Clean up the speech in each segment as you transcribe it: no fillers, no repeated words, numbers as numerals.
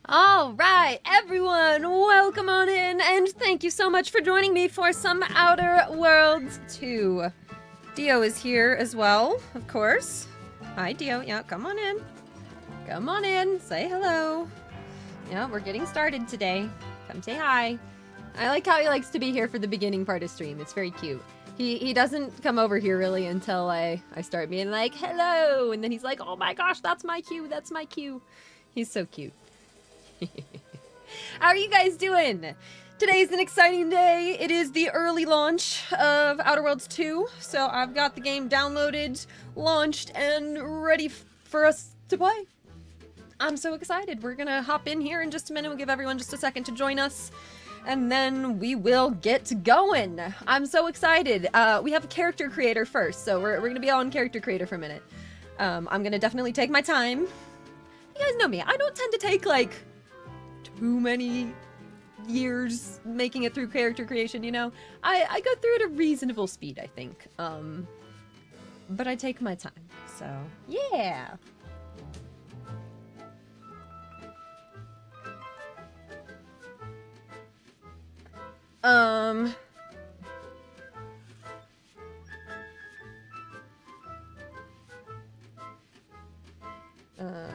All right, everyone, welcome on in, and thank you so much for joining me for some Outer Worlds 2. Dio is here as well, of course. Hi, Dio. Yeah, come on in. Come on in. Say hello. Yeah, we're getting started today. Come say hi. I like how he likes to be here for the beginning part of stream. It's very cute. He doesn't come over here really until I start being like, hello, and then he's like, oh my gosh, that's my cue, that's my cue. He's so cute. How are you guys doing? Today's an exciting day. It is the early launch of Outer Worlds 2, so I've got the game downloaded, launched, and ready for us to play. I'm so excited. We're gonna hop in here in just a minute. We'll give everyone just a second to join us, and then we will get going. I'm so excited. We have a character creator first, so we're gonna be on character creator for a minute. I'm gonna definitely take my time. You guys know me. I don't tend to take, like, too many years making it through character creation, you know? I go through at a reasonable speed, I think. But I take my time, so yeah.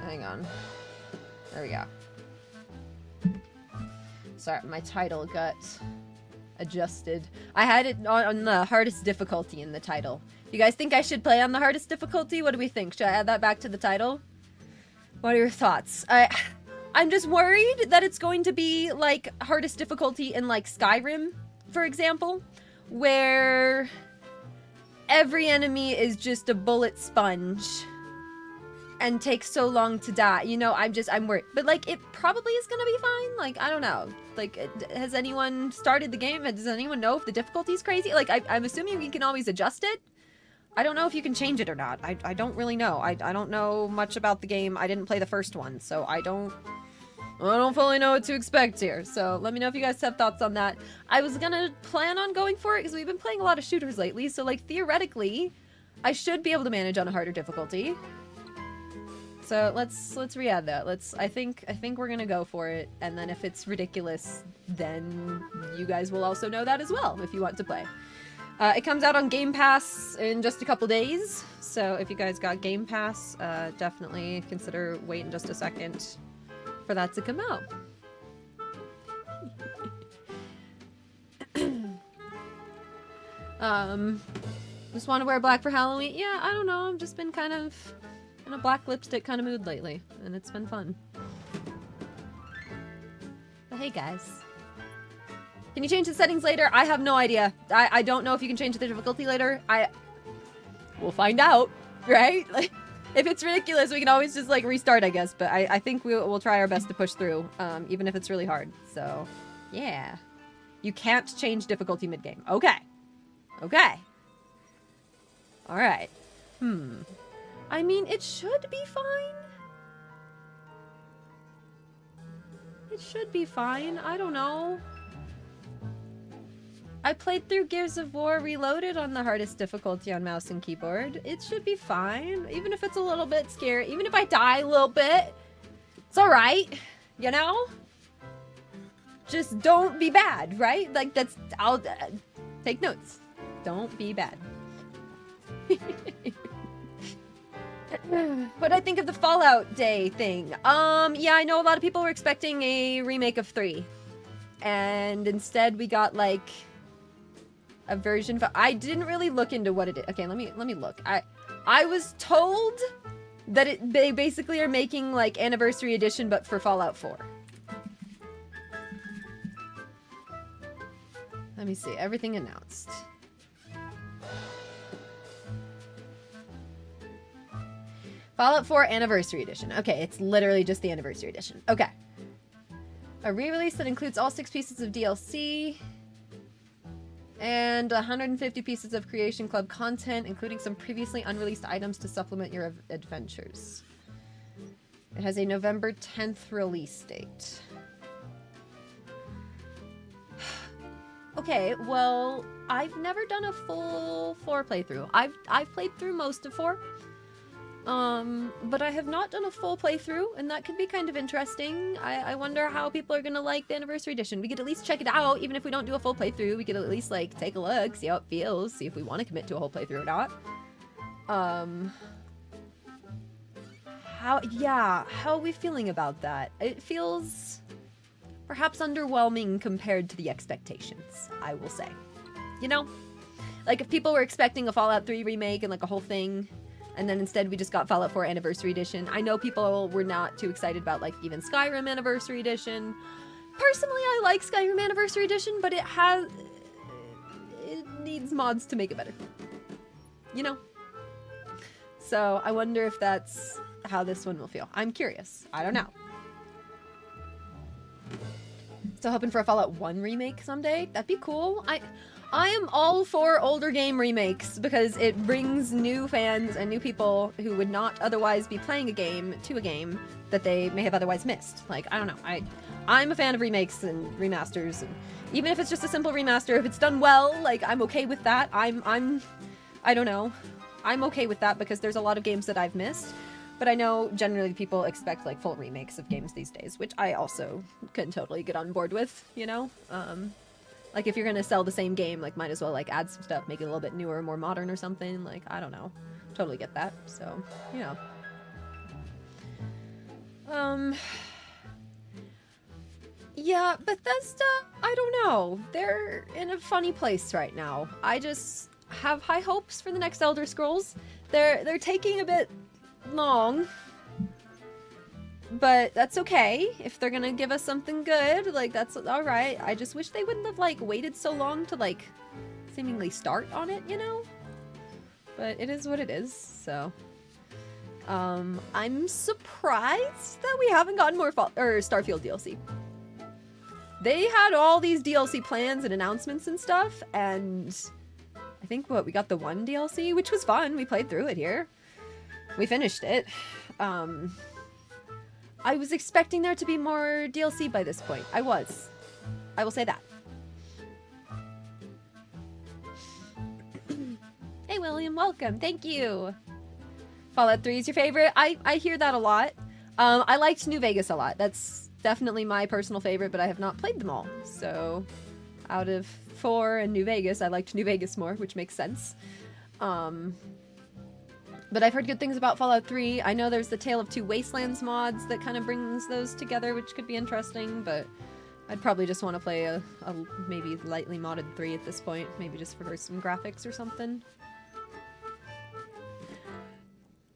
Hang on. There we go. Sorry, my title got adjusted. I had it on the hardest difficulty in the title. You guys think I should play on the hardest difficulty? What do we think? Should I add that back to the title? What are your thoughts? I'm just worried that it's going to be like hardest difficulty in like Skyrim, for example, where every enemy is just a bullet sponge and takes so long to die. You know, I'm worried. But, like, it probably is gonna be fine. Like, I don't know. Like, has anyone started the game? Does anyone know if the difficulty is crazy? Like, I'm assuming you can always adjust it. I don't know if you can change it or not. I don't really know. I don't know much about the game. I didn't play the first one, so I don't fully know what to expect here. So let me know if you guys have thoughts on that. I was gonna plan on going for it because we've been playing a lot of shooters lately, so, like, theoretically, I should be able to manage on a harder difficulty. So let's re-add that. I think we're gonna go for it, and then if it's ridiculous, then you guys will also know that as well if you want to play. It comes out on Game Pass in just a couple days, so if you guys got Game Pass, definitely consider waiting just a second for that to come out. Just want to wear black for Halloween? Yeah, I don't know. I've just been kind of in a black lipstick kind of mood lately, and it's been fun. But hey, guys. Can you change the settings later? I have no idea. I don't know if you can change the difficulty later. We'll find out, right? Like, if it's ridiculous, we can always just, like, restart, I guess. But I think we'll try our best to push through, even if it's really hard. So, yeah. You can't change difficulty mid-game. Okay. Okay. Alright. I mean, it should be fine. It should be fine. I don't know. I played through Gears of War Reloaded on the hardest difficulty on mouse and keyboard. It should be fine. Even if it's a little bit scary. Even if I die a little bit. It's alright. You know? Just don't be bad, right? Like, I'll take notes. Don't be bad. What I think of the Fallout Day thing? Yeah, I know a lot of people were expecting a remake of 3. And instead we got, like, a version of... I didn't really look into what it is. Okay, let me look. I was told that they basically are making, like, Anniversary Edition, but for Fallout 4. Let me see. Everything announced. Fallout 4 Anniversary Edition. Okay, it's literally just the Anniversary Edition. Okay. A re-release that includes all 6 pieces of DLC and 150 pieces of Creation Club content, including some previously unreleased items to supplement your adventures. It has a November 10th release date. Okay, well, I've never done a full 4 playthrough. I've played through most of 4. But I have not done a full playthrough, and that could be kind of interesting. I wonder how people are gonna like the Anniversary Edition. We could at least check it out, even if we don't do a full playthrough. We could at least, like, take a look, see how it feels, see if we want to commit to a whole playthrough or not. How are we feeling about that? It feels perhaps underwhelming compared to the expectations, I will say. You know? Like, if people were expecting a Fallout 3 remake and, like, a whole thing, and then instead we just got Fallout 4 Anniversary Edition. I know people were not too excited about, like, even Skyrim Anniversary Edition. Personally, I like Skyrim Anniversary Edition, but it needs mods to make it better. You know? So, I wonder if that's how this one will feel. I'm curious. I don't know. Still hoping for a Fallout 1 remake someday. That'd be cool. I am all for older game remakes because it brings new fans and new people who would not otherwise be playing a game to a game that they may have otherwise missed. Like, I don't know. I'm a fan of remakes and remasters, and even if it's just a simple remaster, if it's done well, like, I'm okay with that. I don't know. I'm okay with that because there's a lot of games that I've missed. But I know generally people expect, like, full remakes of games these days, which I also can totally get on board with, you know? Like, if you're gonna sell the same game, like, might as well, like, add some stuff, make it a little bit newer, more modern or something. Like, I don't know. Totally get that. So, yeah. Yeah, Bethesda, I don't know. They're in a funny place right now. I just have high hopes for the next Elder Scrolls. They're taking a bit long, but that's okay. If they're gonna give us something good, like, that's all right. I just wish they wouldn't have, like, waited so long to, like, seemingly start on it, you know? But it is what it is, so. I'm surprised that we haven't gotten more Starfield DLC. They had all these DLC plans and announcements and stuff, and I think, we got the one DLC, which was fun. We played through it here. We finished it. I was expecting there to be more DLC by this point. I was. I will say that. Hey, William, welcome. Thank you. Fallout 3 is your favorite? I hear that a lot. I liked New Vegas a lot. That's definitely my personal favorite, but I have not played them all. So, out of 4 and New Vegas, I liked New Vegas more, which makes sense. But I've heard good things about Fallout 3. I know there's the Tale of Two Wastelands mods that kind of brings those together, which could be interesting, but I'd probably just want to play a maybe lightly modded 3 at this point. Maybe just for some graphics or something.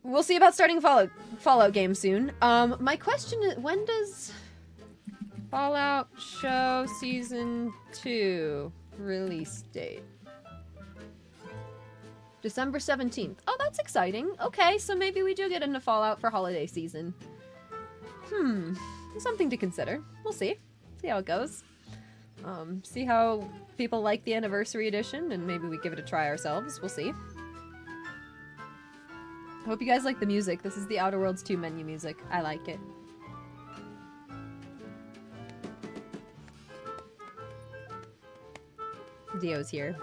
We'll see about starting a Fallout game soon. My question is, when does Fallout show Season 2 release date? December 17th. Oh, that's exciting. Okay, so maybe we do get into Fallout for holiday season. Something to consider. We'll see. See how it goes. See how people like the Anniversary Edition, and maybe we give it a try ourselves. We'll see. I hope you guys like the music. This is the Outer Worlds 2 menu music. I like it. Dio's here.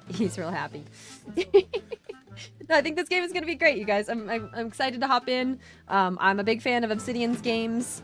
He's real happy. No, I think this game is going to be great, you guys. I'm excited to hop in. I'm a big fan of Obsidian's games.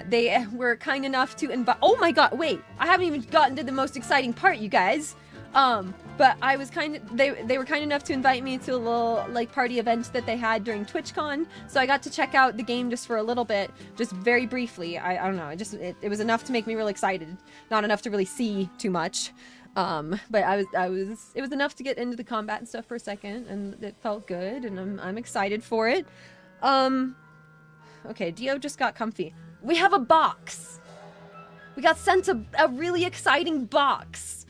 They were kind enough to invite... Oh my god, wait. I haven't even gotten to the most exciting part, you guys. But I was they were kind enough to invite me to a little, like, party event that they had during TwitchCon. So I got to check out the game just for a little bit, just very briefly. I don't know. It was enough to make me real excited. Not enough to really see too much. But it was enough to get into the combat and stuff for a second, and it felt good, and I'm excited for it. Okay, Dio just got comfy. We have a box! We got sent a really exciting box!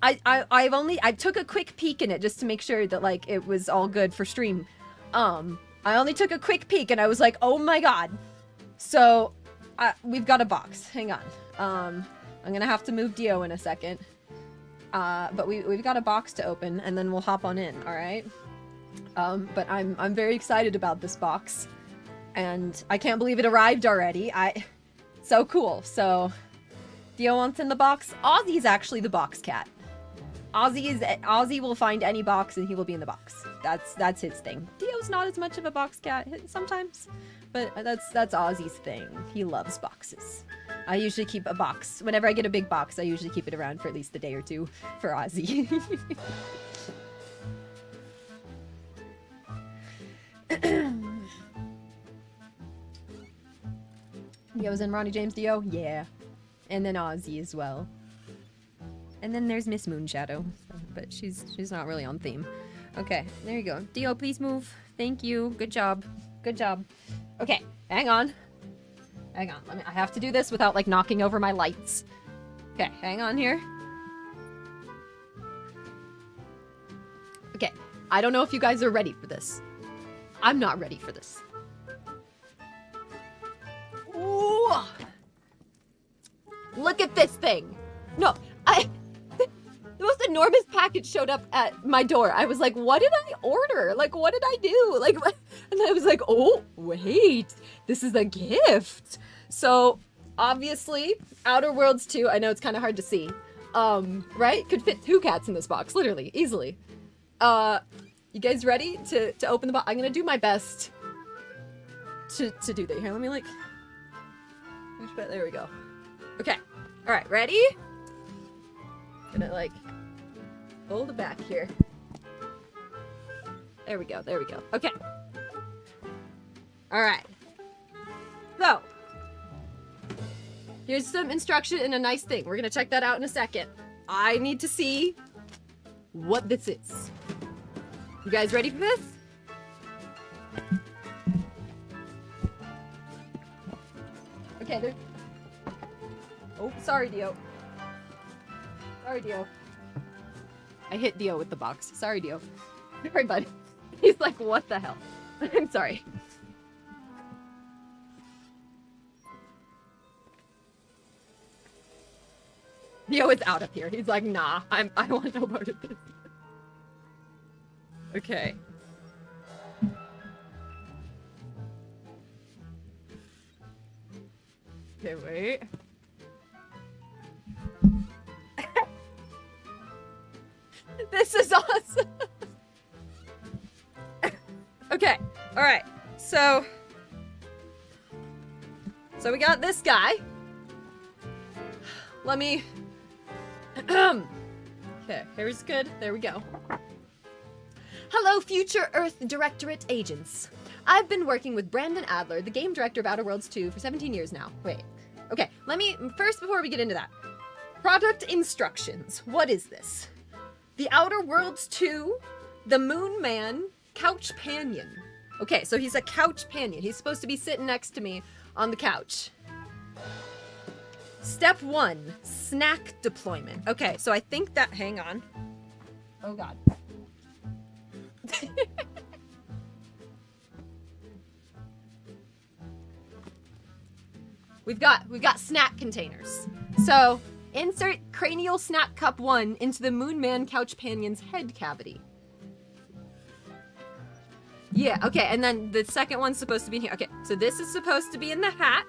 I took a quick peek in it just to make sure that, like, it was all good for stream. I only took a quick peek, and I was like, oh my god. So, we've got a box. Hang on. I'm gonna have to move Dio in a second. But we've got a box to open, and then we'll hop on in, alright? But I'm very excited about this box. And I can't believe it arrived already. So cool. So, Dio wants in the box. Ozzy's actually the box cat. Ozzy will find any box and he will be in the box. That's his thing. Dio's not as much of a box cat sometimes, but that's Ozzy's thing. He loves boxes. I usually keep a box. Whenever I get a big box, I usually keep it around for at least a day or two for Ozzy. Dio's in Ronnie James Dio? Yeah. And then Ozzy as well. And then there's Miss Moonshadow, but she's not really on theme. Okay, there you go. Dio, please move. Thank you. Good job. Good job. Okay, hang on. Hang on. I have to do this without like knocking over my lights. Okay, hang on here. Okay, I don't know if you guys are ready for this. I'm not ready for this. Ooh. Look at this thing. No, the most enormous package showed up at my door. I was like, what did I order? Like, what did I do? Like, what? And I was like, oh, wait, this is a gift. So, obviously, Outer Worlds 2, I know it's kind of hard to see, right? Could fit 2 cats in this box, literally, easily. You guys ready to open the box? I'm gonna do my best to do that. Here, let me like, there we go. Okay, all right, ready? Gonna like hold it back here. There we go, there we go. Okay. All right. So, here's some instruction and a nice thing. We're gonna check that out in a second. I need to see what this is. You guys ready for this? Okay, there's... Oh, sorry, Dio. Sorry, Dio. I hit Dio with the box. Sorry, Dio. Sorry, bud. He's like, what the hell? I'm sorry. Dio is out of here. He's like, nah, I want no part of this. Okay. Okay, wait. This is awesome. Okay, all right. So we got this guy. Let me. Okay, here's good. There we go. Hello, future Earth Directorate agents. I've been working with Brandon Adler, the game director of Outer Worlds 2, for 17 years now. Wait. Okay, let me, first, before we get into that. Product instructions. What is this? The Outer Worlds 2, the Moon Man, Couch Panion. Okay, so he's a couch panion. He's supposed to be sitting next to me on the couch. Step 1, snack deployment. Okay, so I think that, hang on. Oh God. We've got snack containers. So insert cranial snack cup 1 into the Moonman Couch Panion's head cavity. Yeah, okay, and then the second one's supposed to be in here. Okay, so this is supposed to be in the hat.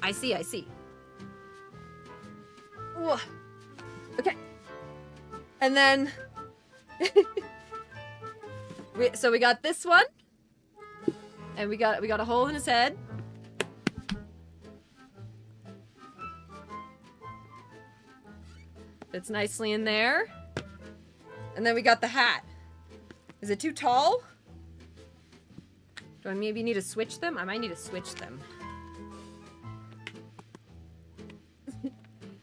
I see. Ooh. Okay. And then so we got this one. And we got a hole in his head. Fits nicely in there. And then we got the hat. Is it too tall? Do I maybe need to switch them? I might need to switch them.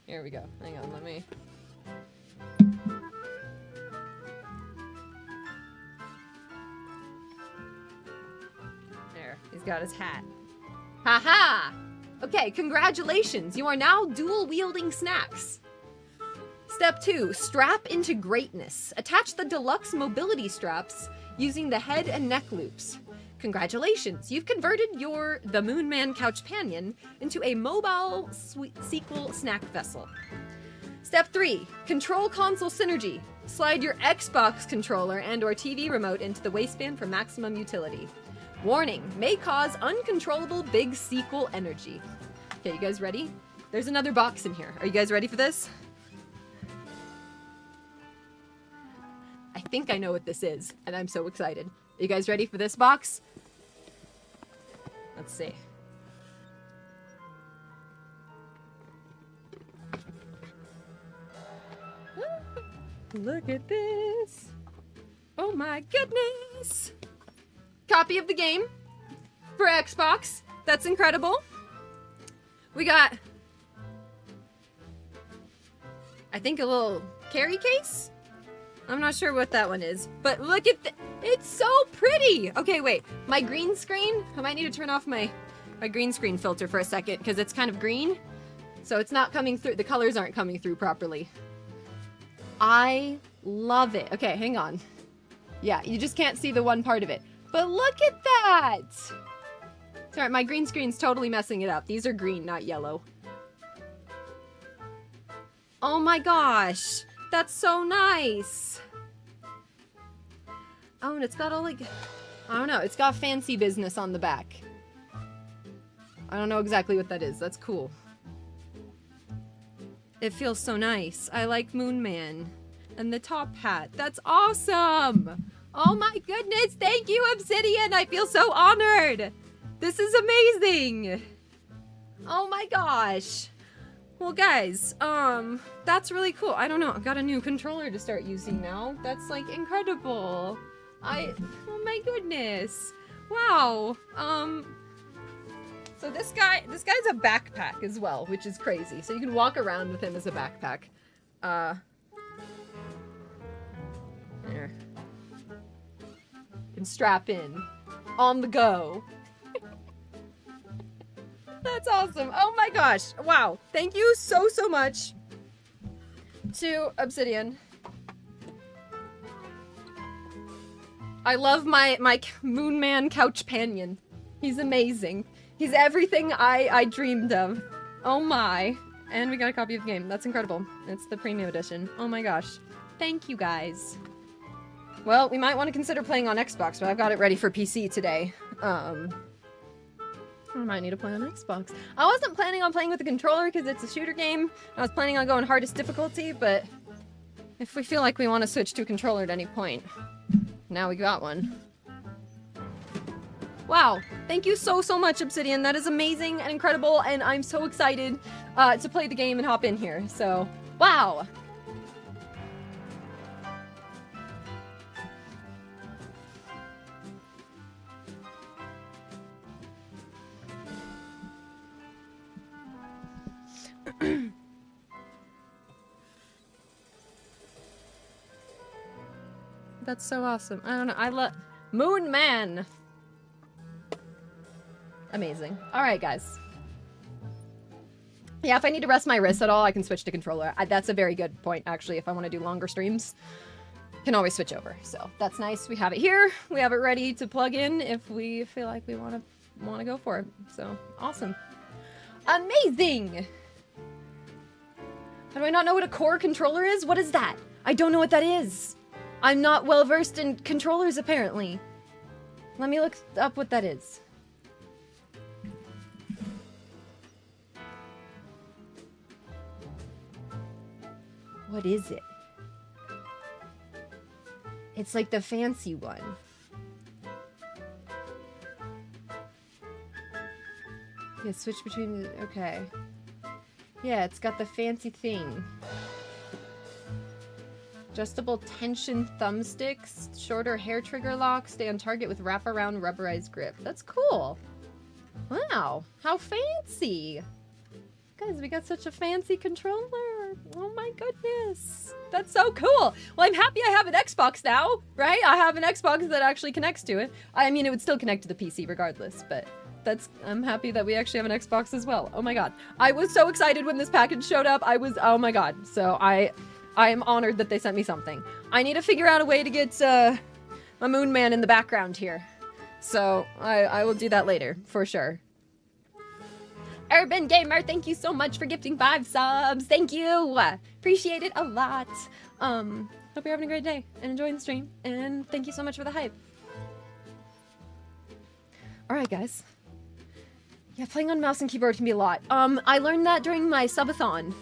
Here we go. Hang on, let me... There, he's got his hat. Haha! Okay, congratulations! You are now dual-wielding snacks. Step 2, strap into greatness. Attach the deluxe mobility straps using the head and neck loops. Congratulations, you've converted the Moonman Couch Panion into a mobile sequel snack vessel. Step 3, control console synergy. Slide your Xbox controller and or TV remote into the waistband for maximum utility. Warning, may cause uncontrollable big sequel energy. Okay, you guys ready? There's another box in here. Are you guys ready for this? think I know what this is, and I'm so excited. Are you guys ready for this box? Let's see. Look at this. Oh my goodness. Copy of the game for Xbox. That's incredible. We got, I think, a little carry case. I'm not sure what that one is, but look at it's so pretty. Okay, wait, my green screen, I might need to turn off my green screen filter for a second because it's kind of green. So it's not coming through, the colors aren't coming through properly. I love it. Okay, hang on. Yeah, you just can't see the one part of it. But look at that! Sorry, my green screen's totally messing it up. These are green, not yellow. Oh my gosh! That's so nice! Oh, and it's got all like... I don't know, it's got fancy business on the back. I don't know exactly what that is. That's cool. It feels so nice. I like Moon Man. And the top hat. That's awesome! Oh my goodness! Thank you, Obsidian! I feel so honored! This is amazing! Oh my gosh! Well, guys, that's really cool. I don't know. I've got a new controller to start using now. That's, like, incredible. Oh my goodness. Wow. So this guy's a backpack as well, which is crazy. So you can walk around with him as a backpack. There. You can strap in. On the go. That's awesome. Oh my gosh. Wow. Thank you so much to Obsidian. I love my Moon Man couch panion. He's amazing. He's everything I dreamed of. Oh my. And we got a copy of the game. That's incredible. It's the premium edition. Oh my gosh. Thank you guys. Well, we might want to consider playing on Xbox, but I've got it ready for PC today. I might need to play on Xbox. I wasn't planning on playing with the controller because it's a shooter game. I was planning on going hardest difficulty, but if we feel like we want to switch to a controller at any point, now we got one. Wow, thank you so much, Obsidian. That is amazing and incredible, and I'm so excited to play the game and hop in here. So, wow. That's so awesome. I don't know. I love Moon Man. Amazing. All right, guys. Yeah, if I need to rest my wrists at all, I can switch to controller. That's a very good point, actually. If I want to do longer streams, can always switch over. So that's nice. We have it here. We have it ready to plug in if we feel like we want to go for it. So awesome. Amazing. How do I not know what a core controller is? What is that? I don't know what that is. I'm not well versed in controllers, apparently. Let me look up what that is. What is it? It's like the fancy one. Yeah, switch between the... Okay. Yeah, it's got the fancy thing. Adjustable tension thumbsticks, shorter hair trigger lock, stay on target with wraparound rubberized grip. That's cool. Wow, how fancy. Guys, we got such a fancy controller. Oh my goodness. That's so cool. Well, I'm happy I have an Xbox now, right? I have an Xbox that actually connects to it. I mean, it would still connect to the PC regardless, but I'm happy that we actually have an Xbox as well. Oh my god. I was so excited when this package showed up. Oh my god. So I am honored that they sent me something. I need to figure out a way to get my Moon Man in the background here. So I will do that later, for sure. Urban Gamer, thank you so much for gifting 5 subs. Thank you. Appreciate it a lot. Hope you're having a great day and enjoying the stream. And thank you so much for the hype. Alright, guys. Yeah, playing on mouse and keyboard can be a lot. I learned that during my subathon.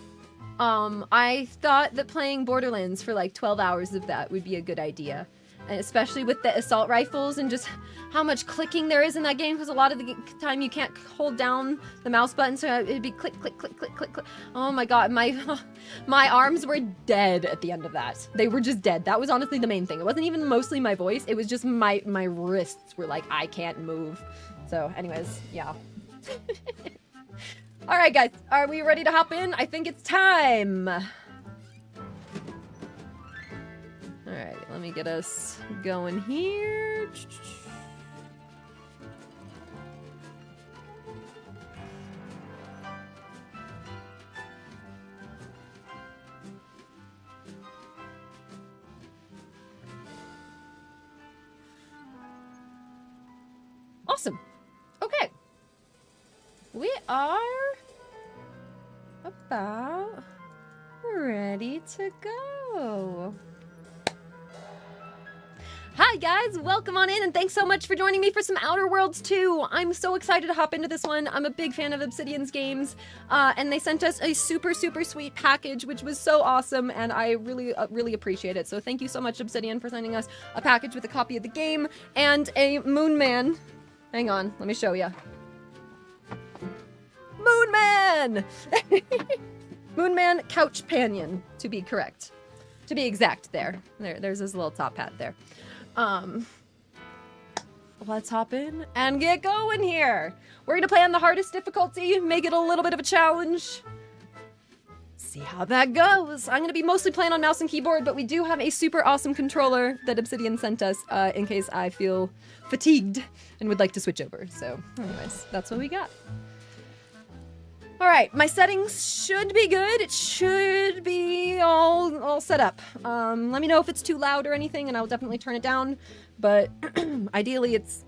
I thought that playing Borderlands for like 12 hours of that would be a good idea. And especially with the assault rifles and just how much clicking there is in that game, because a lot of the time you can't hold down the mouse button, so it'd be click, click, click, click, click, click. Oh my god, my arms were dead at the end of that. They were just dead. That was honestly the main thing. It wasn't even mostly my voice, it was just my wrists were like, I can't move. So anyways, yeah. Alright guys, are we ready to hop in? I think it's time! Alright, let me get us going here. Awesome. Okay. We are about ready to go. Hi guys, welcome on in and thanks so much for joining me for some Outer Worlds 2. I'm so excited to hop into this one. I'm a big fan of Obsidian's games, and they sent us a super sweet package, which was so awesome, and I really appreciate it. So thank you so much, Obsidian, for sending us a package with a copy of the game and a Moon Man. Hang on, let me show you. Moon Man! Moon Man Couch Panion, to be correct. To be exact there's his little top hat there. Let's hop in and get going here. We're gonna play on the hardest difficulty, make it a little bit of a challenge. See how that goes. I'm gonna be mostly playing on mouse and keyboard, but we do have a super awesome controller that Obsidian sent us in case I feel fatigued and would like to switch over. So anyways, that's what we got. All right, my settings should be good. It should be all set up. Let me know if it's too loud or anything, and I'll definitely turn it down. But ideally, it's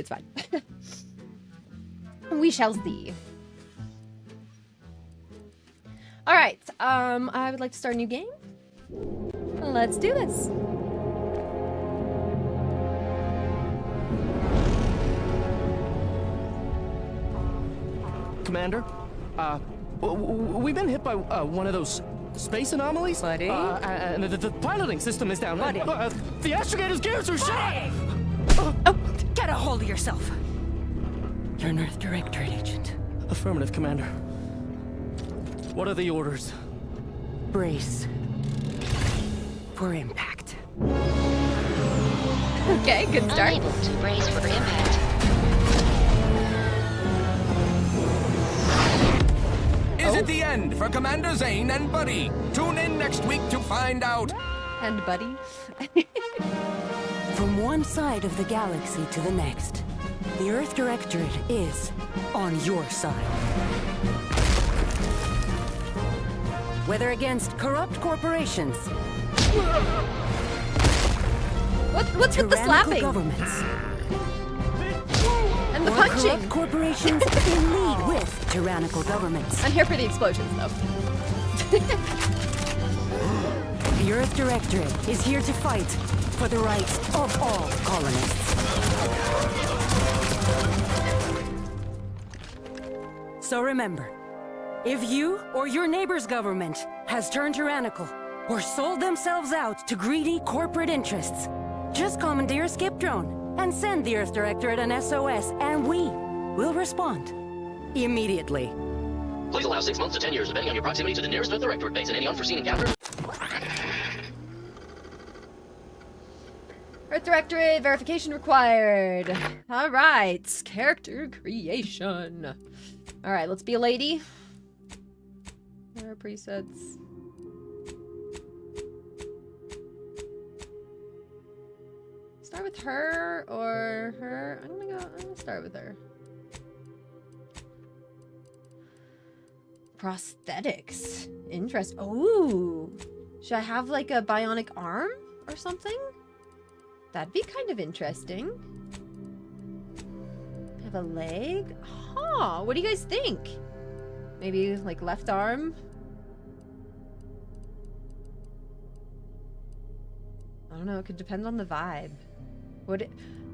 fine. We shall see. All right, I would like to start a new game. Let's do this. Commander, we've been hit by one of those space anomalies. Buddy? And the piloting system is down. Buddy? The astrogator's gears are shot! Oh, get a hold of yourself. You're an Earth Directorate agent. Affirmative, Commander. What are the orders? Brace for impact. Okay, good start. Unable to brace for impact. Is it the end for Commander Zane and Buddy? Tune in next week to find out. And Buddy. From one side of the galaxy to the next, the Earth Directorate is on your side. Whether against corrupt corporations, What's with the slapping? governments, And the or punching. corrupt corporations in league with tyrannical governments. I'm here for the explosions, though. The Earth Directorate is here to fight for the rights of all colonists. So remember, if you or your neighbor's government has turned tyrannical or sold themselves out to greedy corporate interests, just commandeer a skip drone and send the Earth Directorate an SOS, and we will respond immediately. Please allow 6 months to 10 years, depending on your proximity to the nearest Earth Directorate base and any unforeseen encounter. Earth Directorate verification required. All right, character creation. All right, let's be a lady. There are presets. Start with her or her. I'm gonna start with her. Prosthetics. Interest. Oh, should I have like a bionic arm or something? That'd be kind of interesting. Have a leg? Huh, what do you guys think? Maybe like left arm? I don't know, it could depend on the vibe.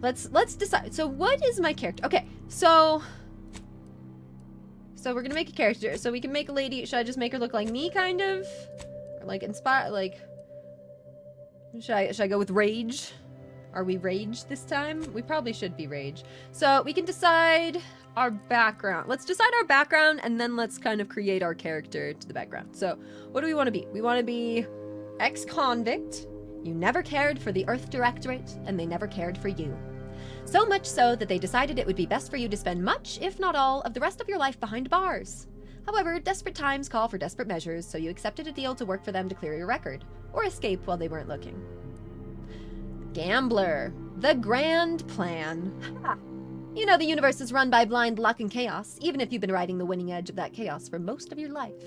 Let's decide. So what is my character? Okay, so So we're gonna make a character. So we can make a lady. Should I just make her look like me, kind of? Or like inspire, like... Should I go with Rage? Are we Rage this time? We probably should be Rage. So we can decide our background. Let's decide our background and then let's kind of create our character to the background. So what do we want to be? We want to be ex-convict. You never cared for the Earth Directorate and they never cared for you. So much so that they decided it would be best for you to spend much, if not all, of the rest of your life behind bars. However, desperate times call for desperate measures, so you accepted a deal to work for them to clear your record, or escape while they weren't looking. Gambler. The grand plan. You know the universe is run by blind luck and chaos, even if you've been riding the winning edge of that chaos for most of your life.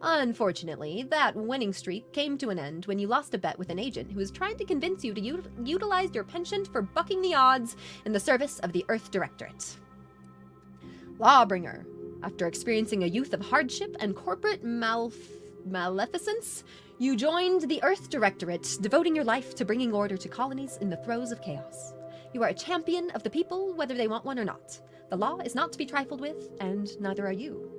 Unfortunately, that winning streak came to an end when you lost a bet with an agent who was trying to convince you to utilize your penchant for bucking the odds in the service of the Earth Directorate. Lawbringer. After experiencing a youth of hardship and corporate maleficence, you joined the Earth Directorate, devoting your life to bringing order to colonies in the throes of chaos. You are a champion of the people, whether they want one or not. The law is not to be trifled with, and neither are you.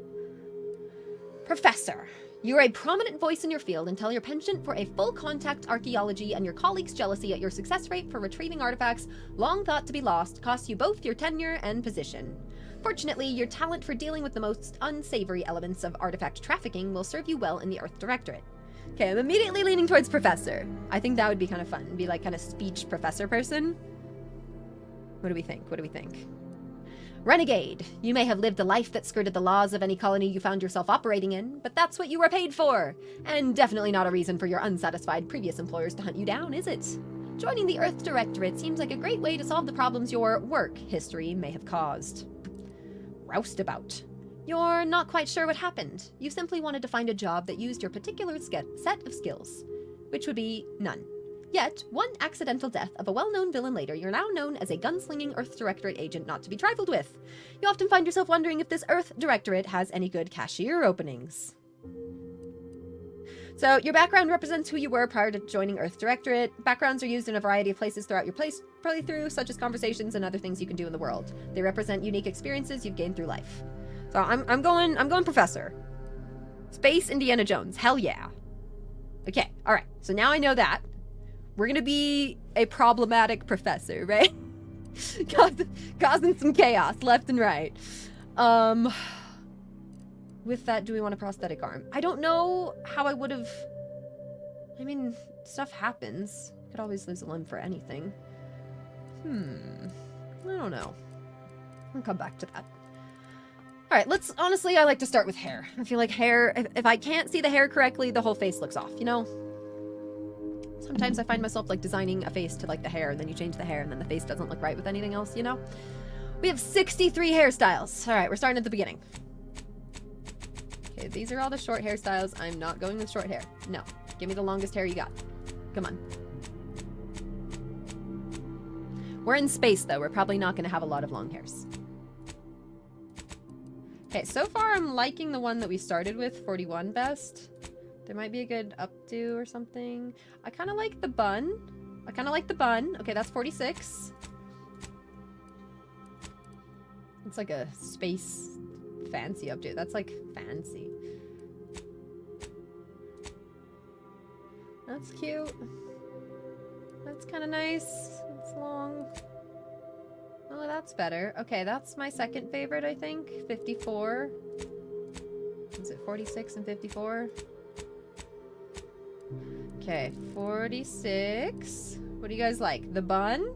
Professor. You are a prominent voice in your field until your penchant for a full-contact archaeology and your colleagues' jealousy at your success rate for retrieving artifacts, long thought to be lost, cost you both your tenure and position. Fortunately, your talent for dealing with the most unsavory elements of artifact trafficking will serve you well in the Earth Directorate. Okay, I'm immediately leaning towards Professor. I think that would be kind of fun. Be like kind of speech professor person. What do we think? What do we think? Renegade. You may have lived a life that skirted the laws of any colony you found yourself operating in, but that's what you were paid for. And definitely not a reason for your unsatisfied previous employers to hunt you down, is it? Joining the Earth Directorate seems like a great way to solve the problems your work history may have caused. Roustabout. You're not quite sure what happened. You simply wanted to find a job that used your particular set of skills, which would be none. Yet, one accidental death of a well-known villain later, you're now known as a gunslinging Earth Directorate agent not to be trifled with. You often find yourself wondering if this Earth Directorate has any good cashier openings. So, your background represents who you were prior to joining Earth Directorate. Backgrounds are used in a variety of places throughout your playthrough, such as conversations and other things you can do in the world. They represent unique experiences you've gained through life. So, I'm going Professor. Space Indiana Jones. Hell yeah. Okay, alright. So now I know that. We're gonna be a problematic professor, right? Causing some chaos left and right. With that, do we want a prosthetic arm? I don't know how I would have... I mean, stuff happens. Could always lose a limb for anything. I don't know. I'll come back to that. Alright, honestly, I like to start with hair. I feel like hair, if I can't see the hair correctly, the whole face looks off, you know? Sometimes I find myself, like, designing a face to, like, the hair, and then you change the hair, and then the face doesn't look right with anything else, you know? We have 63 hairstyles. Alright, we're starting at the beginning. Okay, these are all the short hairstyles. I'm not going with short hair. No. Give me the longest hair you got. Come on. We're in space, though. We're probably not going to have a lot of long hairs. Okay, so far I'm liking the one that we started with, 41 best. There might be a good updo or something. I kind of like the bun. Okay, that's 46. It's like a space fancy updo. That's like fancy. That's cute. That's kind of nice. It's long. Oh, that's better. Okay, that's my second favorite, I think. 54. Is it 46 and 54? Okay, 46. What do you guys like? The bun?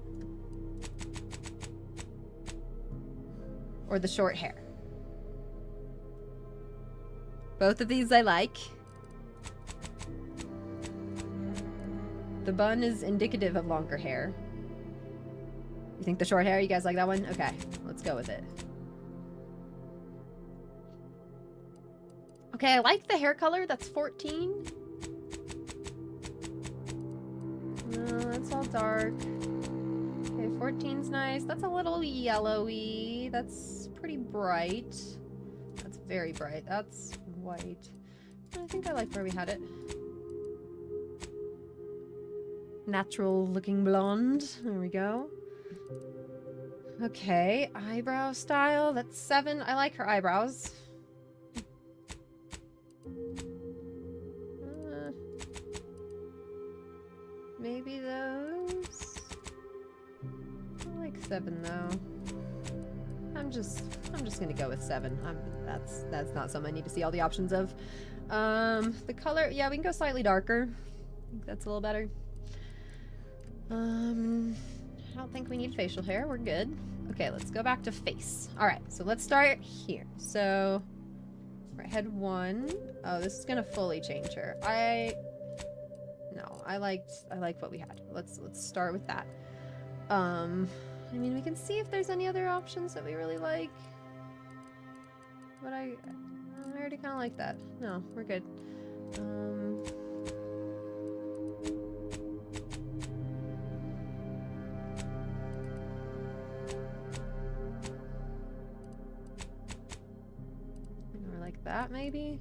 Or the short hair? Both of these I like. The bun is indicative of longer hair. You think the short hair? You guys like that one? Okay, let's go with it. Okay, I like the hair color. That's 14. No, that's all dark. Okay, 14's nice. That's a little yellowy. That's pretty bright. That's very bright. That's white. I think I like where we had it. Natural looking blonde. There we go. Okay, eyebrow style. That's 7. I like her eyebrows. maybe those. I like 7 though. I'm just gonna go with 7. That's not something I need to see all the options of. The color, yeah, we can go slightly darker. I think that's a little better. I don't think we need facial hair. We're good. Okay, let's go back to face. All right, so let's start here. So, right, head 1. Oh, this is gonna fully change her. No, I liked what we had. Let's start with that. I mean, we can see if there's any other options that we really like. But I already kind of like that. No, we're good. Or like that, maybe?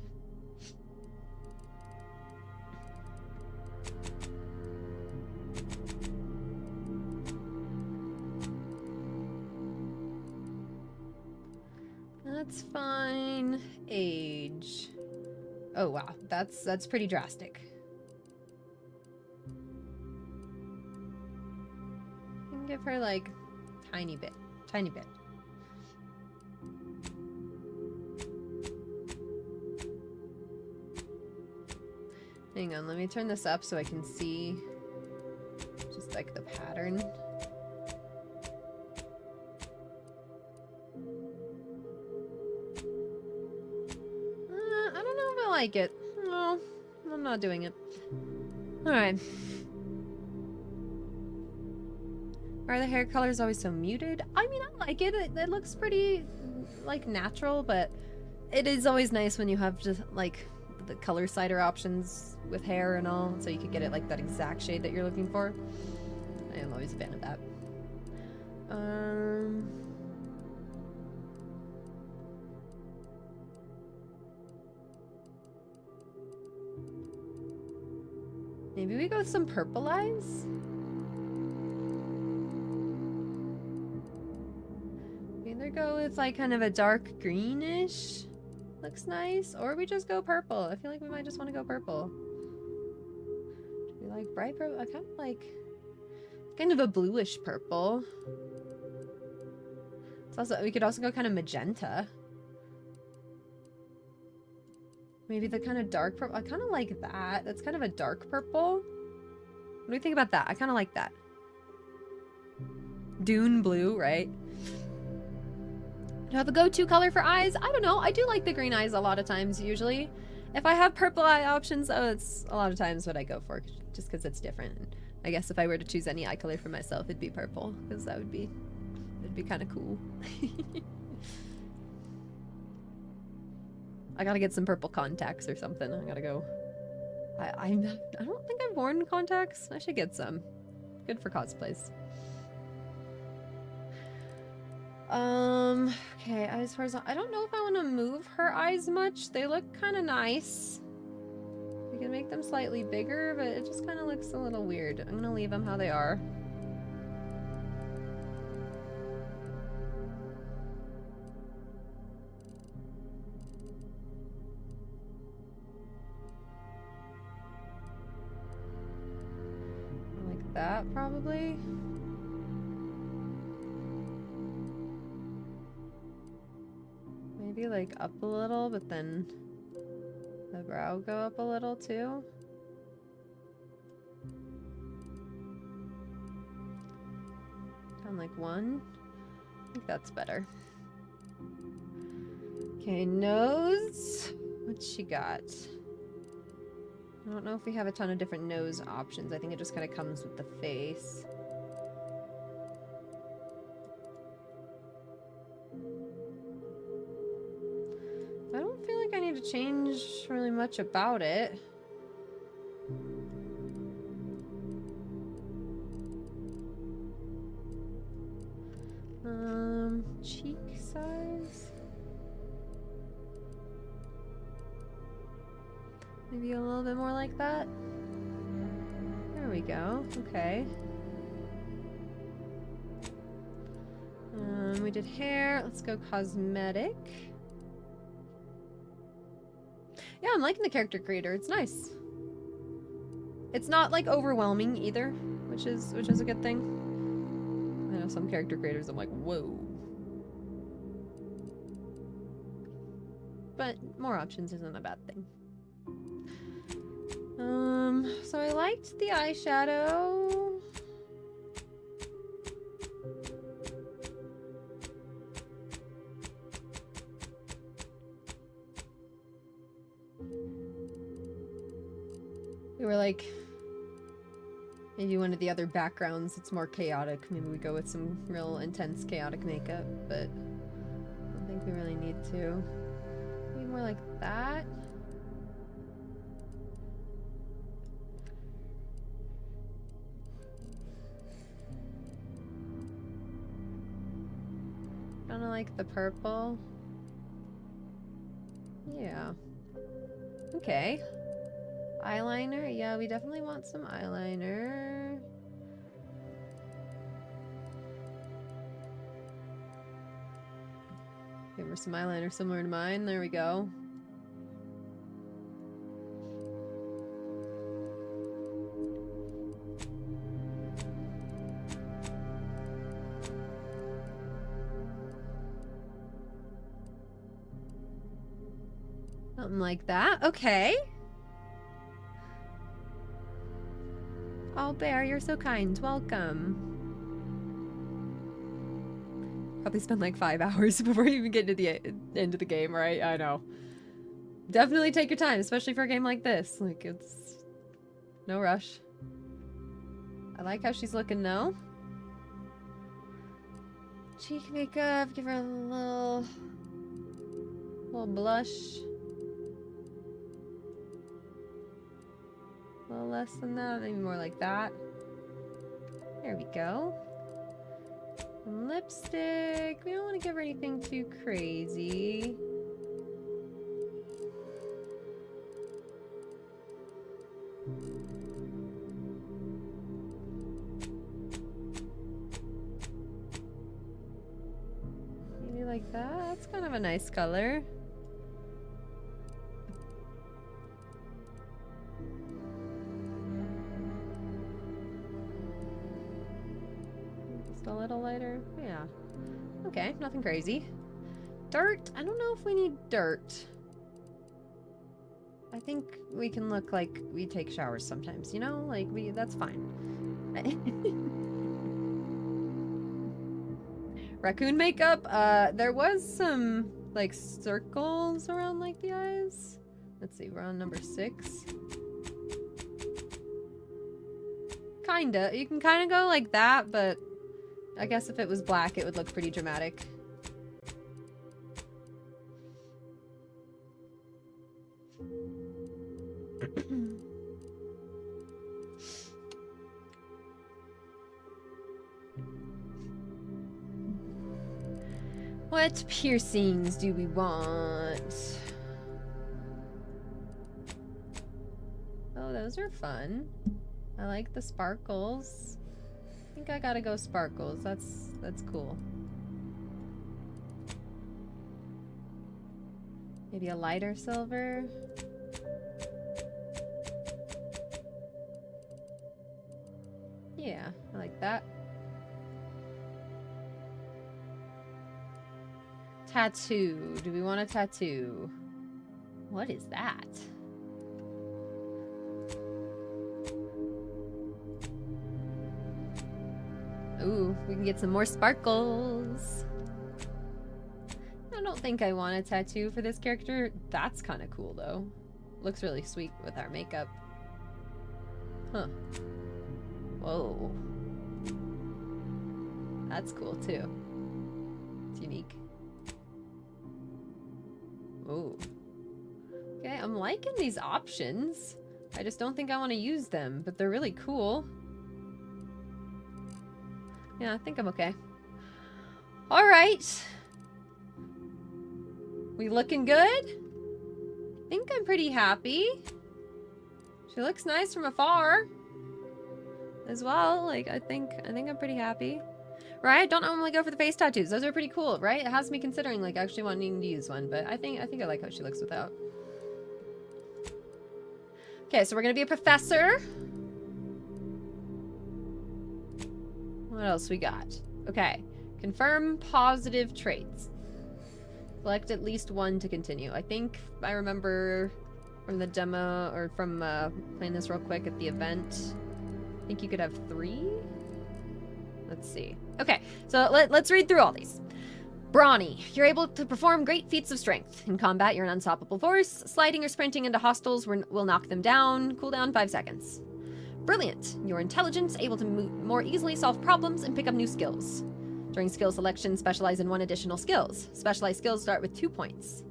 That's fine. Age. Oh wow, that's pretty drastic. I can give her like tiny bit. Hang on, let me turn this up so I can see just like the pattern. Like it. No, I'm not doing it. Alright. Are the hair colors always so muted? I mean, I like it. It looks pretty, like, natural, but it is always nice when you have just, like, the color slider options with hair and all, so you can get it, like, that exact shade that you're looking for. I am always a fan of that. Maybe we go with some purple eyes? Either go with like kind of a dark greenish. Looks nice. Or we just go purple. I feel like we might just want to go purple. Do we like bright purple? I kind of like kind of a bluish purple. It's also, we could also go kind of magenta. Maybe the kind of dark purple. I kind of like that. That's kind of a dark purple. What do you think about that? I kind of like that. Dune blue, right? Do I have a go-to color for eyes? I don't know. I do like the green eyes a lot of times, usually. If I have purple eye options, oh, it's a lot of times what I go for, just because it's different. And I guess if I were to choose any eye color for myself, it'd be purple, because that would be, it'd be kind of cool. I gotta get some purple contacts or something. I gotta go. I don't think I've worn contacts. I should get some. Good for cosplays. Okay, as far as I don't know if I want to move her eyes much. They look kind of nice. We can make them slightly bigger, but it just kind of looks a little weird. I'm gonna leave them how they are. Like that, probably. Maybe like up a little, but then the brow go up a little too. Down like one. I think that's better. Okay, nose. What she got? I don't know if we have a ton of different nose options. I think it just kind of comes with the face. I don't feel like I need to change really much about it. Cheek size. Maybe a little bit more like that. There we go. Okay. We did hair. Let's go cosmetic. Yeah, I'm liking the character creator. It's nice. It's not like overwhelming either. which is a good thing. I know some character creators, I'm like, whoa. But more options isn't a bad thing. So I liked the eyeshadow. We were like, maybe one of the other backgrounds, it's more chaotic. Maybe we go with some real intense chaotic makeup, but I don't think we really need to. Maybe more like that. Kind of like the purple. Yeah. Okay. Eyeliner? Yeah, we definitely want some eyeliner. Give her some eyeliner similar to mine. There we go. Something like that. Okay. Oh, Bear, you're so kind. Welcome. Probably spend like 5 hours before you even get to the end of the game, right? I know. Definitely take your time, especially for a game like this. Like, it's no rush. I like how she's looking now. Cheek makeup, give her a little blush. A little less than that, maybe more like that. There we go. And lipstick. We don't want to give her anything too crazy. Maybe like that. That's kind of a nice color. A little lighter? Yeah. Okay, nothing crazy. Dirt? I don't know if we need dirt. I think we can look like we take showers sometimes, you know? Like, that's fine. Raccoon makeup? There was some, like, circles around, like, the eyes. Let's see, we're on number 6. Kinda. You can kinda go like that, but I guess if it was black, it would look pretty dramatic. What piercings do we want? Oh, those are fun. I like the sparkles. I think I gotta go sparkles. That's cool. Maybe a lighter silver. Yeah, I like that. Tattoo. Do we want a tattoo? What is that? Ooh, we can get some more sparkles. I don't think I want a tattoo for this character. That's kind of cool, though. Looks really sweet with our makeup. Huh. Whoa. That's cool, too. It's unique. Ooh. Okay, I'm liking these options. I just don't think I want to use them, but they're really cool. Yeah, I think I'm okay. Alright. We looking good? I think I'm pretty happy. She looks nice from afar. As well. Like, I think I'm pretty happy. Right? I don't normally go for the face tattoos. Those are pretty cool, right? It has me considering, like, actually wanting to use one. But I think I like how she looks without. Okay, so we're gonna be a professor. What else we got? Okay. Confirm positive traits. Select at least one to continue. I think I remember from the demo, or from playing this real quick at the event, I think you could have 3? Let's see. Okay, so let's read through all these. Brawny. You're able to perform great feats of strength. In combat, you're an unstoppable force. Sliding or sprinting into hostiles will knock them down. Cooldown 5 seconds. Brilliant. You're intelligent, able to more easily solve problems and pick up new skills. During skill selection, specialize in 1 additional skills. Specialized skills start with 2 points.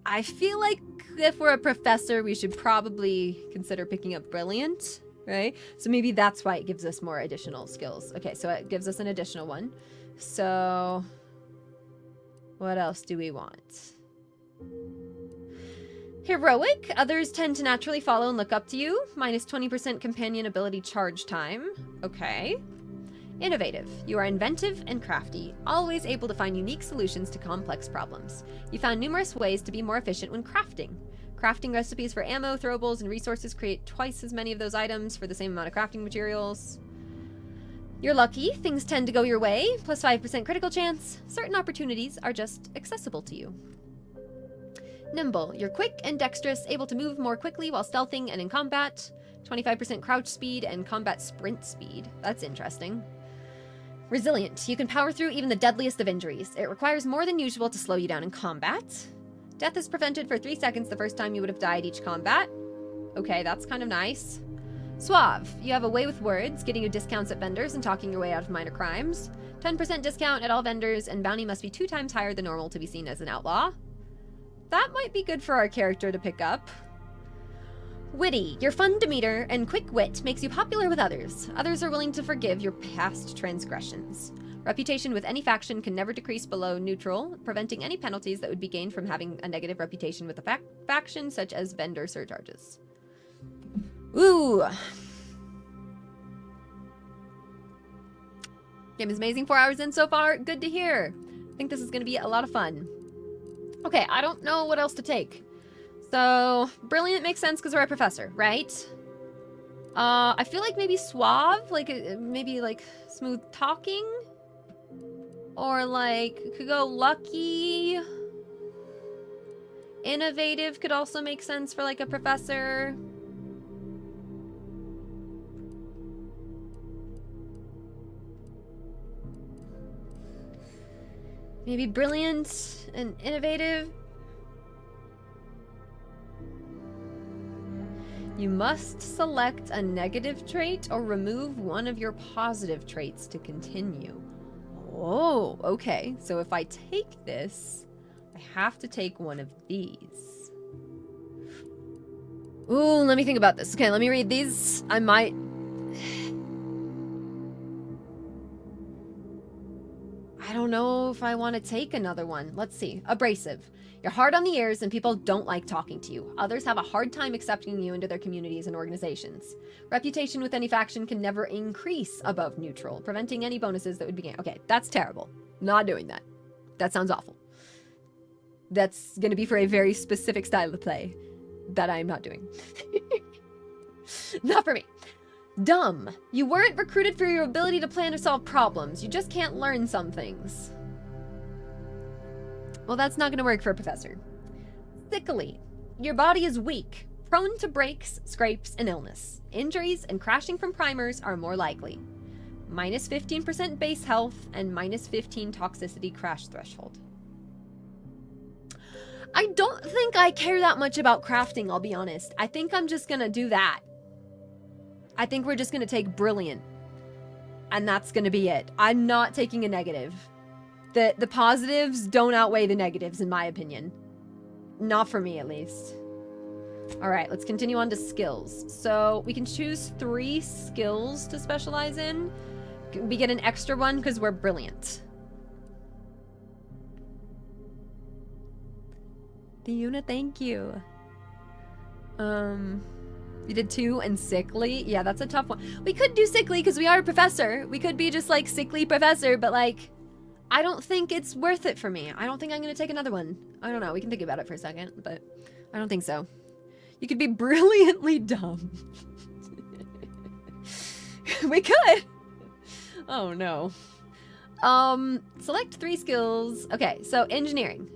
I feel like if we're a professor, we should probably consider picking up Brilliant, right? So maybe that's why it gives us more additional skills. Okay, so it gives us an additional one. So what else do we want? Heroic. Others tend to naturally follow and look up to you. Minus 20% companion ability charge time. Okay. Innovative. You are inventive and crafty, always able to find unique solutions to complex problems. You found numerous ways to be more efficient when crafting. Crafting recipes for ammo, throwables, and resources create twice as many of those items for the same amount of crafting materials. You're lucky. Things tend to go your way. Plus 5% critical chance. Certain opportunities are just accessible to you. Nimble. You're quick and dexterous, able to move more quickly while stealthing and in combat. 25% crouch speed and combat sprint speed. That's interesting. Resilient. You can power through even the deadliest of injuries. It requires more than usual to slow you down in combat. Death is prevented for 3 seconds the first time you would have died each combat. Okay, that's kind of nice. Suave. You have a way with words, getting you discounts at vendors and talking your way out of minor crimes. 10% discount at all vendors, and bounty must be 2 times higher than normal to be seen as an outlaw. That might be good for our character to pick up. Witty. Your fun demeanor and quick wit makes you popular with others. Others are willing to forgive your past transgressions. Reputation with any faction can never decrease below neutral, preventing any penalties that would be gained from having a negative reputation with a faction, such as vendor surcharges. Ooh. Game is amazing. 4 hours in so far. Good to hear. I think this is going to be a lot of fun. Okay, I don't know what else to take. So, Brilliant makes sense because we're a professor, right? I feel like maybe Suave, like maybe like smooth talking, or like could go Lucky. Innovative could also make sense for like a professor. Maybe Brilliant and Innovative. You must select a negative trait or remove one of your positive traits to continue. Oh, okay. So if I take this, I have to take one of these. Ooh, let me think about this. Okay, let me read these. I might... I don't know if I want to take another one. Let's see. Abrasive. You're hard on the ears and people don't like talking to you. Others have a hard time accepting you into their communities and organizations. Reputation with any faction can never increase above neutral, preventing any bonuses that would be gained. Okay, that's terrible. Not doing that. That sounds awful. That's going to be for a very specific style of play that I'm not doing. Not for me. Dumb. You weren't recruited for your ability to plan or solve problems. You just can't learn some things. Well, that's not going to work for a professor. Sickly. Your body is weak, prone to breaks, scrapes, and illness. Injuries and crashing from primers are more likely. Minus 15% base health and minus 15 toxicity crash threshold. I don't think I care that much about crafting, I'll be honest. I think I'm just going to do that. I think we're just going to take Brilliant. And that's going to be it. I'm not taking a negative. The positives don't outweigh the negatives, in my opinion. Not for me, at least. Alright, let's continue on to skills. So, we can choose 3 skills to specialize in. We get an extra one because we're Brilliant. Fiona, thank you. You did 2 and Sickly? Yeah, that's a tough one. We could do Sickly because we are a professor. We could be just like Sickly Professor, but like... I don't think it's worth it for me. I don't think I'm going to take another one. I don't know. We can think about it for a second, but I don't think so. You could be brilliantly dumb. We could! Oh no. Select 3 skills. Okay, so engineering.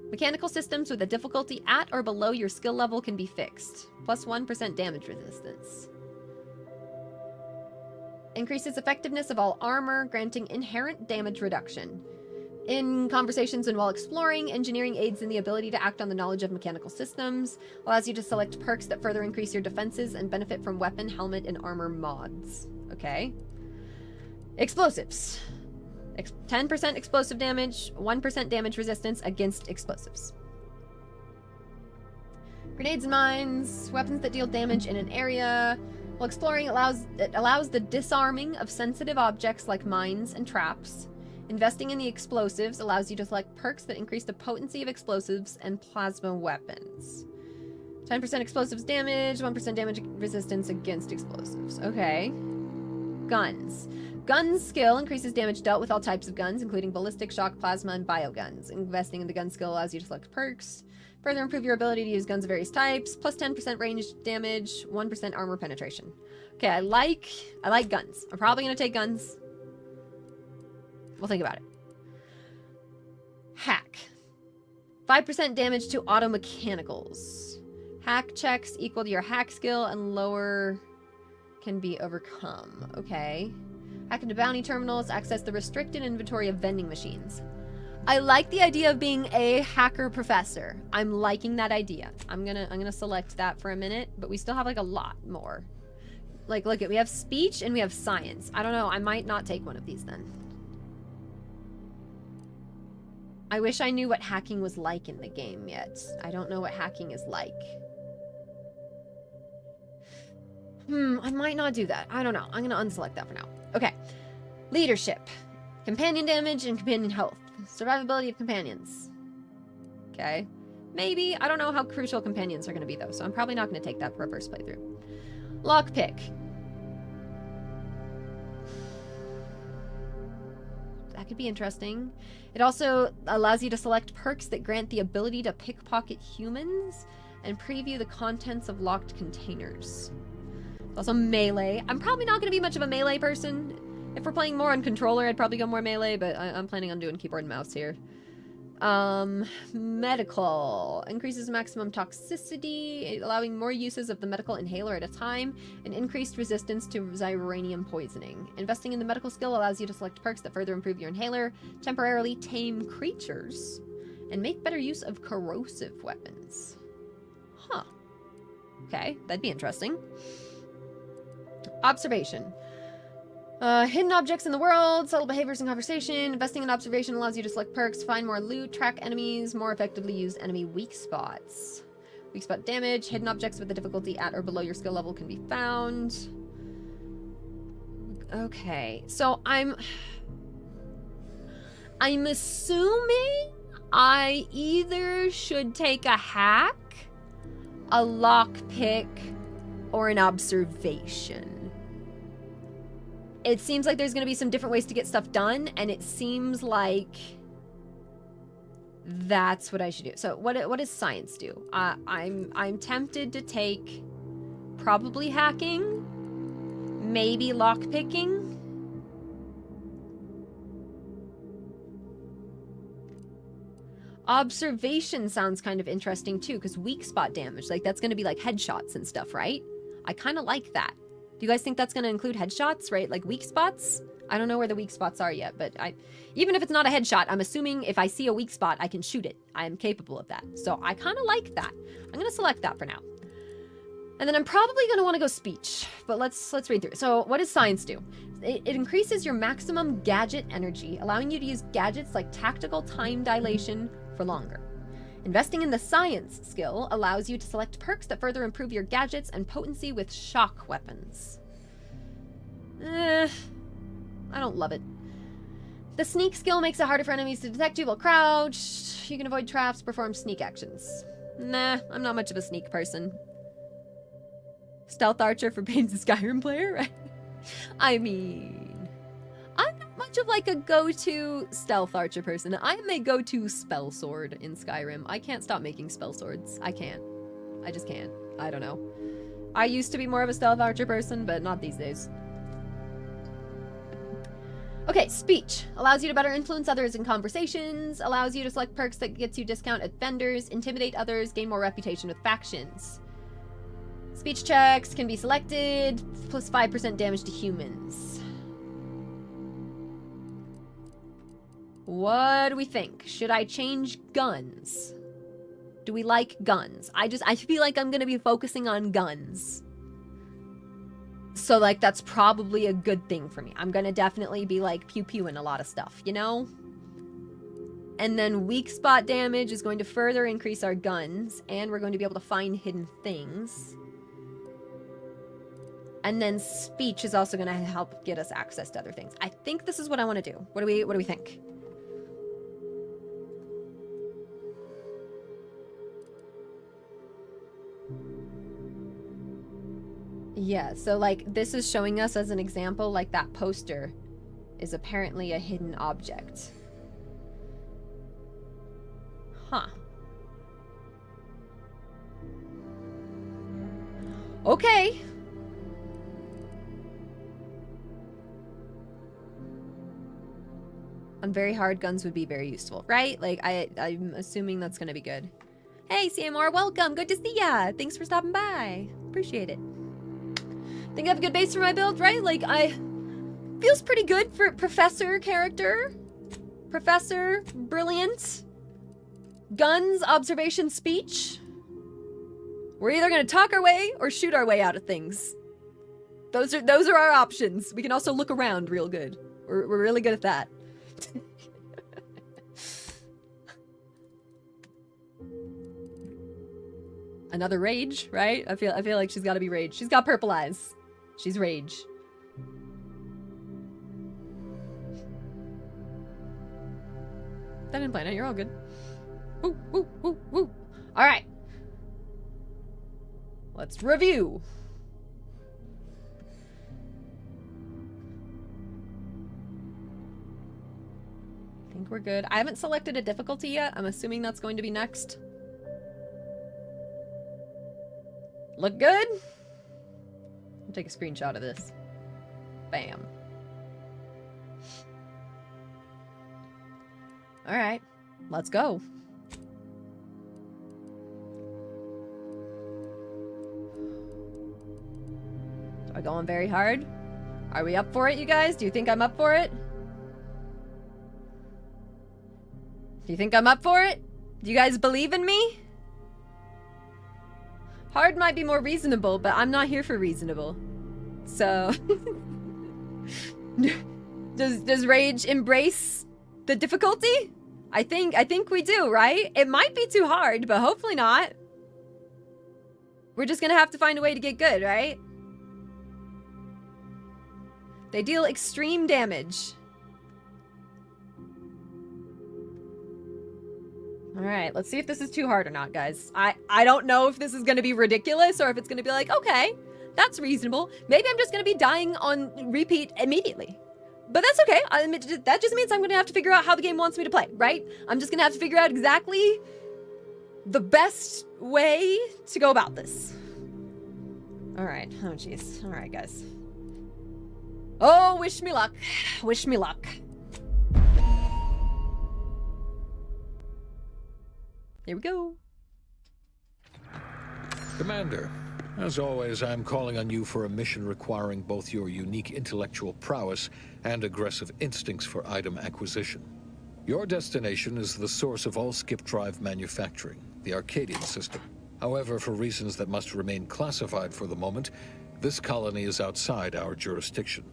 Mechanical systems with a difficulty at or below your skill level can be fixed. Plus 1% damage resistance. Increases effectiveness of all armor, granting inherent damage reduction. In conversations and while exploring, engineering aids in the ability to act on the knowledge of mechanical systems. Allows you to select perks that further increase your defenses and benefit from weapon, helmet, and armor mods. Okay. Explosives. 10% explosive damage, 1% damage resistance against explosives. Grenades and mines, weapons that deal damage in an area. While exploring, it allows the disarming of sensitive objects like mines and traps. Investing in the explosives allows you to select perks that increase the potency of explosives and plasma weapons. 10% explosives damage, 1% damage resistance against explosives. Okay. Guns. Gun skill increases damage dealt with all types of guns, including ballistic, shock, plasma, and bioguns. Investing in the gun skill allows you to select perks. Further improve your ability to use guns of various types. Plus 10% range damage, 1% armor penetration. Okay, I like guns. I'm probably going to take guns. We'll think about it. Hack. 5% damage to auto mechanicals. Hack checks equal to your hack skill and lower can be overcome. Okay. Hack into bounty terminals. Access the restricted inventory of vending machines. I like the idea of being a hacker professor. I'm liking that idea. I'm gonna select that for a minute, but we still have like a lot more. Like, look at, we have speech and we have science. I don't know, I might not take one of these then. I wish I knew what hacking was like in the game yet. I don't know what hacking is like. I might not do that. I don't know. I'm gonna unselect that for now. Okay. Leadership. Companion damage and companion health. Survivability of companions. Okay. Maybe. I don't know how crucial companions are going to be, though, so I'm probably not going to take that for a first playthrough. Lockpick. That could be interesting. It also allows you to select perks that grant the ability to pickpocket humans and preview the contents of locked containers. It's also melee. I'm probably not going to be much of a melee person. If we're playing more on controller, I'd probably go more melee, but I'm planning on doing keyboard and mouse here. Medical. Increases maximum toxicity, allowing more uses of the medical inhaler at a time, and increased resistance to xyranium poisoning. Investing in the medical skill allows you to select perks that further improve your inhaler, temporarily tame creatures, and make better use of corrosive weapons. Huh. Okay, that'd be interesting. Observation. Hidden objects in the world, subtle behaviors in conversation. Investing in observation allows you to select perks, find more loot, track enemies, more effectively use enemy weak spots. Weak spot damage. Hidden objects with a difficulty at or below your skill level can be found. Okay, so I'm assuming I either should take a hack, a lockpick, or an observation. It seems like there's going to be some different ways to get stuff done, and it seems like that's what I should do. So what does science do? I'm tempted to take probably hacking, maybe lockpicking. Observation sounds kind of interesting too, because weak spot damage, like that's going to be like headshots and stuff, right? I kind of like that. Do you guys think that's going to include headshots, right? Like weak spots? I don't know where the weak spots are yet, but even if it's not a headshot, I'm assuming if I see a weak spot, I can shoot it. I am capable of that. So I kind of like that. I'm going to select that for now. And then I'm probably going to want to go speech, but let's read through it. So what does science do? It increases your maximum gadget energy, allowing you to use gadgets like tactical time dilation for longer. Investing in the science skill allows you to select perks that further improve your gadgets and potency with shock weapons. I don't love it. The sneak skill makes it harder for enemies to detect you while crouched. You can avoid traps, perform sneak actions. Nah, I'm not much of a sneak person. Stealth archer for Bane's a Skyrim player, right? I mean, I'm not much of like a go-to stealth archer person. I'm a go-to spell sword in Skyrim. I can't stop making spell swords. I can't. I just can't. I don't know. I used to be more of a stealth archer person, but not these days. Okay, speech. Allows you to better influence others in conversations. Allows you to select perks that gets you discount at vendors. Intimidate others. Gain more reputation with factions. Speech checks can be selected. Plus 5% damage to humans. What do we think? Should I change guns? Do we like guns? I feel like I'm gonna be focusing on guns. So, like, that's probably a good thing for me. I'm gonna definitely be, like, pew-pewing a lot of stuff, you know? And then weak spot damage is going to further increase our guns, and we're going to be able to find hidden things. And then speech is also gonna help get us access to other things. I think this is what I want to do. What do we think? Yeah, so like this is showing us as an example, like that poster is apparently a hidden object. Huh. Okay. On very hard, guns would be very useful, right? Like, I'm assuming that's gonna be good. Hey, CMR, welcome! Good to see ya! Thanks for stopping by. Appreciate it. Think I have a good base for my build, right? Like, feels pretty good for Professor character. Professor, brilliant. Guns, observation, speech. We're either gonna talk our way or shoot our way out of things. Those are our options. We can also look around real good. We're really good at that. Another rage, right? I feel like she's got to be rage. She's got purple eyes. She's rage. That didn't plan it. You're all good. Woo, woo, woo, woo. All right. Let's review. I think we're good. I haven't selected a difficulty yet. I'm assuming that's going to be next. Look good? I'll take a screenshot of this. Bam. Alright, let's go. Am I going very hard? Are we up for it, you guys? Do you think I'm up for it? Do you think I'm up for it? Do you guys believe in me? Hard might be more reasonable, but I'm not here for reasonable. So... Does Rage embrace the difficulty? I think we do, right? It might be too hard, but hopefully not. We're just gonna have to find a way to get good, right? They deal extreme damage. Alright, let's see if this is too hard or not, guys. I don't know if this is gonna be ridiculous or if it's gonna be like, okay, that's reasonable. Maybe I'm just gonna be dying on repeat immediately. But that's okay. That just means I'm gonna have to figure out how the game wants me to play, right? I'm just gonna have to figure out exactly the best way to go about this. Alright, oh jeez. Alright, guys. Oh, wish me luck. Wish me luck. Here we go. Commander, as always, I'm calling on you for a mission requiring both your unique intellectual prowess and aggressive instincts for item acquisition. Your destination is the source of all skip drive manufacturing, the Arcadian system. However, for reasons that must remain classified for the moment, this colony is outside our jurisdiction.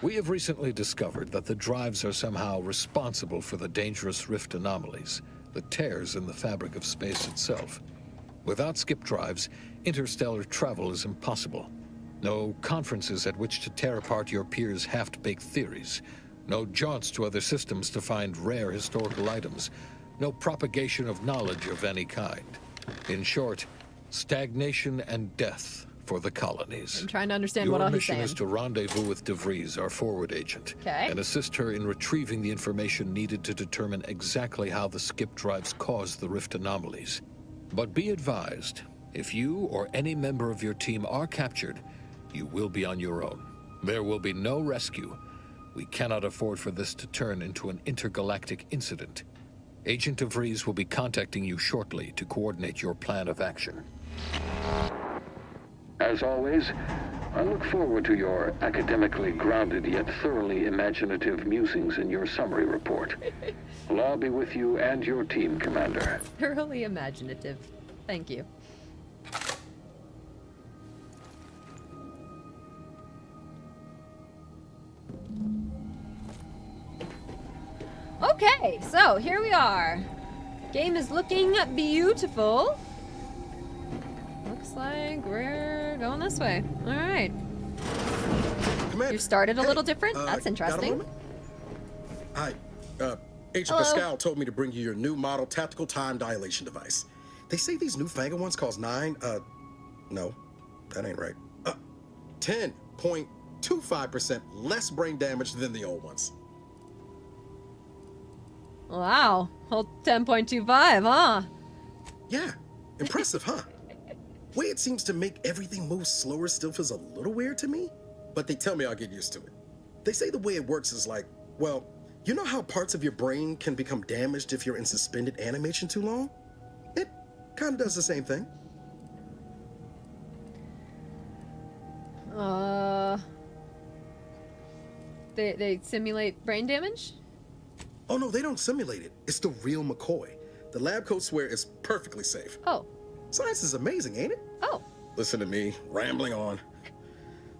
We have recently discovered that the drives are somehow responsible for the dangerous rift anomalies, the tears in the fabric of space itself. Without skip drives, interstellar travel is impossible. No conferences at which to tear apart your peers' half-baked theories. No jaunts to other systems to find rare historical items. No propagation of knowledge of any kind. In short, stagnation and death for the colonies. I'm trying to understand what all he's saying. Your mission is to rendezvous with DeVries, our forward agent, and assist her in retrieving the information needed to determine exactly how the skip drives caused the rift anomalies. But be advised, if you or any member of your team are captured, you will be on your own. There will be no rescue, We cannot afford for this to turn into an intergalactic incident. Agent DeVries will be contacting you shortly to coordinate your plan of action. As always, I look forward to your academically grounded yet thoroughly imaginative musings in your summary report. Allah be with you and your team, Commander. Thoroughly imaginative. Thank you. Okay, so here we are. Game is looking beautiful. Looks like we're going this way. All right. Commander, You started a hey, little different. That's got a interesting. moment? Hi, Agent Hello. Pascal told me to bring you your new model tactical time dilation device. They say these newfangled ones cost no, that ain't right. 10.25% less brain damage than the old ones. Wow, whole 10.25, huh? Yeah, impressive, huh? Way it seems to make everything move slower still feels a little weird to me, but they tell me I'll get used to it. They say the way it works is like, well, you know how parts of your brain can become damaged if you're in suspended animation too long? It kind of does the same thing. They simulate brain damage? Oh no, they don't simulate it. It's the real McCoy. The lab coats swear it's perfectly safe. Oh. Science is amazing, ain't it? Oh. Listen to me, rambling on.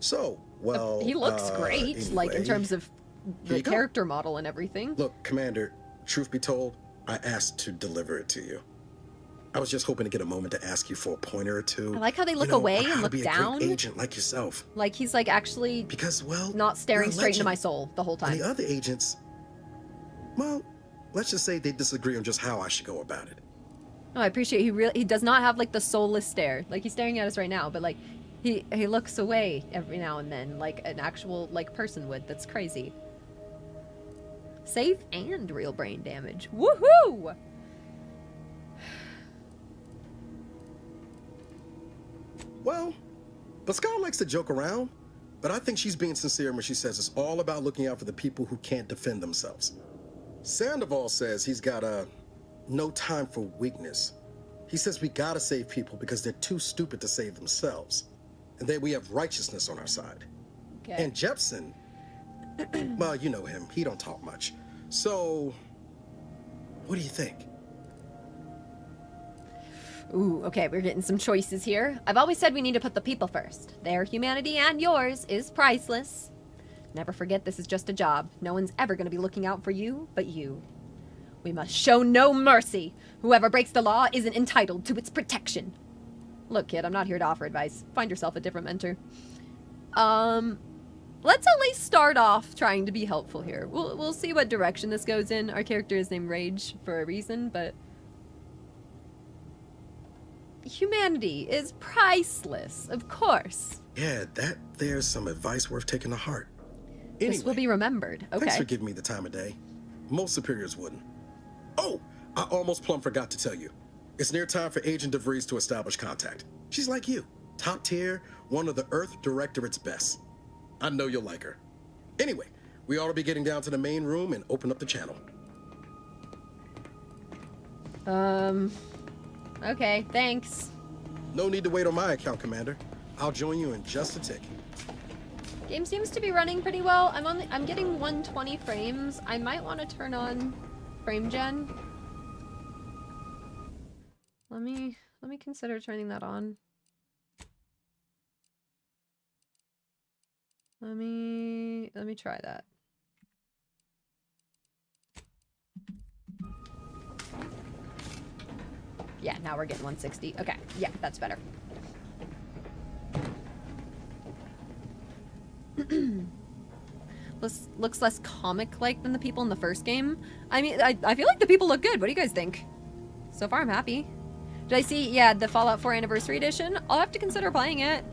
So, well, He looks great, like in anyway, terms of here the you go. character model and everything. Look, Commander, truth be told, I asked to deliver it to you. I was just hoping to get a moment to ask you for a pointer or two. I like how they look You know, away on and how to look be down. a great agent like yourself. Like he's like actually Because, well, not staring you're a straight into legend. my soul the whole And time. the other agents, well, let's just say they disagree on just how I should go about it. No, I appreciate he does not have like the soulless stare. Like he's staring at us right now, but like he looks away every now and then like an actual like person would. That's crazy. Safe and real brain damage. Woohoo! Well, Pascal likes to joke around, but I think she's being sincere when she says it's all about looking out for the people who can't defend themselves. Sandoval says he's got no time for weakness. He says we gotta save people because they're too stupid to save themselves. And that we have righteousness on our side. Okay. And Jepson, well, you know him. He don't talk much. So, what do you think? Ooh, okay, we're getting some choices here. I've always said we need to put the people first. Their humanity and yours is priceless. Never forget this is just a job. No one's ever going to be looking out for you but you. We must show no mercy. Whoever breaks the law isn't entitled to its protection. Look, kid, I'm not here to offer advice. Find yourself a different mentor. Let's at least start off trying to be helpful here. We'll see what direction this goes in. Our character is named Rage for a reason, but humanity is priceless, of course. Yeah, there's some advice worth taking to heart. Anyway, This will be remembered. Okay. thanks for giving me the time of day. Most superiors wouldn't. Oh, I almost plumb forgot to tell you. It's near time for Agent DeVries to establish contact. She's like you, top tier, one of the Earth Directorate's best. I know you'll like her. Anyway, we ought to be getting down to the main room and open up the channel. Okay, thanks. No need to wait on my account, Commander. I'll join you in just a tick. Game seems to be running pretty well. I'm getting 120 frames. I might want to turn on frame gen. Let me consider turning that on. Let me try that. Yeah, now we're getting 160. Okay, yeah, that's better. Looks less comic-like than the people in the first game. I mean, I feel like the people look good. What do you guys think? So far, I'm happy. Did I see, yeah, the Fallout 4 Anniversary Edition? I'll have to consider playing it.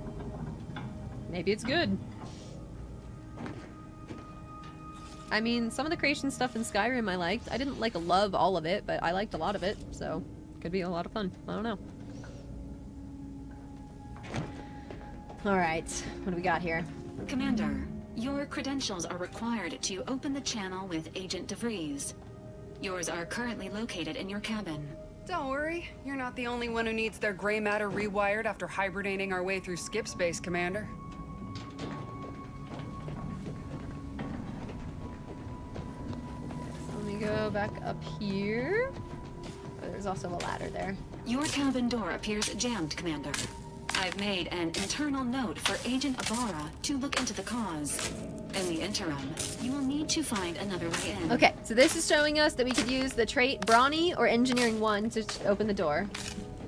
Maybe it's good. I mean, some of the creation stuff in Skyrim I liked. I didn't love all of it, but I liked a lot of it, so could be a lot of fun. I don't know. Alright, what do we got here? Commander, Your credentials are required to open the channel with Agent DeVries. Yours are currently located in your cabin. Don't worry, you're not the only one who needs their gray matter rewired after hibernating our way through skip space, Commander. So let me go back up here. Oh, there's also a ladder there. Your cabin door appears jammed, Commander. I've made an internal note for Agent Ibarra to look into the cause. In the interim, you will need to find another way in. Okay, so this is showing us that we could use the trait Brawny or Engineering 1 to open the door.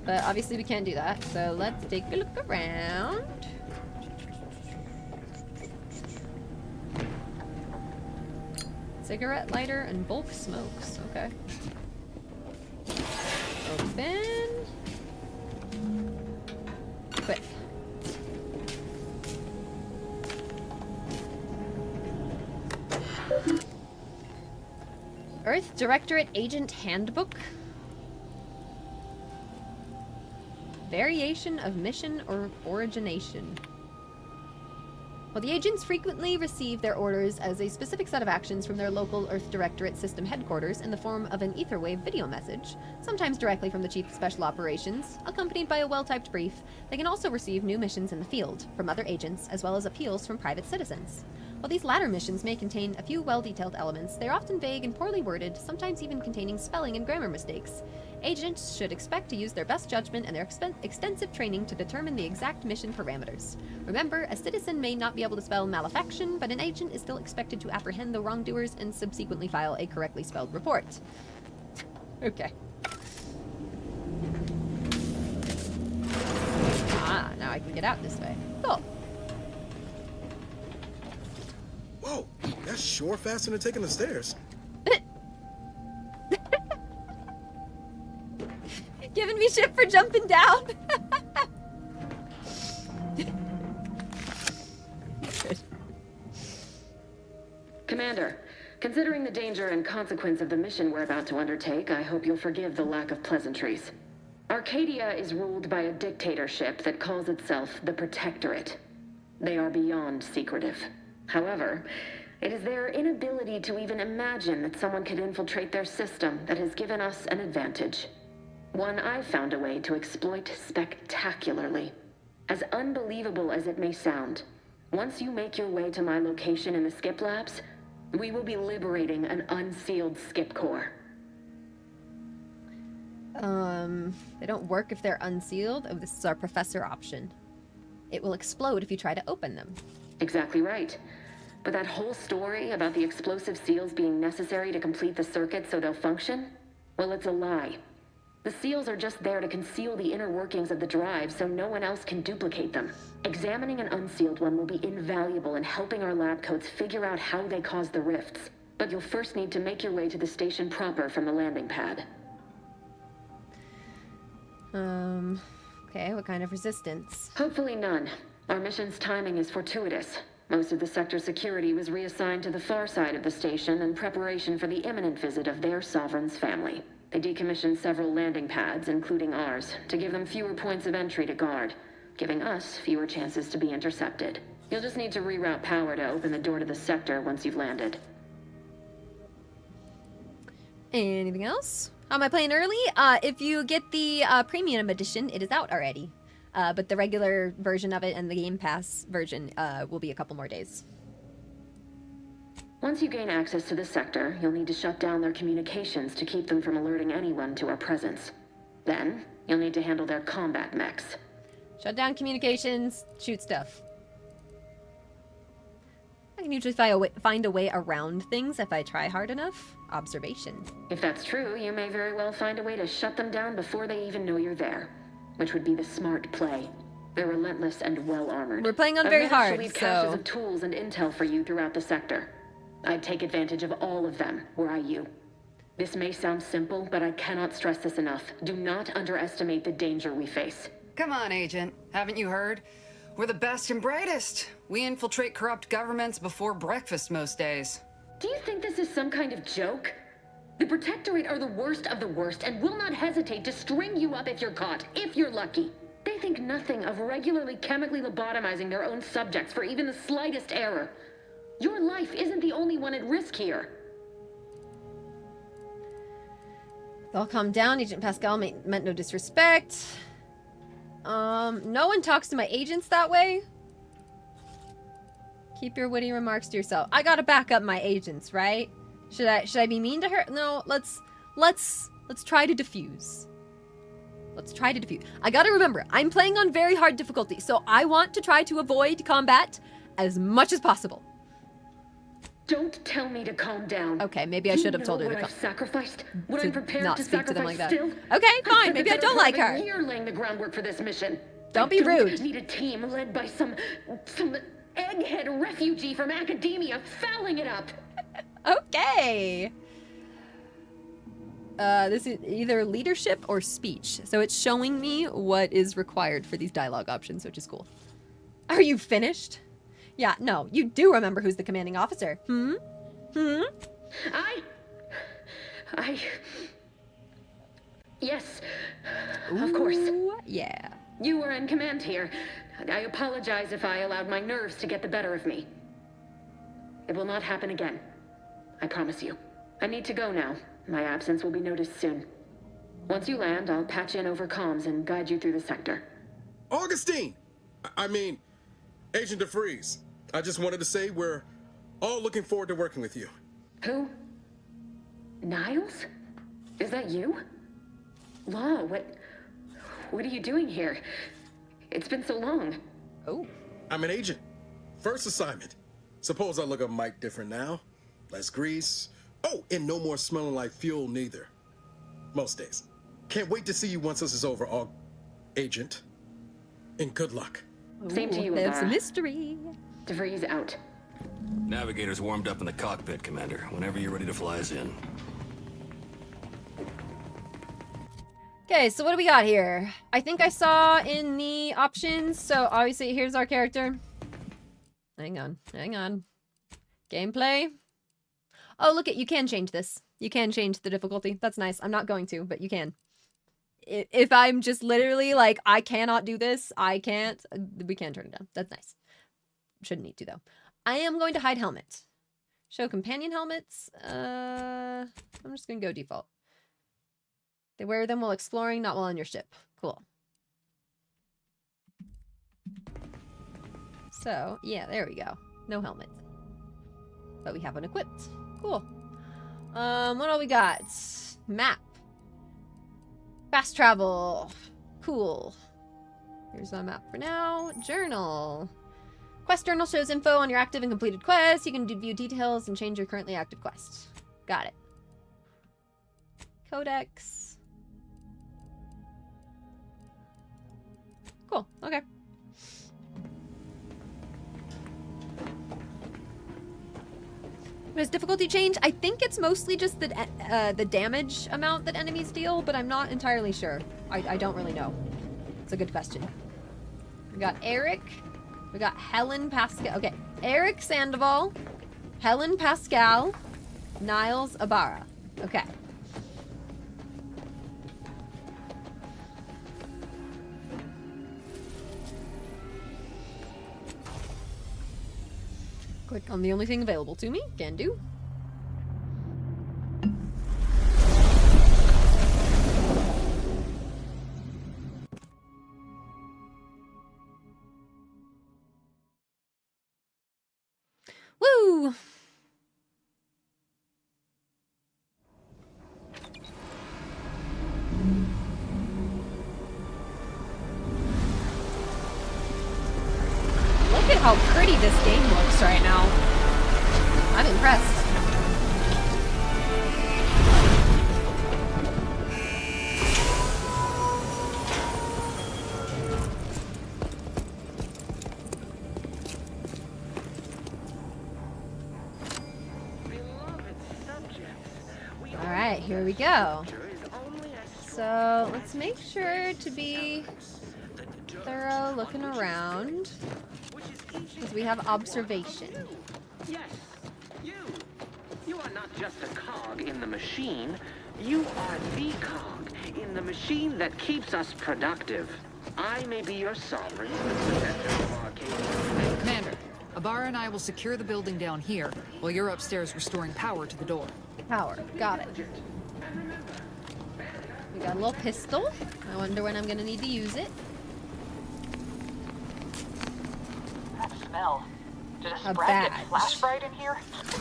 But obviously we can't do that, so let's take a look around. Cigarette lighter and bulk smokes, okay. Open. Quit. Earth Directorate Agent Handbook. Variation of mission or origination. While the agents frequently receive their orders as a specific set of actions from their local Earth Directorate system headquarters in the form of an etherwave video message, sometimes directly from the Chief of Special Operations, accompanied by a well-typed brief, they can also receive new missions in the field from other agents as well as appeals from private citizens. While these latter missions may contain a few well-detailed elements, they are often vague and poorly worded, sometimes even containing spelling and grammar mistakes. Agents should expect to use their best judgment and their extensive training to determine the exact mission parameters. Remember, a citizen may not be able to spell malefaction, but an agent is still expected to apprehend the wrongdoers and subsequently file a correctly spelled report. Okay. Ah, now I can get out this way. Cool. Whoa, that's sure faster than taking the stairs. Giving me shit for jumping down. Commander, considering the danger and consequence of the mission we're about to undertake, I hope you'll forgive the lack of pleasantries. Arcadia is ruled by a dictatorship that calls itself the Protectorate. They are beyond secretive. However, it is their inability to even imagine that someone could infiltrate their system that has given us an advantage. One I've found a way to exploit spectacularly. As unbelievable as it may sound, once you make your way to my location in the skip labs, we will be liberating an unsealed skip core. They don't work if they're unsealed. Oh, this is our professor option. It will explode if you try to open them. Exactly right. But that whole story about the explosive seals being necessary to complete the circuit so they'll function? Well, it's a lie. The seals are just there to conceal the inner workings of the drive so no one else can duplicate them. Examining an unsealed one will be invaluable in helping our lab coats figure out how they cause the rifts. But you'll first need to make your way to the station proper from the landing pad. Okay, what kind of resistance? Hopefully none. Our mission's timing is fortuitous. Most of the sector's security was reassigned to the far side of the station in preparation for the imminent visit of their sovereign's family. They decommissioned several landing pads, including ours, to give them fewer points of entry to guard, giving us fewer chances to be intercepted. You'll just need to reroute power to open the door to the sector once you've landed. Anything else? How am I playing early? If you get the premium edition, it is out already. But the regular version of it and the Game Pass version will be a couple more days. Once you gain access to the sector, you'll need to shut down their communications to keep them from alerting anyone to our presence. Then, you'll need to handle their combat mechs. Shut down communications, shoot stuff. I can usually find a way around things if I try hard enough. Observation. If that's true, you may very well find a way to shut them down before they even know you're there, which would be the smart play. They're relentless and well-armored. We're playing on very hard, I've managed to leave caches of tools and intel for you throughout the sector. I'd take advantage of all of them, were I you. This may sound simple, but I cannot stress this enough. Do not underestimate the danger we face. Come on, Agent. Haven't you heard? We're the best and brightest. We infiltrate corrupt governments before breakfast most days. Do you think this is some kind of joke? The Protectorate are the worst of the worst and will not hesitate to string you up if you're caught, if you're lucky. They think nothing of regularly chemically lobotomizing their own subjects for even the slightest error. Your life isn't the only one at risk here. They'll calm down. Agent Pascal meant no disrespect. No one talks to my agents that way. Keep your witty remarks to yourself. I gotta back up my agents, right? Should I be mean to her? No, let's try to diffuse. Let's try to diffuse. I gotta remember, I'm playing on very hard difficulty, so I want to try to avoid combat as much as possible. Don't tell me to calm down. Okay, maybe I should have told her to I've sacrificed. What to I'm prepared not to speak to them sacrifice like that. still. Okay, fine. Maybe I don't like her. You're laying the groundwork for this mission. Don't be rude. I need a team led by some egghead refugee from academia fouling it up. Okay. This is either leadership or speech. So it's showing me what is required for these dialogue options, which is cool. Are you finished? Yeah, no, you do remember who's the commanding officer. Yes, of course. Yeah. You were in command here. I apologize if I allowed my nerves to get the better of me. It will not happen again. I promise you. I need to go now. My absence will be noticed soon. Once you land, I'll patch in over comms and guide you through the sector. Augustine! I mean, Agent DeFreeze. I just wanted to say we're all looking forward to working with you. Who? Niles? Is that you? Law, what are you doing here? It's been so long. Oh. I'm an agent. First assignment. Suppose I look a mite different now. Less grease. Oh, and no more smelling like fuel neither. Most days. Can't wait to see you once this is over, Agent. And good luck. Same to you, There's a Ibarra. mystery. DeFreeze out. Navigator's warmed up in the cockpit, Commander. Whenever you're ready to fly us in. Okay, so what do we got here? I think I saw in the options, so obviously here's our character. Hang on. Gameplay. Oh, look, you can change this. You can change the difficulty. That's nice. I'm not going to, but you can. If I'm just literally like, I cannot do this, I can't, we can turn it down. That's nice. Shouldn't need to, though. I am going to hide helmet. Show companion helmets. I'm just going to go default. They wear them while exploring, not while on your ship. Cool. So, yeah, there we go. No helmet. But we have one equipped. Cool. What all we got? Map. Fast travel. Cool. Here's our map for now. Journal. Quest journal shows info on your active and completed quests. You can view details and change your currently active quest. Got it. Codex. Cool. Okay. There's difficulty change. I think it's mostly just the damage amount that enemies deal, but I'm not entirely sure. I don't really know. It's a good question. We got Eric. We got Helen Pascal. Okay. Eric Sandoval. Helen Pascal. Niles Ibarra. Okay. Click on the only thing available to me. Can do. Woo! Look at how pretty this game looks right now. I'm impressed. Alright, here we go. So let's make sure to be thorough looking around. Because we have observation. Yes, you are not just a cog in the machine. You are the cog in the machine that keeps us productive. I may be your sovereign, the protector of Arcadia. Commander, Abara and I will secure the building down here, while you're upstairs restoring power to the door. Power. Got it. We got a little pistol. I wonder when I'm gonna need to use it. That smell. Did a A Sprite get badge. flash fried in here?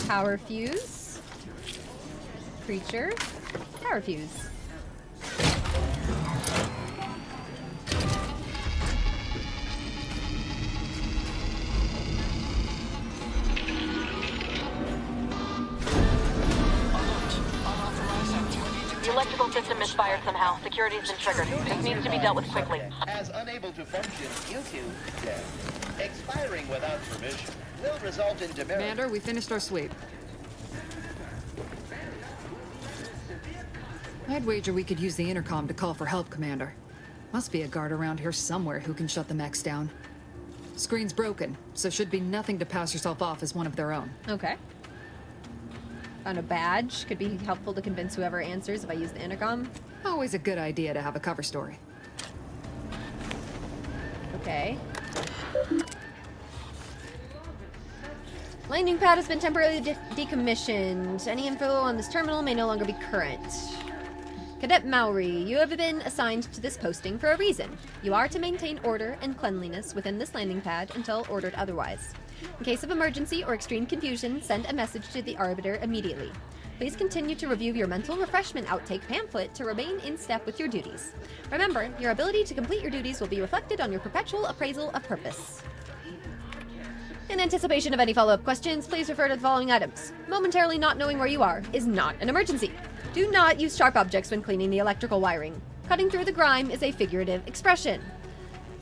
Power fuse. Creature. Power fuse. The electrical system misfired somehow. Security's been triggered. This needs to be dealt with quickly. As unable to function due to death, expiring without permission will result in demerit. Commander, we finished our sweep. I'd wager we could use the intercom to call for help, Commander. Must be a guard around here somewhere who can shut the mechs down. Screen's broken, so should be nothing to pass yourself off as one of their own. Okay. Found a badge. Could be helpful to convince whoever answers if I use the intercom. Always a good idea to have a cover story. Okay. Landing pad has been temporarily decommissioned. Any info on this terminal may no longer be current. Cadet Maori, you have been assigned to this posting for a reason. You are to maintain order and cleanliness within this landing pad until ordered otherwise. In case of emergency or extreme confusion, send a message to the Arbiter immediately. Please continue to review your mental refreshment outtake pamphlet to remain in step with your duties. Remember, your ability to complete your duties will be reflected on your perpetual appraisal of purpose. In anticipation of any follow-up questions, please refer to the following items. Momentarily not knowing where you are is not an emergency. Do not use sharp objects when cleaning the electrical wiring. Cutting through the grime is a figurative expression.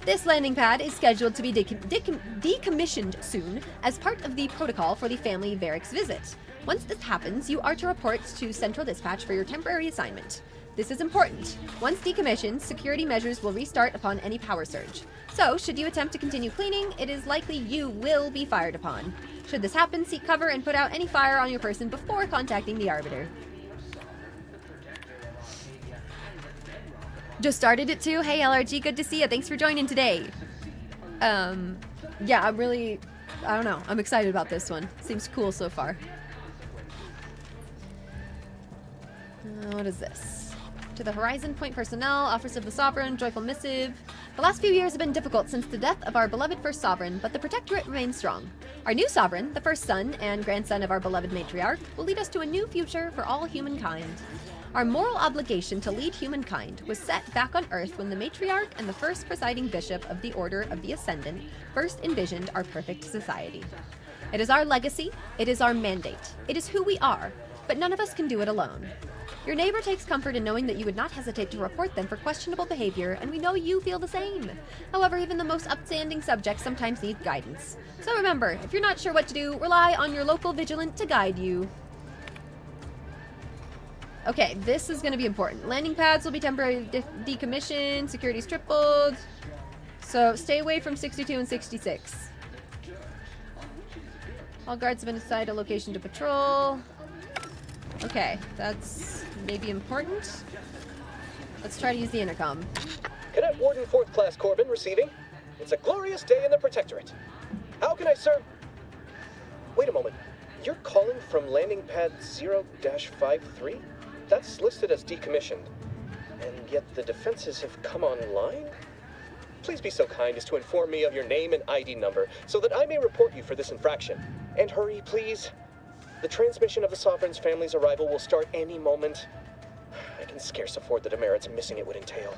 This landing pad is scheduled to be decommissioned soon as part of the protocol for the family Varric's visit. Once this happens, you are to report to Central Dispatch for your temporary assignment. This is important. Once decommissioned, security measures will restart upon any power surge. So, should you attempt to continue cleaning, it is likely you will be fired upon. Should this happen, seek cover and put out any fire on your person before contacting the Arbiter. Just started it too. Hey LRG, good to see you. Thanks for joining today. Yeah, I don't know. I'm excited about this one. Seems cool so far. What is this? To the Horizon Point personnel, Office of the Sovereign, joyful missive. The last few years have been difficult since the death of our beloved first sovereign, but the Protectorate remains strong. Our new sovereign, the first son and grandson of our beloved matriarch, will lead us to a new future for all humankind. Our moral obligation to lead humankind was set back on Earth when the matriarch and the first presiding bishop of the Order of the Ascendant first envisioned our perfect society. It is our legacy, it is our mandate, it is who we are, but none of us can do it alone. Your neighbor takes comfort in knowing that you would not hesitate to report them for questionable behavior, and we know you feel the same. However, even the most upstanding subjects sometimes need guidance. So remember, if you're not sure what to do, rely on your local vigilant to guide you. Okay, this is going to be important. Landing pads will be temporarily decommissioned, security's tripled. So stay away from 62 and 66. All guards have been assigned a location to patrol. Okay, that's maybe important. Let's try to use the intercom. Cadet Warden 4th Class Corbin receiving. It's a glorious day in the Protectorate. How can I serve? Wait a moment. You're calling from landing pad 0-53? That's listed as decommissioned. And yet the defenses have come online? Please be so kind as to inform me of your name and ID number so that I may report you for this infraction. And hurry, please. The transmission of the Sovereign's family's arrival will start any moment. I can scarce afford the demerits missing it would entail.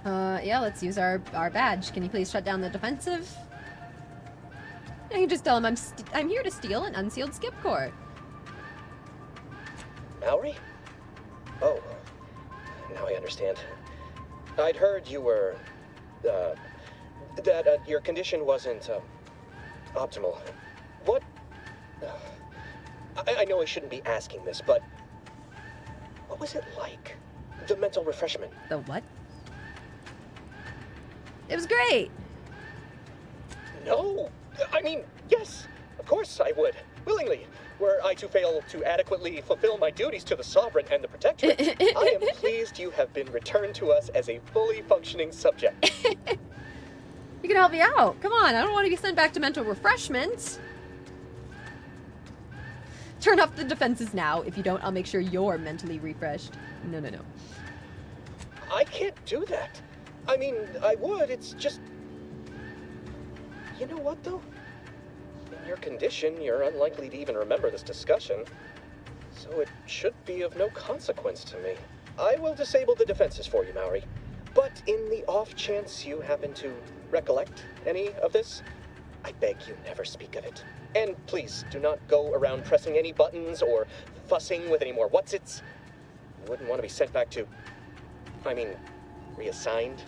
Yeah, let's use our badge. Can you please shut down the defensive? I can just tell him I'm here to steal an unsealed skip core. Maori? Oh, now I understand. I'd heard you were, that your condition wasn't, optimal. What? I know I shouldn't be asking this, but what was it like? The mental refreshment. The what? It was great. No, I mean, yes, of course I would, willingly. Were I to fail to adequately fulfill my duties to the Sovereign and the Protectorate, I am pleased you have been returned to us as a fully functioning subject. You can help me out. Come on, I don't want to be sent back to mental refreshment. Turn off the defenses now. If you don't, I'll make sure you're mentally refreshed. No. I can't do that. I mean, I would, it's just... You know what, though? In your condition, you're unlikely to even remember this discussion. So it should be of no consequence to me. I will disable the defenses for you, Maori. But in the off chance you happen to recollect any of this, I beg you never speak of it. And please, do not go around pressing any buttons or fussing with any more whatsits. You wouldn't want to be sent back to... reassigned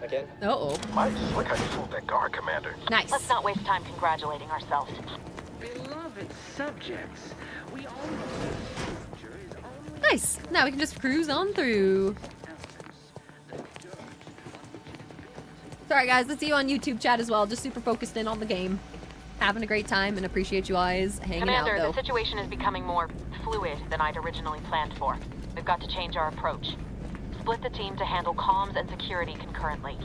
again. Uh-oh. Might slick how you fooled that guard, Commander. Nice. Let's not waste time congratulating ourselves. Beloved subjects, we all know the future is only... Nice. Now we can just cruise on through. Sorry guys, let's see you on YouTube chat as well. Just super focused in on the game. Having a great time and appreciate you guys hanging Commander, out though. The situation is becoming more fluid than I'd originally planned for. We've got to change our approach. Split the team to handle comms and security concurrently.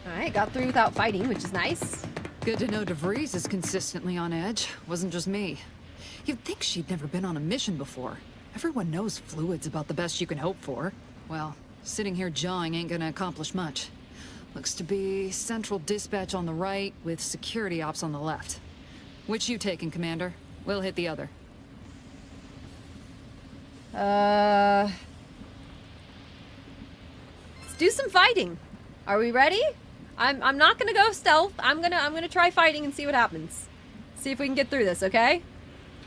Alright, got through without fighting, which is nice. Good to know DeVries is consistently on edge. Wasn't just me. You'd think she'd never been on a mission before. Everyone knows fluid's about the best you can hope for. Well, sitting here jawing ain't gonna accomplish much. Looks to be central dispatch on the right with security ops on the left. Which you taking, Commander? We'll hit the other. Let's do some fighting. Are we ready? I'm not gonna go stealth. I'm gonna try fighting and see what happens. See if we can get through this, okay?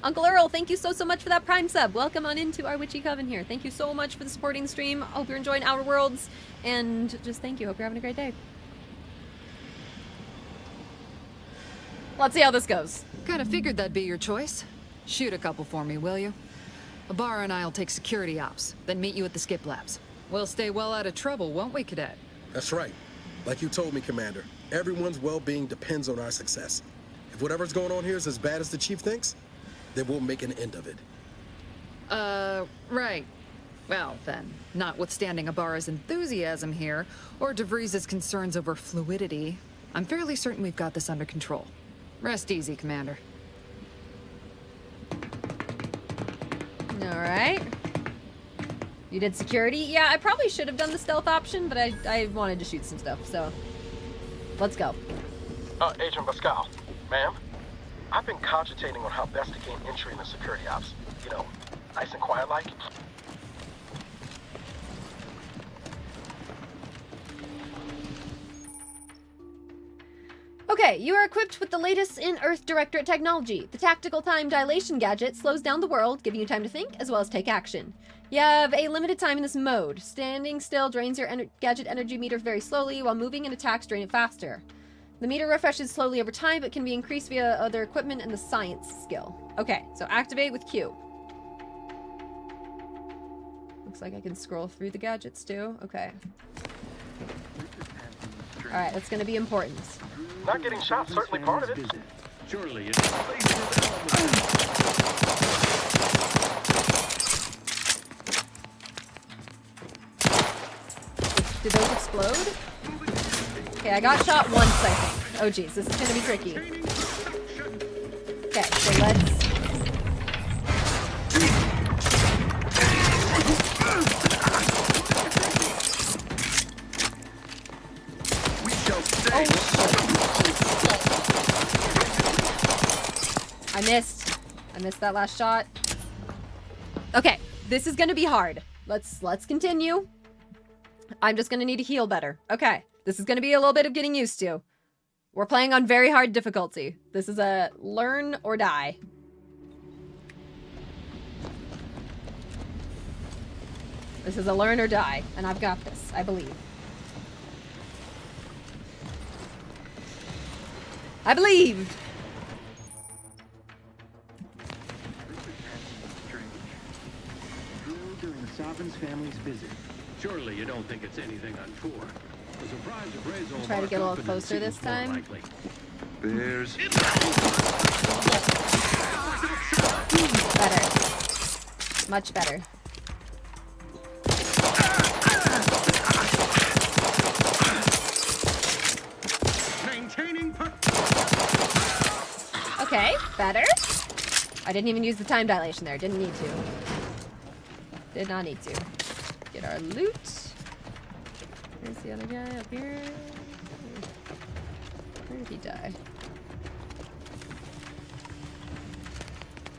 Uncle Earl, thank you so much for that Prime sub. Welcome on into our Witchy Coven here. Thank you so much for the supporting stream. Hope you're enjoying Outer Worlds. And just thank you. Hope you're having a great day. Let's see how this goes. Kinda figured that'd be your choice. Shoot a couple for me, will you? Ibarra and I'll take security ops, then meet you at the skip labs. We'll stay well out of trouble, won't we, Cadet? That's right. Like you told me, Commander, everyone's well-being depends on our success. If whatever's going on here is as bad as the Chief thinks, then we'll make an end of it. Right. Well, then, notwithstanding Ibarra's enthusiasm here, or DeVries' concerns over fluidity, I'm fairly certain we've got this under control. Rest easy, Commander. Alright. You did security? Yeah, I probably should have done the stealth option, but I wanted to shoot some stuff, so... Let's go. Agent Pascal, ma'am, I've been cogitating on how best to gain entry in the security ops. You know, nice and quiet like. Okay, you are equipped with the latest in Earth Directorate technology. The Tactical Time Dilation gadget slows down the world, giving you time to think as well as take action. You have a limited time in this mode. Standing still drains your gadget energy meter very slowly, while moving and attacks drain it faster. The meter refreshes slowly over time, but can be increased via other equipment and the science skill. Okay, so activate with Q. Looks like I can scroll through the gadgets too. Okay. Alright, that's gonna be important. Not getting shot, certainly part of it. Surely Did those explode? Okay, I got shot once, I think. Oh geez, this is gonna be tricky. Okay, so let's... I missed that last shot. Okay, this is gonna be hard. Let's continue. I'm just gonna need to heal better. Okay, this is gonna be a little bit of getting used to. We're playing on very hard difficulty. This is a learn or die. This is a learn or die, and I've got this, I believe. I believe! During the Sovereign's family's visit. Surely you don't think it's anything untoward. A surprise appraisal. Try to get a little closer this time. There's better. Much better. Better? I didn't even use the time dilation there. Didn't need to. Did not need to. Get our loot. Where's the other guy? Up here? Where did he die?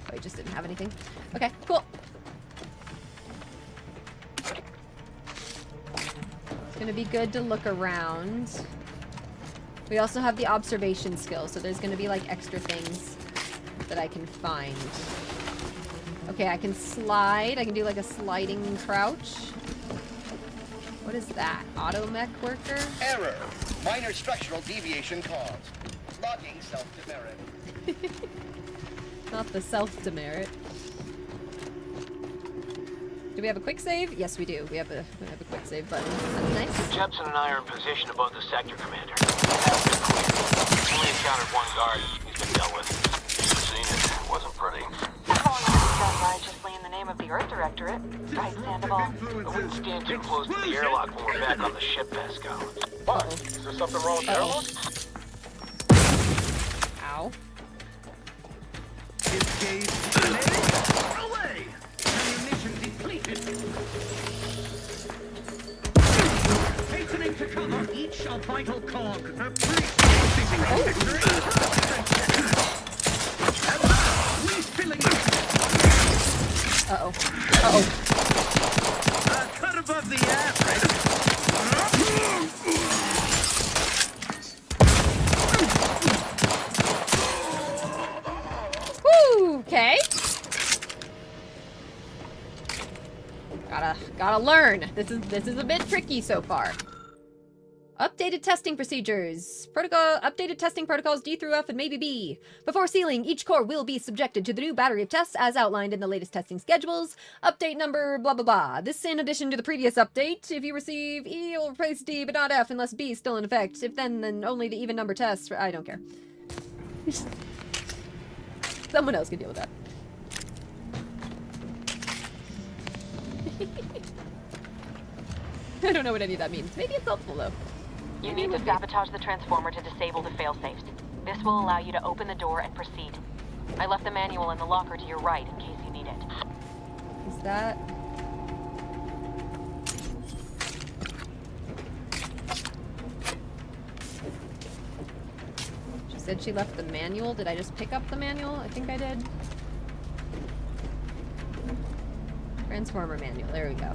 Oh, he just didn't have anything. Okay, cool. It's gonna be good to look around. We also have the observation skill, so there's gonna be like extra things that I can find. Okay, I can slide. I can do like a sliding crouch. What is that? Auto mech worker? Error. Minor structural deviation caused. Logging self-demerit. Not the self-demerit. Do we have a quick save? Yes, we do. We have a quick save button. That's nice. Jepson and I are in position above the sector, Commander. Only encountered one guard. He's been dealt with. Seen it. Wasn't pretty. Calling on this gun righteously in the name of the Earth Directorate. Right, Sandoval? I wouldn't stand too close to the airlock when we're back on the ship, Pascal. What? Is there something wrong with the airlock? Ow. Away! Ammunition depleted. Hastening to cover each a vital cog. A priest victory. Refilling. Uh-oh. Uh-oh. Cut above the average. Woo! Okay. Gotta learn. This is a bit tricky so far. Updated testing procedures. Updated testing protocols D through F and maybe B. Before sealing, each core will be subjected to the new battery of tests as outlined in the latest testing schedules. Update number blah blah blah. This in addition to the previous update. If you receive E, you'll replace D, but not F unless B is still in effect. If then only the even number tests. I don't care. Someone else can deal with that. I don't know what any of that means. Maybe it's helpful though. You need to sabotage the transformer to disable the failsafes. This will allow you to open the door and proceed. I left the manual in the locker to your right in case you need it. Is that... She said she left the manual. Did I just pick up the manual? I think I did. Transformer manual. There we go.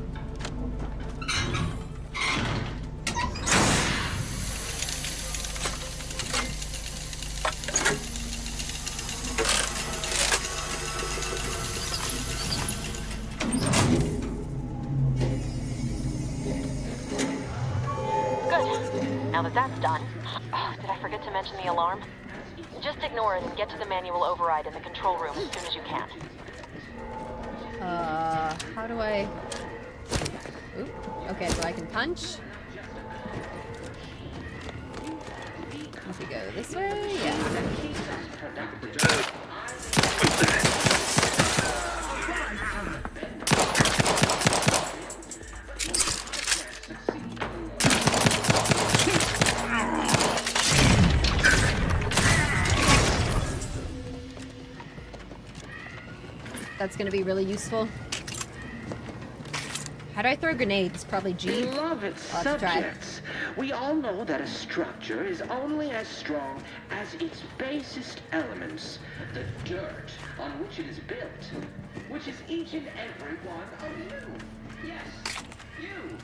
Now that that's done, did I forget to mention the alarm? Just ignore it and get to the manual override in the control room as soon as you can. How do I... Oop. Okay, so I can punch. Does he go this way? Yeah. That's gonna be really useful. How do I throw grenades? Probably G. Beloved I'll have to try. subjects, we all know that a structure is only as strong as its basest elements, the dirt on which it is built, which is each and every one of you. Yes, you.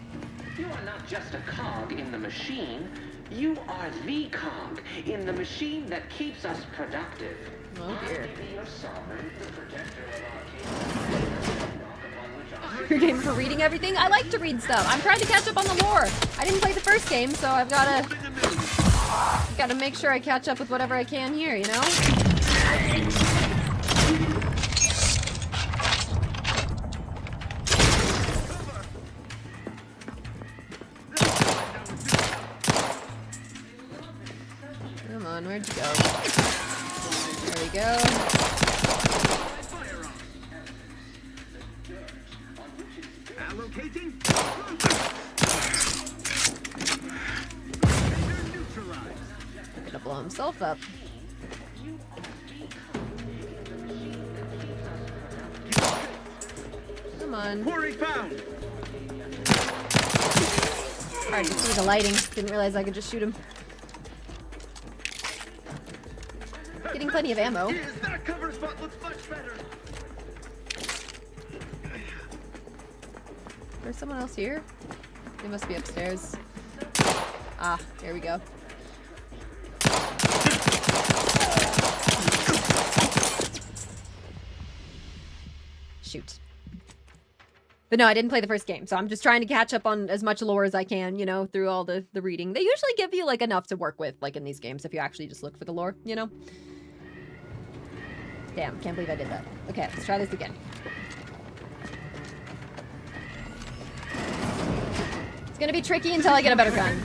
You are not just a cog in the machine. You are the cog in the machine that keeps us productive. Oh dear. Your sovereign, the protector of our Your game for reading everything? I like to read stuff. I'm trying to catch up on the lore. I didn't play the first game, so I've gotta make sure I catch up with whatever I can here, you know? Come on, where'd you go? There we go. Allocating. Gonna blow himself up. on. Quarry found. Hard to see the lighting. Didn't realize I could just shoot him. Getting plenty of ammo. That cover spot looks much better. There's someone else here? They must be upstairs. Ah, there we go. Shoot. But no, I didn't play the first game, so I'm just trying to catch up on as much lore as I can, you know, through all the reading. They usually give you, like, enough to work with, like, in these games, if you actually just look for the lore, you know? Damn, can't believe I did that. Okay, let's try this again. It's gonna be tricky until I get a better gun.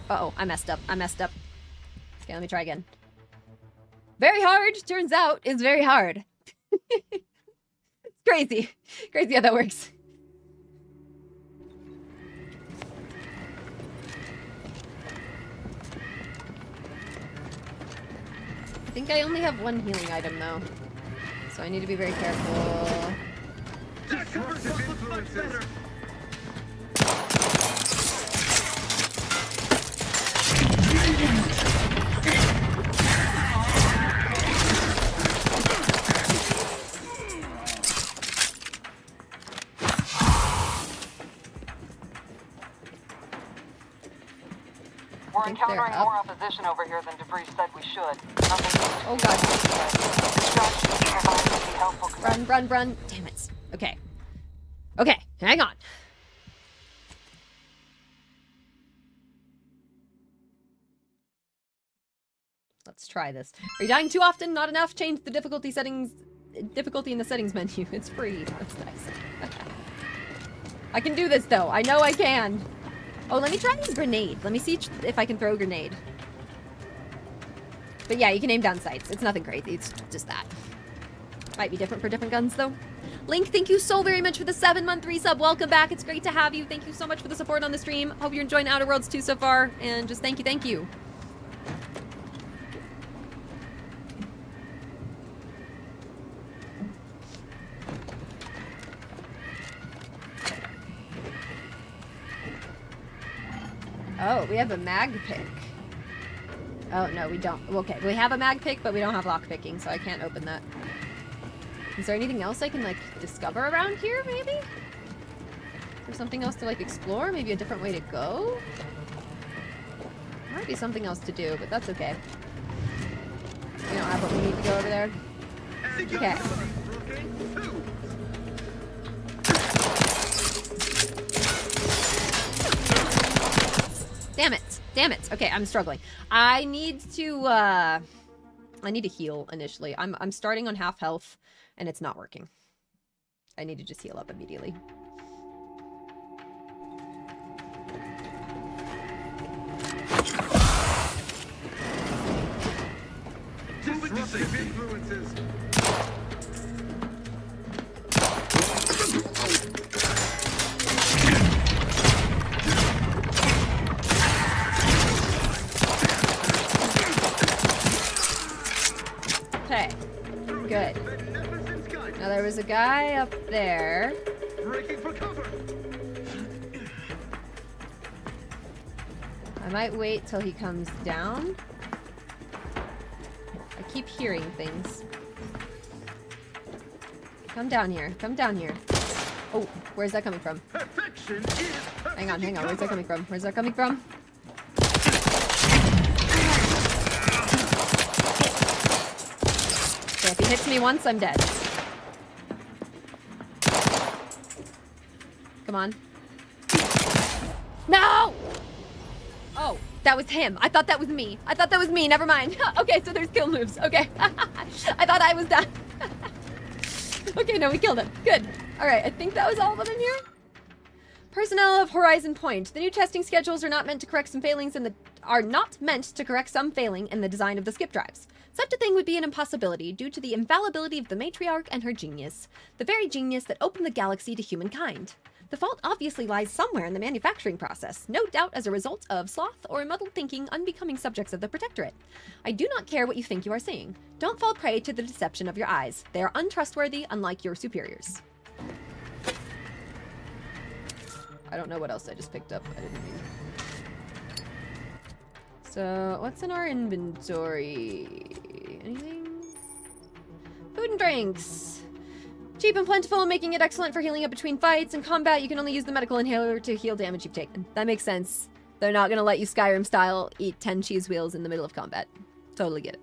Uh-oh, I messed up. Okay, let me try again. Very hard, turns out, is very hard. It's crazy. Crazy how that works. I think I only have one healing item, though. So I need to be very careful. That cover spot looks much better. We're encountering more opposition over here than DeVries said we should. Oh god. Run. Damn it. Okay. Okay, hang on. Let's try this. Are you dying too often? Not enough? Change the difficulty settings. Difficulty in the settings menu. It's free. That's nice. I can do this though. I know I can. Oh, let me try a grenade. Let me see if I can throw a grenade. But yeah, you can aim down sights. It's nothing crazy. It's just that. Might be different for different guns though. Link, thank you so very much for the 7-month resub. Welcome back. It's great to have you. Thank you so much for the support on the stream. Hope you're enjoying Outer Worlds 2 so far. And just thank you. Oh, we have a mag pick. Oh, no, we don't. Okay, we have a mag pick, but we don't have lock picking, so I can't open that. Is there anything else I can, like, discover around here, maybe? Or something else to, like, explore? Maybe a different way to go? Might be something else to do, but that's okay. We don't have what we need to go over there. Okay. Damn it. Okay, I'm struggling. I need to heal initially. I'm starting on half health, and it's not working. I need to just heal up immediately. Disruptive influences. Okay, good. Now there was a guy up there. Breaking for cover. I might wait till he comes down. I keep hearing things. Come down here. Oh, where's that coming from? Hang on. Where's that coming from? Okay, if he hits me once, I'm dead. Come on. No! Oh, that was him. I thought that was me. Never mind. Okay, so there's kill moves. Okay. I thought I was done. Okay, no, we killed him. Good. All right, I think that was all of them in here. Personnel of Horizon Point. The new testing schedules are not meant to correct some failings in the failing in the design of the skip drives. Such a thing would be an impossibility due to the infallibility of the matriarch and her genius, the very genius that opened the galaxy to humankind. The fault obviously lies somewhere in the manufacturing process, no doubt as a result of sloth or muddled thinking unbecoming subjects of the Protectorate. I do not care what you think you are saying. Don't fall prey to the deception of your eyes. They are untrustworthy, unlike your superiors. I don't know what else I just picked up. I didn't mean. So, what's in our inventory? Anything? Food and drinks. Cheap and plentiful, making it excellent for healing up between fights. In combat, you can only use the medical inhaler to heal damage you've taken. That makes sense. They're not going to let you Skyrim style eat 10 cheese wheels in the middle of combat. Totally get it.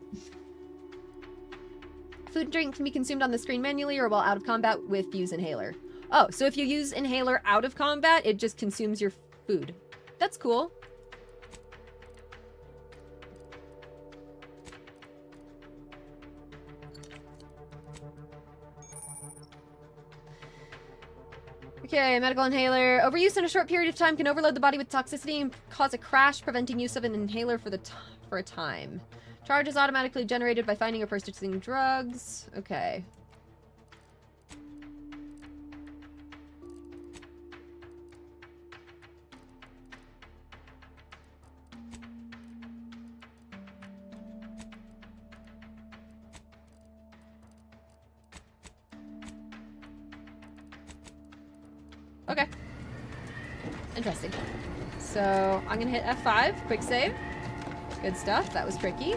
Food and drink can be consumed on the screen manually or while out of combat with use inhaler. Oh, so if you use inhaler out of combat, it just consumes your food. That's cool. Okay, medical inhaler. Overuse in a short period of time can overload the body with toxicity and cause a crash, preventing use of an inhaler for a time. Charge is automatically generated by finding or purchasing drugs. Okay. Okay. Interesting. So, I'm gonna hit F5, quick save. Good stuff, that was tricky.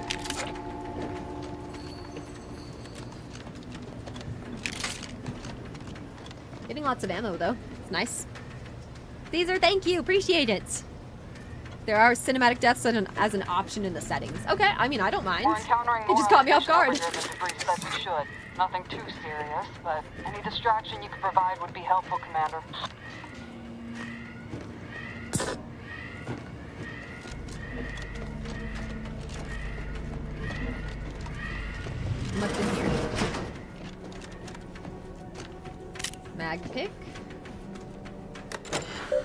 Getting lots of ammo, though. It's nice. Caesar, thank you, appreciate it. There are cinematic deaths as an option in the settings. Okay, I mean, I don't mind. It just caught me off guard. Nothing too serious, but any distraction you could provide would be helpful, Commander. What's in here? Mag pick.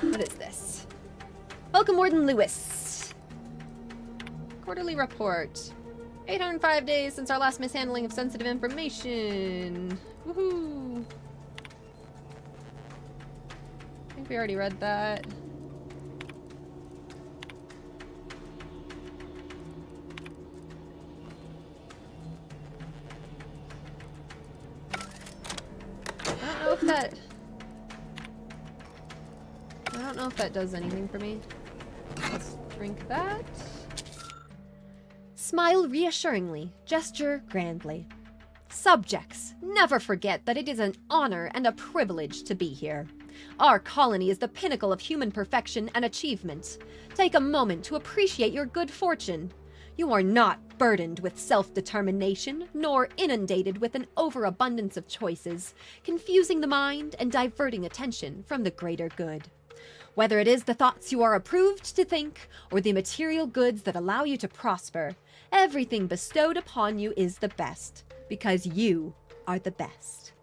What is this? Welcome, Warden Lewis. Quarterly report. 805 days since our last mishandling of sensitive information. Woohoo! I think we already read that. I don't know if that does anything for me. Let's drink that. Smile reassuringly, gesture grandly. Subjects, never forget that it is an honor and a privilege to be here. Our colony is the pinnacle of human perfection and achievement. Take a moment to appreciate your good fortune. You are not burdened with self-determination, nor inundated with an overabundance of choices, confusing the mind and diverting attention from the greater good. Whether it is the thoughts you are approved to think, or the material goods that allow you to prosper, everything bestowed upon you is the best, because you are the best.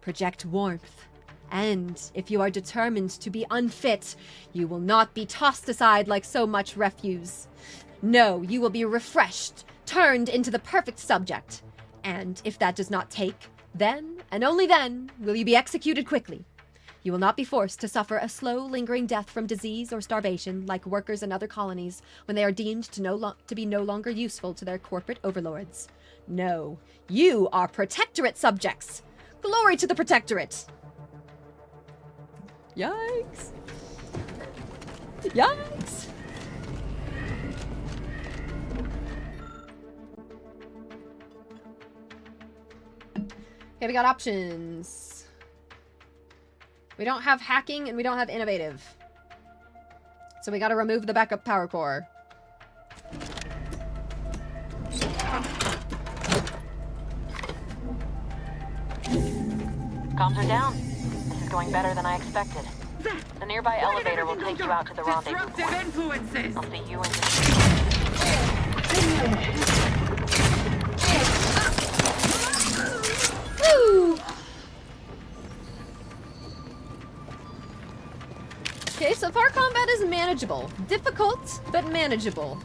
Project warmth, and if you are determined to be unfit, you will not be tossed aside like so much refuse. No, you will be refreshed, turned into the perfect subject. And if that does not take, then, and only then, will you be executed quickly. You will not be forced to suffer a slow, lingering death from disease or starvation like workers in other colonies when they are deemed to be no longer useful to their corporate overlords. No, you are Protectorate subjects. Glory to the Protectorate. Yikes. Yikes. Okay, we got options. We don't have hacking and we don't have innovative. So we gotta remove the backup power core. Comms are down. This is going better than I expected. The nearby elevator will take you out to the rendezvous point. Influences. I'll see you in Woo! Okay, so far combat is manageable. Difficult, but manageable.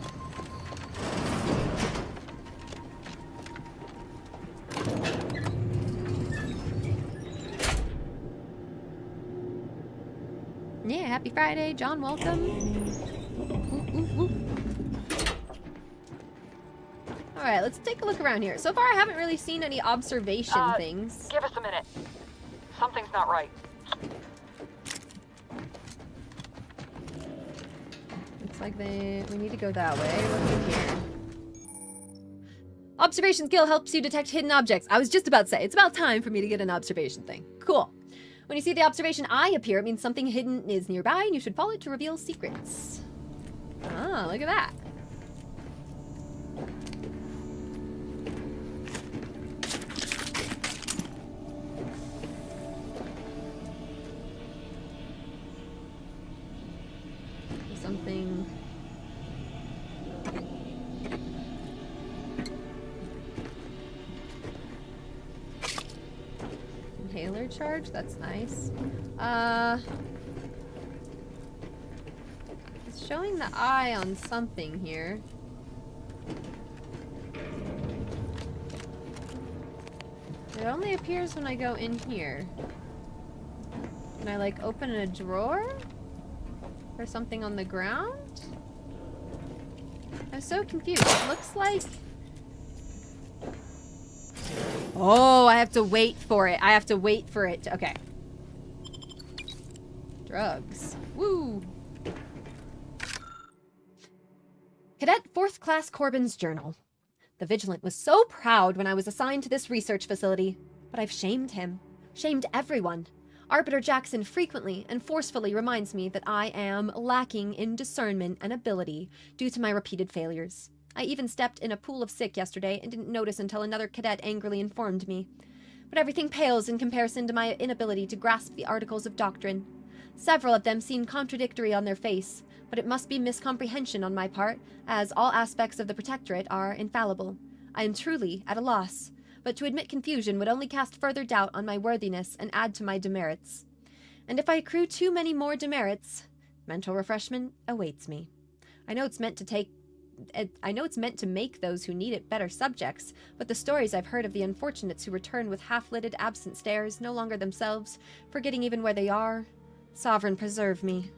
happy Friday. John, welcome. Ooh, ooh, ooh. Alright, let's take a look around here. So far, I haven't really seen any observation things. Give us a minute. Something's not right. Looks like we need to go that way. What's in here? Observation skill helps you detect hidden objects. I was just about to say, it's about time for me to get an observation thing. Cool. When you see the observation eye appear, it means something hidden is nearby and you should follow it to reveal secrets. Ah, look at that. Something. Inhaler charge? That's nice. It's showing the eye on something here. It only appears when I go in here. Can I, like, open a drawer? Or something on the ground? I'm so confused. It looks like... Oh, I have to wait for it. I have to wait for it. Okay. Drugs. Woo! Cadet 4th Class Corbin's Journal. The Vigilant was so proud when I was assigned to this research facility, but I've shamed him. Shamed everyone. Arbiter Jackson frequently and forcefully reminds me that I am lacking in discernment and ability due to my repeated failures. I even stepped in a pool of sick yesterday and didn't notice until another cadet angrily informed me. But everything pales in comparison to my inability to grasp the articles of doctrine. Several of them seem contradictory on their face, but it must be miscomprehension on my part, as all aspects of the Protectorate are infallible. I am truly at a loss. But to admit confusion would only cast further doubt on my worthiness and add to my demerits. And if I accrue too many more demerits, mental refreshment awaits me. I know it's meant to make those who need it better subjects, but the stories I've heard of the unfortunates who return with half-lidded absent stares, no longer themselves, forgetting even where they are. Sovereign preserve me.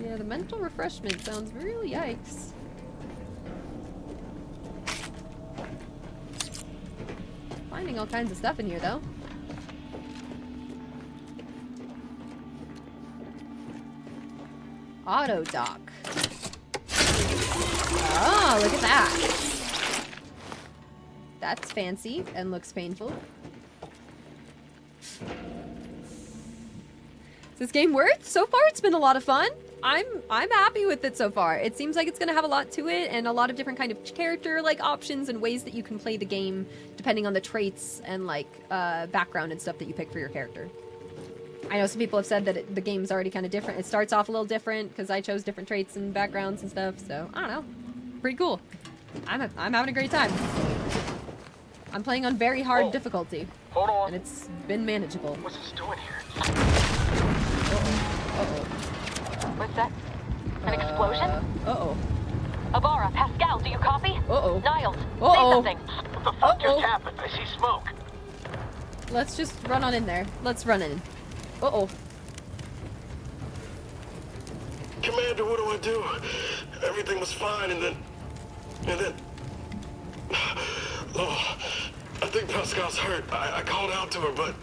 Yeah, the mental refreshment sounds real yikes. Finding all kinds of stuff in here, though. Auto dock. Oh, look at that. That's fancy and looks painful. Is this game worth? So far, it's been a lot of fun. I'm happy with it so far. It seems like it's gonna have a lot to it and a lot of different kind of character like options and ways that you can play the game depending on the traits and like background and stuff that you pick for your character. I know some people have said that the game's already kind of different. It starts off a little different because I chose different traits and backgrounds and stuff. So I don't know, pretty cool. I'm having a great time. I'm playing on very hard difficulty. Hold on. And it's been manageable. What's this doing here? What's that? An explosion? Uh-oh. Avara, Pascal, do you copy? Uh-oh. Niles, say Uh-oh. something. What the fuck just happened? I see smoke. Let's just run on in there. Let's run in. Uh-oh. Commander, what do I do? Everything was fine, and then... Oh, I think Pascal's hurt. I called out to her, but...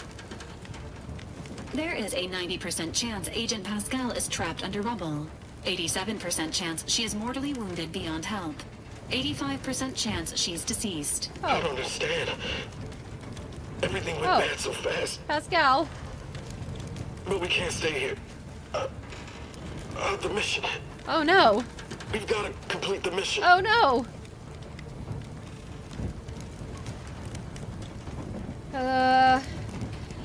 There is a 90% chance Agent Pascal is trapped under rubble. 87% chance she is mortally wounded beyond help. 85% chance she's deceased. Oh. I don't understand. Everything went bad so fast. Pascal. But we can't stay here. The mission. Oh no. We've got to complete the mission. Oh no.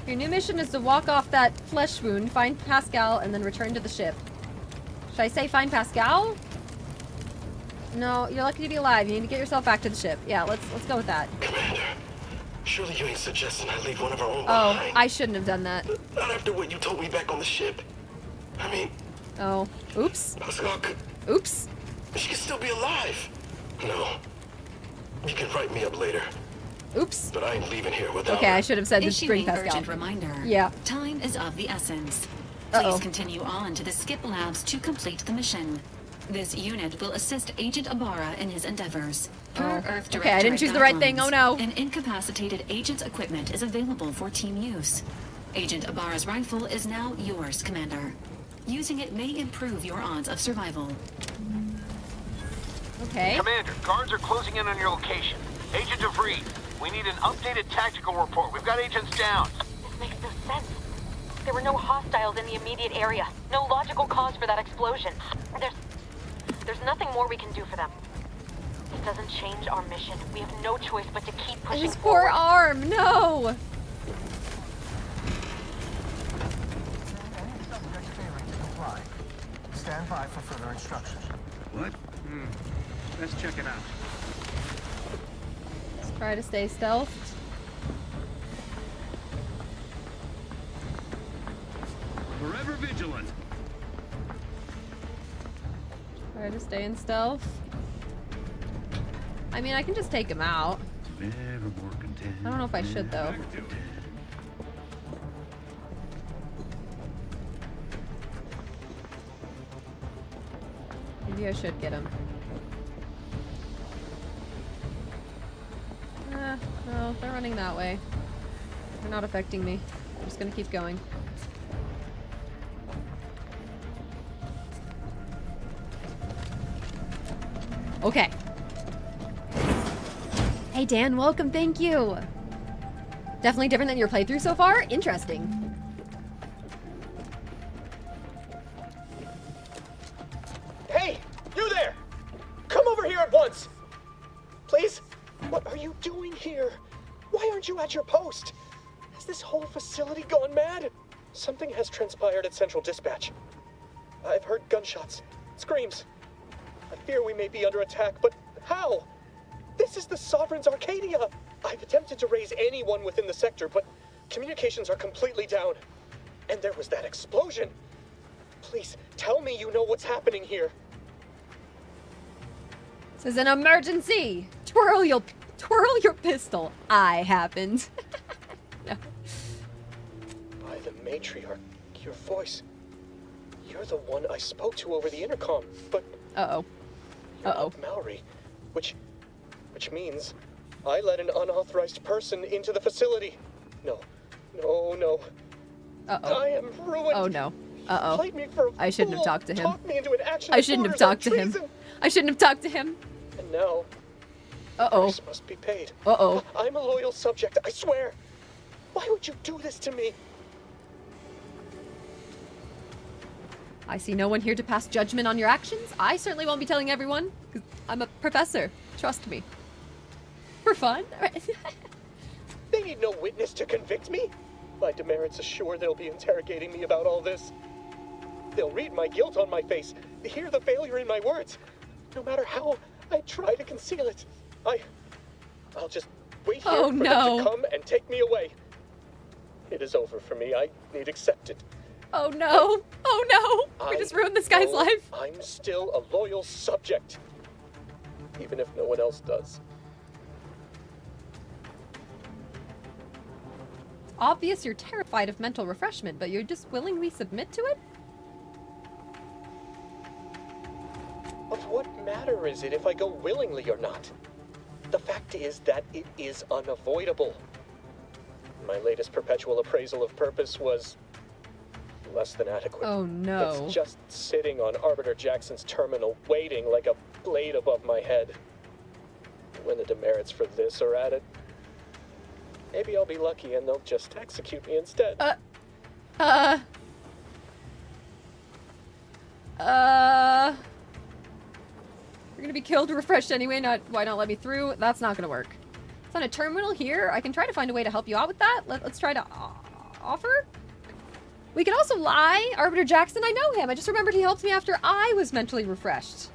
Your new mission is to walk off that flesh wound, find Pascal, and then return to the ship. Should I say find Pascal? No, you're lucky to be alive. You need to get yourself back to the ship. Yeah, let's go with that. Commander, surely you ain't suggesting I leave one of our own Oh, behind. I shouldn't have done that. Not after what you told me back on the ship. I mean... Oh, oops. Pascal could... Oops. She could still be alive. No. You can write me up later. Oops. But I ain't leaving here without Okay, I should have said to bring Issuing Pascal. urgent reminder. Yeah. Time is of the essence. Please continue on to the Skip Labs to complete the mission. This unit will assist Agent Ibarra in his endeavors. Per Earth Okay, I didn't choose the right thing. Oh no. An incapacitated agent's equipment is available for team use. Agent Ibarra's rifle is now yours, Commander. Using it may improve your odds of survival. Okay. Commander, guards are closing in on your location. Agent DeVries, we need an updated tactical report. We've got agents down. This makes no sense. There were no hostiles in the immediate area. No logical cause for that explosion. There's nothing more we can do for them. This doesn't change our mission. We have no choice but to keep pushing His poor arm, no! Stand by for further instructions. What? Let's check it out. Let's try to stay stealthed. Forever vigilant. Try to stay in stealth. I mean, I can just take him out. Never more content. I don't know if I should, though. Maybe I should get him. No, they're running that way. They're not affecting me. I'm just gonna keep going. Okay. Hey Dan, welcome, thank you! Definitely different than your playthrough so far? Interesting. Hey! You there! Come over here at once! Please? What are you doing here? Why aren't you at your post? Has this whole facility gone mad? Something has transpired at Central Dispatch. I've heard gunshots, screams. I fear we may be under attack, but how? This is the Sovereign's Arcadia! I've attempted to raise anyone within the sector, but communications are completely down. And there was that explosion. Please, tell me you know what's happening here. This is an emergency! Twirl your pistol. I happened. No. By the matriarch, your voice. You're the one I spoke to over the intercom, but... Uh-oh. Uh-oh. Mallory, which means I let an unauthorized person into the facility. No. Uh-oh. I am ruined. Oh no. Uh-oh. Played me for a I shouldn't have fool, talked to him. talked me into an action I shouldn't have that talked to borders him. on treason. I shouldn't have talked to him. And now, Uh-oh. price must be paid. Uh-oh. I'm a loyal subject, I swear. Why would you do this to me? I see no one here to pass judgment on your actions. I certainly won't be telling everyone, because I'm a professor. Trust me. For fun. They need no witness to convict me. My demerits assure they'll be interrogating me about all this. They'll read my guilt on my face, hear the failure in my words. No matter how I try to conceal it, I'll just wait here for them to come and take me away. It is over for me. I need accept it. Oh no! Oh no! We just ruined this guy's life. I'm still a loyal subject, even if no one else does. It's obvious you're terrified of mental refreshment, but you just willingly submit to it? Of what matter is it if I go willingly or not? The fact is that it is unavoidable. My latest perpetual appraisal of purpose was less than adequate. Oh no. It's just sitting on Arbiter Jackson's terminal, waiting like a blade above my head. When the demerits for this are added, maybe I'll be lucky and they'll just execute me instead. You're gonna be killed or refreshed anyway, why not let me through? That's not gonna work. It's on a terminal here. I can try to find a way to help you out with that. Let's try to offer? We can also lie. Arbiter Jackson, I know him. I just remembered he helped me after I was mentally refreshed.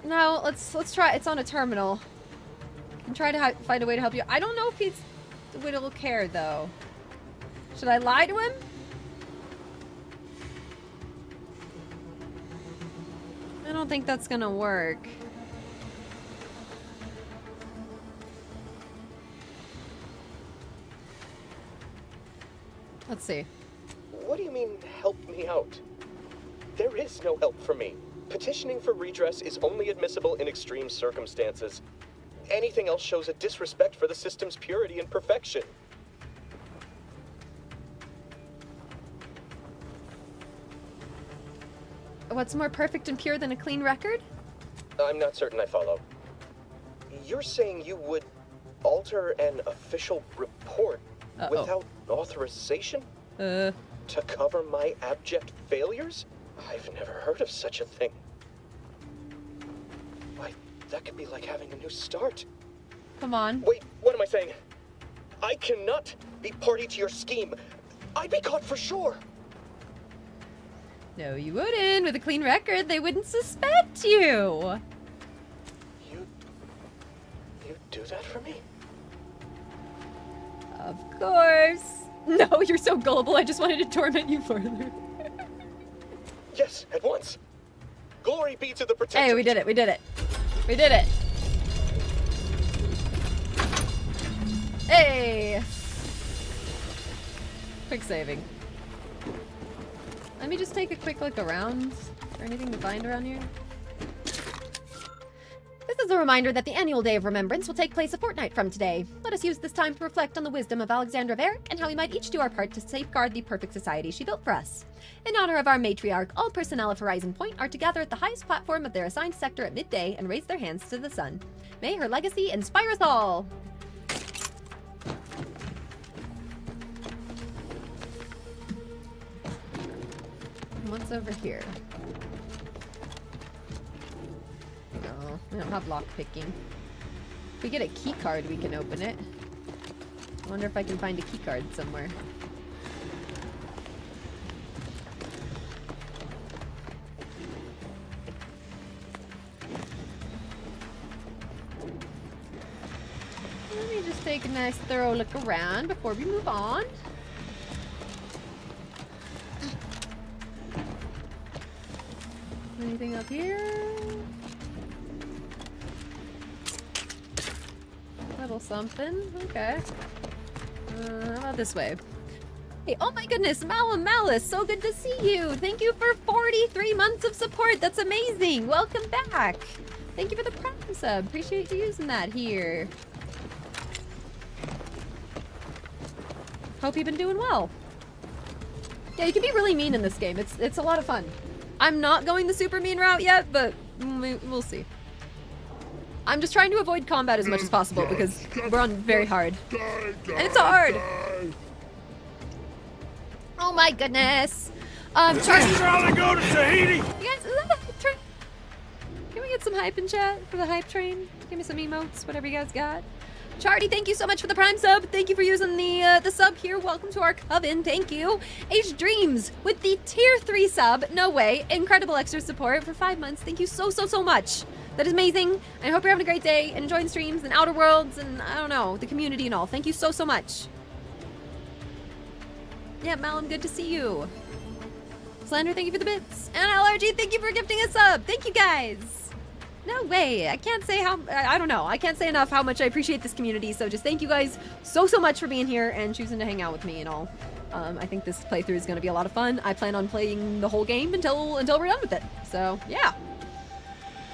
No, let's try. It's on a terminal. I can try to find a way to help you. I don't know if he'll care, though. Should I lie to him? I don't think that's gonna work. Let's see. What do you mean, help me out? There is no help for me. Petitioning for redress is only admissible in extreme circumstances. Anything else shows a disrespect for the system's purity and perfection. What's more perfect and pure than a clean record? I'm not certain I follow. You're saying you would alter an official report without authorization? To cover my abject failures? I've never heard of such a thing. Why, that could be like having a new start. Come on. Wait, what am I saying? I cannot be party to your scheme. I'd be caught for sure. No, you wouldn't. With a clean record, they wouldn't suspect you. You do that for me? Of course. No, you're so gullible. I just wanted to torment you further. Yes, at once. Glory be to the Protector. Hey, we did it. We did it. We did it. Hey. Quick saving. Let me just take a quick look around. Is there anything to find around here? This is a reminder that the annual Day of Remembrance will take place a fortnight from today. Let us use this time to reflect on the wisdom of Alexandra Varick and how we might each do our part to safeguard the perfect society she built for us. In honor of our matriarch, all personnel of Horizon Point are to gather at the highest platform of their assigned sector at midday and raise their hands to the sun. May her legacy inspire us all! What's over here? No, we don't have lock picking. If we get a key card, we can open it. I wonder if I can find a key card somewhere. Let me just take a nice thorough look around before we move on. Anything up here? Little something. Okay. How about this way? Hey, oh my goodness, Malum Malice, so good to see you. Thank you for 43 months of support. That's amazing. Welcome back. Thank you for the Prime sub. Appreciate you using that here. Hope you've been doing well. Yeah, you can be really mean in this game. It's a lot of fun. I'm not going the super mean route yet, but we'll see. I'm just trying to avoid combat as much as possible because we're on very hard. And it's hard! Oh my goodness! Charlie, to go to Tahiti! You guys, is that a hype train? Can we get some hype in chat for the hype train? Give me some emotes, whatever you guys got. Chardy, thank you so much for the Prime sub. Thank you for using the sub here. Welcome to our coven. Thank you. H Dreams with the tier 3 sub. No way. Incredible extra support for 5 months. Thank you so much. That is amazing. I hope you're having a great day, enjoying streams and Outer Worlds and, I don't know, the community and all. Thank you so much. Yeah, Malum, good to see you. Slender, thank you for the bits. And LRG, thank you for gifting a sub. Thank you, guys. No way. I can't say how, I don't know. I can't say enough how much I appreciate this community. So just thank you guys so much for being here and choosing to hang out with me and all. I think this playthrough is going to be a lot of fun. I plan on playing the whole game until we're done with it. So, yeah.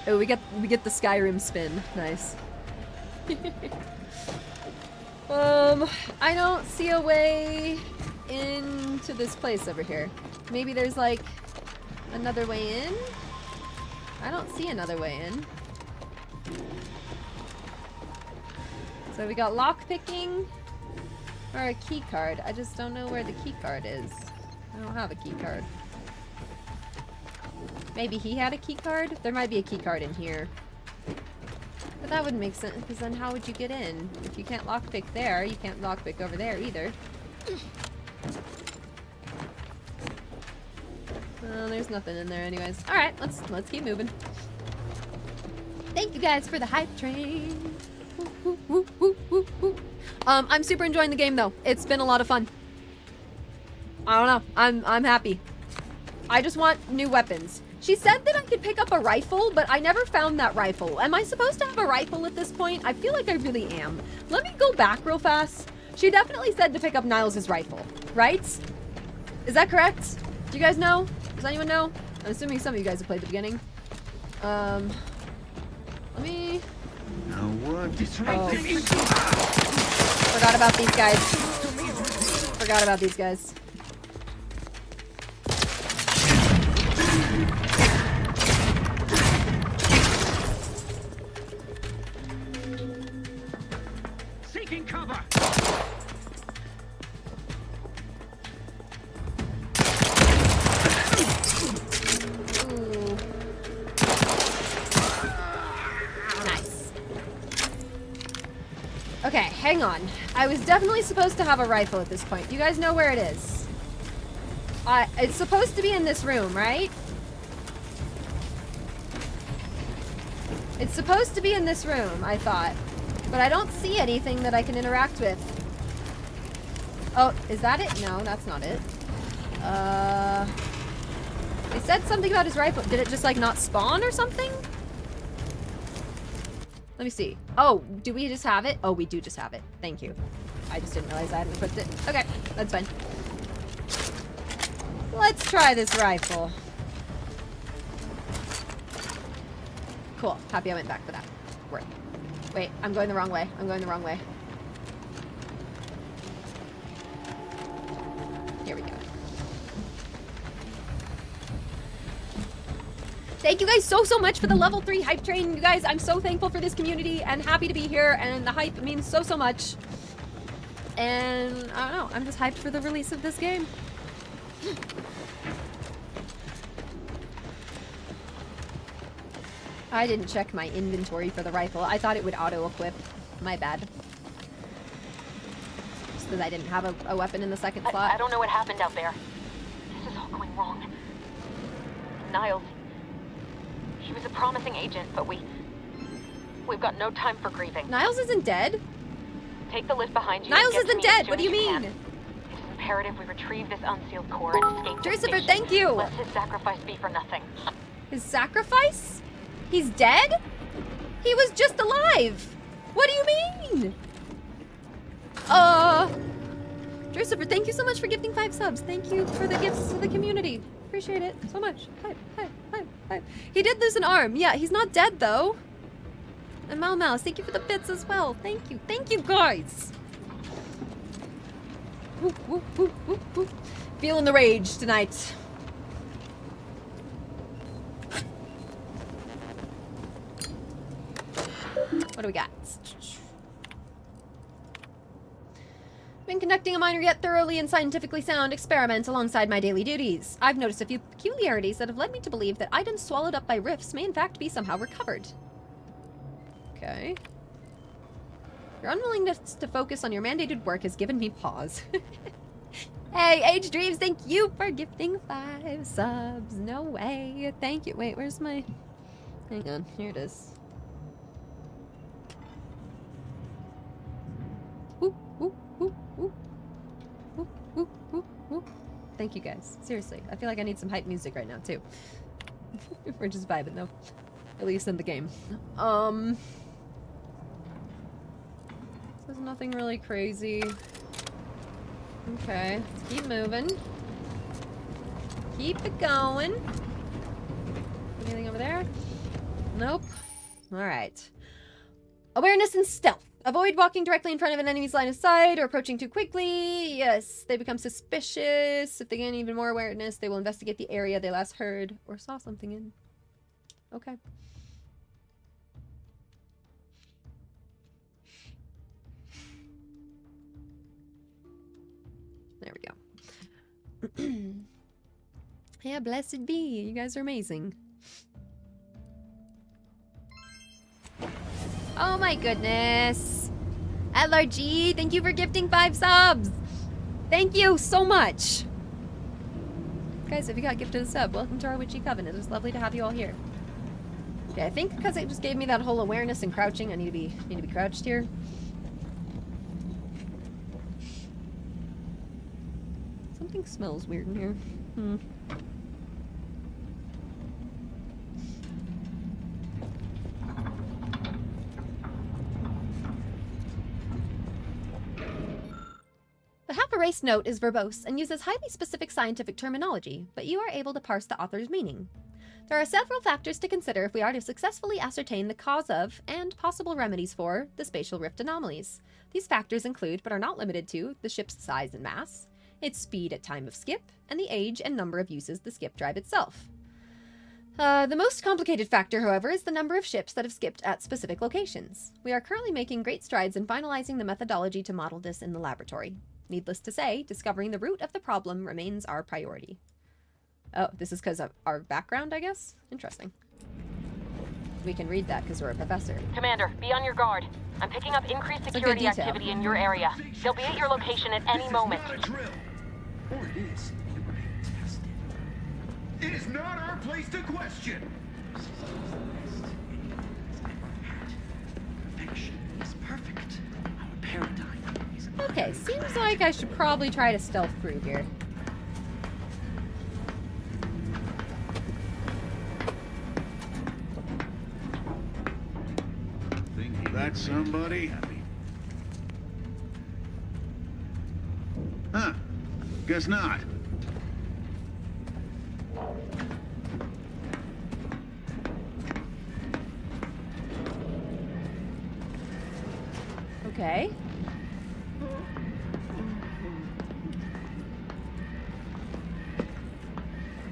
Oh, we get the Skyrim spin. Nice. I don't see a way into this place over here. Maybe there's like another way in? I don't see another way in. So we got lock picking or a key card. I just don't know where the key card is. I don't have a key card. Maybe he had a key card? There might be a key card in here. But that wouldn't make sense, because then how would you get in? If you can't lockpick there, you can't lockpick over there either. Well, there's nothing in there anyways. Alright, let's keep moving. Thank you guys for the hype train. Woo, woo, woo, woo, woo. I'm super enjoying the game though. It's been a lot of fun. I don't know. I'm happy. I just want new weapons. She said that I could pick up a rifle, but I never found that rifle. Am I supposed to have a rifle at this point? I feel like I really am. Let me go back real fast. She definitely said to pick up Niles' rifle, right? Is that correct? Do you guys know? Does anyone know? I'm assuming some of you guys have played the beginning. Let me... Now what? Forgot about these guys. Forgot about these guys. Seeking cover. Ooh. Nice. Okay, hang on. I was definitely supposed to have a rifle at this point. You guys know where it is? It's supposed to be in this room, right? It's supposed to be in this room, I thought. But I don't see anything that I can interact with. Oh, is that it? No, that's not it. He said something about his rifle. Did it just, like, not spawn or something? Let me see. Oh, do we just have it? Oh, we do just have it. Thank you. I just didn't realize I hadn't equipped it. Okay, that's fine. Let's try this rifle. Cool. Happy I went back for that. Work. Wait, I'm going the wrong way. I'm going the wrong way. Here we go. Thank you guys so much for the level 3 hype train. You guys, I'm so thankful for this community and happy to be here, and the hype means so much. And I don't know, I'm just hyped for the release of this game. I didn't check my inventory for the rifle. I thought it would auto-equip. My bad. Just because I didn't have a weapon in the second slot. I don't know what happened out there. This is all going wrong. Niles. He was a promising agent, but we've got no time for grieving. Niles isn't dead. Take the lift behind you. Niles isn't dead. What do you mean? It is imperative we retrieve this unsealed core and escape this Christopher, station. thank you. Lest his sacrifice be for nothing. His sacrifice? He's dead? He was just alive. What do you mean? Christopher, thank you so much for gifting 5 subs. Thank you for the gifts to the community. Appreciate it so much. Hype. He did lose an arm. Yeah, he's not dead though. And Mouse, thank you for the bits as well. Thank you. Thank you, guys. Woo, woo, woo, woo, woo. Feeling the rage tonight. What do we got? Been conducting a minor yet thoroughly and scientifically sound experiment alongside my daily duties. I've noticed a few peculiarities that have led me to believe that items swallowed up by rifts may in fact be somehow recovered. Okay. Your unwillingness to focus on your mandated work has given me pause. Hey, Age Dreams, thank you for gifting 5 subs. No way. Thank you. Wait, where's my... Hang on. Here it is. Thank you guys. Seriously, I feel like I need some hype music right now too. We're just vibing though. At least in the game. There's nothing really crazy. Okay, let's keep moving. Keep it going. Anything over there? Nope. Alright. Awareness and stealth. Avoid walking directly in front of an enemy's line of sight or approaching too quickly. Yes, they become suspicious. If they gain even more awareness, they will investigate the area they last heard or saw something in. Okay. There we go. Yeah, blessed be. You guys are amazing. Oh my goodness. LRG, thank you for gifting 5 subs. Thank you so much. Guys, if you got gifted a sub, welcome to our witchy covenant. It's lovely to have you all here. Okay, I think because it just gave me that whole awareness and crouching, I need to be crouched here. Something smells weird in here. erased note is verbose and uses highly specific scientific terminology, but you are able to parse the author's meaning. There are several factors to consider if we are to successfully ascertain the cause of, and possible remedies for, the spatial rift anomalies. These factors include, but are not limited to, the ship's size and mass, its speed at time of skip, and the age and number of uses the skip drive itself. The most complicated factor, however, is the number of ships that have skipped at specific locations. We are currently making great strides in finalizing the methodology to model this in the laboratory. Needless to say, discovering the root of the problem remains our priority. Oh, this is because of our background, I guess? Interesting. We can read that because we're a professor. Commander, be on your guard. I'm picking up increased security activity in your area. They'll be at your location at any moment. Or it is. It remains tested. It is not our place to question. Perfection is perfect. Our paradigm is Okay, seems like I should probably try to stealth through here. That somebody? Huh. Guess not. Okay.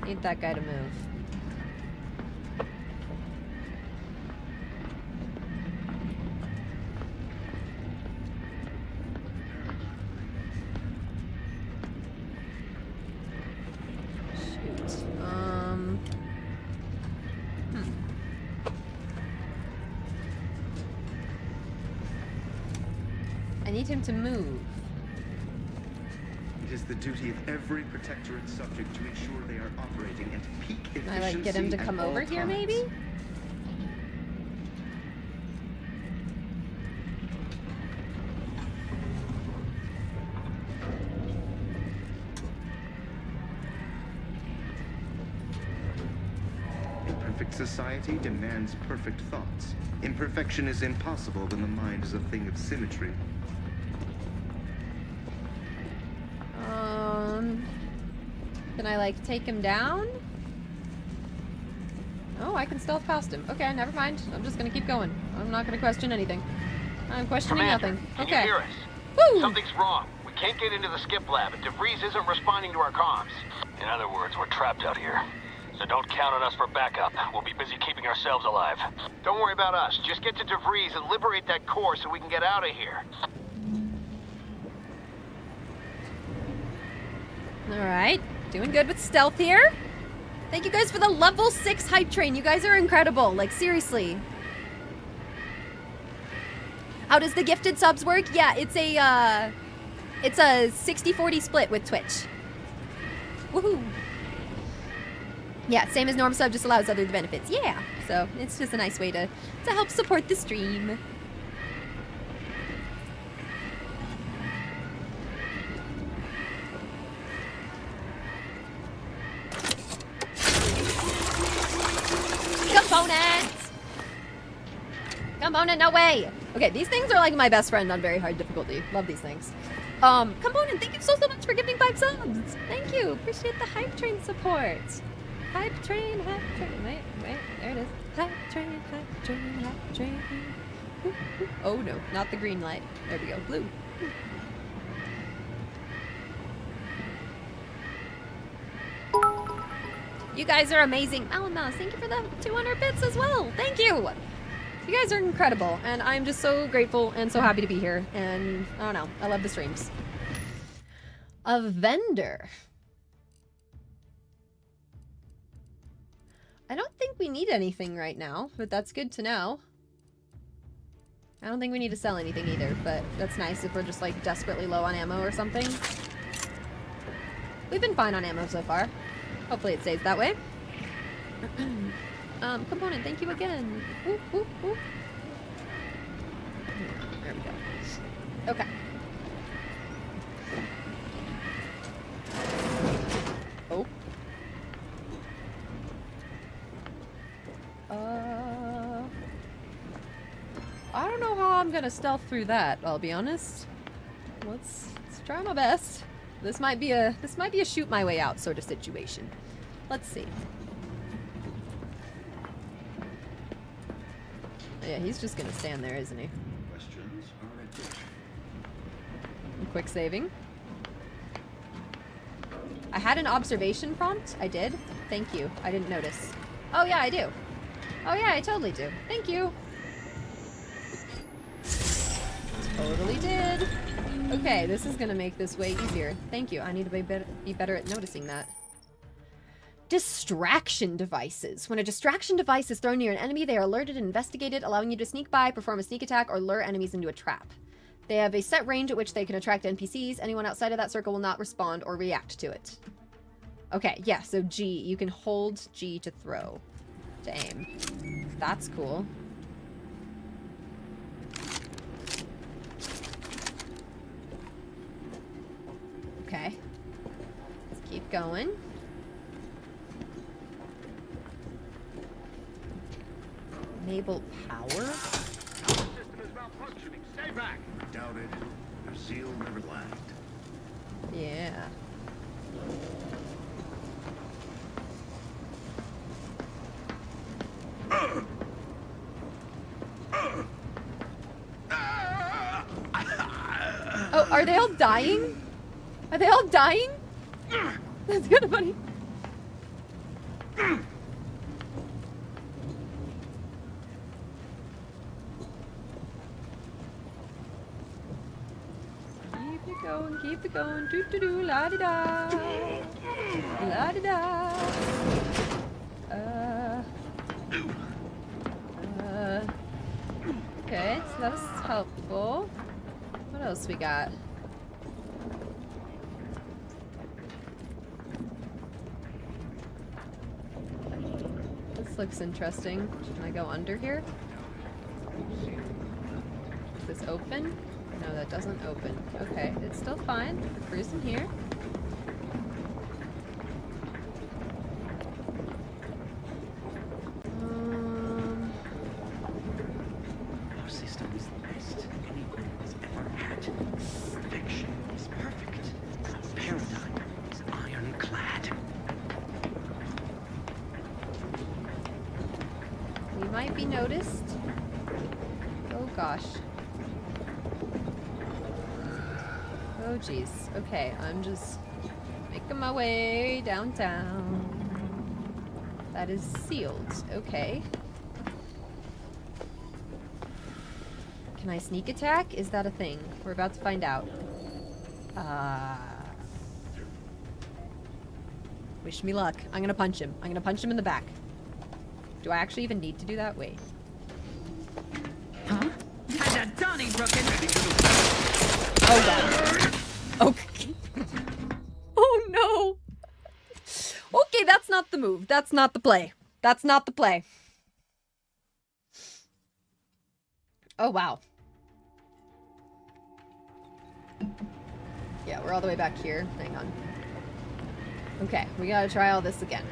Need that guy to move. I need him to move. It is the duty of every Protectorate subject to ensure they are operating at peak efficiency. Can I, like, get him to come over here, maybe? A perfect society demands perfect thoughts. Imperfection is impossible when the mind is a thing of symmetry. Can I, like, take him down? Oh, I can stealth past him. Okay, never mind. I'm just gonna keep going. I'm not gonna question anything. I'm questioning Commander, nothing. Can Okay. you hear us? Woo! Something's wrong. We can't get into the skip lab, and DeVries isn't responding to our comms. In other words, we're trapped out here. So don't count on us for backup. We'll be busy keeping ourselves alive. Don't worry about us. Just get to DeVries and liberate that core so we can get out of here. Alright. Doing good with stealth here. Thank you guys for the level 6 hype train. You guys are incredible. Like, seriously. How does the gifted subs work? Yeah, it's a 60-40 split with Twitch. Woohoo. Yeah, same as norm sub, just allows other benefits. Yeah. So, it's just a nice way to help support the stream. Component, no way! Okay, these things are like my best friend on very hard difficulty. Love these things. Component, thank you so much for giving 5 subs! Thank you! Appreciate the hype train support. Hype train, wait, there it is. Hype train, hype train, hype train. Ooh, ooh. Oh no, not the green light. There we go, blue. You guys are amazing. Malamas, thank you for the 200 bits as well. Thank you! You guys are incredible, and I'm just so grateful and so happy to be here. And I don't know, I love the streams. A vendor. I don't think we need anything right now, but that's good to know. I don't think we need to sell anything either, but that's nice if we're just like desperately low on ammo or something. We've been fine on ammo so far. Hopefully it stays that way. Component, thank you again. Ooh, ooh, ooh. There we go. Okay. Oh. I don't know how I'm gonna stealth through that, I'll be honest. Let's try my best. This might be a shoot my way out sort of situation. Let's see. Yeah, he's just gonna stand there, isn't he? Questions are at your Quick saving. I had an observation prompt. I did. Thank you. I didn't notice. Oh yeah, I do. Oh yeah, I totally do. Thank you. Totally did. Okay, this is gonna make this way easier. Thank you. I need to be better at noticing that. Distraction devices. When a distraction device is thrown near an enemy, they are alerted and investigated, allowing you to sneak by, perform a sneak attack, or lure enemies into a trap. They have a set range at which they can attract NPCs. Anyone outside of that circle will not respond or react to it. Okay, yeah, so G. You can hold G to throw. To aim. That's cool. Okay. Let's keep going. Enable power? System is malfunctioning. Stay back. Doubt it. Our zeal never lacked. Yeah. Oh, are they all dying? Are they all dying? That's kind of funny. Keep it going, doo doo doo, la di da, la di da. Okay, so that was helpful. What else we got? This looks interesting. Can I go under here? Is this open? No, that doesn't open. Okay, it's still fine. We're cruising here. Our system is the best anyone has ever had. Perfection is perfect. Our paradigm is ironclad. We might be noticed. Oh gosh. Oh jeez. Okay, I'm just making my way downtown. That is sealed. Okay. Can I sneak attack? Is that a thing? We're about to find out. Wish me luck. I'm gonna punch him. I'm gonna punch him in the back. Do I actually even need to do that? Wait. Huh? Had a Donnybrook Oh god. Okay. Oh no. Okay, that's not the move. That's not the play. That's not the play. Oh wow. Yeah, we're all the way back here. Hang on. Okay, we gotta try all this again.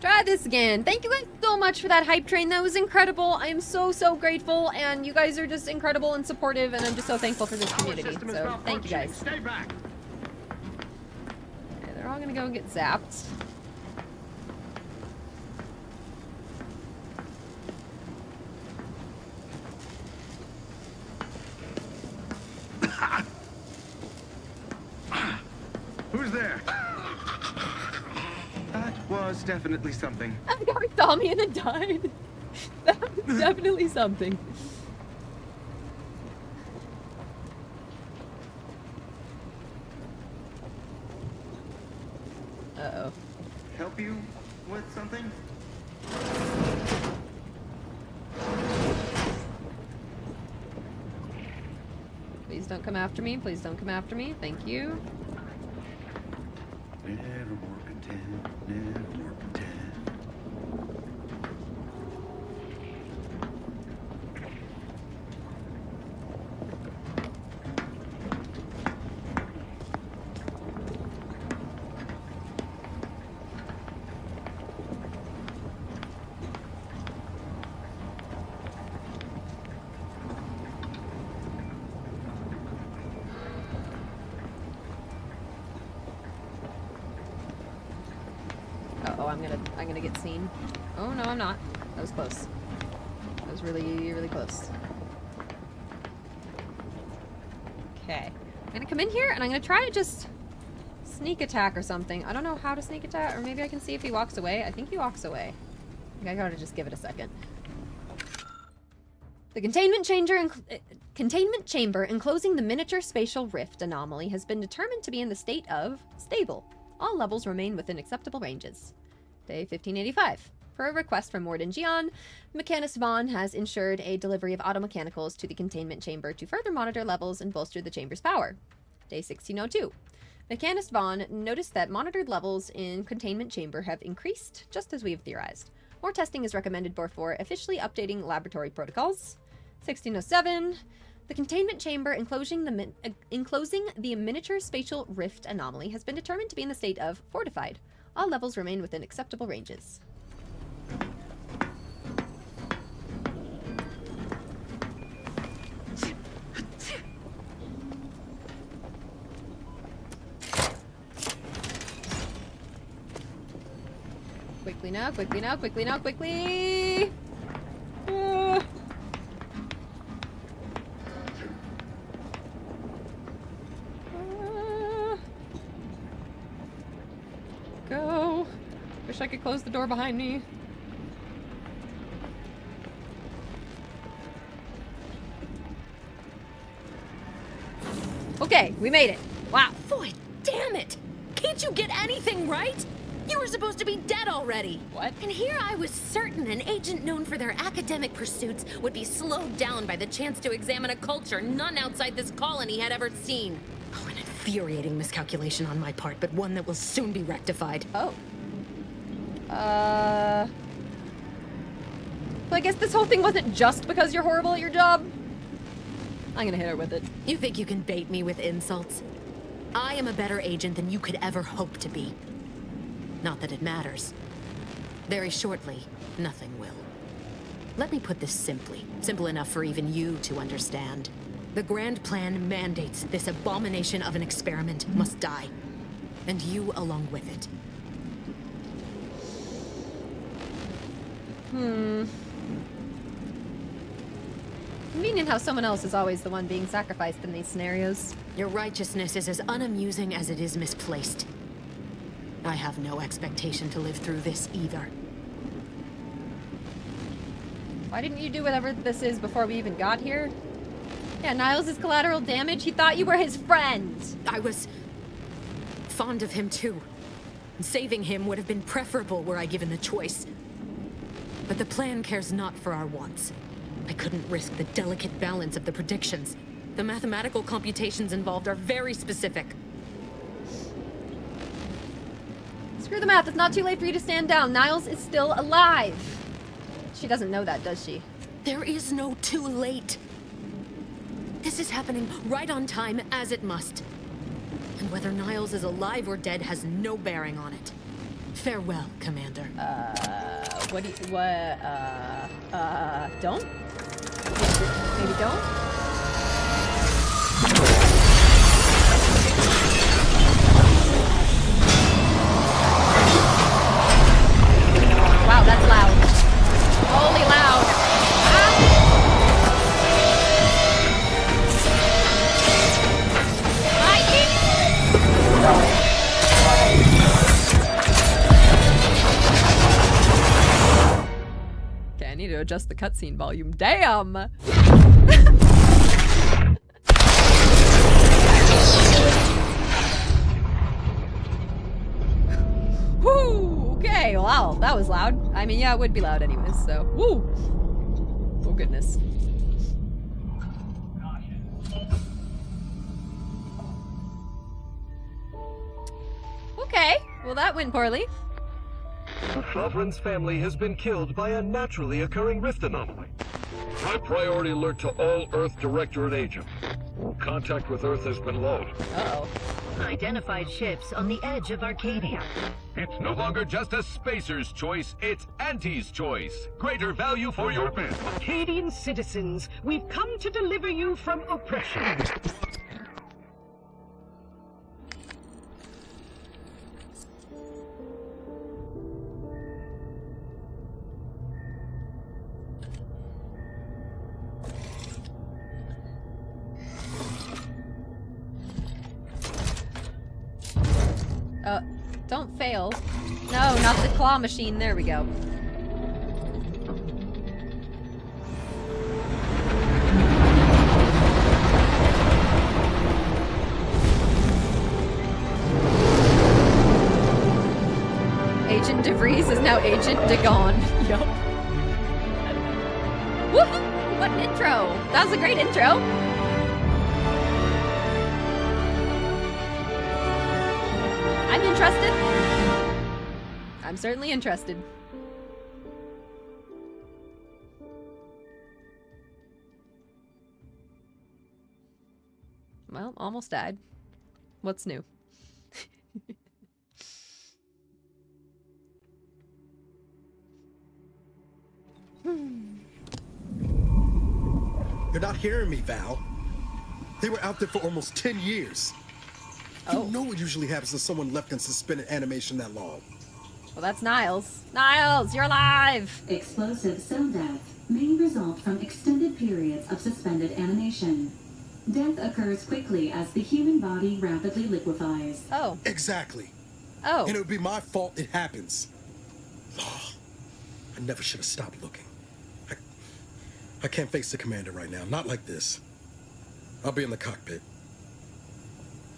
Try this again. Thank you guys so much for that hype train. That was incredible. I am so, so grateful, and you guys are just incredible and supportive, and I'm just so thankful for this community. So, thank you guys. Stay back. Okay, they're all gonna go get zapped. Who's there? That was definitely something. That guy saw me and then died. That was definitely something. Uh-oh. Help you with something? Please don't come after me. Please don't come after me. Thank you. Never more content, never more content. Uh-oh, I'm gonna get seen. Oh, no, I'm not. That was close. That was really, really close. Okay. I'm gonna come in here, and I'm gonna try to just sneak attack or something. I don't know how to sneak attack, or maybe I can see if he walks away. I think he walks away. I think I gotta just give it a second. The containment chamber enclosing the miniature spatial rift anomaly has been determined to be in the state of stable. All levels remain within acceptable ranges. Day 1585. Per a request from Warden Gian, Mechanist Vaughn has ensured a delivery of automechanicals to the containment chamber to further monitor levels and bolster the chamber's power. Day 1602. Mechanist Vaughn noticed that monitored levels in containment chamber have increased, just as we have theorized. More testing is recommended before officially updating laboratory protocols. 1607. The containment chamber enclosing the miniature spatial rift anomaly has been determined to be in the state of fortified. All levels remain within acceptable ranges. Quickly now, quickly now, quickly now, quickly! Go! Wish I could close the door behind me. Okay, we made it. Wow. Boy, damn it! Can't you get anything right? You were supposed to be dead already. What? And here I was certain an agent known for their academic pursuits would be slowed down by the chance to examine a culture none outside this colony had ever seen. Oh, an infuriating miscalculation on my part, but one that will soon be rectified. Oh. So I guess this whole thing wasn't just because you're horrible at your job? I'm gonna hit her with it. You think you can bait me with insults? I am a better agent than you could ever hope to be. Not that it matters. Very shortly, nothing will. Let me put this simply. Simple enough for even you to understand. The grand plan mandates this abomination of an experiment must die. And you along with it. Convenient how someone else is always the one being sacrificed in these scenarios. Your righteousness is as unamusing as it is misplaced. I have no expectation to live through this either. Why didn't you do whatever this is before we even got here? Yeah, Niles is collateral damage. He thought you were his friend. I was fond of him too. Saving him would have been preferable were I given the choice. But the plan cares not for our wants. I couldn't risk the delicate balance of the predictions. The mathematical computations involved are very specific. Screw the math. It's not too late for you to stand down. Niles is still alive. She doesn't know that, does she? There is no too late. This is happening right on time, as it must. And whether Niles is alive or dead has no bearing on it. Farewell, Commander. Don't? Maybe don't? Wow, that's loud. Holy loud. Okay, I need to adjust the cutscene volume. Damn! Whoo! Okay, wow, that was loud. I mean, yeah, it would be loud anyways, so. Woo! Oh, goodness. Okay, well, that went poorly. Lovren's family has been killed by a naturally occurring rift anomaly. High priority alert to all Earth Directorate agents. Contact with Earth has been low. Uh-oh. Identified ships on the edge of Arcadia. It's no longer just a spacer's choice, it's Auntie's choice. Greater value for your men. Arcadian citizens, we've come to deliver you from oppression. don't fail. No, not the claw machine. There we go. Agent DeVries is now Agent DeGone. Yup. Woohoo! What an intro! That was a great intro! I'm interested. I'm certainly interested. Well, almost died. What's new? You're not hearing me, Val. They were out there for almost 10 years. You know what usually happens to someone left in suspended animation that long. Well, that's Niles. Niles, you're alive! Explosive cell death may result from extended periods of suspended animation. Death occurs quickly as the human body rapidly liquefies. Oh. Exactly. Oh. And it would be my fault it happens. Oh, I never should have stopped looking. I can't face the commander right now. Not like this. I'll be in the cockpit.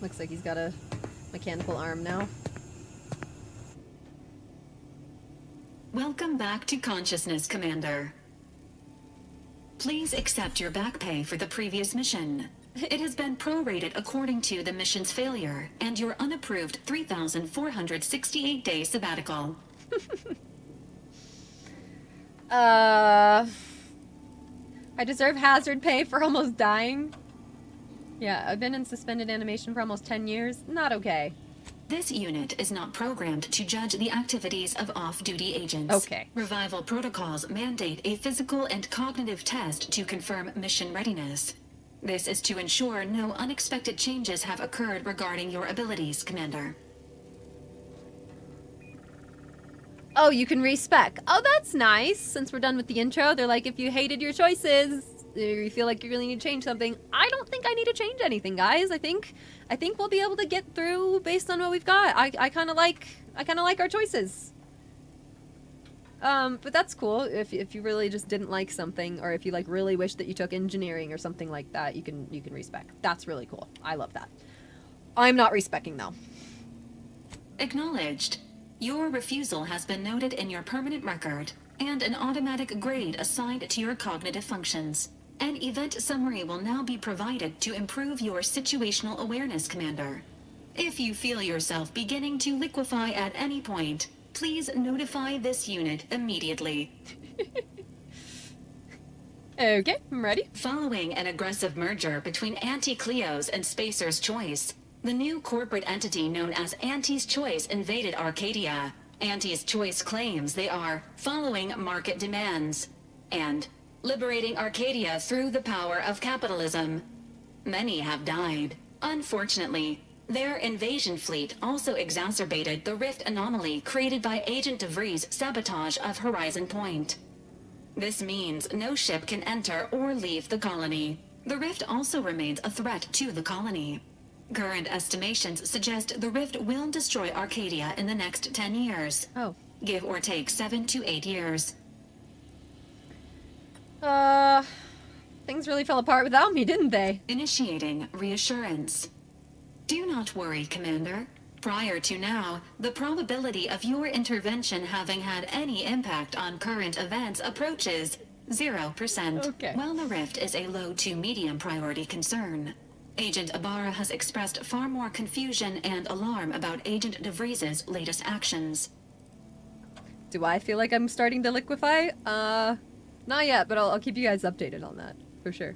Looks like he's got a mechanical arm now. Welcome back to consciousness, Commander. Please accept your back pay for the previous mission. It has been prorated according to the mission's failure and your unapproved 3,468-day sabbatical. I deserve hazard pay for almost dying. Yeah, I've been in suspended animation for almost 10 years. Not okay. This unit is not programmed to judge the activities of off-duty agents. Okay. Revival protocols mandate a physical and cognitive test to confirm mission readiness. This is to ensure no unexpected changes have occurred regarding your abilities, Commander. Oh, you can respec. Oh, that's nice. Since we're done with the intro, they're like, if you hated your choices, or you feel like you really need to change something, I don't think I need to change anything, guys. I think we'll be able to get through based on what we've got. I kind of like our choices. But that's cool. If you really just didn't like something, or if you like really wish that you took engineering or something like that, you can respec. That's really cool. I love that. I'm not respecing though. Acknowledged. Your refusal has been noted in your permanent record, and an automatic grade assigned to your cognitive functions. An event summary will now be provided to improve your situational awareness, Commander. If you feel yourself beginning to liquefy at any point, please notify this unit immediately. Okay, I'm ready. Following an aggressive merger between Anti-Cleo's and Spacer's Choice, the new corporate entity known as Anti's Choice invaded Arcadia. Anti's Choice claims they are following market demands and liberating Arcadia through the power of capitalism. Many have died. Unfortunately, their invasion fleet also exacerbated the rift anomaly created by Agent DeVries' sabotage of Horizon Point. This means no ship can enter or leave the colony. The rift also remains a threat to the colony. Current estimations suggest the rift will destroy Arcadia in the next 10 years. Oh. Give or take 7 to 8 years. Things really fell apart without me, didn't they? Initiating reassurance. Do not worry, Commander. Prior to now, the probability of your intervention having had any impact on current events approaches 0%. Okay. While the rift is a low to medium priority concern. Agent Ibarra has expressed far more confusion and alarm about Agent DeVries' latest actions. Do I feel like I'm starting to liquefy? Not yet, but I'll keep you guys updated on that, for sure.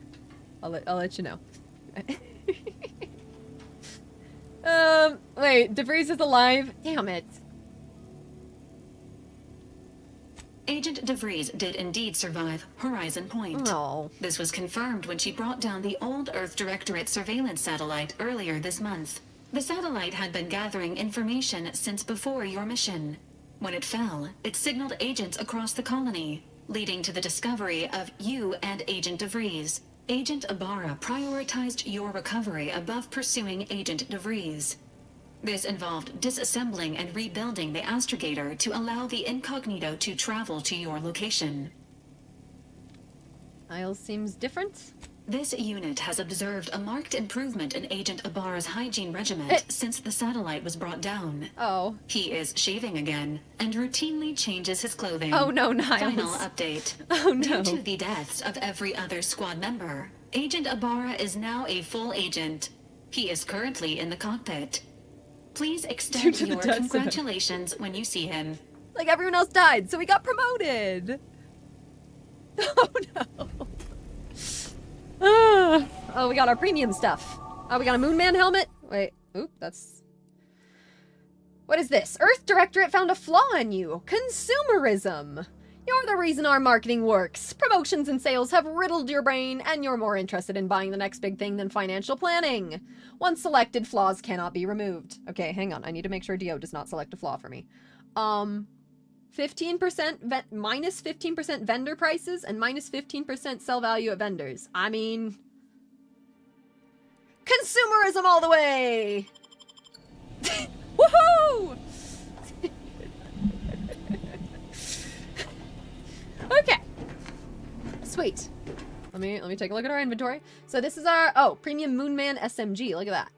I'll let you know. Wait, DeVries is alive? Damn it. Agent DeVries did indeed survive Horizon Point. No. This was confirmed when she brought down the old Earth Directorate surveillance satellite earlier this month. The satellite had been gathering information since before your mission. When it fell, it signaled agents across the colony, leading to the discovery of you and Agent DeVries. Agent Ibarra prioritized your recovery above pursuing Agent DeVries. This involved disassembling and rebuilding the astrogator to allow the incognito to travel to your location. Isles seems different. This unit has observed a marked improvement in Agent Ibarra's hygiene regimen since the satellite was brought down. Oh. He is shaving again and routinely changes his clothing. Oh no, Niles. Final update. Oh no. Due to the deaths of every other squad member, Agent Ibarra is now a full agent. He is currently in the cockpit. Please extend your congratulations when you see him. Like everyone else died, so we got promoted. Oh no. Oh, we got our premium stuff. Oh, we got a Moonman helmet. Wait, oop, that's... What is this? Earth Directorate found a flaw in you. Consumerism. You're the reason our marketing works. Promotions and sales have riddled your brain, and you're more interested in buying the next big thing than financial planning. Once selected, flaws cannot be removed. Okay, hang on. I need to make sure Dio does not select a flaw for me. 15% minus 15% vendor prices and minus 15% sell value at vendors. I mean, consumerism all the way. Woohoo! Okay. Sweet. Let me take a look at our inventory. So this is our premium Moonman SMG. Look at that.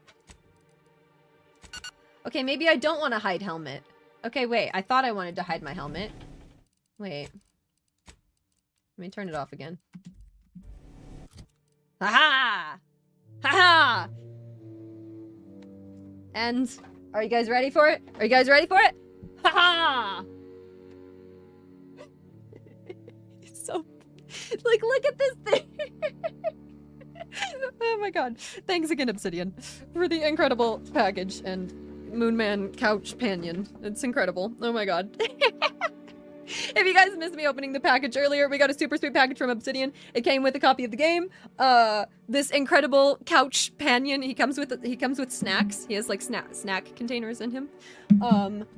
Okay, maybe I don't want to hide helmet. Okay, wait. I thought I wanted to hide my helmet. Wait. Let me turn it off again. Ha-ha! Ha-ha! And are you guys ready for it? Are you guys ready for it? Ha-ha! It's so... Like, look at this thing! Oh my god. Thanks again, Obsidian, for the incredible package and Moonman couch panion. It's incredible. Oh my god. If you guys missed me opening the package earlier, we got a super sweet package from Obsidian. It came with a copy of the game. This incredible couch panion. He comes with snacks. He has like snack containers in him.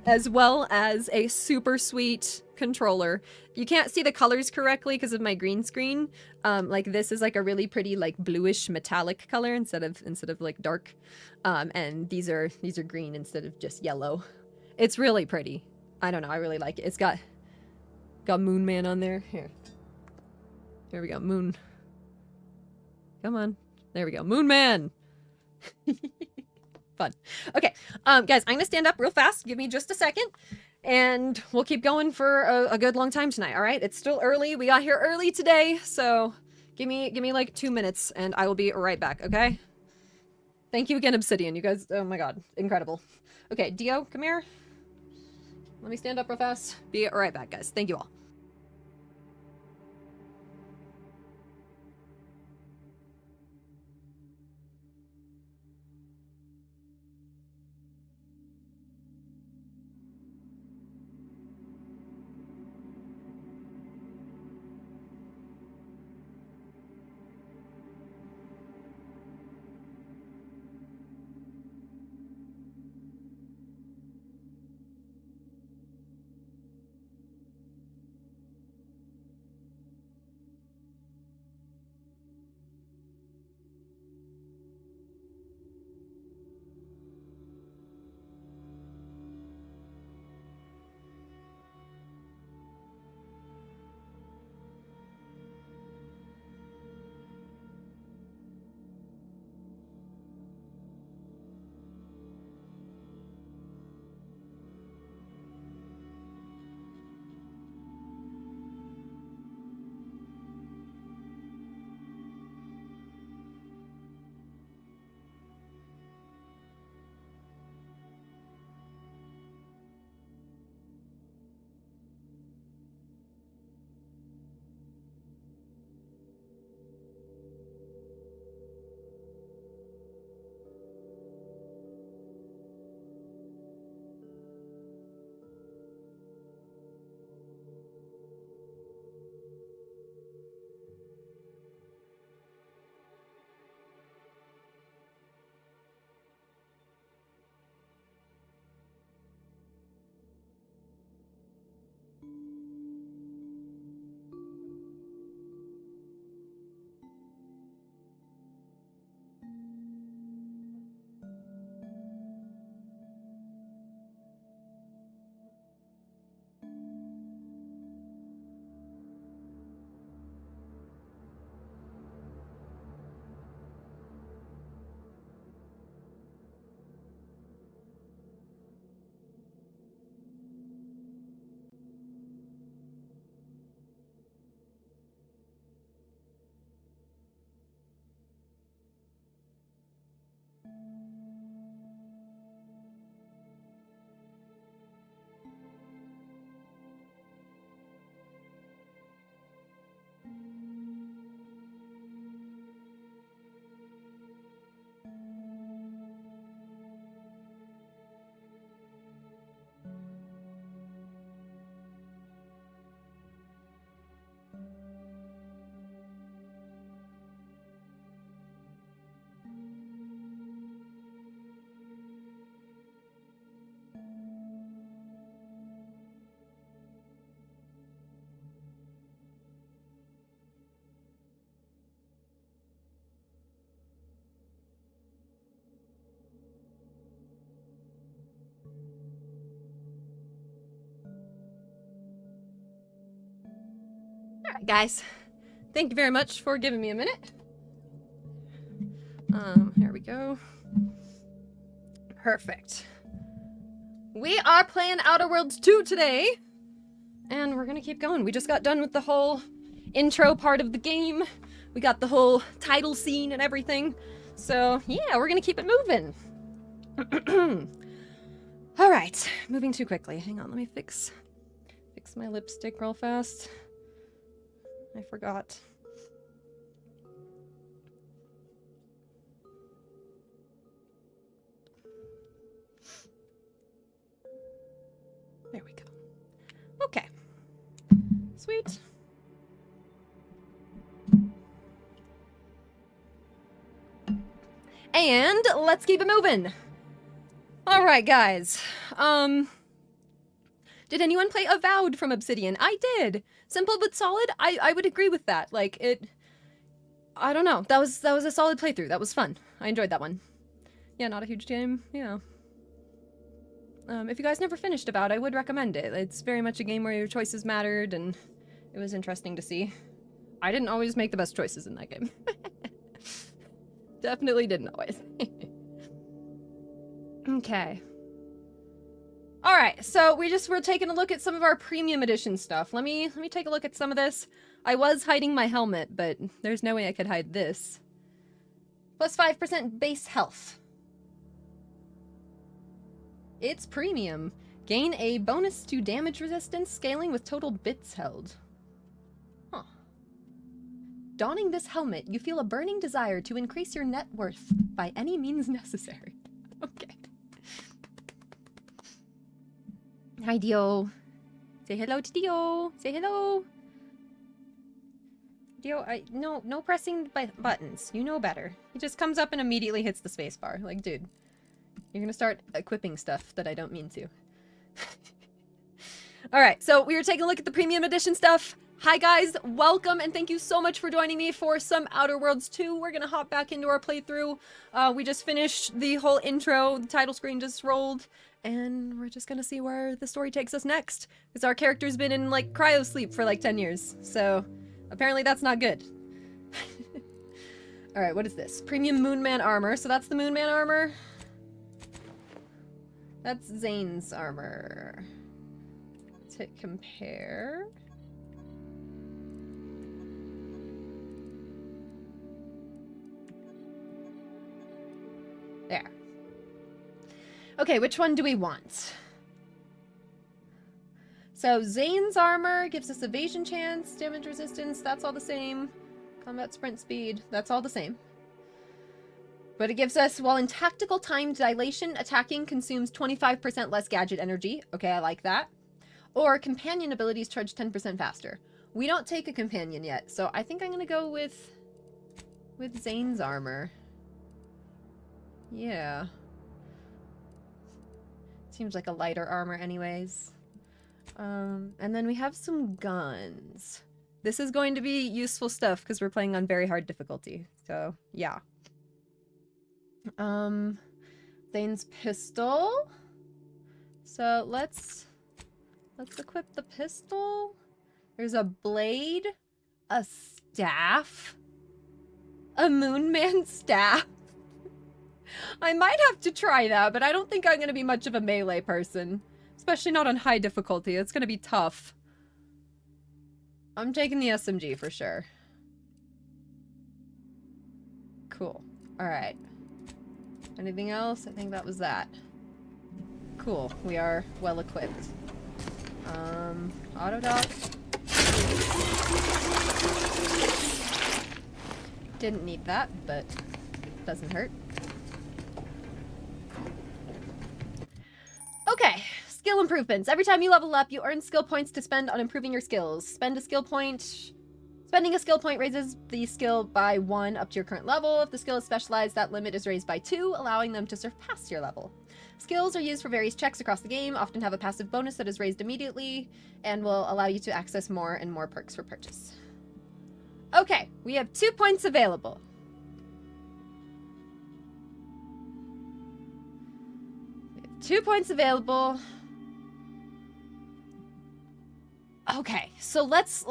As well as a super sweet controller. You can't see the colors correctly because of my green screen. Like this is like a really pretty like bluish metallic color instead of like dark. And these are green instead of just yellow. It's really pretty. I don't know. I really like it. It's got Moonman on there. Here we go. Moon. Come on. There we go. Moonman. Fun. Okay. Guys, I'm gonna stand up real fast. Give me just a second. And we'll keep going for a good long time tonight, all right? It's still early. We got here early today, so give me like 2 minutes and I will be right back, okay? Thank you again, Obsidian. You guys, oh my god, incredible. Okay, Dio, come here. Let me stand up real fast. Be right back, guys. Thank you all. Alright, guys. Thank you very much for giving me a minute. Here we go. Perfect. We are playing Outer Worlds 2 today. And we're gonna keep going. We just got done with the whole intro part of the game. We got the whole title scene and everything. So, yeah, we're gonna keep it moving. Alright, moving too quickly. Hang on, let me fix my lipstick real fast. I forgot. There we go. Okay. Sweet. And let's keep it moving. All right, guys. Did anyone play Avowed from Obsidian? I did. Simple but solid. I would agree with that. Like it. I don't know. That was a solid playthrough. That was fun. I enjoyed that one. Yeah, not a huge game. Yeah. If you guys never finished Avowed, I would recommend it. It's very much a game where your choices mattered, and it was interesting to see. I didn't always make the best choices in that game. Definitely didn't always. Okay. Alright, so we're taking a look at some of our premium edition stuff. Let me take a look at some of this. I was hiding my helmet, but there's no way I could hide this. Plus 5% base health. It's premium. Gain a bonus to damage resistance scaling with total bits held. Huh. Donning this helmet, you feel a burning desire to increase your net worth by any means necessary. Okay. Hi, Dio. Say hello to Dio. Say hello. Dio, no pressing buttons. You know better. He just comes up and immediately hits the spacebar. Like, dude. You're gonna start equipping stuff that I don't mean to. Alright, so we were taking a look at the premium edition stuff. Hi guys, welcome and thank you so much for joining me for some Outer Worlds 2. We're gonna hop back into our playthrough. We just finished the whole intro, the title screen just rolled, and we're just gonna see where the story takes us next. Because our character's been in, like, cryo sleep for like 10 years, so apparently that's not good. Alright, what is this? Premium Moonman armor, so that's the Moonman armor. That's Zane's armor. Let's hit compare. There. Okay, which one do we want? So Zane's armor gives us evasion chance, damage resistance, that's all the same. Combat sprint speed, that's all the same. But it gives us, while in tactical time dilation, attacking consumes 25% less gadget energy. Okay, I like that. Or companion abilities charge 10% faster. We don't take a companion yet, so I think I'm gonna go with Zane's armor. Yeah. Seems like a lighter armor anyways. And then we have some guns. This is going to be useful stuff because we're playing on very hard difficulty. So, yeah. Zane's pistol. So let's equip the pistol. There's a blade, a staff, a Moonman staff. I might have to try that, but I don't think I'm going to be much of a melee person. Especially not on high difficulty. It's going to be tough. I'm taking the SMG for sure. Cool. Alright. Anything else? I think that was that. Cool. We are well equipped. Auto dock. Didn't need that, but doesn't hurt. Okay, skill improvements. Every time you level up, you earn skill points to spend on improving your skills. Spending a skill point raises the skill by 1 up to your current level. If the skill is specialized, that limit is raised by 2, allowing them to surpass your level. Skills are used for various checks across the game, often have a passive bonus that is raised immediately, and will allow you to access more and more perks for purchase. Okay, we have 2 points available. We have 2 points available. Okay, so let's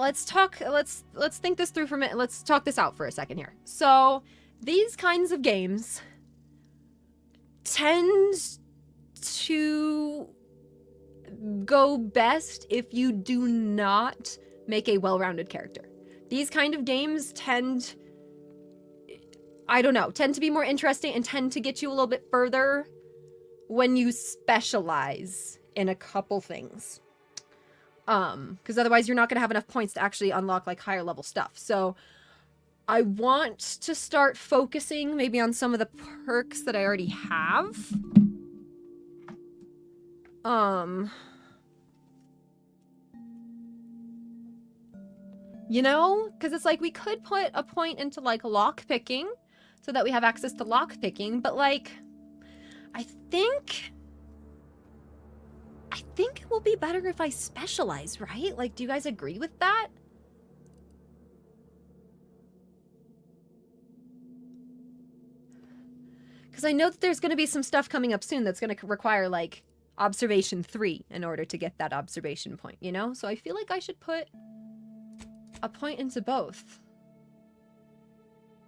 think this through for a minute. Let's talk this out for a second here. So these kinds of games tend to go best if you do not make a well-rounded character. These kind of games tend, I don't know, tend to be more interesting and tend to get you a little bit further when you specialize in a couple things. Because otherwise you're not going to have enough points to actually unlock like higher level stuff. So I want to start focusing maybe on some of the perks that I already have. You know, because it's like we could put a point into like lock picking so that we have access to lock picking, but like I think it will be better if I specialize, right? Like, do you guys agree with that? Because I know that there's going to be some stuff coming up soon that's going to require, like, observation 3 in order to get that observation point, you know? So I feel like I should put a point into both.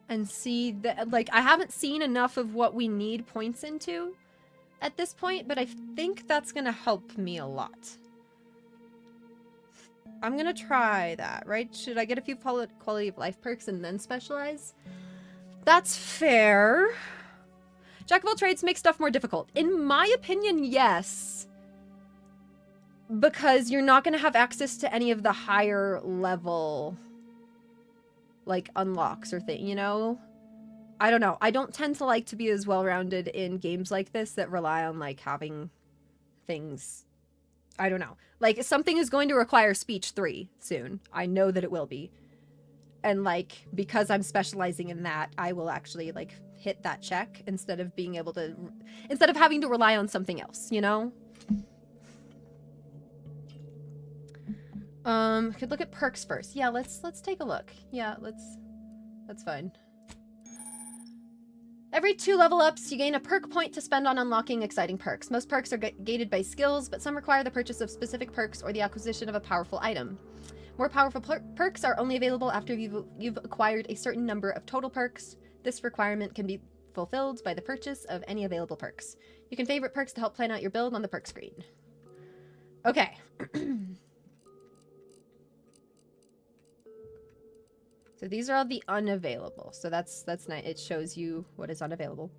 And see that, like, I haven't seen enough of what we need points into at this point, but I think that's gonna help me a lot. I'm gonna try that, right? Should I get a few quality of life perks and then specialize? That's fair. Jack of all trades makes stuff more difficult. In my opinion, yes. Because you're not gonna have access to any of the higher level, like, unlocks or thing, you know? I don't know. I don't tend to like to be as well-rounded in games like this that rely on, like, having things... I don't know. Like, something is going to require speech 3 soon. I know that it will be. And, like, because I'm specializing in that, I will actually, like, hit that check instead of being able to... Instead of having to rely on something else, you know? Could look at perks first. Yeah, let's take a look. Yeah, that's fine. Every 2 level ups, you gain a perk point to spend on unlocking exciting perks. Most perks are gated by skills, but some require the purchase of specific perks or the acquisition of a powerful item. More powerful perks are only available after you've acquired a certain number of total perks. This requirement can be fulfilled by the purchase of any available perks. You can favorite perks to help plan out your build on the perk screen. Okay. So these are all the unavailable. So that's nice. It shows you what is unavailable.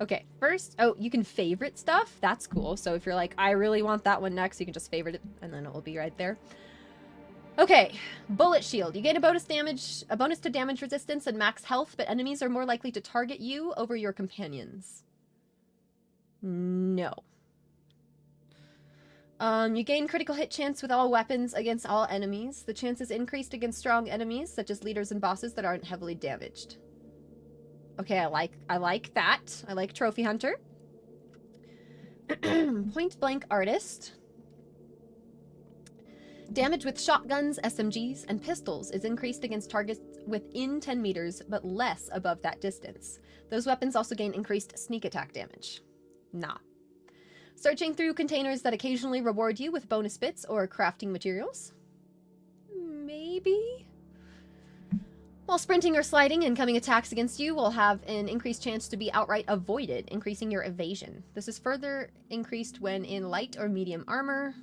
Okay, first, oh, you can favorite stuff. That's cool. So if you're like, I really want that one next, you can just favorite it and then it will be right there. Okay, bullet shield. You gain a bonus to damage resistance and max health, but enemies are more likely to target you over your companions. No. You gain critical hit chance with all weapons against all enemies. The chance is increased against strong enemies, such as leaders and bosses that aren't heavily damaged. Okay, I like that. I like Trophy Hunter. Point blank artist. Damage with shotguns, SMGs, and pistols is increased against targets within 10 meters, but less above that distance. Those weapons also gain increased sneak attack damage. Nah. Searching through containers that occasionally reward you with bonus bits or crafting materials. Maybe? While sprinting or sliding, incoming attacks against you will have an increased chance to be outright avoided, increasing your evasion. This is further increased when in light or medium armor.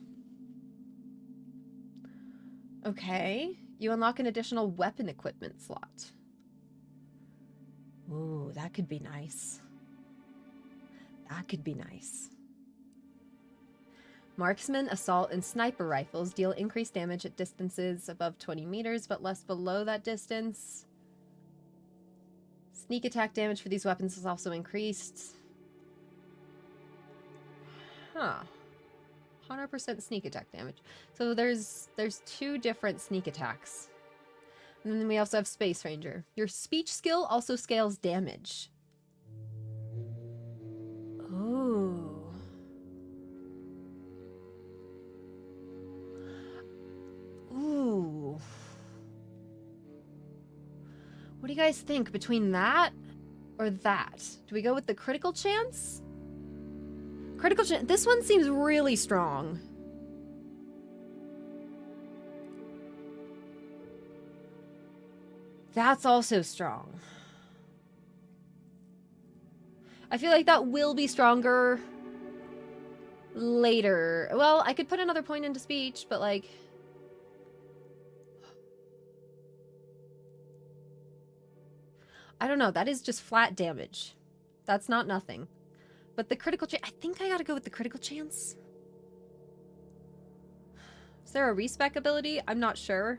Okay. You unlock an additional weapon equipment slot. Ooh, that could be nice. That could be nice. Marksman, assault, and sniper rifles deal increased damage at distances above 20 meters, but less below that distance. Sneak attack damage for these weapons is also increased. Huh. 100% sneak attack damage. So there's 2 different sneak attacks. And then we also have Space Ranger. Your speech skill also scales damage. Ooh. Ooh. What do you guys think between that or that? Do we go with the critical chance? Critical chance. This one seems really strong. That's also strong. I feel like that will be stronger later. Well, I could put another point into speech, but like... I don't know. That is just flat damage. That's not nothing. But the critical chance... I think I gotta go with the critical chance. Is there a respec ability? I'm not sure.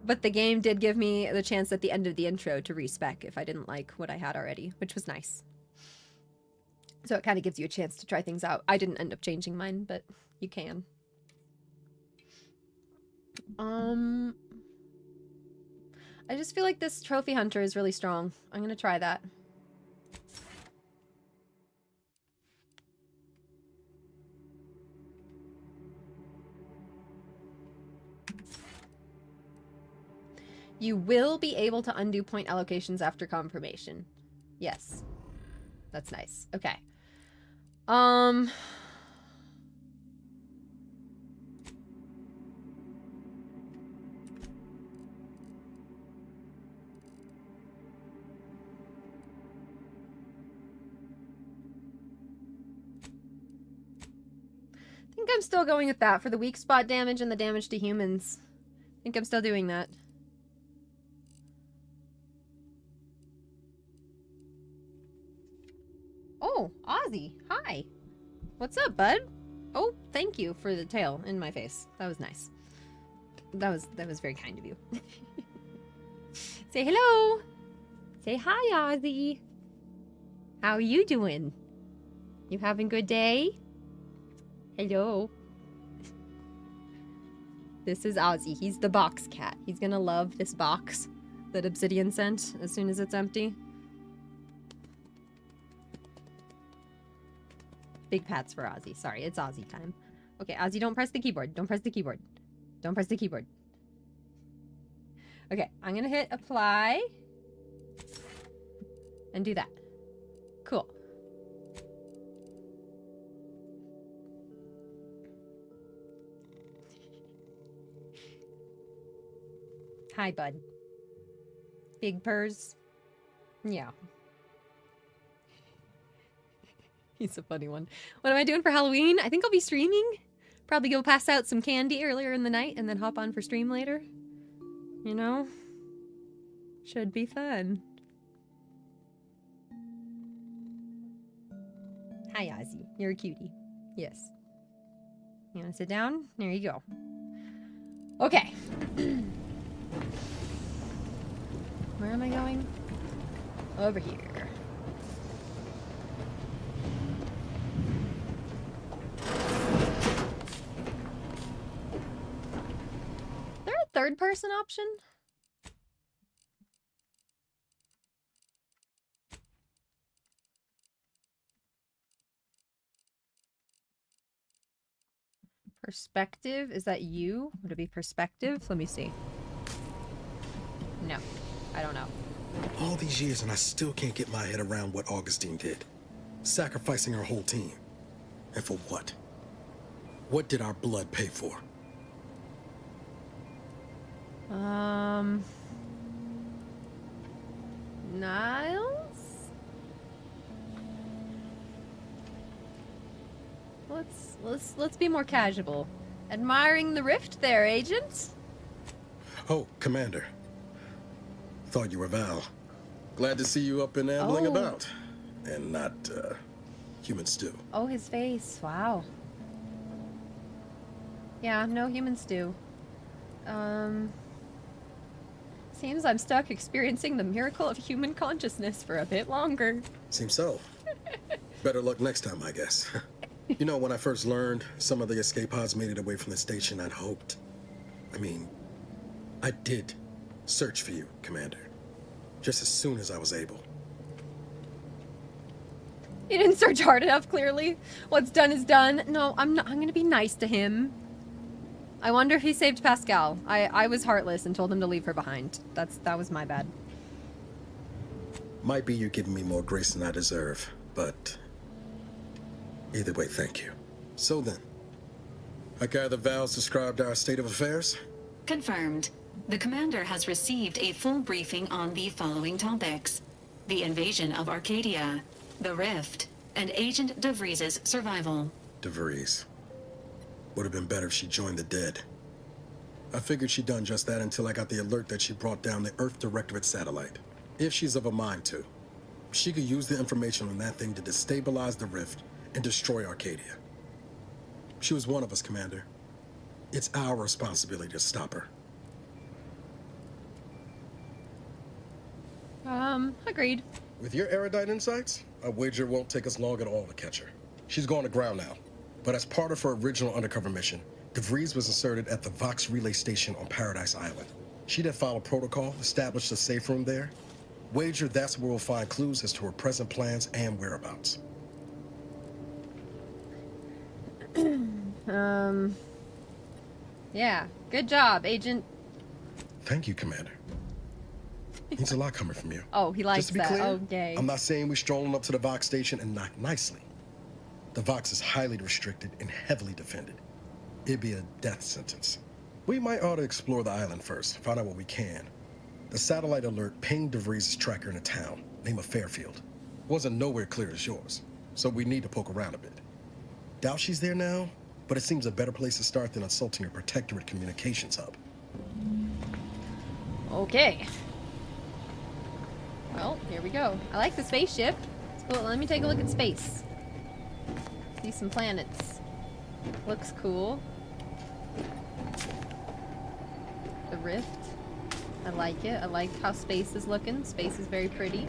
But the game did give me the chance at the end of the intro to respec if I didn't like what I had already, which was nice. So it kind of gives you a chance to try things out. I didn't end up changing mine, but you can. I just feel like this trophy hunter is really strong. I'm gonna try that. You will be able to undo point allocations after confirmation. Yes. That's nice. Okay. I think I'm still going with that for the weak spot damage and the damage to humans. I think I'm still doing that. Oh, Ozzy. Hi. What's up, bud? Oh, thank you for the tail in my face. That was nice. That was very kind of you. Say hello. Say hi, Ozzy. How are you doing? You having a good day? Hello. This is Ozzy. He's the box cat. He's gonna love this box that Obsidian sent as soon as it's empty. Big pats for Ozzy. Sorry, it's Ozzy time. Okay, Ozzy, don't press the keyboard. Don't press the keyboard. Don't press the keyboard. Okay, I'm gonna hit apply. And do that. Cool. Hi, bud. Big purrs. Yeah. He's a funny one. What am I doing for Halloween? I think I'll be streaming. Probably go pass out some candy earlier in the night and then hop on for stream later. You know? Should be fun. Hi, Ozzy. You're a cutie. Yes. You want to sit down? There you go. Okay. Where am I going? Over here. Is there a third person option? Perspective? Is that you? Would it be perspective? Let me see. No. I don't know. All these years and I still can't get my head around what Augustine did. Sacrificing our whole team. And for what? What did our blood pay for? Niles? Let's be more casual. Admiring the rift there, Agent? Oh, Commander. Thought you were Val. Glad to see you up and ambling about. And not, human stew. Oh, his face. Wow. Yeah, no human stew. Seems I'm stuck experiencing the miracle of human consciousness for a bit longer. Seems so. Better luck next time, I guess. You know, when I first learned some of the escape pods made it away from the station, I'd hoped. I did search for you, Commander. Just as soon as I was able. You didn't search hard enough, clearly. What's done is done. No, I'm gonna be nice to him. I wonder if he saved Pascal. I was heartless and told him to leave her behind. That was my bad. Might be you're giving me more grace than I deserve, but either way, thank you. So then, I gather Val's described our state of affairs? Confirmed. The commander has received a full briefing on the following topics: the invasion of Arcadia, the Rift, and Agent DeVries' survival. DeVries. Would have been better if she joined the dead. I figured she'd done just that until I got the alert that she brought down the Earth Directorate satellite. If she's of a mind to, she could use the information on that thing to destabilize the Rift and destroy Arcadia. She was one of us, Commander. It's our responsibility to stop her. Agreed. With your erudite insights, I wager it won't take us long at all to catch her. She's going to ground now, but as part of her original undercover mission, DeVries was inserted at the Vox relay station on Paradise Island. She'd have followed protocol, established a safe room there. Wager that's where we'll find clues as to her present plans and whereabouts. Yeah. Good job, Agent. Thank you, Commander. Means a lot coming from you. Oh, he likes Just to be that. clear, Okay. I'm not saying we're strolling up to the Vox station and knock nicely. The Vox is highly restricted and heavily defended. It'd be a death sentence. We might ought to explore the island first, find out what we can. The satellite alert pinged DeVries' tracker in a town, name of Fairfield. Wasn't nowhere clear as yours, so we need to poke around a bit. Doubt she's there now, but it seems a better place to start than assaulting her protectorate communications hub. Okay. Well, here we go. I like the spaceship. Well, let me take a look at space. See some planets. Looks cool. The Rift. I like it. I like how space is looking. Space is very pretty.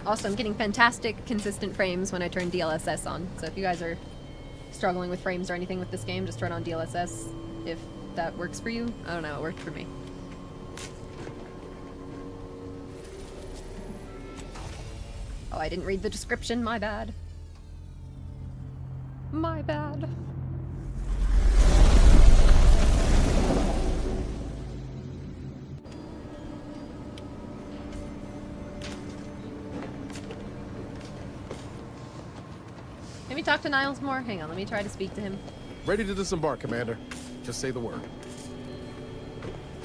Also, I'm getting fantastic, consistent frames when I turn DLSS on. So if you guys are struggling with frames or anything with this game, just turn on DLSS if that works for you. I don't know, it worked for me. Oh, I didn't read the description, my bad. My bad. Can we talk to Niles more? Hang on, let me try to speak to him. Ready to disembark, Commander. Just say the word.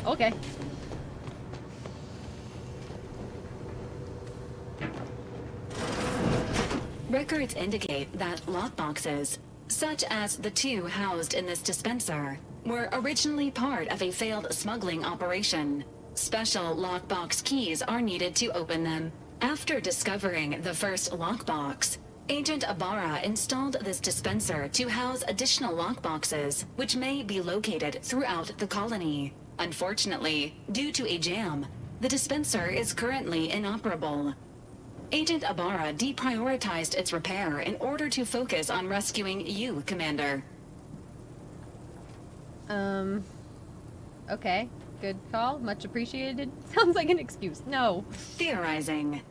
Okay. Records indicate that lockboxes, such as the two housed in this dispenser, were originally part of a failed smuggling operation. Special lockbox keys are needed to open them. After discovering the first lockbox, Agent Ibarra installed this dispenser to house additional lockboxes, which may be located throughout the colony. Unfortunately, due to a jam, the dispenser is currently inoperable. Agent Ibarra deprioritized its repair in order to focus on rescuing you, Commander. Okay. Good call. Much appreciated. Sounds like an excuse. No. Theorizing.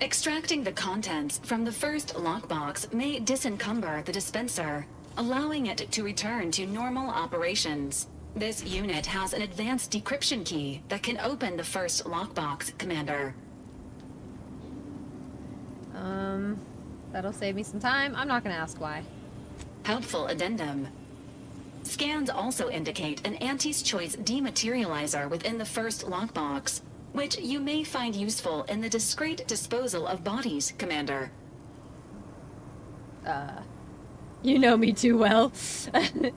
Extracting the contents from the first lockbox may disencumber the dispenser, allowing it to return to normal operations. This unit has an advanced decryption key that can open the first lockbox, Commander. That'll save me some time. I'm not gonna ask why. Helpful addendum. Scans also indicate an Auntie's Choice dematerializer within the first lockbox, which you may find useful in the discreet disposal of bodies, Commander. You know me too well. An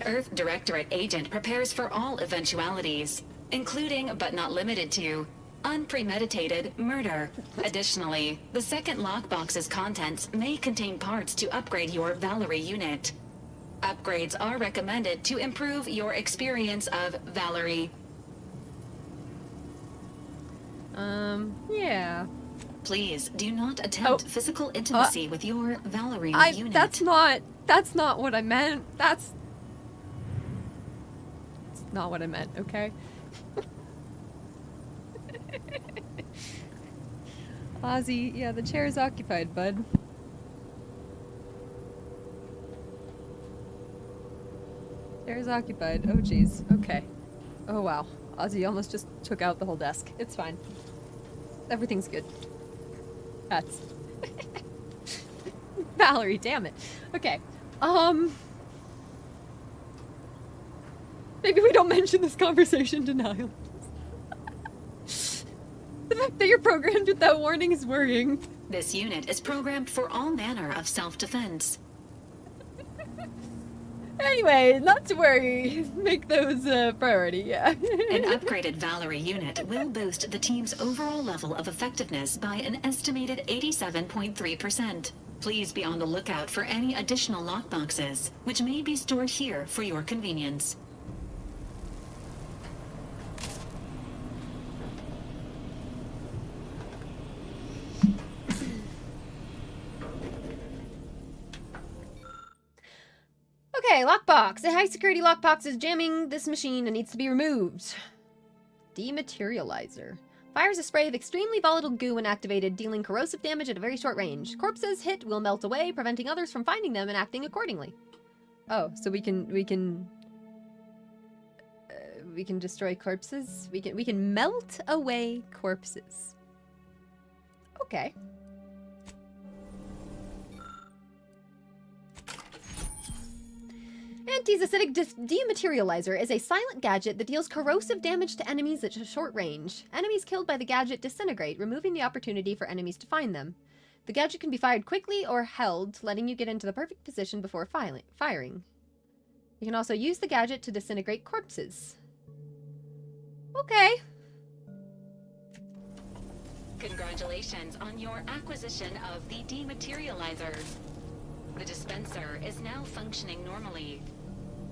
Earth Directorate agent prepares for all eventualities, including, but not limited to, unpremeditated murder. Additionally, the second lockbox's contents may contain parts to upgrade your Valerie unit. Upgrades are recommended to improve your experience of Valerie. Yeah. Please do not attempt physical intimacy with your Valerie unit. That's not what I meant. That's not what I meant, okay? Ozzy, yeah, the chair is occupied, bud. Chair is occupied. Oh, jeez. Okay. Oh, wow. Ozzy almost just took out the whole desk. It's fine. Everything's good. That's... Valerie, damn it. Okay. Maybe we don't mention this conversation to Niles. The fact that you're programmed with that warning is worrying. This unit is programmed for all manner of self-defense. Anyway, not to worry. Make those priority, yeah. An upgraded Valerie unit will boost the team's overall level of effectiveness by an estimated 87.3%. Please be on the lookout for any additional lockboxes, which may be stored here for your convenience. Okay, lockbox. A high-security lockbox is jamming this machine and needs to be removed. Dematerializer. Fires a spray of extremely volatile goo when activated, dealing corrosive damage at a very short range. Corpses hit will melt away, preventing others from finding them and acting accordingly. Oh, so we can destroy corpses? We can melt away corpses. Okay. Anti-acidic Dematerializer is a silent gadget that deals corrosive damage to enemies at a short range. Enemies killed by the gadget disintegrate, removing the opportunity for enemies to find them. The gadget can be fired quickly or held, letting you get into the perfect position before firing. You can also use the gadget to disintegrate corpses. Okay. Congratulations on your acquisition of the Dematerializer. The dispenser is now functioning normally.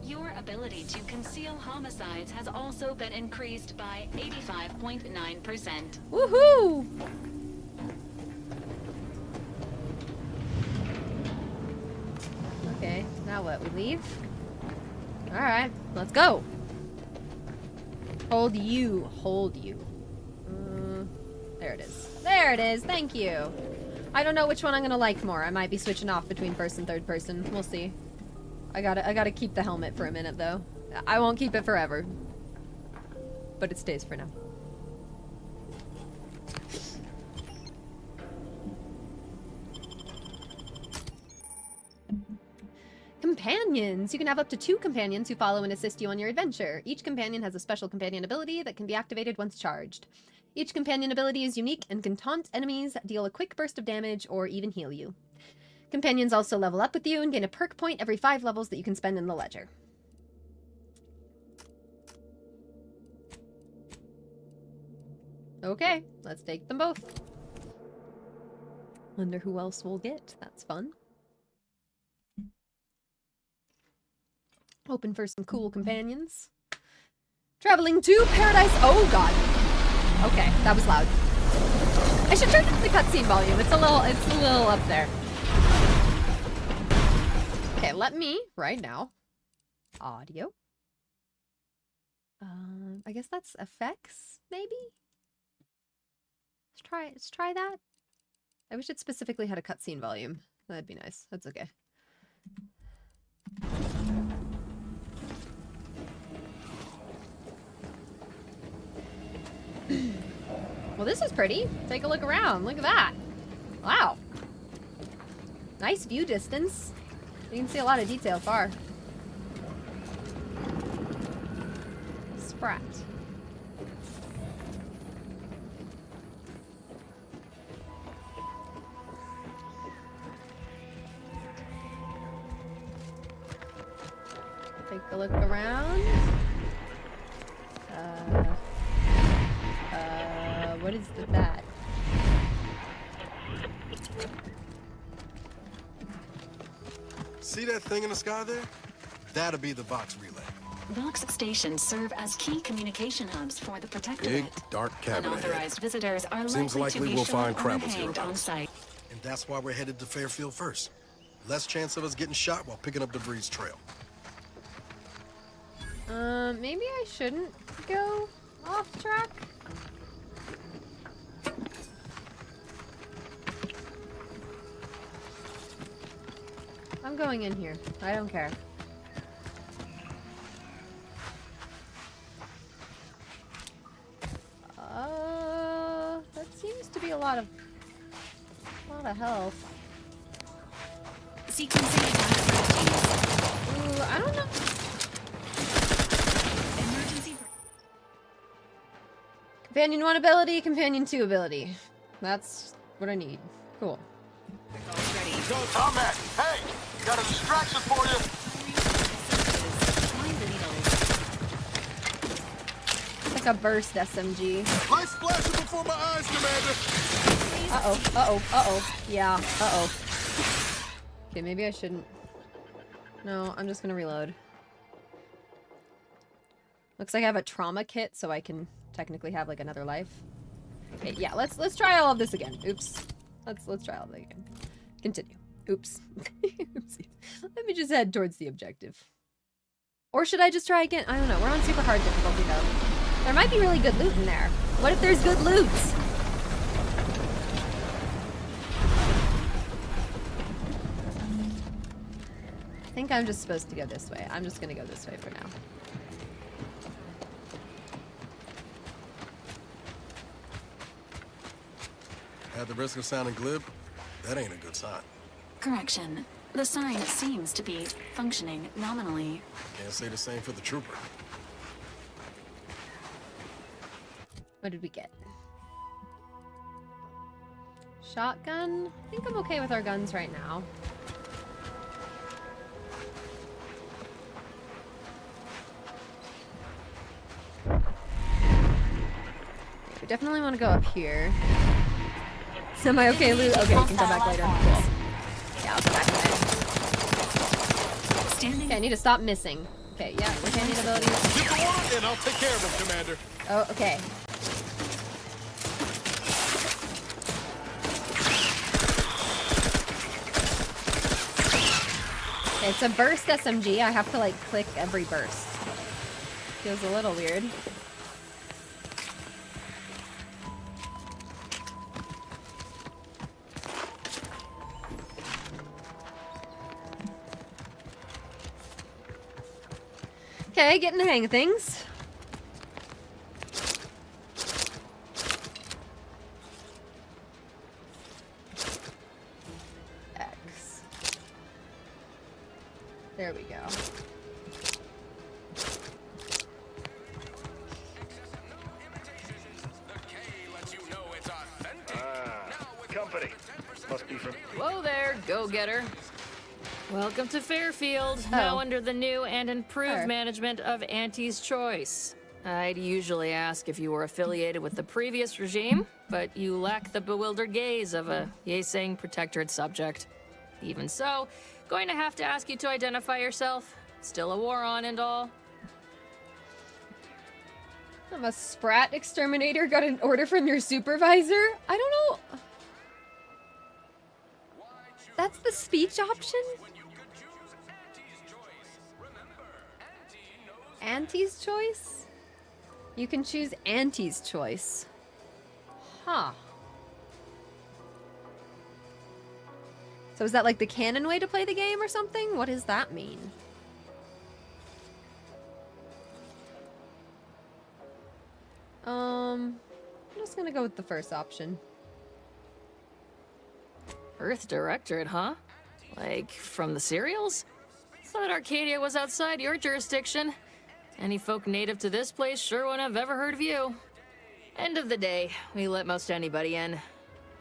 Your ability to conceal homicides has also been increased by 85.9%. Woohoo! Okay, now what? We leave? Alright, let's go! Hold you. Hold you. There it is. There it is! Thank you! I don't know which one I'm gonna like more. I might be switching off between first and third person. We'll see. I gotta keep the helmet for a minute, though. I won't keep it forever. But it stays for now. Companions! You can have up to 2 companions who follow and assist you on your adventure. Each companion has a special companion ability that can be activated once charged. Each companion ability is unique and can taunt enemies, deal a quick burst of damage, or even heal you. Companions also level up with you and gain a perk point every 5 levels that you can spend in the ledger. Okay, let's take them both. Wonder who else we'll get. That's fun. Hoping for some cool companions. Traveling to Paradise. Oh god. Okay, that was loud. I should turn up the cutscene volume. It's a little up there. Okay, let me right now. Audio. I guess that's effects, maybe? Let's try that. I wish it specifically had a cutscene volume. That'd be nice. That's okay. Well, this is pretty. Take a look around. Look at that. Wow. Nice view distance. You can see a lot of detail far. Sprat. Take a look around. What is that? See that thing in the sky there? That'll be the Vox relay. Vox stations serve as key communication hubs for the Protectorate. Big, dark cabin Unauthorized visitors are Seems likely to be we'll shot find or Crabbles hanged on hereabouts. site. And that's why we're headed to Fairfield first. Less chance of us getting shot while picking up debris trail. Maybe I shouldn't go off track? I'm going in here. I don't care. That seems to be a lot of health. Sequencing. Ooh, I don't know. Companion 1 ability, Companion 2 ability. That's what I need. Cool. Yo, Tombat, hey, got a distraction for you. It's like a burst SMG. Light splashing before my eyes, Commander. Uh-oh. Yeah, uh-oh. Okay, maybe I shouldn't. No, I'm just gonna reload. Looks like I have a trauma kit, so I can technically have like another life. Okay, yeah, let's try all of this again. Oops. Let's try all of that again. Continue. Oops. Oopsie. Let me just head towards the objective. Or should I just try again? I don't know. We're on super hard difficulty though. There might be really good loot in there. What if there's good loot? I think I'm just supposed to go this way. I'm just gonna go this way for now. At the risk of sounding glib, that ain't a good sign. Correction. The sign seems to be functioning nominally. Can't say the same for the trooper. What did we get? Shotgun? I think I'm okay with our guns right now. We definitely want to go up here. Semi-okay loot? Okay, you can come back later. Cool. Yeah, I'll come back later. Okay, I need to stop missing. Okay, yeah, companion abilities. Get the one and I'll take care of him, Commander. Oh, okay. It's a burst SMG. I have to like click every burst. Feels a little weird. Okay, getting the hang of things. X. There we go. Company. Must be from... Whoa there, go-getter. Welcome to Fairfield, now under the new and improved management of Auntie's Choice. I'd usually ask if you were affiliated with the previous regime, but you lack the bewildered gaze of a yay-saying protectorate subject. Even so, going to have to ask you to identify yourself. Still a war on and all. I'm a Sprat exterminator. Got an order from your supervisor? I don't know. That's the speech option? Auntie's Choice? You can choose Auntie's Choice. Huh. So is that like the canon way to play the game or something? What does that mean? I'm just gonna go with the first option. Earth Directorate, huh? Like, from the serials? Thought Arcadia was outside your jurisdiction. Any folk native to this place sure wouldn't have ever heard of you. End of the day, we let most anybody in.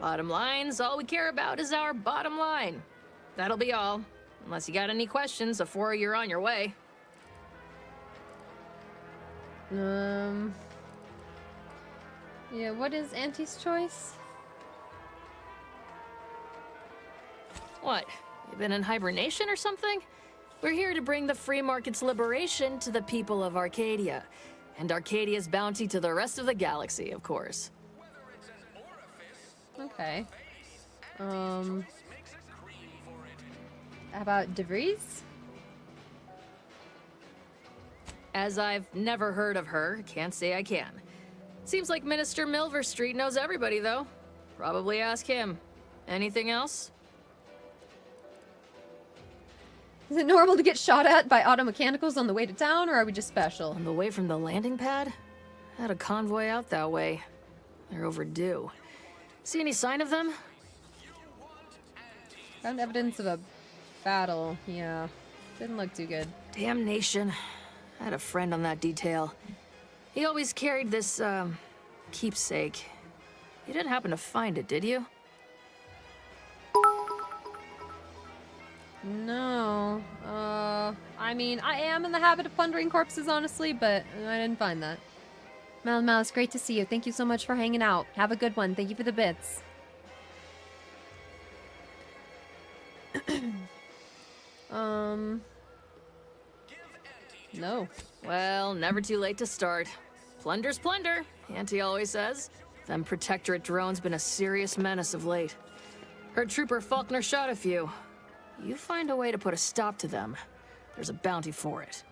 Bottom line's all we care about is our bottom line. That'll be all. Unless you got any questions before you're on your way. Yeah, what is Auntie's Choice? What? You been in hibernation or something? We're here to bring the free market's liberation to the people of Arcadia. And Arcadia's bounty to the rest of the galaxy, of course. Okay. How about DeVries? As I've never heard of her, can't say I can. Seems like Minister Milverstreet knows everybody, though. Probably ask him. Anything else? Is it normal to get shot at by auto mechanicals on the way to town, or are we just special? On the way from the landing pad? Had a convoy out that way. They're overdue. See any sign of them? Found evidence of a battle, yeah. Didn't look too good. Damnation. I had a friend on that detail. He always carried this, keepsake. You didn't happen to find it, did you? No. I mean, I am in the habit of plundering corpses, honestly, but I didn't find that. Mouse, great to see you. Thank you so much for hanging out. Have a good one. Thank you for the bits. No. Well, never too late to start. Plunder's plunder, Auntie always says. Them Protectorate drones been a serious menace of late. Heard Trooper Faulkner shot a few. You find a way to put a stop to them, there's a bounty for it.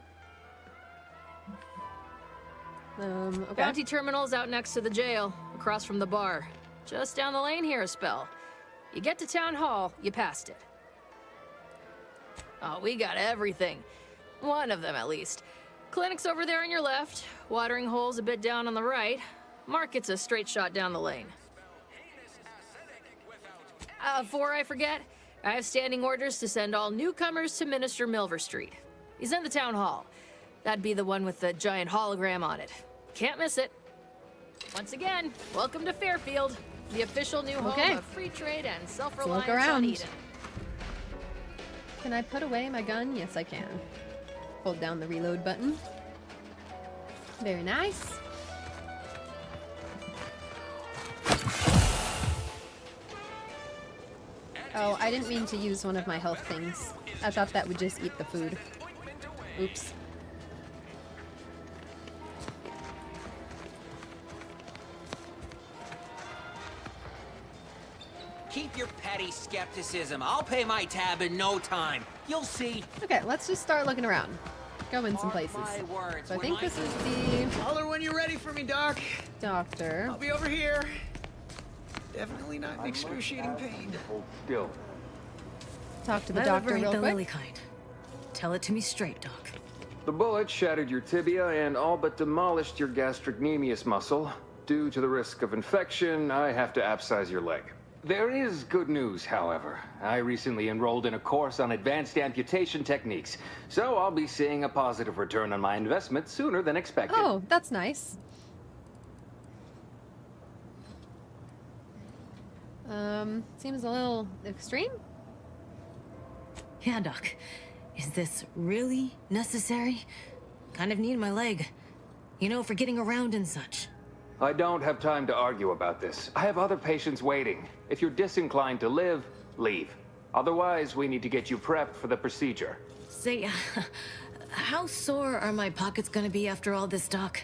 Okay. Bounty terminal's out next to the jail, across from the bar. Just down the lane here a spell. You get to Town Hall, you passed it. Oh, we got everything. One of them, at least. Clinic's over there on your left. Watering hole's a bit down on the right. Market's a straight shot down the lane. Before I forget, I have standing orders to send all newcomers to Minister Milver Street. He's in the town hall. That'd be the one with the giant hologram on it. Can't miss it. Once again, welcome to Fairfield, the official new home of free trade and self-reliance on Eden. Can I put away my gun? Yes, I can. Hold down the reload button. Very nice. Oh, I didn't mean to use one of my health things. I thought that would just eat the food. Oops. Keep your petty skepticism. I'll pay my tab in no time. You'll see. Okay, let's just start looking around. Go in some places. So I think this is the... Holler when you're ready for me, Doc. Doctor. I'll be over here. Definitely not in excruciating pain. Still. Talk to the doctor real quick. Lily kind. Tell it to me straight, Doc. The bullet shattered your tibia and all but demolished your gastrocnemius muscle. Due to the risk of infection, I have to abscise your leg. There is good news, however. I recently enrolled in a course on advanced amputation techniques, so I'll be seeing a positive return on my investment sooner than expected. Oh, that's nice. Seems a little extreme. Yeah, Doc. Is this really necessary? Kind of need my leg. You know, for getting around and such. I don't have time to argue about this. I have other patients waiting. If you're disinclined to live, leave. Otherwise, we need to get you prepped for the procedure. Say, how sore are my pockets gonna be after all this, Doc?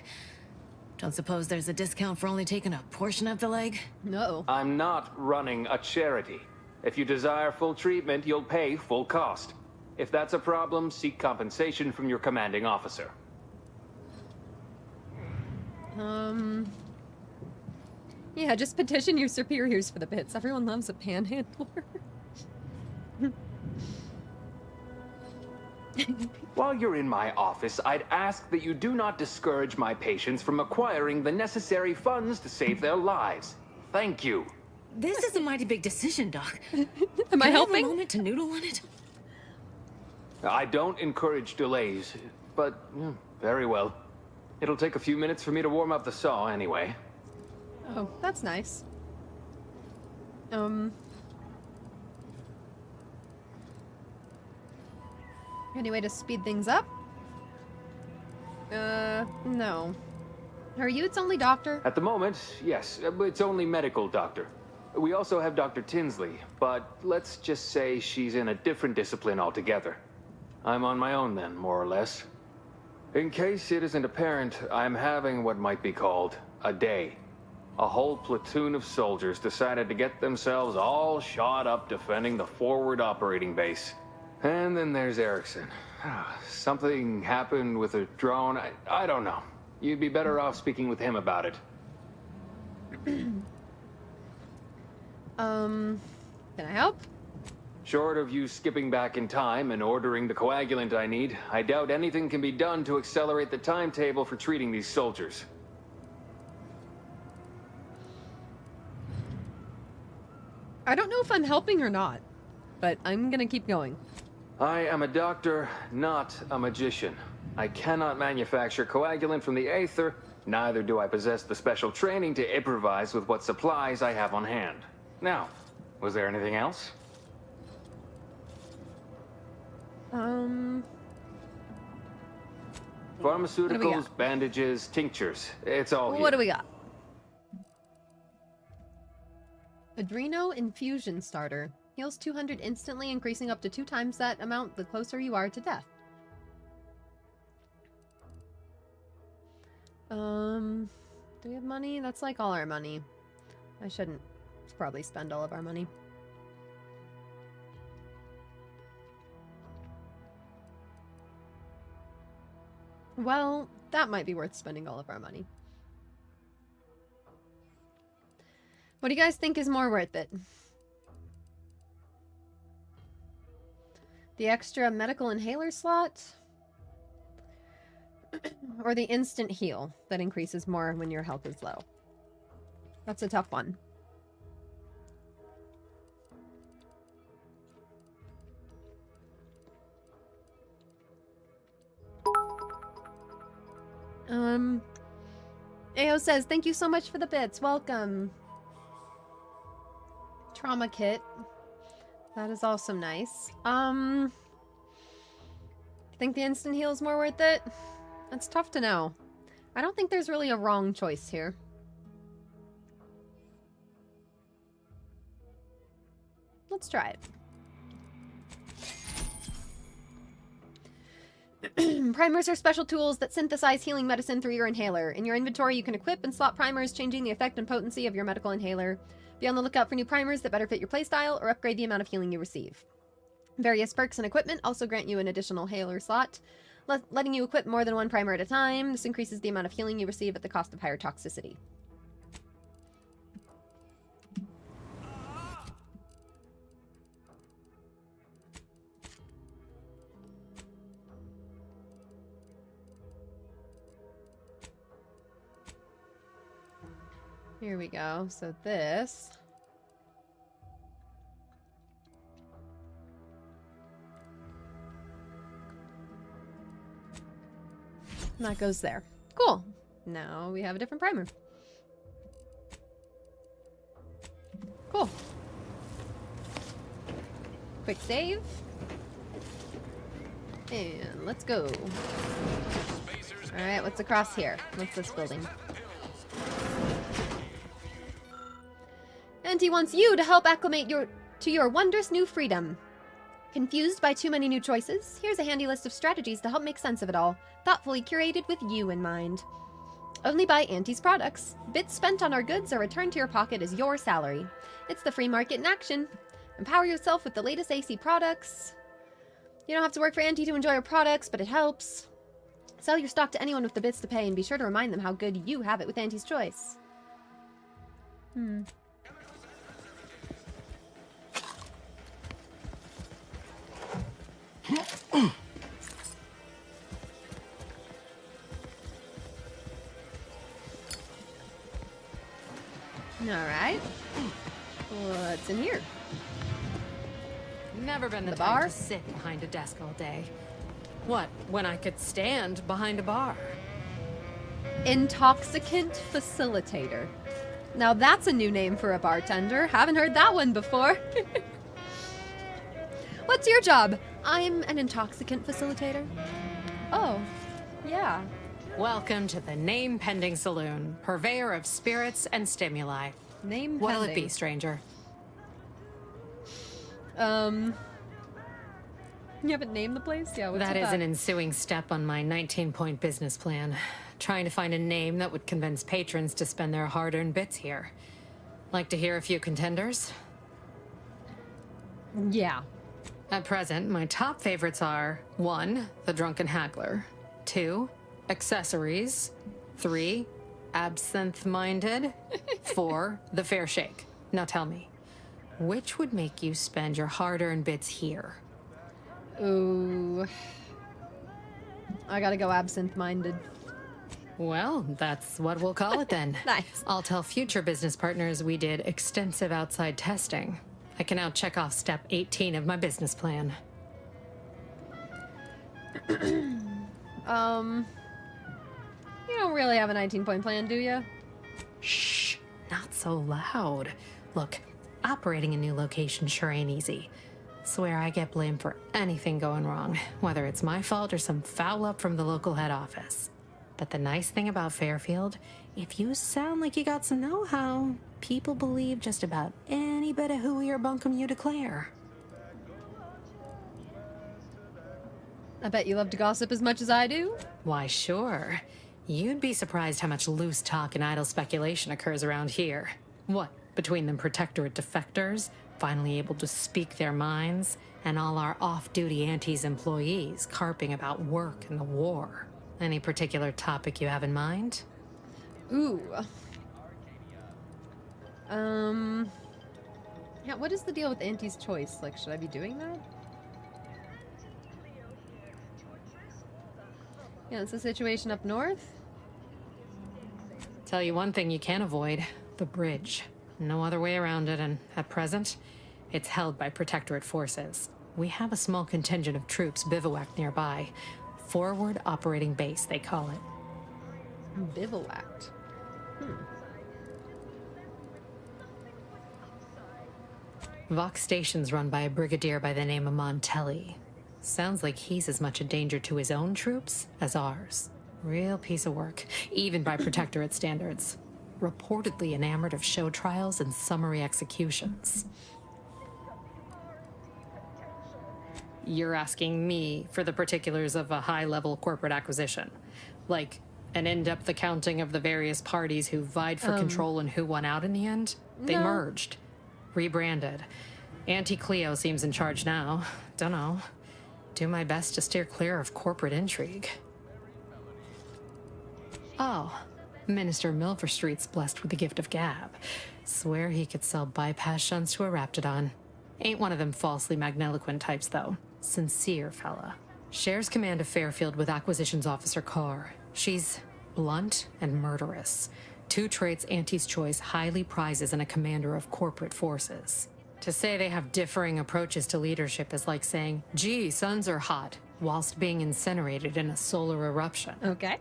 Don't suppose there's a discount for only taking a portion of the leg? No. I'm not running a charity. If you desire full treatment, you'll pay full cost. If that's a problem, seek compensation from your commanding officer. Yeah, just petition your superiors for the bits. Everyone loves a panhandler. While you're in my office, I'd ask that you do not discourage my patients from acquiring the necessary funds to save their lives. Thank you. This is a mighty big decision, Doc. Am I helping? Can I have a moment to noodle on it? I don't encourage delays, but very well. It'll take a few minutes for me to warm up the saw anyway. Oh, that's nice. Any way to speed things up? No. Are you its only doctor? At the moment, yes. It's only medical doctor. We also have Dr. Tinsley, but let's just say she's in a different discipline altogether. I'm on my own then, more or less. In case it isn't apparent, I'm having what might be called a day. A whole platoon of soldiers decided to get themselves all shot up defending the forward operating base. And then there's Erickson. Something happened with a drone. I don't know. You'd be better off speaking with him about it. Can I help? Short of you skipping back in time and ordering the coagulant I need, I doubt anything can be done to accelerate the timetable for treating these soldiers. I don't know if I'm helping or not, but I'm gonna keep going. I am a doctor, not a magician. I cannot manufacture coagulant from the aether, Neither do I possess the special training to improvise with what supplies I have on hand. Now, was there anything else? Pharmaceuticals, bandages, tinctures. It's all here. What do we got? Adreno Infusion Starter. Heals 200 instantly, increasing up to 2 times that amount the closer you are to death. Do we have money? That's like all our money. I shouldn't probably spend all of our money. Well, that might be worth spending all of our money. What do you guys think is more worth it? The extra medical inhaler slot? Or the instant heal that increases more when your health is low? That's a tough one. AO says, thank you so much for the bits. Welcome. Trauma kit. That is also nice. Think the instant heal is more worth it? That's tough to know. I don't think there's really a wrong choice here. Let's try it. Primers are special tools that synthesize healing medicine through your inhaler. In your inventory, you can equip and slot primers, changing the effect and potency of your medical inhaler. Be on the lookout for new primers that better fit your playstyle or upgrade the amount of healing you receive. Various perks and equipment also grant you an additional inhaler slot, letting you equip more than one primer at a time. This increases the amount of healing you receive at the cost of higher toxicity. Here we go. So this... and that goes there. Cool. Now we have a different primer. Cool. Quick save. And let's go. Alright, what's across here? What's this building? And he wants you to help acclimate to your wondrous new freedom. Confused by too many new choices? Here's a handy list of strategies to help make sense of it all, thoughtfully curated with you in mind. Only buy Auntie's products. Bits spent on our goods are returned to your pocket as your salary. It's the free market in action. Empower yourself with the latest AC products. You don't have to work for Auntie to enjoy her products, but it helps. Sell your stock to anyone with the bits to pay and be sure to remind them how good you have it with Auntie's Choice. Alright. What's in here? Never been the type bar? to sit behind a desk all day. What, when I could stand behind a bar? Intoxicant Facilitator. Now that's a new name for a bartender. Haven't heard that one before. What's your job? I'm an intoxicant facilitator. Oh, yeah. Welcome to the Name Pending Saloon, purveyor of spirits and stimuli. Name What'll it pending. be, stranger? You haven't named the place? Yeah, what's That with is an ensuing step on my 19-point business plan. Trying to find a name that would convince patrons to spend their hard-earned bits here. Like to hear a few contenders? Yeah. At present, my top favorites are 1. The Drunken Haggler, 2. Accessories, 3. Absinthe-Minded, 4. The Fair Shake. Now tell me, which would make you spend your hard-earned bits here? Ooh. I gotta go absinthe-minded. Well, that's what we'll call it then. Nice. I'll tell future business partners we did extensive outside testing. I can now check off step 18 of my business plan. You don't really have a 19-point plan, do you? Shh, not so loud. Look, operating a new location sure ain't easy. Swear I get blamed for anything going wrong, whether it's my fault or some foul up from the local head office. But the nice thing about Fairfield, if you sound like you got some know-how, people believe just about any bit of hooey or bunkum you declare. I bet you love to gossip as much as I do. Why, sure. You'd be surprised how much loose talk and idle speculation occurs around here. What, between the Protectorate defectors, finally able to speak their minds, and all our off-duty Antes employees carping about work and the war. Any particular topic you have in mind? Ooh. Yeah, what is the deal with Auntie's choice? Like, should I be doing that? Yeah, it's a situation up north. Tell you one thing you can't avoid, the bridge. No other way around it, and at present, it's held by Protectorate forces. We have a small contingent of troops bivouacked nearby. Forward Operating Base, they call it. Bivouacked. Vox Station's run by a brigadier by the name of Montelli. Sounds like he's as much a danger to his own troops as ours. Real piece of work, even by Protectorate standards. Reportedly enamored of show trials and summary executions. You're asking me for the particulars of a high-level corporate acquisition. Like an in-depth accounting of the various parties who vied for control and who won out in the end? They merged. Rebranded. Auntie Cleo seems in charge now. Dunno. Do my best to steer clear of corporate intrigue. Oh, Minister Milverstreet's blessed with the gift of gab. Swear he could sell bypass shunts to a Raptidon. Ain't one of them falsely magniloquent types, though. Sincere fella. Shares command of Fairfield with Acquisitions Officer Carr. She's blunt and murderous. Two traits Auntie's choice highly prizes in a commander of corporate forces. To say they have differing approaches to leadership is like saying, gee, suns are hot, whilst being incinerated in a solar eruption. Okay.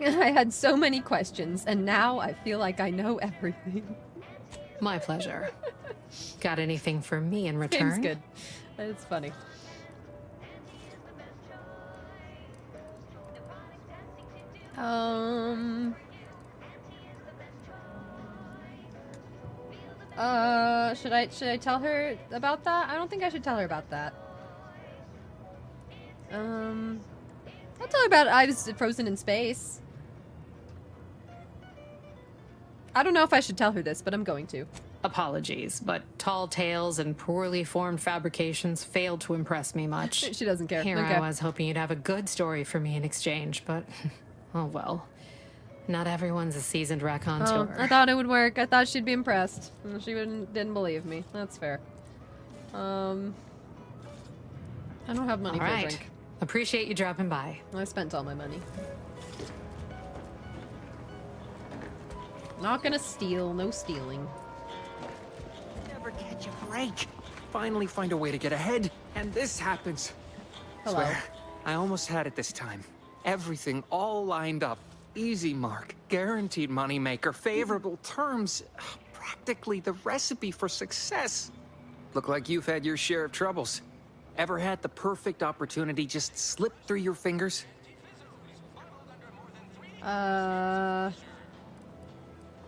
I had so many questions, and now I feel like I know everything. My pleasure. Got anything for me in return? Seems good. It's funny. Should I tell her about that? I don't think I should tell her about that. I'll tell her about I was frozen in space. I don't know if I should tell her this, but I'm going to. Apologies, but tall tales and poorly formed fabrications failed to impress me much. She doesn't care. Here Okay. I was hoping you'd have a good story for me in exchange, but oh well. Not everyone's a seasoned raconteur. I thought it would work. I thought she'd be impressed. She didn't believe me. That's fair. I don't have money for a drink. Appreciate you dropping by. I spent all my money. Not gonna steal. No stealing. Never catch a break. Finally find a way to get ahead, and this happens. Hello. Swear, I almost had it this time. Everything all lined up. Easy mark, guaranteed moneymaker, favorable terms. Practically the recipe for success. Look like you've had your share of troubles. Ever had the perfect opportunity just slip through your fingers? I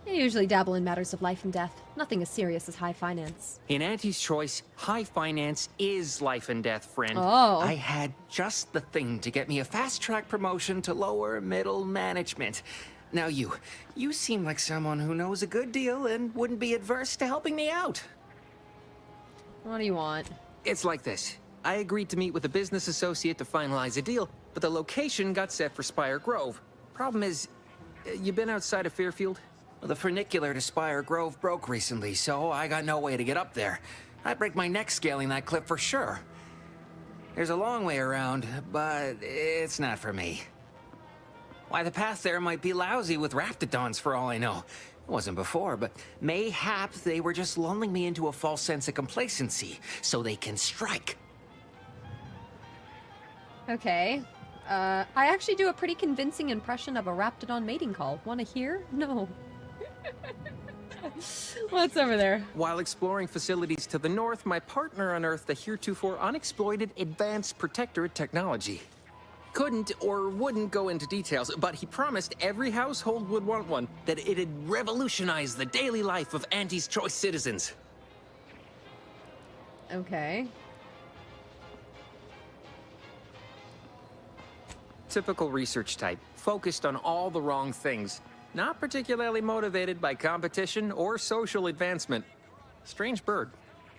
usually dabble in matters of life and death. Nothing as serious as high finance. In Auntie's choice, high finance is life and death, friend. Oh. I had just the thing to get me a fast-track promotion to lower middle management. Now you seem like someone who knows a good deal and wouldn't be adverse to helping me out. What do you want? It's like this. I agreed to meet with a business associate to finalize a deal, but the location got set for Spire Grove. Problem is, you been outside of Fairfield? Well, the funicular to Spire Grove broke recently, so I got no way to get up there. I'd break my neck scaling that cliff for sure. There's a long way around, but it's not for me. Why, the path there might be lousy with Raptidons for all I know. It wasn't before, but mayhaps they were just lulling me into a false sense of complacency so they can strike. Okay. I actually do a pretty convincing impression of a Raptidon mating call. Want to hear? No. What's over there? While exploring facilities to the north, my partner unearthed a heretofore unexploited advanced protectorate technology. Couldn't or wouldn't go into details, but he promised every household would want one, that it'd revolutionize the daily life of Auntie's Choice citizens. Okay. Typical research type, focused on all the wrong things. Not particularly motivated by competition or social advancement. Strange bird.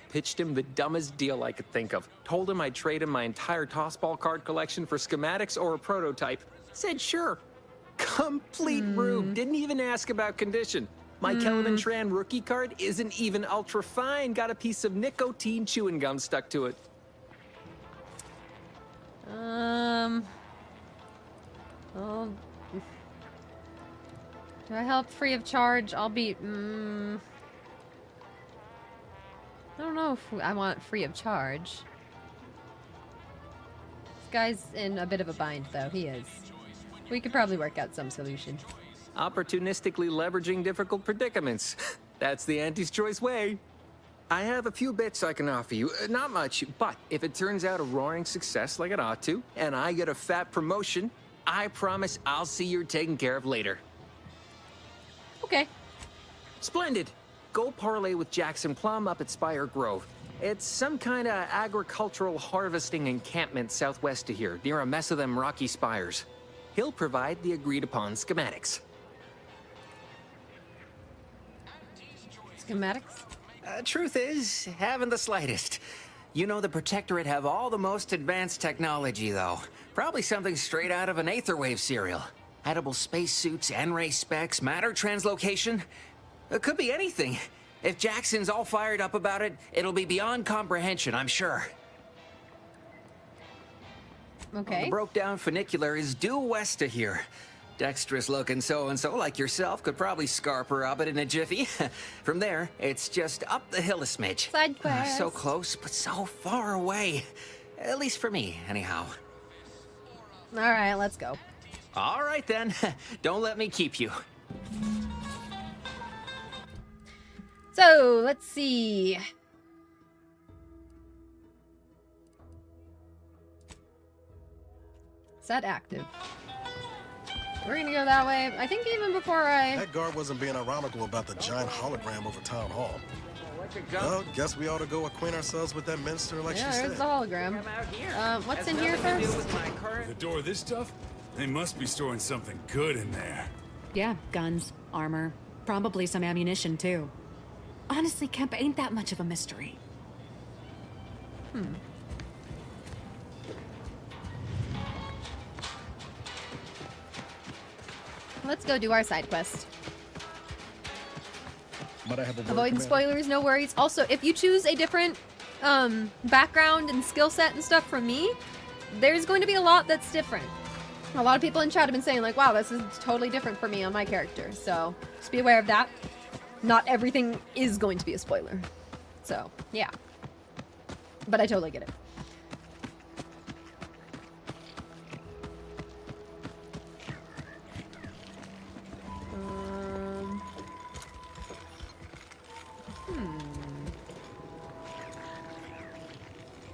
Pitched him the dumbest deal I could think of. Told him I'd trade him my entire tossball card collection for schematics or a prototype. Said sure. Complete rube. Didn't even ask about condition. My Kelvin Tran rookie card isn't even ultra fine. Got a piece of nicotine chewing gum stuck to it. Well, do I help free of charge? I'll be, I don't know if I want free of charge. This guy's in a bit of a bind, though. He is. We could probably work out some solution. Opportunistically leveraging difficult predicaments. That's the Auntie's Choice way. I have a few bits I can offer you. Not much, but if it turns out a roaring success like it ought to, and I get a fat promotion, I promise I'll see you're taken care of later. Okay. Splendid. Go parlay with Jackson Plum up at Spire Grove. It's some kind of agricultural harvesting encampment southwest of here, near a mess of them rocky spires. He'll provide the agreed-upon schematics. Schematics? Truth is, haven't the slightest. You know the Protectorate have all the most advanced technology, though. Probably something straight out of an Aetherwave serial. Edible spacesuits, N-ray specs, matter translocation. It could be anything. If Jackson's all fired up about it, it'll be beyond comprehension, I'm sure. Okay. Well, the broke-down funicular is due west of here. Dexterous-looking so-and-so like yourself could probably scarp her up it in a jiffy. From there, it's just up the hill a smidge. Side quest. So close, but so far away. At least for me, anyhow. All right, let's go. All right, then. Don't let me keep you. So, let's see. Set active. We're gonna go that way. I think even before That guard wasn't being ironical about the giant hologram over town hall. Well, guess we ought to go acquaint ourselves with that minister like she yeah, said. there's the hologram. What's in here first? The door this tough? They must be storing something good in there. Yeah, guns, armor, probably some ammunition too. Honestly, Kemp ain't that much of a mystery. Let's go do our side quest. But I have a word, Avoiding Commander. spoilers, no worries. Also, if you choose a different background and skill set and stuff from me, there's going to be a lot that's different. A lot of people in chat have been saying like, wow, this is totally different for me on my character. So just be aware of that. Not everything is going to be a spoiler. So, yeah. But I totally get it.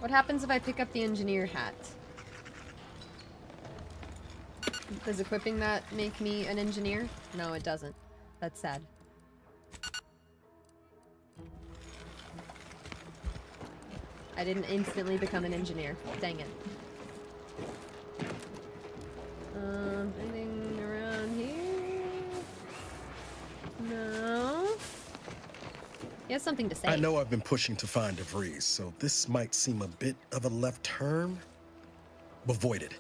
What happens if I pick up the engineer hat? Does equipping that make me an engineer? No, it doesn't. That's sad. I didn't instantly become an engineer. Dang it. Anything around here? No. He has something to say. I know I've been pushing to find DeVries, so this might seem a bit of a left turn. Avoid it.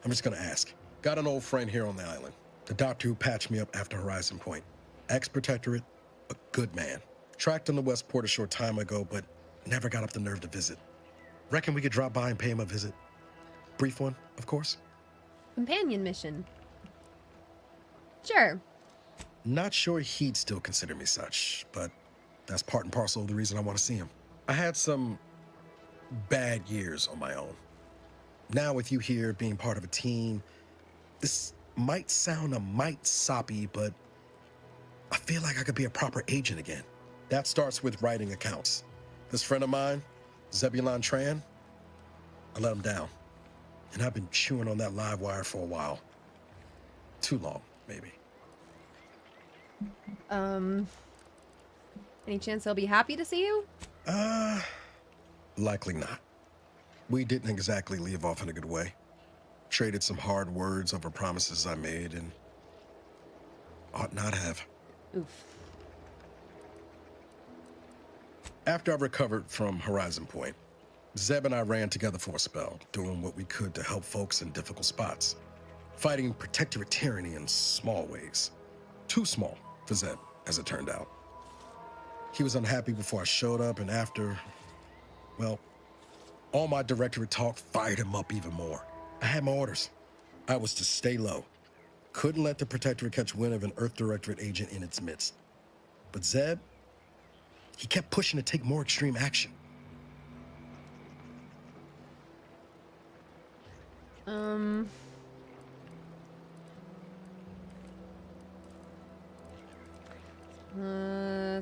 I'm just gonna ask. Got an old friend here on the island. The doctor who patched me up after Horizon Point. Ex-Protectorate, a good man. Tracked on the Westport a short time ago, but never got up the nerve to visit. Reckon we could drop by and pay him a visit. Brief one, of course. Companion mission. Sure. Not sure he'd still consider me such, but that's part and parcel of the reason I want to see him. I had some bad years on my own. Now with you here being part of a team, this might sound a mite soppy, but I feel like I could be a proper agent again. That starts with writing accounts. This friend of mine, Zebulon Tran, I let him down. And I've been chewing on that live wire for a while. Too long, maybe. Any chance they'll be happy to see you? Likely not. We didn't exactly leave off in a good way. Traded some hard words over promises I made and ought not have. Oof. After I recovered from Horizon Point, Zeb and I ran together for a spell, doing what we could to help folks in difficult spots. Fighting protectorate tyranny in small ways. Too small for Zeb, as it turned out. He was unhappy before I showed up, and after, well, all my directorate talk fired him up even more. I had my orders. I was to stay low. Couldn't let the protectorate catch wind of an Earth Directorate agent in its midst. But Zeb, he kept pushing to take more extreme action.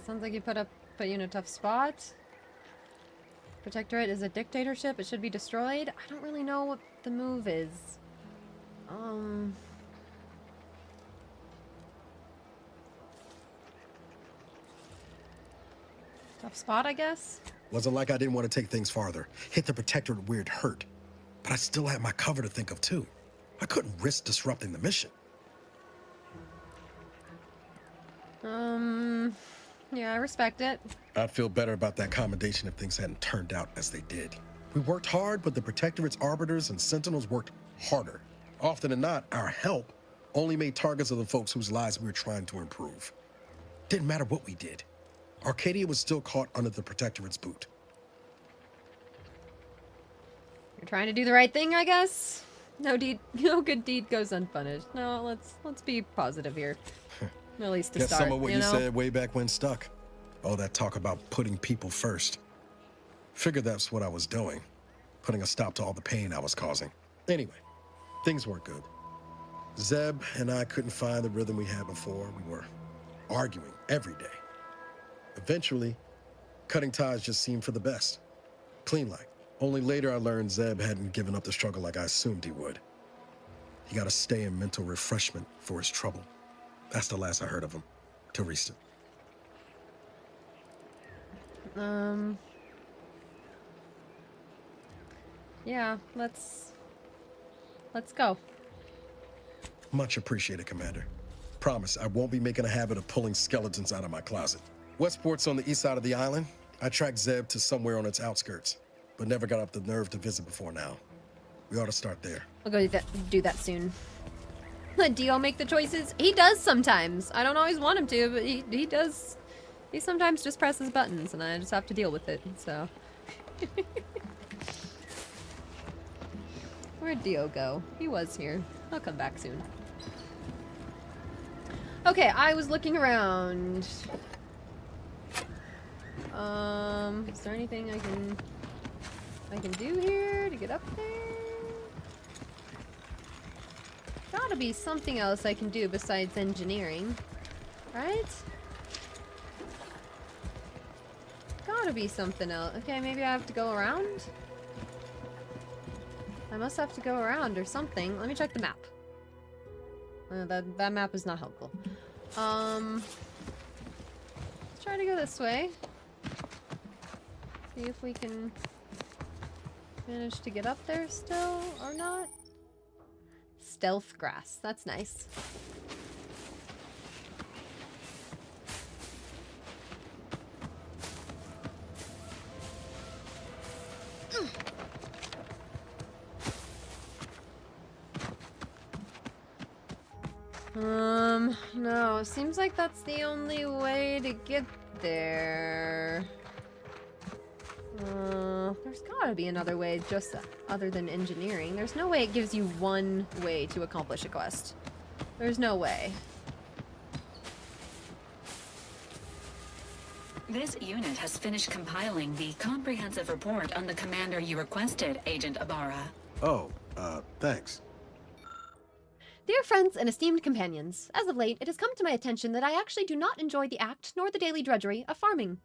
Sounds like you put you in a tough spot. Protectorate is a dictatorship. It should be destroyed. I don't really know what the move is. Tough spot, I guess. Wasn't like I didn't want to take things farther. Hit the protectorate where it hurt. But I still had my cover to think of too. I couldn't risk disrupting the mission. Yeah, I respect it. I'd feel better about that commendation if things hadn't turned out as they did. We worked hard, but the protectorate's arbiters and sentinels worked harder. Often than not, our help only made targets of the folks whose lives we were trying to improve. Didn't matter what we did. Arcadia was still caught under the protectorate's boot. You're trying to do the right thing, I guess. No good deed goes unpunished. No, let's be positive here. At least to Guess start. some of what you said way back when stuck. All that talk about putting people first. Figured that's what I was doing. Putting a stop to all the pain I was causing. Anyway, things weren't good. Zeb and I couldn't find the rhythm we had before. We were arguing every day. Eventually, cutting ties just seemed for the best. Clean like. Only later I learned Zeb hadn't given up the struggle like I assumed he would. He got to stay in mental refreshment for his trouble. That's the last I heard of him, till recent. Yeah, let's go. Much appreciated, Commander. Promise, I won't be making a habit of pulling skeletons out of my closet. Westport's on the east side of the island. I tracked Zeb to somewhere on its outskirts, but never got up the nerve to visit before now. We ought to start there. We'll go do that soon. Let Dio make the choices. He does sometimes. I don't always want him to, but he does. He sometimes just presses buttons, and I just have to deal with it, so. Where'd Dio go? He was here. I'll come back soon. Okay, I was looking around. Is there anything I can do here to get up there? Gotta be something else I can do besides engineering, right? Gotta be something else. Okay, maybe I have to go around? I must have to go around or something. Let me check the map. That map is not helpful. Let's try to go this way. See if we can manage to get up there still or not. Stealth grass. That's nice. No, seems like that's the only way to get there. There's gotta be another way just other than engineering. There's no way it gives you one way to accomplish a quest. There's no way. This unit has finished compiling the comprehensive report on the commander you requested, Agent Ibarra. Oh, thanks. Dear friends and esteemed companions, as of late it has come to my attention that I actually do not enjoy the act nor the daily drudgery of farming.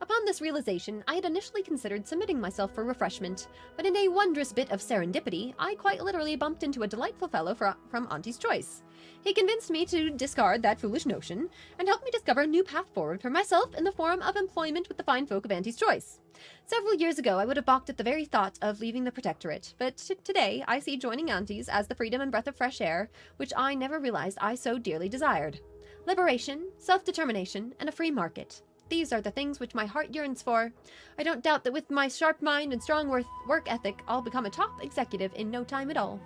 Upon this realization, I had initially considered submitting myself for refreshment, but in a wondrous bit of serendipity, I quite literally bumped into a delightful fellow from Auntie's Choice. He convinced me to discard that foolish notion, and helped me discover a new path forward for myself in the form of employment with the fine folk of Auntie's Choice. Several years ago, I would have balked at the very thought of leaving the Protectorate, but today I see joining Auntie's as the freedom and breath of fresh air, which I never realized I so dearly desired. Liberation, self-determination, and a free market. These are the things which my heart yearns for. I don't doubt that with my sharp mind and strong work ethic, I'll become a top executive in no time at all.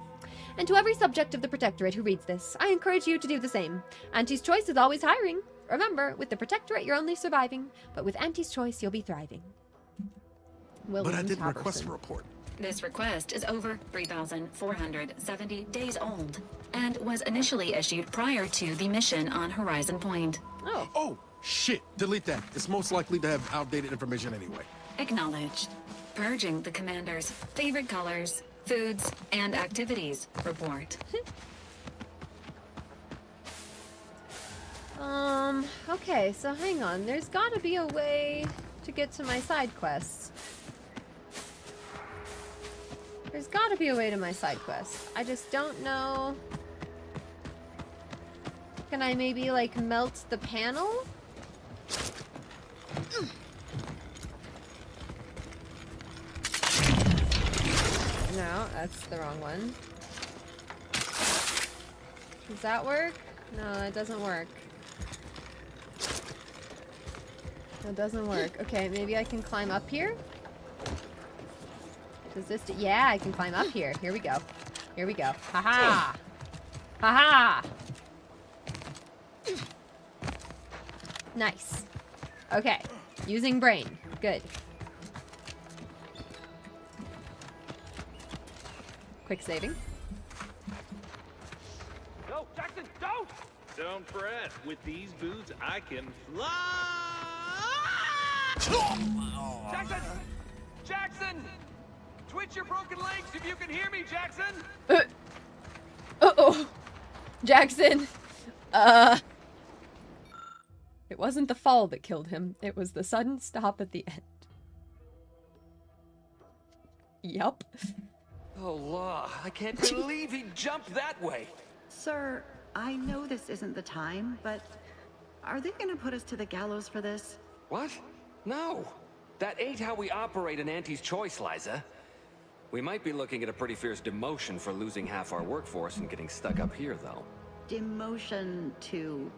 And to every subject of the Protectorate who reads this, I encourage you to do the same. Auntie's Choice is always hiring. Remember, with the Protectorate you're only surviving, but with Auntie's Choice you'll be thriving. But I didn't request a report. This request is over 3,470 days old and was initially issued prior to the mission on Horizon Point. Oh, shit. Delete that. It's most likely to have outdated information anyway. Acknowledged. Purging the commander's favorite colors, foods, and activities report. Okay, so hang on. There's gotta be a way to get to my side quests. There's gotta be a way to my side quest. I just don't know. Can I maybe, like, melt the panel? No, that's the wrong one. Does that work? No, that doesn't work. That doesn't work. Okay, maybe I can climb up here? Does this do— yeah, I can climb up here. Here we go. Here we go. Haha! Haha! Nice. Okay. Using brain. Good. Quick saving. No, Jackson, don't! Don't fret. With these boots, I can fly! Jackson! Jackson! Twitch your broken legs if you can hear me, Jackson! Uh-oh. Jackson. It wasn't the fall that killed him. It was the sudden stop at the end. Yup. Oh, law. I can't believe he jumped that way. Sir, I know this isn't the time, but are they gonna put us to the gallows for this? What? No. That ain't how we operate in Auntie's Choice, Liza. We might be looking at a pretty fierce demotion for losing half our workforce and getting stuck up here, though. Demotion to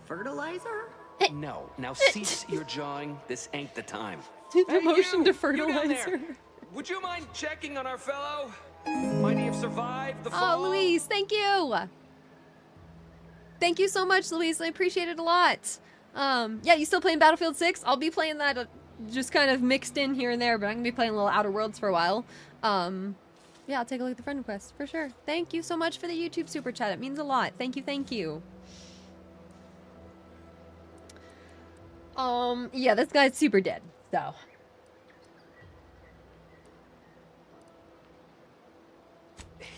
fertilizer? No. Now cease your jawing. This ain't the time. Demotion to You down fertilizer. there. Would you mind checking on our fellow? Might he have survived the fall? Oh, Louise, thank you. Thank you so much, Louise. I appreciate it a lot. Yeah, you still playing Battlefield 6? I'll be playing that just kind of mixed in here and there, but I'm gonna be playing a little Outer Worlds for a while. Yeah, I'll take a look at the friend request for sure. Thank you so much for the YouTube super chat. It means a lot. Thank you, thank you. Yeah, this guy's super dead, so.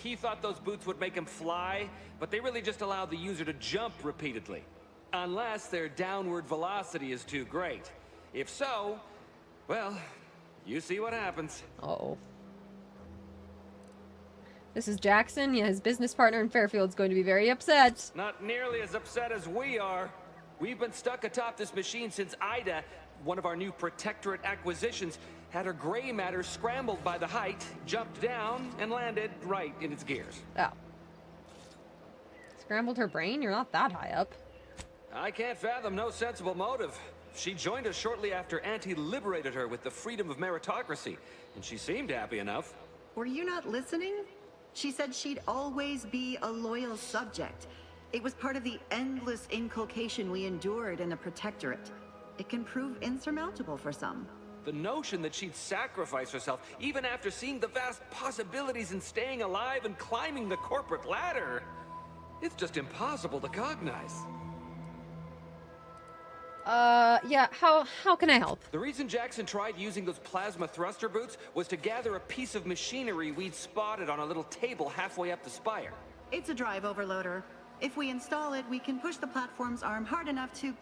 He thought those boots would make him fly, but they really just allow the user to jump repeatedly. Unless their downward velocity is too great. If so, well, you see what happens. Uh-oh. This is Jackson. Yeah, his business partner in Fairfield's going to be very upset. Not nearly as upset as we are. We've been stuck atop this machine since Ida, one of our new Protectorate acquisitions, had her gray matter scrambled by the height, jumped down, and landed right in its gears. Oh. Scrambled her brain? You're not that high up. I can't fathom no sensible motive. She joined us shortly after Auntie liberated her with the freedom of meritocracy, and she seemed happy enough. Were you not listening? She said she'd always be a loyal subject. It was part of the endless inculcation we endured in the Protectorate. It can prove insurmountable for some. The notion that she'd sacrifice herself, even after seeing the vast possibilities in staying alive and climbing the corporate ladder, it's just impossible to cognize. Yeah, how can I help? The reason Jackson tried using those plasma thruster boots was to gather a piece of machinery we'd spotted on a little table halfway up the spire. It's a drive overloader. If we install it, we can push the platform's arm hard enough to...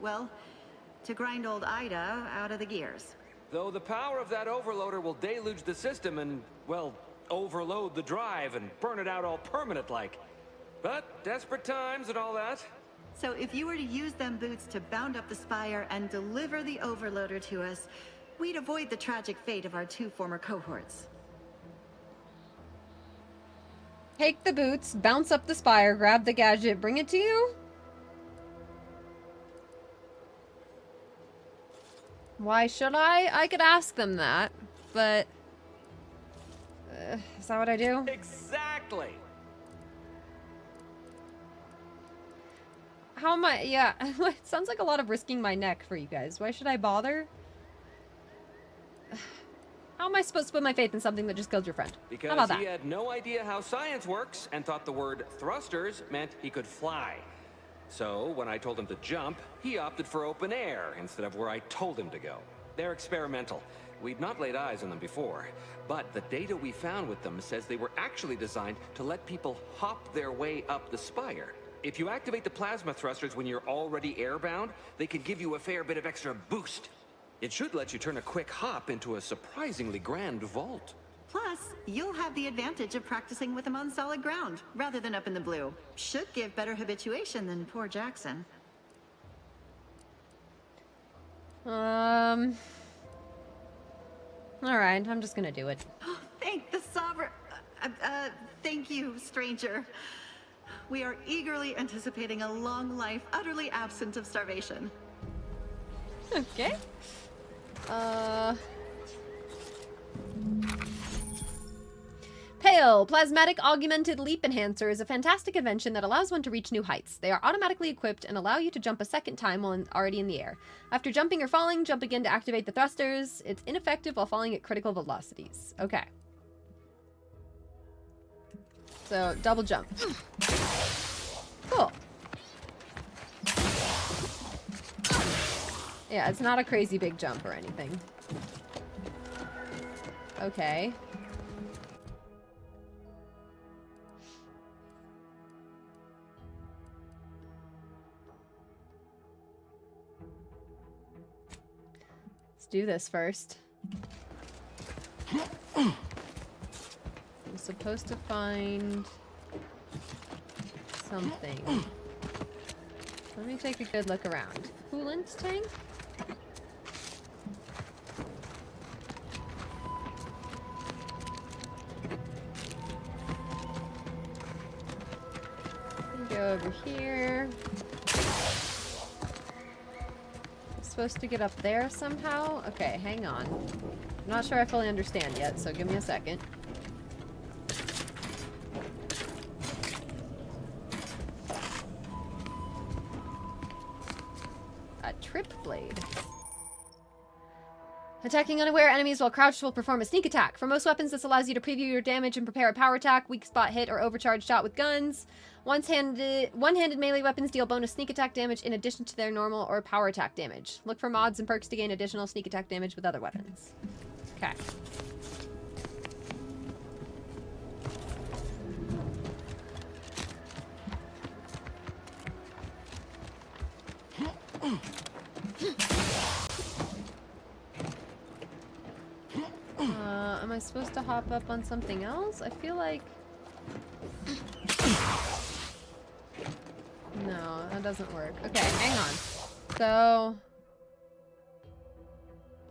well, to grind old Ida out of the gears. Though the power of that overloader will deluge the system and, well, overload the drive and burn it out all permanent-like. But desperate times and all that. So if you were to use them boots to bound up the spire and deliver the overloader to us, we'd avoid the tragic fate of our 2 former cohorts. Take the boots, bounce up the spire, grab the gadget, bring it to you? Why should I? I could ask them that, but... is that what I do? Exactly! How am I? Yeah, it sounds like a lot of risking my neck for you guys. Why should I bother? How am I supposed to put my faith in something that just killed your friend? Because how about he that? had no idea how science works and thought the word thrusters meant he could fly. So when I told him to jump, he opted for open air instead of where I told him to go. They're experimental. We'd not laid eyes on them before, but the data we found with them says they were actually designed to let people hop their way up the spire. If you activate the plasma thrusters when you're already airbound, they can give you a fair bit of extra boost. It should let you turn a quick hop into a surprisingly grand vault. Plus, you'll have the advantage of practicing with them on solid ground, rather than up in the blue. Should give better habituation than poor Jackson. Alright, I'm just gonna do it. Thank the sovereign... thank you, stranger. We are eagerly anticipating a long life, utterly absent of starvation. Okay. Pale, Plasmatic Augmented Leap Enhancer is a fantastic invention that allows one to reach new heights. They are automatically equipped and allow you to jump a second time while already in the air. After jumping or falling, jump again to activate the thrusters. It's ineffective while falling at critical velocities. Okay. So, double jump. Cool. Yeah, it's not a crazy big jump or anything. Okay. Let's do this first. I'm supposed to find something. Let me take a good look around. Coolant tank? Go over here. I'm supposed to get up there somehow? Okay, hang on. I'm not sure I fully understand yet, so give me a second. A trip blade. Attacking unaware enemies while crouched will perform a sneak attack. For most weapons, this allows you to preview your damage and prepare a power attack, weak spot hit, or overcharged shot with guns. One-handed melee weapons deal bonus sneak attack damage in addition to their normal or power attack damage. Look for mods and perks to gain additional sneak attack damage with other weapons. Okay. Am I supposed to hop up on something else? I feel like... No, that doesn't work. Okay, hang on. So...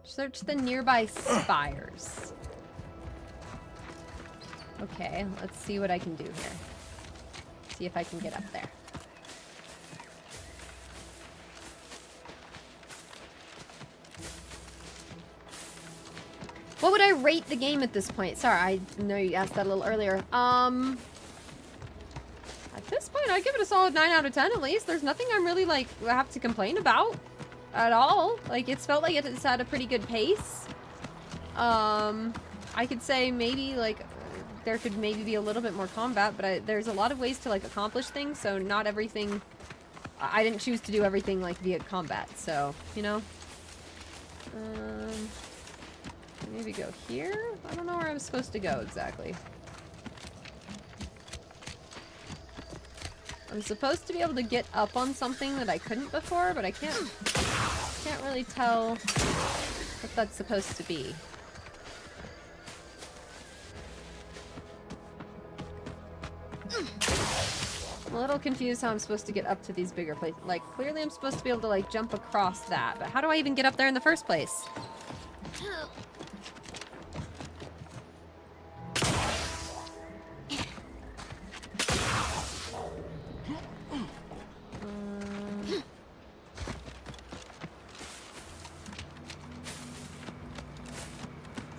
search the nearby spires. Okay, let's see what I can do here. See if I can get up there. What would I rate the game at this point? Sorry, I know you asked that a little earlier. At this point, I'd give it a solid 9 out of 10 at least. There's nothing I'm really, like, have to complain about at all. Like, it's felt like it's at a pretty good pace. I could say maybe, like, there could maybe be a little bit more combat, but there's a lot of ways to, like, accomplish things, so not everything I didn't choose to do everything like via combat, so, you know. Maybe go here? I don't know where I'm supposed to go exactly. I'm supposed to be able to get up on something that I couldn't before, but I can't really tell what that's supposed to be. I'm a little confused how I'm supposed to get up to these bigger places. Like, clearly I'm supposed to be able to, like, jump across that, but how do I even get up there in the first place?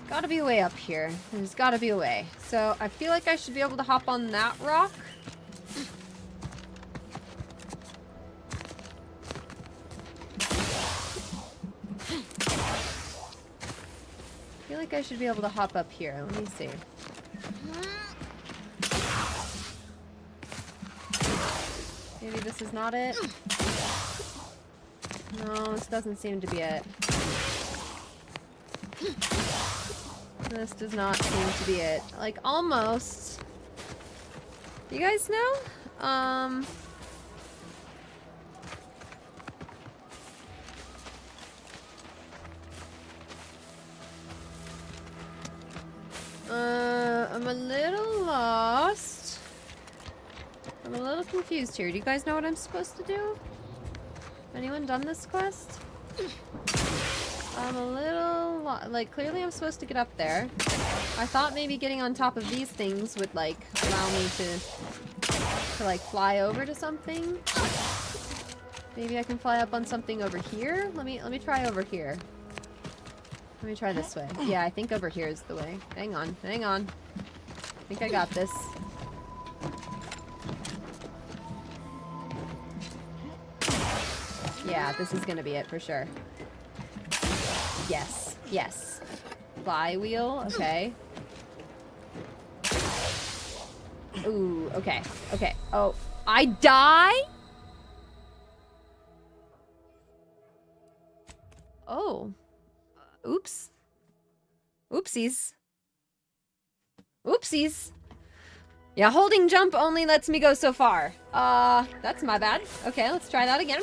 Gotta be a way up here. There's gotta be a way. So I feel like I should be able to hop on that rock. I feel like I should be able to hop up here. Let me see. Maybe this is not it. No, this doesn't seem to be it. This does not seem to be it. Like, almost. You guys know? I'm a little lost. I'm a little confused here. Do you guys know what I'm supposed to do? Anyone done this quest? I'm a little... like, clearly I'm supposed to get up there. I thought maybe getting on top of these things would, like, allow me to like, fly over to something. Maybe I can fly up on something over here? Let me try over here. Let me try this way. Yeah, I think over here is the way. Hang on, hang on. I think I got this. Yeah, this is gonna be it for sure. Yes, yes. Flywheel, okay. Ooh, okay, okay. Oh, I die? Oh. Oops. Oopsies. Oopsies. Yeah, holding jump only lets me go so far. That's my bad. Okay, let's try that again.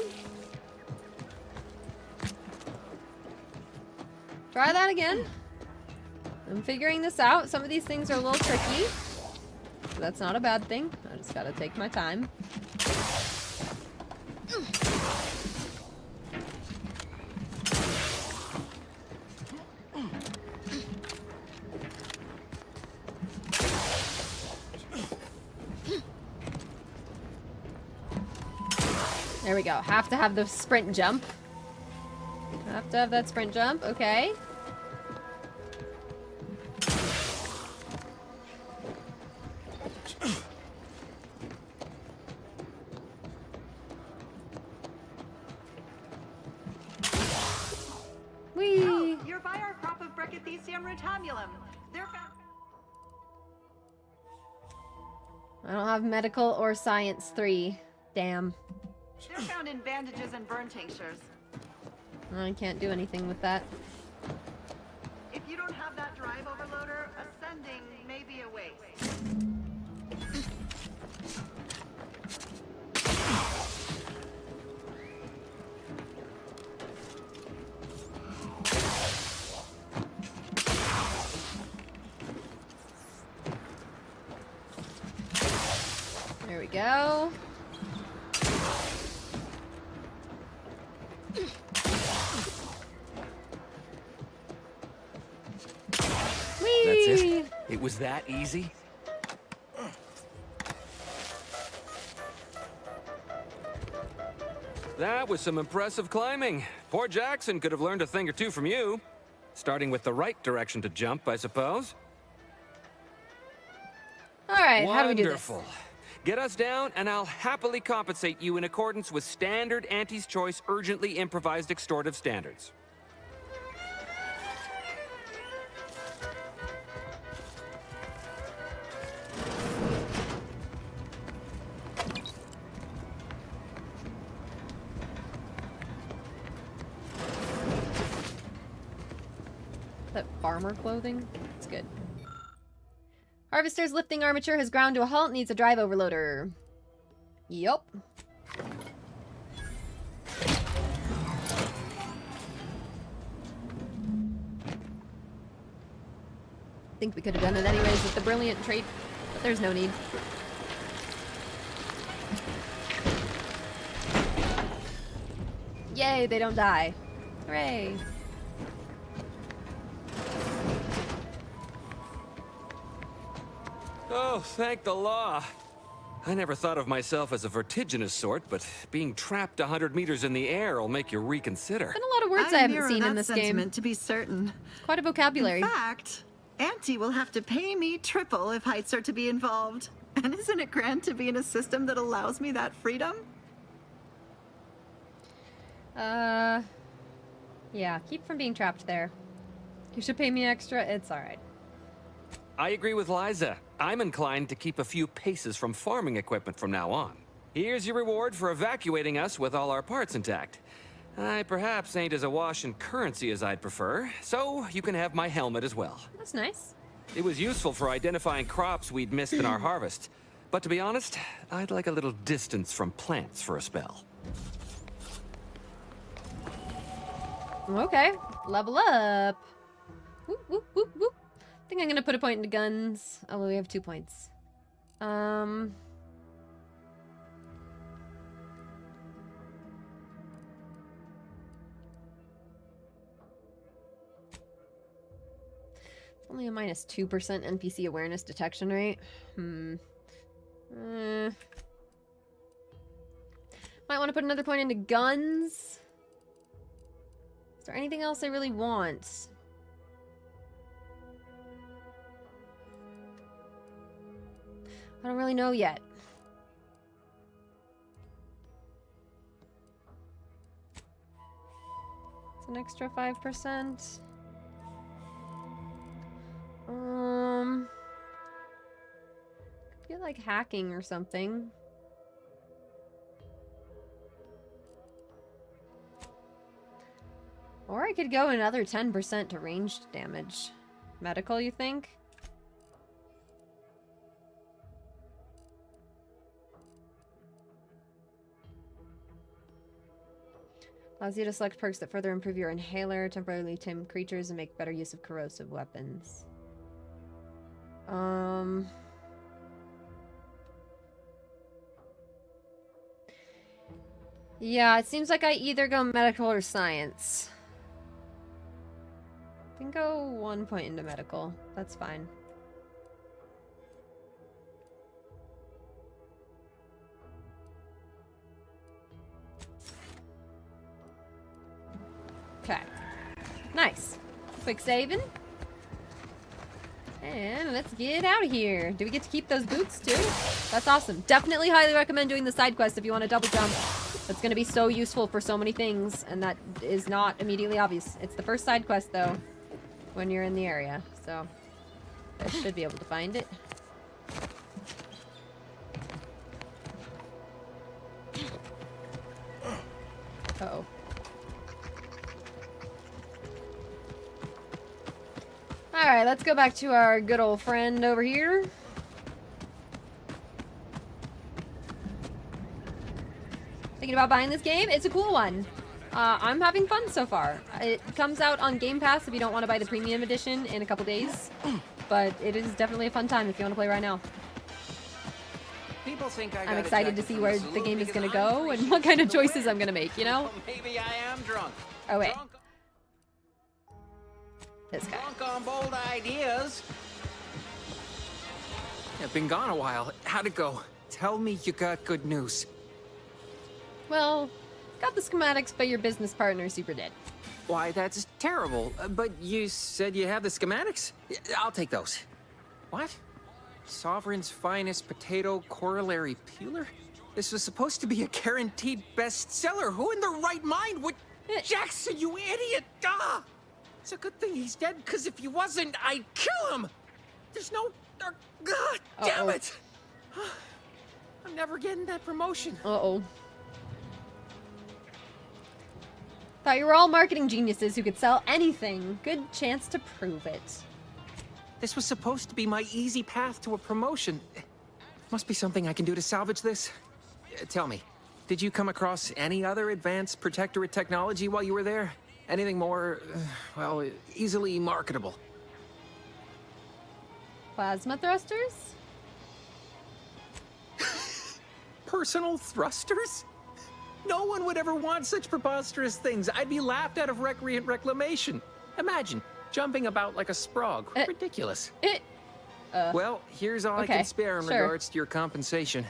Try that again. I'm figuring this out. Some of these things are a little tricky. But that's not a bad thing. I just gotta take my time. There we go. Have to have the sprint jump. Have to have that sprint jump. Okay. Whee! Oh, you're by our crop of Brachythecium rotamulum. They're found. I don't have medical or science 3. Damn. They're found in bandages and burn tinctures. I can't do anything with that. If you don't have that drive overloader, ascending may be a waste. There we go. That's it? It was that easy? That was some impressive climbing. Poor Jackson could have learned a thing or two from you. Starting with the right direction to jump, I suppose. Alright, how do we do this? Wonderful. Get us down, and I'll happily compensate you in accordance with standard Auntie's Choice urgently improvised extortive standards. farmer clothing. It's good. Harvester's lifting armature has ground to a halt, needs a drive overloader. Yup. Think we could have done it anyways with the brilliant trait, but there's no need. Yay, they don't die. Hooray. Oh, thank the law. I never thought of myself as a vertiginous sort, but being trapped 100 meters in the air will make you reconsider. Been a lot of words I haven't seen in this game. To be certain. It's quite a vocabulary. In fact, Auntie will have to pay me triple if heights are to be involved. And isn't it grand to be in a system that allows me that freedom? Yeah, keep from being trapped there. You should pay me extra, it's alright. I agree with Liza. I'm inclined to keep a few paces from farming equipment from now on. Here's your reward for evacuating us with all our parts intact. I perhaps ain't as awash in currency as I'd prefer, so you can have my helmet as well. That's nice. It was useful for identifying crops we'd missed in our harvest. But to be honest, I'd like a little distance from plants for a spell. Okay, level up. Whoop, whoop, whoop, whoop. I think I'm gonna put a point into guns. Oh, well, we have 2 points. Only a minus 2% NPC awareness detection rate. Might want to put another point into guns. Is there anything else I really want? I don't really know yet. It's an extra 5%. I feel like hacking or something. Or I could go another 10% to ranged damage. Medical, you think? Allows you to select perks that further improve your inhaler, temporarily tame creatures, and make better use of corrosive weapons. Yeah, it seems like I either go medical or science. I can go 1 point into medical. That's fine. Okay. Nice. Quick saving. And let's get out of here. Do we get to keep those boots too? That's awesome. Definitely highly recommend doing the side quest if you want to double jump. That's going to be so useful for so many things, and that is not immediately obvious. It's the first side quest though, when you're in the area, so I should be able to find it. Uh-oh. Alright, let's go back to our good old friend over here. Thinking about buying this game? It's a cool one. I'm having fun so far. It comes out on Game Pass if you don't want to buy the premium edition in a couple days. But it is definitely a fun time if you want to play right now. People think I'm excited to see where the game is going to go and what kind of choices I'm going to make, you know? Maybe I am drunk. Oh, wait. This guy. Drunk on bold ideas. I've been gone a while. How'd it go? Tell me you got good news. Well, got the schematics, but your business partner's super dead. Why, that's terrible. But you said you have the schematics? I'll take those. What? Sovereign's finest potato corollary peeler? This was supposed to be a guaranteed bestseller. Who in their right mind would... Jackson, you idiot! Ah! It's a good thing he's dead, because if he wasn't, I'd kill him! There's no... God damn it! I'm never getting that promotion. Uh-oh. Thought you were all marketing geniuses who could sell anything. Good chance to prove it. This was supposed to be my easy path to a promotion. Must be something I can do to salvage this. Tell me, did you come across any other advanced protectorate technology while you were there? Anything more, well, easily marketable? Plasma thrusters? Personal thrusters? No one would ever want such preposterous things. I'd be laughed out of recreant reclamation. Imagine jumping about like a sprog. Ridiculous. Well, here's all I can spare in regards to your compensation.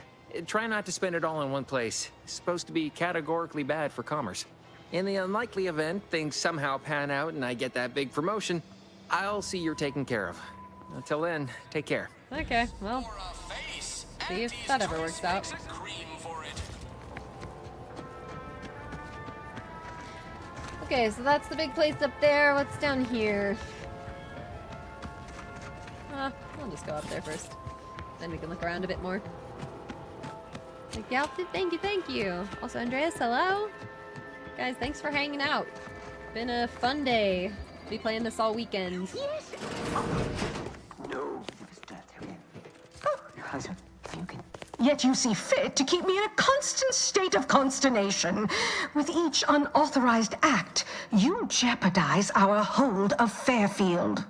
Try not to spend it all in one place. It's supposed to be categorically bad for commerce. In the unlikely event things somehow pan out and I get that big promotion, I'll see you're taken care of. Until then, take care. Okay, well, see if that ever works out. Okay, so that's the big place up there. What's down here? I'll just go up there first. Then we can look around a bit more. Like, yeah, thank you, thank you. Also, Andreas, hello? Guys, thanks for hanging out. Been a fun day. Be playing this all weekend. Yes. No. Yet you see fit to keep me in a constant state of consternation. With each unauthorized act, you jeopardize our hold of Fairfield.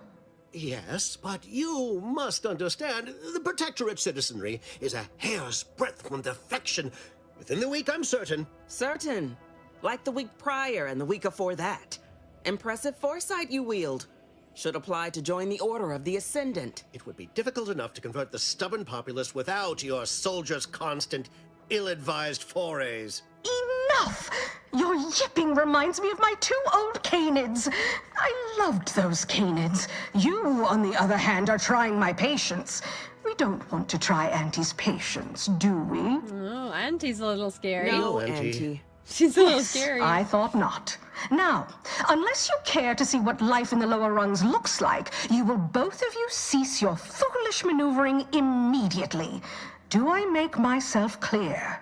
Yes, but you must understand, the Protectorate citizenry is a hair's breadth from defection. Within the week, I'm certain. Certain? Like the week prior and the week before that. Impressive foresight you wield. Should apply to join the Order of the Ascendant. It would be difficult enough to convert the stubborn populace without your soldiers' constant, ill-advised forays. Enough! Your yipping reminds me of my 2 old canids. I loved those canids. You, on the other hand, are trying my patience. We don't want to try Auntie's patience, do we? Oh, Auntie's a little scary. No, Auntie. She's a little scary. I thought not. Now, unless you care to see what life in the lower rungs looks like, you will both of you cease your foolish maneuvering immediately. Do I make myself clear?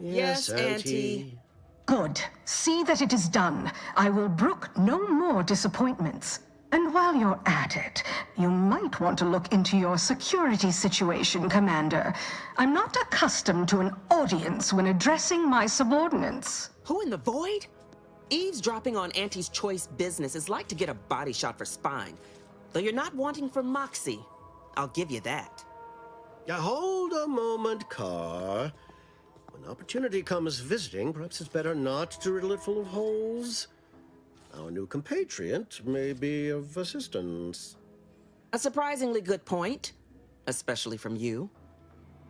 Yes, Auntie. Good. See that it is done. I will brook no more disappointments. And while you're at it, you might want to look into your security situation, Commander. I'm not accustomed to an audience when addressing my subordinates. Who in the void? Eavesdropping on Auntie's choice business is like to get a body shot for spine. Though you're not wanting for moxie. I'll give you that. Now hold a moment, Carr. When opportunity comes visiting, perhaps it's better not to riddle it full of holes. Our new compatriot may be of assistance. A surprisingly good point, especially from you.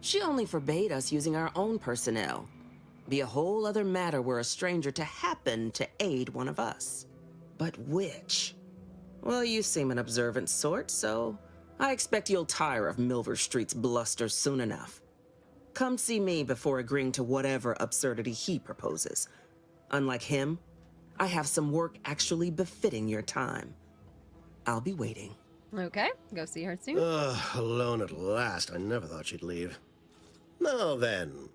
She only forbade us using our own personnel. Be a whole other matter were a stranger to happen to aid one of us. But which? Well, you seem an observant sort, so I expect you'll tire of Milver Street's bluster soon enough. Come see me before agreeing to whatever absurdity he proposes. Unlike him, I have some work actually befitting your time. I'll be waiting. Okay, go see her soon. Alone at last. I never thought she'd leave. Now then,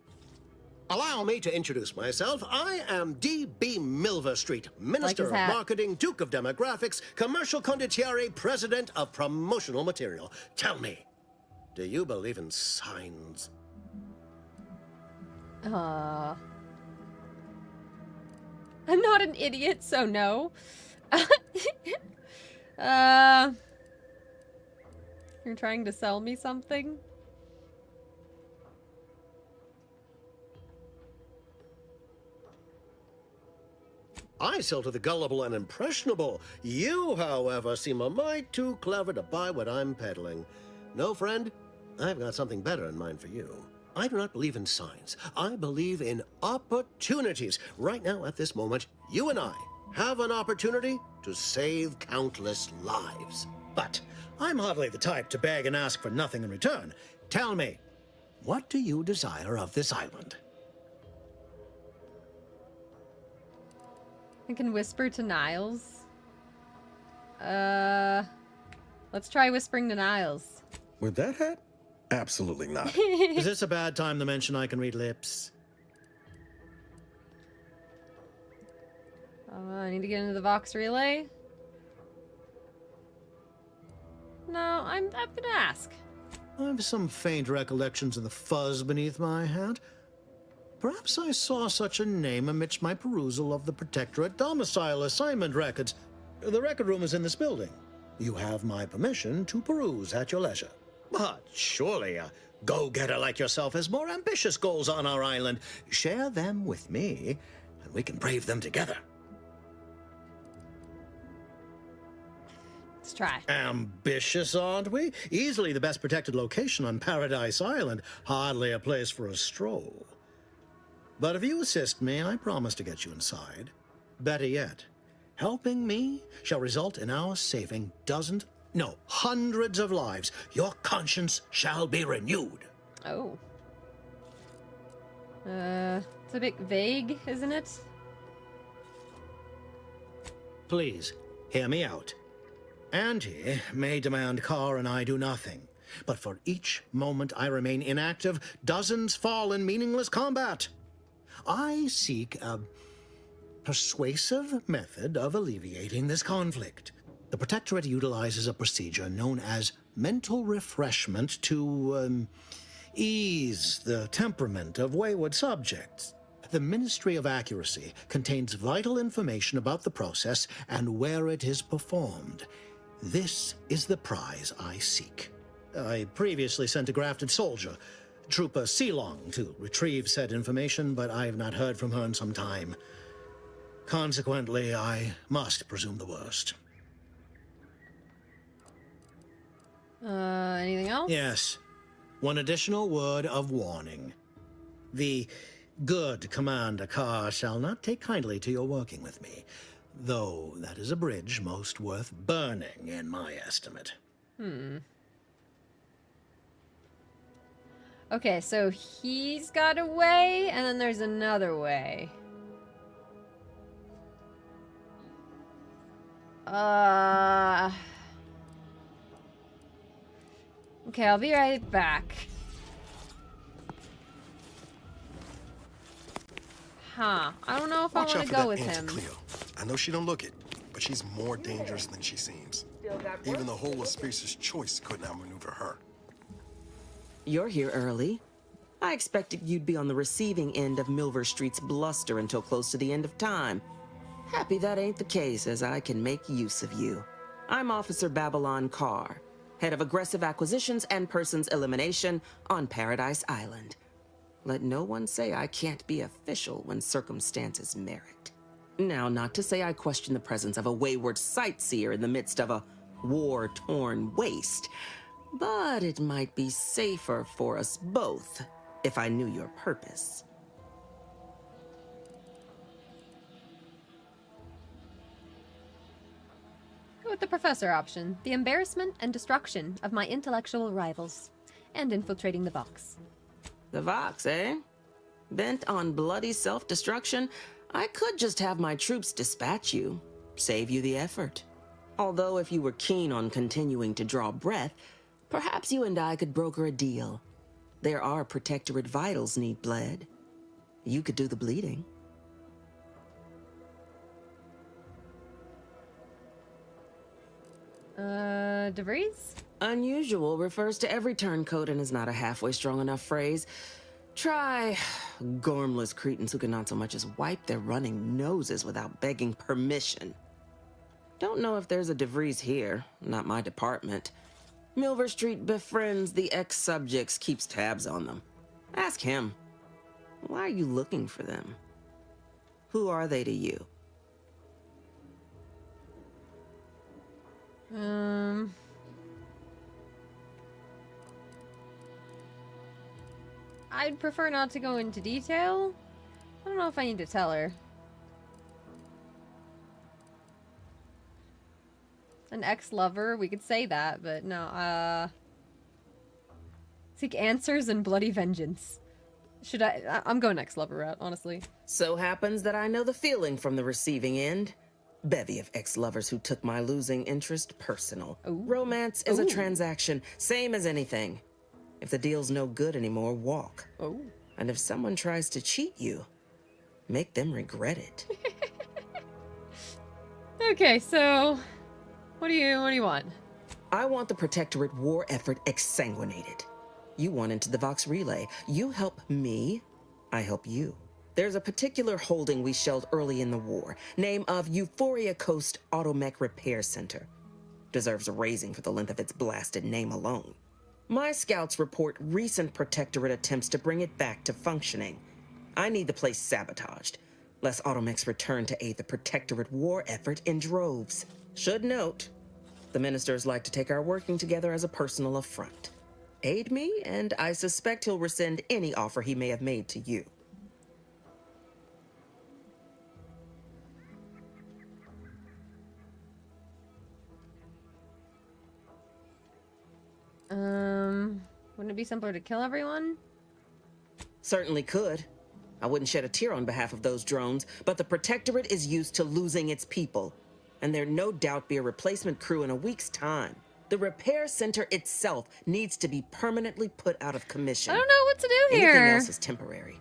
allow me to introduce myself. I am D.B. Milver Street, Minister of Marketing, Duke of Demographics, Commercial Condottieri, President of Promotional Material. Tell me, do you believe in signs? I'm not an idiot, so no. You're trying to sell me something? I sell to the gullible and impressionable. You, however, seem a mite too clever to buy what I'm peddling. No, friend, I've got something better in mind for you. I do not believe in signs. I believe in opportunities. Right now, at this moment, you and I have an opportunity to save countless lives. But I'm hardly the type to beg and ask for nothing in return. Tell me, what do you desire of this island? I can whisper to Niles. Let's try whispering to Niles. With that hat? Absolutely not. Is this a bad time to mention I can read lips? I need to get into the Vox relay. No, I'm gonna ask. I have some faint recollections of the fuzz beneath my hat. Perhaps I saw such a name amidst my perusal of the Protectorate domicile assignment records. The record room is in this building. You have my permission to peruse at your leisure. But surely a go-getter like yourself has more ambitious goals on our island. Share them with me, and we can brave them together. Let's try. Ambitious, aren't we? Easily the best protected location on Paradise Island. Hardly a place for a stroll. But if you assist me, I promise to get you inside. Better yet, helping me shall result in our saving dozens, no, hundreds of lives. Your conscience shall be renewed. Oh. It's a bit vague, isn't it? Please, hear me out. Auntie may demand Carr and I do nothing, but for each moment I remain inactive, dozens fall in meaningless combat. I seek a persuasive method of alleviating this conflict. The Protectorate utilizes a procedure known as mental refreshment to ease the temperament of wayward subjects. The Ministry of Accuracy contains vital information about the process and where it is performed. This is the prize I seek. I previously sent a grafted soldier, Trooper Sealong, to retrieve said information, but I have not heard from her in some time. Consequently, I must presume the worst. Anything else? Yes. One additional word of warning. The good Commander Carr shall not take kindly to your working with me, though that is a bridge most worth burning, in my estimate. Okay, so he's got a way, and then there's another way. Okay, I'll be right back. Huh. I don't know if Watch I out want for to go that with Auntie him. Cleo. I know she don't look it, but she's more dangerous than she seems. Even the whole of Spacer's Choice couldn't outmaneuver her. You're here early. I expected you'd be on the receiving end of Milver Street's bluster until close to the end of time. Happy that ain't the case, as I can make use of you. I'm Officer Babylon Carr, head of aggressive acquisitions and persons elimination on Paradise Island. Let no one say I can't be official when circumstances merit. Now, not to say I question the presence of a wayward sightseer in the midst of a war-torn waste, but it might be safer for us both if I knew your purpose. Go with the professor option. The embarrassment and destruction of my intellectual rivals. And infiltrating the Vox. The Vox, eh? Bent on bloody self-destruction, I could just have my troops dispatch you, save you the effort. Although if you were keen on continuing to draw breath, perhaps you and I could broker a deal. There are Protectorate vitals need bled. You could do the bleeding. DeVries? Unusual refers to every turncoat and is not a halfway strong enough phrase. Try gormless cretins who can not so much as wipe their running noses without begging permission. Don't know if there's a DeVries here, not my department. Milver Street befriends the ex-subjects, keeps tabs on them. Ask him. Why are you looking for them? Who are they to you? I'd prefer not to go into detail. I don't know if I need to tell her. An ex-lover, we could say that, but no, seek answers and bloody vengeance. Should I'm going ex-lover route, honestly. So happens that I know the feeling from the receiving end. Bevy of ex-lovers who took my losing interest personal. Ooh. Romance is a transaction, same as anything. If the deal's no good anymore, walk. Oh. And if someone tries to cheat you, make them regret it. Okay, so what do you want? I want the Protectorate war effort exsanguinated. You want into the Vox relay. You help me, I help you. There's a particular holding we shelled early in the war, name of Euphoria Coast Automech Repair Center. Deserves a raising for the length of its blasted name alone. My scouts report recent Protectorate attempts to bring it back to functioning. I need the place sabotaged, lest Automechs return to aid the Protectorate war effort in droves. Should note, the ministers like to take our working together as a personal affront. Aid me, and I suspect he'll rescind any offer he may have made to you. Wouldn't it be simpler to kill everyone? Certainly could. I wouldn't shed a tear on behalf of those drones, but the Protectorate is used to losing its people, and there'll no doubt be a replacement crew in a week's time. The repair center itself needs to be permanently put out of commission. I don't know what to do here. Anything else is temporary.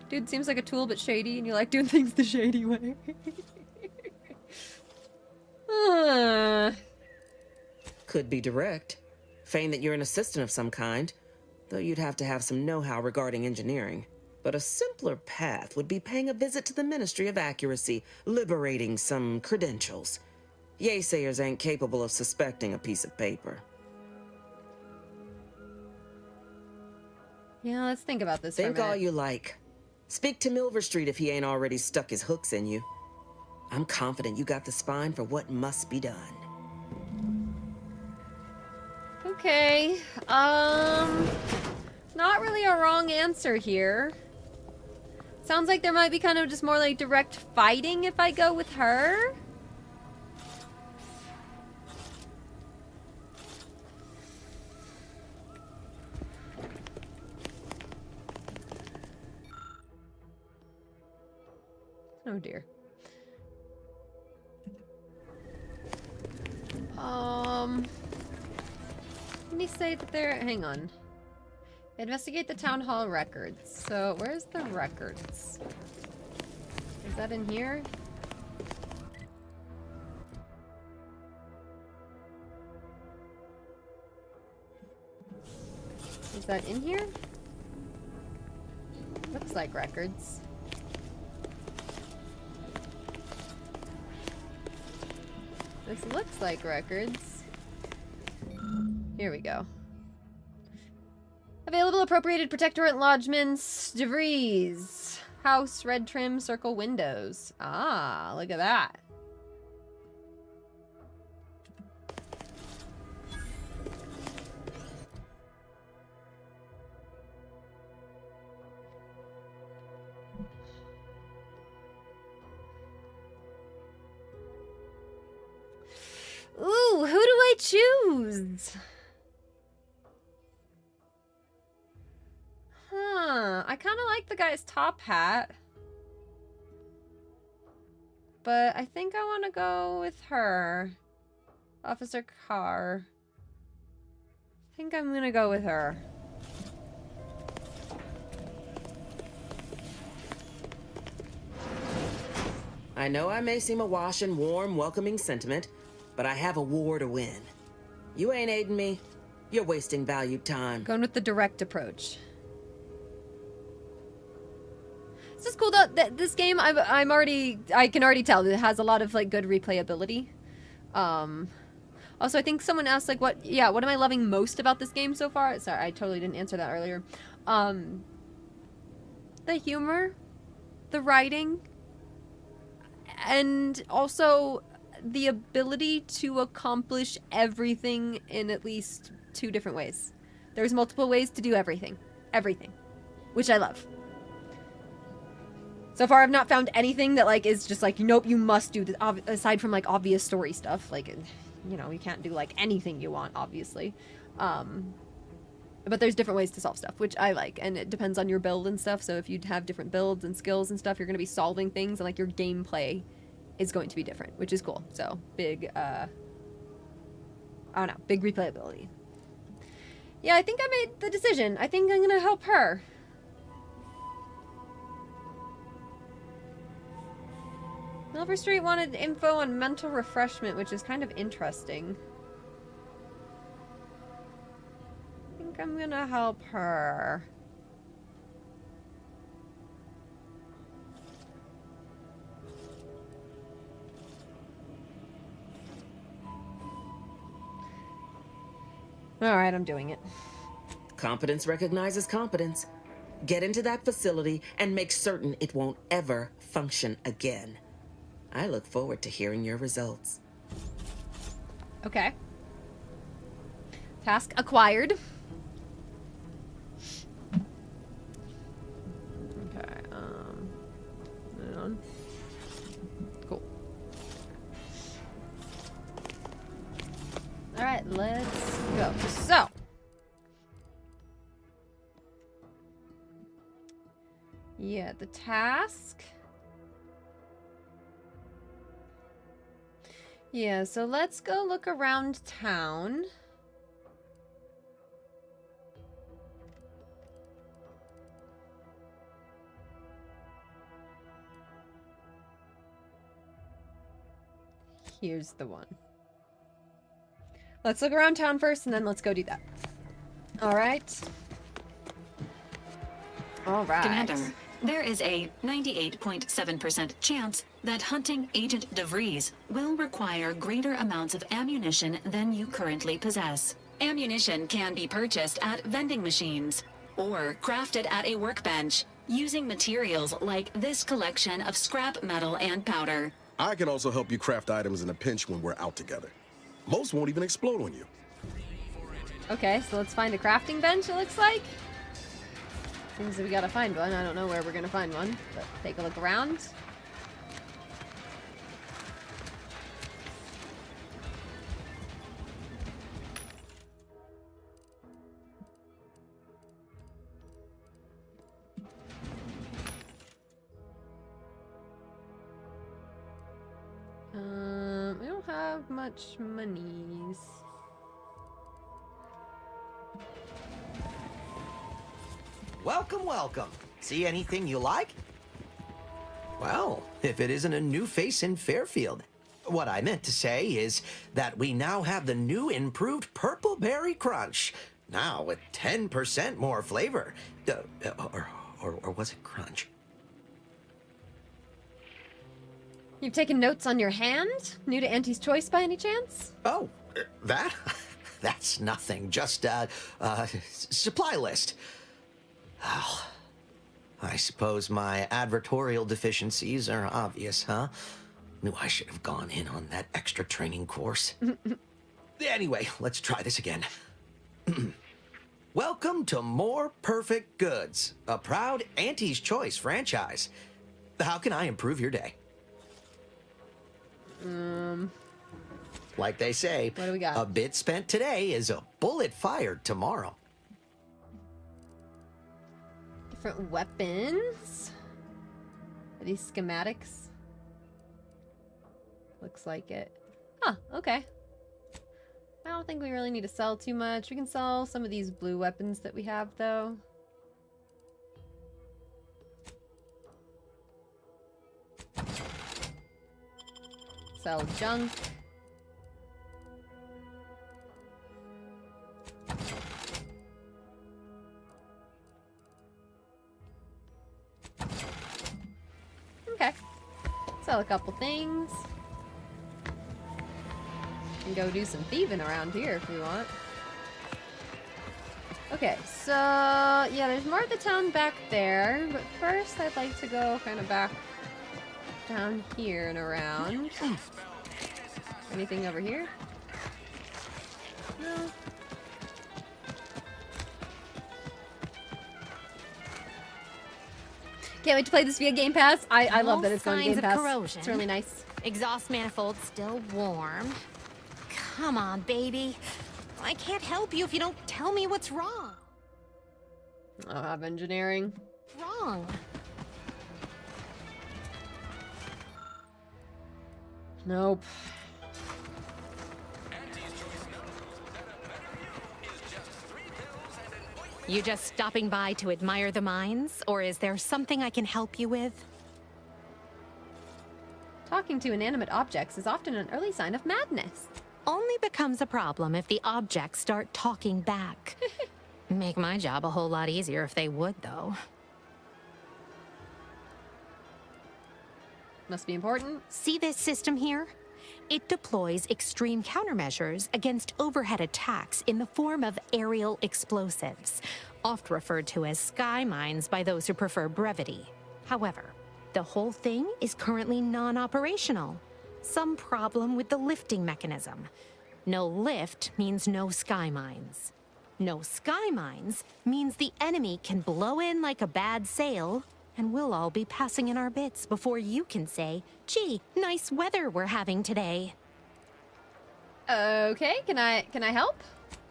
Dude seems like a tool but shady, and you like doing things the shady way. Could be direct. Feign that you're an assistant of some kind, though you'd have to have some know-how regarding engineering. But a simpler path would be paying a visit to the Ministry of Accuracy, liberating some credentials. Yaysayers ain't capable of suspecting a piece of paper. Yeah, let's think about this Think for a minute. all you like. Speak to Milver Street if he ain't already stuck his hooks in you. I'm confident you got the spine for what must be done. Okay, not really a wrong answer here. Sounds like there might be kind of just more like direct fighting if I go with her. Oh dear. Didn't he say that there? Hang on. Investigate the town hall records. So, where's the records? Is that in here? Is that in here? Looks like records. This looks like records. Here we go. Available appropriated Protectorate lodgements, DeVries. House, red trim, circle windows. Ah, look at that. Ooh, who do I choose? Huh, I kind of like the guy's top hat. But I think I want to go with her. Officer Carr. I think I'm going to go with her. I know I may seem awash in warm, welcoming sentiment, but I have a war to win. You ain't aiding me. You're wasting valued time. Going with the direct approach. This is cool though. This game, I can already tell it has a lot of like good replayability. Also, I think someone asked like, what am I loving most about this game so far? Sorry, I totally didn't answer that earlier. The humor, the writing, and also the ability to accomplish everything in at least 2 different ways. There's multiple ways to do everything, which I love. So far, I've not found anything that like is just like, nope, you must do this. Aside from like obvious story stuff, like, you know, you can't do like anything you want, obviously. But there's different ways to solve stuff, which I like, and it depends on your build and stuff. So if you have different builds and skills and stuff, you're going to be solving things, and like your gameplay is going to be different, which is cool. So big, I don't know, big replayability. Yeah, I think I made the decision. I think I'm going to help her. Silver Street wanted info on mental refreshment, which is kind of interesting. I think I'm gonna help her. Alright, I'm doing it. Competence recognizes competence. Get into that facility and make certain it won't ever function again. I look forward to hearing your results. Okay. Task acquired. Okay, moving on. Cool. Alright, let's go. So. Yeah, the task. Yeah, so let's go look around town. Here's the one. Let's look around town first, and then let's go do that. All right. All right. Commander, there is a 98.7% chance that hunting Agent DeVries will require greater amounts of ammunition than you currently possess. Ammunition can be purchased at vending machines or crafted at a workbench using materials like this collection of scrap metal and powder. I can also help you craft items in a pinch when we're out together. Most won't even explode on you. Okay, so let's find a crafting bench, it looks like. Seems that we gotta find one. I don't know where we're gonna find one, but take a look around. I don't have much monies. Welcome, welcome. See anything you like? Well, if it isn't a new face in Fairfield. What I meant to say is that we now have the new improved Purple Berry Crunch. Now with 10% more flavor. Or was it crunch? You've taken notes on your hand? New to Auntie's Choice by any chance? Oh, that? That's nothing. Just a supply list. Well, I suppose my advertorial deficiencies are obvious, huh? Knew I should have gone in on that extra training course. Anyway, let's try this again. Welcome to More Perfect Goods, a proud Auntie's Choice franchise. How can I improve your day? Like they say, what do we got? A bit spent today is a bullet fired tomorrow. Different weapons. Are these schematics? Looks like it. Huh, okay. I don't think we really need to sell too much. We can sell some of these blue weapons that we have, though. Sell junk. Okay. Sell a couple things. And go do some thieving around here if we want. Okay, so yeah, there's more of the town back there, but first I'd like to go kind of back down here and around. Anything over here? No. Can't wait to play this via Game Pass. I love that it's going to Game Pass. Corrosion. It's really nice. Exhaust manifold still warm. Come on, baby. I can't help you if you don't tell me what's wrong. I'll have engineering. Wrong. Nope. You just stopping by to admire the mines, or is there something I can help you with? Talking to inanimate objects is often an early sign of madness. Only becomes a problem if the objects start talking back. Make my job a whole lot easier if they would, though. Must be important. See this system here? It deploys extreme countermeasures against overhead attacks in the form of aerial explosives, oft referred to as sky mines by those who prefer brevity. However, the whole thing is currently non-operational. Some problem with the lifting mechanism. No lift means no sky mines. No sky mines means the enemy can blow in like a bad sail, and we'll all be passing in our bits before you can say, gee, nice weather we're having today. Okay, can I help?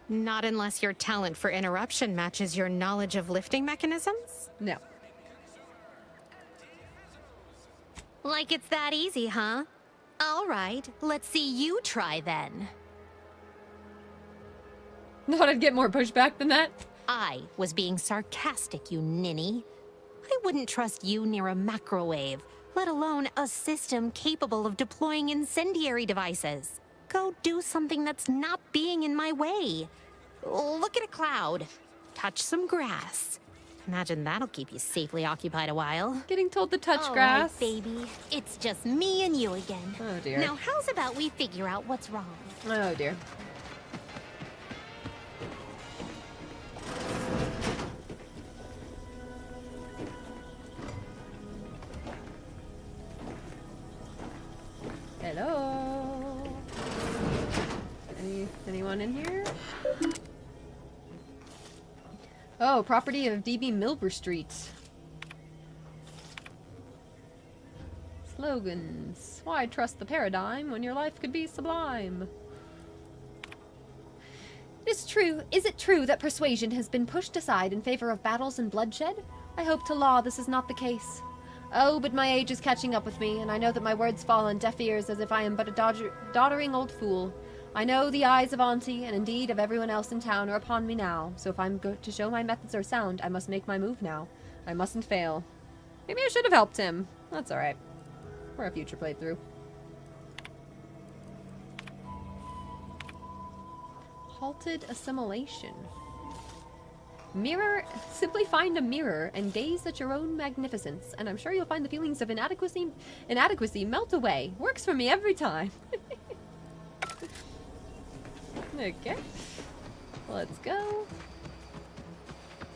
Not unless your talent for interruption matches your knowledge of lifting mechanisms? No. Like it's that easy, huh? All right, let's see you try then. Thought I'd get more pushback than that. I was being sarcastic, you ninny. I wouldn't trust you near a macrowave, let alone a system capable of deploying incendiary devices. Go do something that's not being in my way. Look at a cloud. Touch some grass. Imagine that'll keep you safely occupied a while. Getting told to touch All grass. right, baby. It's just me and you again. Oh, dear. Now, how's about we figure out what's wrong? Oh, dear. Hello? Anyone in here? Oh, property of DB Milber Street. Slogans. Why trust the paradigm when your life could be sublime? Is it true that persuasion has been pushed aside in favor of battles and bloodshed? I hope to law this is not the case. Oh, but my age is catching up with me, and I know that my words fall on deaf ears as if I am but a doddering old fool. I know the eyes of Auntie, and indeed of everyone else in town, are upon me now, so if I'm going to show my methods are sound, I must make my move now. I mustn't fail. Maybe I should have helped him. That's alright. For a future playthrough. Halted assimilation. Mirror, simply find a mirror and gaze at your own magnificence, and I'm sure you'll find the feelings of inadequacy melt away. Works for me every time. Okay. Let's go.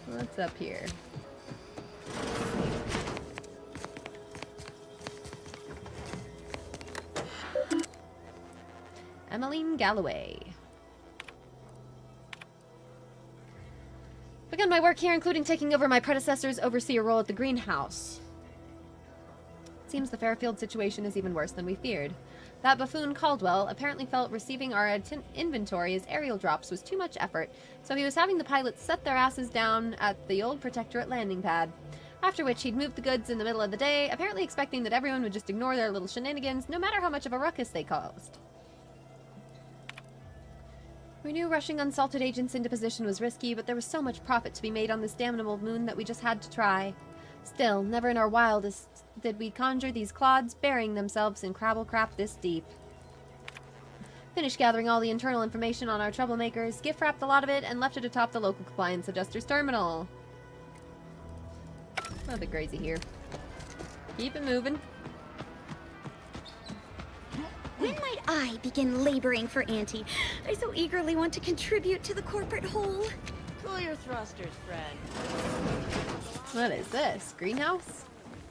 What's up here? Emmeline Galloway. Begun my work here, including taking over my predecessor's overseer role at the greenhouse. Seems the Fairfield situation is even worse than we feared. That buffoon Caldwell apparently felt receiving our inventory as aerial drops was too much effort, so he was having the pilots set their asses down at the old Protectorate landing pad. After which he'd moved the goods in the middle of the day, apparently expecting that everyone would just ignore their little shenanigans, no matter how much of a ruckus they caused. We knew rushing unsalted agents into position was risky, but there was so much profit to be made on this damnable moon that we just had to try. Still, never in our wildest did we conjure these clods burying themselves in crabble crap this deep. Finished gathering all the internal information on our troublemakers, gift-wrapped a lot of it, and left it atop the local compliance adjuster's terminal. Nothing crazy here. Keep it moving. When might I begin laboring for Auntie? I so eagerly want to contribute to the corporate whole. Cool your thrusters, friend. What is this? Greenhouse?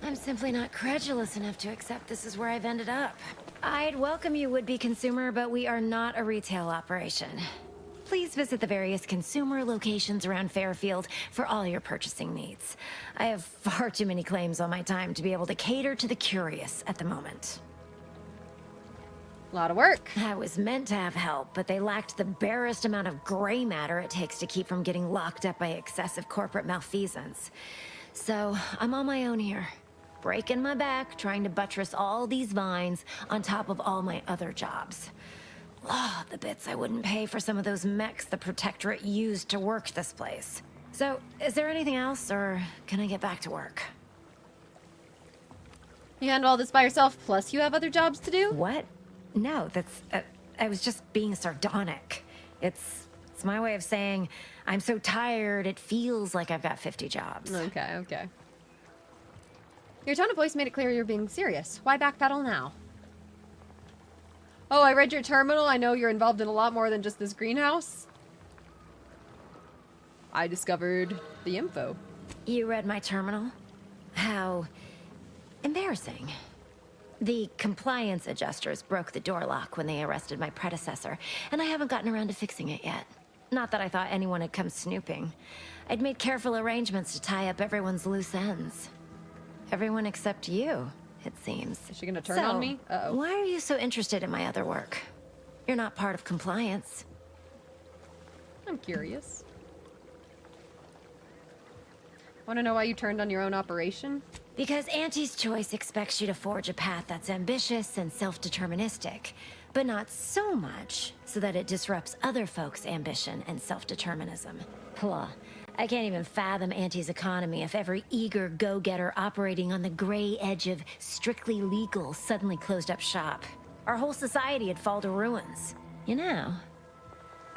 I'm simply not credulous enough to accept this is where I've ended up. I'd welcome you, would-be consumer, but we are not a retail operation. Please visit the various consumer locations around Fairfield for all your purchasing needs. I have far too many claims on my time to be able to cater to the curious at the moment. A lot of work. I was meant to have help, but they lacked the barest amount of gray matter it takes to keep from getting locked up by excessive corporate malfeasance. So, I'm on my own here. Breaking my back, trying to buttress all these vines on top of all my other jobs. Oh, the bits I wouldn't pay for some of those mechs the Protectorate used to work this place. So, is there anything else, or can I get back to work? You handle all this by yourself, plus you have other jobs to do? What? No, that's... I was just being sardonic. It's my way of saying I'm so tired it feels like I've got 50 jobs. Okay, okay. Your tone of voice made it clear you're being serious. Why backpedal now? Oh, I read your terminal. I know you're involved in a lot more than just this greenhouse. I discovered the info. You read my terminal? How embarrassing. The compliance adjusters broke the door lock when they arrested my predecessor, and I haven't gotten around to fixing it yet. Not that I thought anyone had come snooping. I'd made careful arrangements to tie up everyone's loose ends. Everyone except you, it seems. Is she gonna turn on me? Uh-oh. Why are you so interested in my other work? You're not part of compliance. I'm curious. Want to know why you turned on your own operation? Because Auntie's Choice expects you to forge a path that's ambitious and self-deterministic, but not so much so that it disrupts other folks' ambition and self-determinism. Blah. I can't even fathom Auntie's economy if every eager go-getter operating on the gray edge of strictly legal suddenly closed up shop. Our whole society would fall to ruins. You know,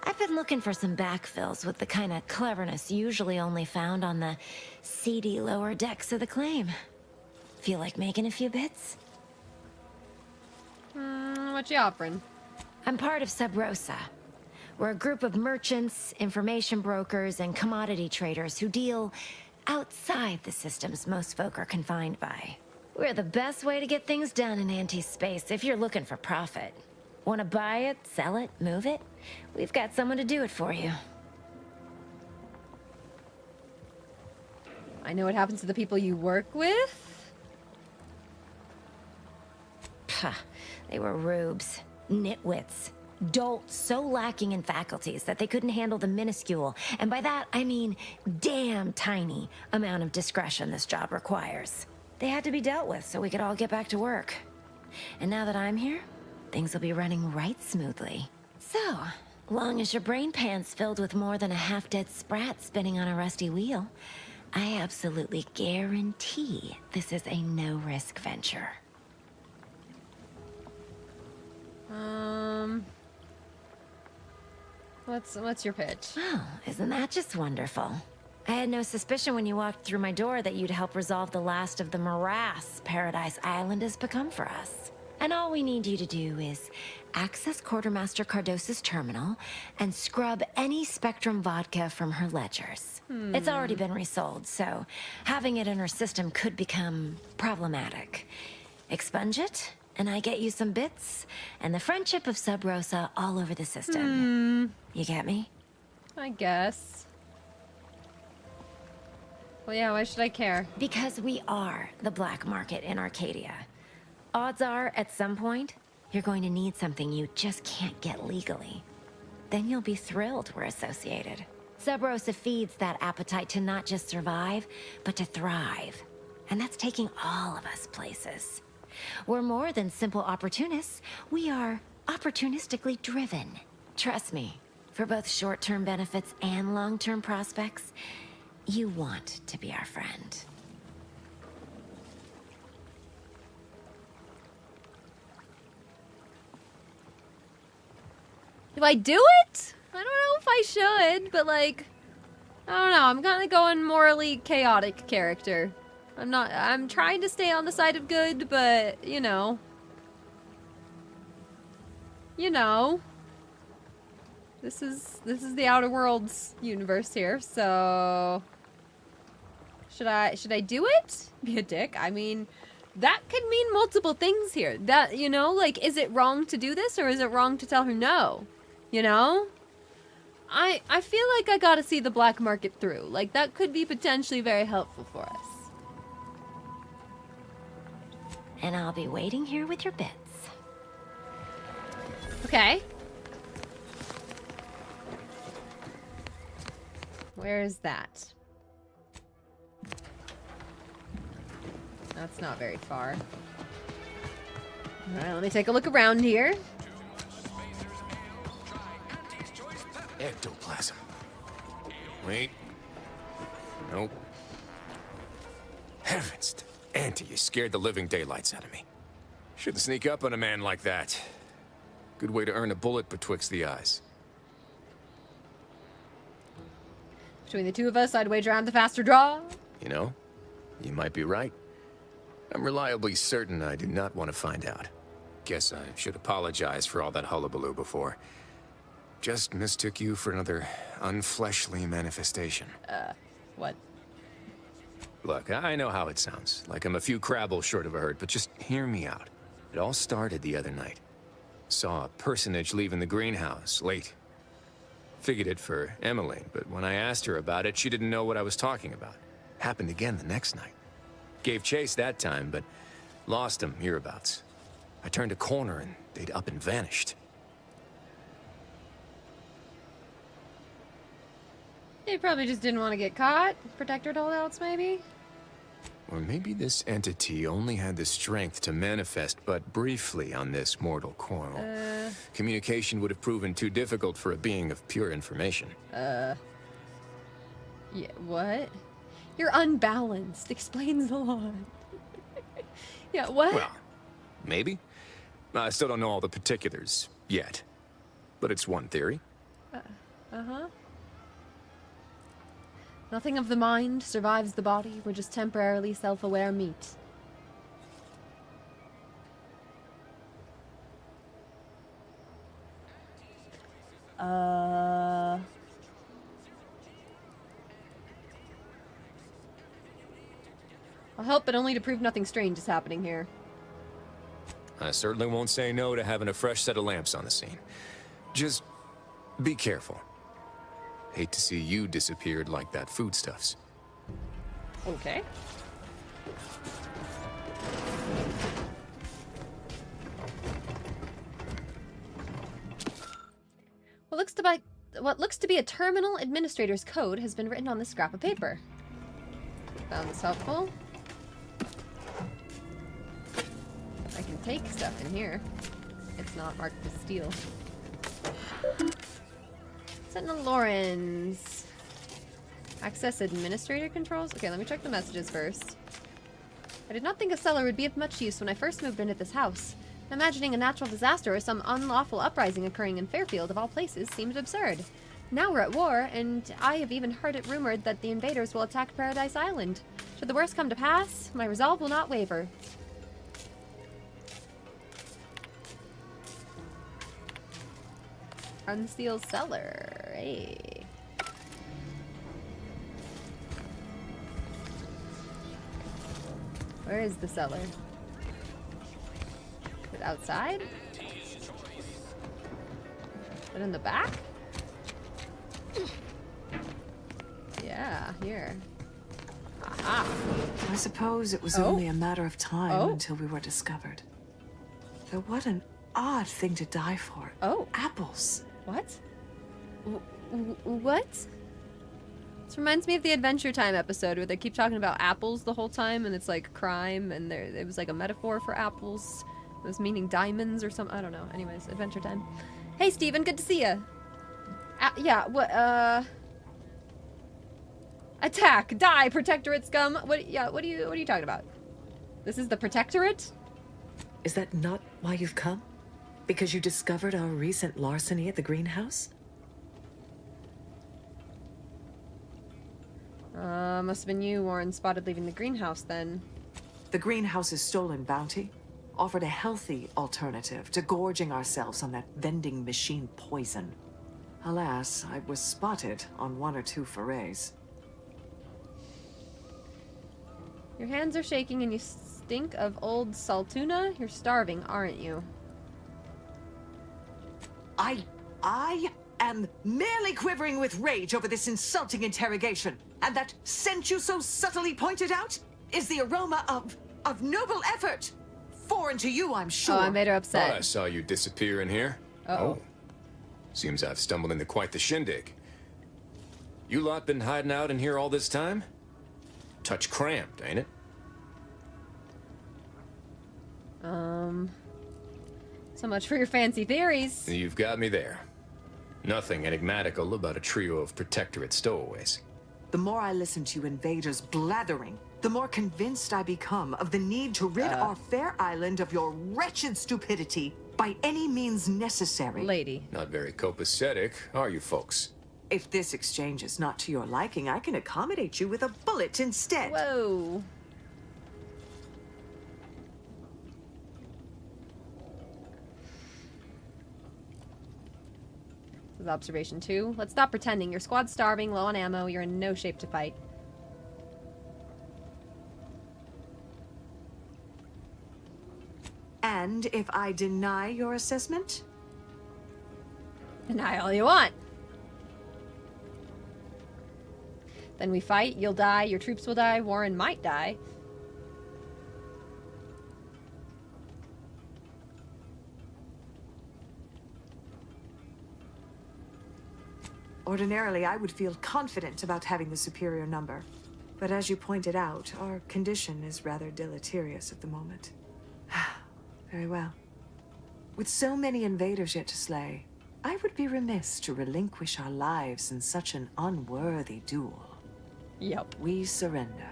I've been looking for some backfills with the kind of cleverness usually only found on the seedy lower decks of the claim. Feel like making a few bits? What you offering? I'm part of Sub Rosa. We're a group of merchants, information brokers, and commodity traders who deal outside the systems most folk are confined by. We're the best way to get things done in anti-space if you're looking for profit. Want to buy it, sell it, move it? We've got someone to do it for you. I know what happens to the people you work with. Pah, they were rubes, nitwits, dolts so lacking in faculties that they couldn't handle the minuscule, and by that I mean damn tiny, amount of discretion this job requires. They had to be dealt with so we could all get back to work. And now that I'm here, things will be running right smoothly. So, long as your brain pan's filled with more than a half-dead sprat spinning on a rusty wheel, I absolutely guarantee this is a no-risk venture. What's your pitch? Oh, isn't that just wonderful? I had no suspicion when you walked through my door that you'd help resolve the last of the morass Paradise Island has become for us. And all we need you to do is access Quartermaster Cardos's terminal and scrub any Spectrum vodka from her ledgers. It's already been resold, so having it in her system could become problematic. Expunge it, and I get you some bits, and the friendship of Sub Rosa all over the system. You get me? I guess. Well, yeah, why should I care? Because we are the black market in Arcadia. Odds are, at some point, you're going to need something you just can't get legally. Then you'll be thrilled we're associated. Sub Rosa feeds that appetite to not just survive, but to thrive. And that's taking all of us places. We're more than simple opportunists. We are opportunistically driven. Trust me, for both short-term benefits and long-term prospects, you want to be our friend. Do I do it? I don't know if I should, but like, I don't know. I'm kind of going morally chaotic character. I'm trying to stay on the side of good, but you know. This is the Outer Worlds universe here, so should I do it? Be a dick? I mean, that could mean multiple things here. That, you know, like, is it wrong to do this or is it wrong to tell her no? You know? I feel like I gotta see the black market through. Like, that could be potentially very helpful for us. And I'll be waiting here with your bits. Okay. Where is that? That's not very far. Alright, let me take a look around here. Ectoplasm. Wait. Nope. Heavens. Auntie, you scared the living daylights out of me. Shouldn't sneak up on a man like that. Good way to earn a bullet betwixt the eyes. Between the two of us, I'd wager on the faster draw. You know, you might be right. I'm reliably certain I do not want to find out. Guess I should apologize for all that hullabaloo before. Just mistook you for another unfleshly manifestation. What? Look, I know how it sounds, like I'm a few crabbles short of a hurt, but just hear me out. It all started the other night. Saw a personage leaving the greenhouse, late. Figured it for Emily, but when I asked her about it, she didn't know what I was talking about. Happened again the next night. Gave chase that time, but lost him hereabouts. I turned a corner and they'd up and vanished. They probably just didn't want to get caught. Protectorate holdouts, maybe? Or maybe this entity only had the strength to manifest but briefly on this mortal coil. Communication would have proven too difficult for a being of pure information. Yeah, what? You're unbalanced. Explains a lot. Yeah, what? Well, maybe. I still don't know all the particulars yet. But it's one theory. Uh-huh. Nothing of the mind survives the body. We're just temporarily self-aware meat. I'll help, but only to prove nothing strange is happening here. I certainly won't say no to having a fresh set of lamps on the scene. Just be careful. Hate to see you disappeared like that foodstuffs. Okay. What looks to be a terminal administrator's code has been written on this scrap of paper. Found this helpful. I can take stuff in here. It's not marked as steel. Sentinel Lawrence. Access administrator controls? Okay, let me check the messages first. I did not think a cellar would be of much use when I first moved into this house. Imagining a natural disaster or some unlawful uprising occurring in Fairfield, of all places, seemed absurd. Now we're at war, and I have even heard it rumored that the invaders will attack Paradise Island. Should the worst come to pass, my resolve will not waver. Unsealed cellar. Hey. Where is the cellar? Is it outside? Is it in the back? Yeah, here. Aha. I suppose it was only a matter of time until we were discovered. Though what an odd thing to die for. Oh. Apples. What? What? This reminds me of the Adventure Time episode where they keep talking about apples the whole time, and it's like crime, and it was like a metaphor for apples. It was meaning diamonds or something. I don't know. Anyways, Adventure Time. Hey, Steven, good to see ya. Yeah, what, attack, die, Protectorate scum. What are you talking about? This is the Protectorate? Is that not why you've come? Because you discovered our recent larceny at the greenhouse? Must have been you, Warren, spotted leaving the greenhouse then. The greenhouse's stolen bounty offered a healthy alternative to gorging ourselves on that vending machine poison. Alas, I was spotted on 1 or 2 forays. Your hands are shaking and you stink of old saltuna? You're starving, aren't you? I am merely quivering with rage over this insulting interrogation. And that scent you so subtly pointed out is the aroma of noble effort. Foreign to you, I'm sure. Oh, I made her upset. Thought I saw you disappear in here. Uh-oh. Seems I've stumbled into quite the shindig. You lot been hiding out in here all this time? Touch cramped, ain't it? So much for your fancy theories. You've got me there. Nothing enigmatical about a trio of Protectorate stowaways. The more I listen to invaders blathering, the more convinced I become of the need to rid our fair island of your wretched stupidity by any means necessary. Lady. Not very copacetic, are you folks? If this exchange is not to your liking, I can accommodate you with a bullet instead. Whoa. This is observation 2. Let's stop pretending. Your squad's starving, low on ammo, you're in no shape to fight. And if I deny your assessment? Deny all you want. Then we fight, you'll die, your troops will die, Warren might die. Ordinarily, I would feel confident about having the superior number. But as you pointed out, our condition is rather deleterious at the moment. Very well. With so many invaders yet to slay, I would be remiss to relinquish our lives in such an unworthy duel. Yep. We surrender.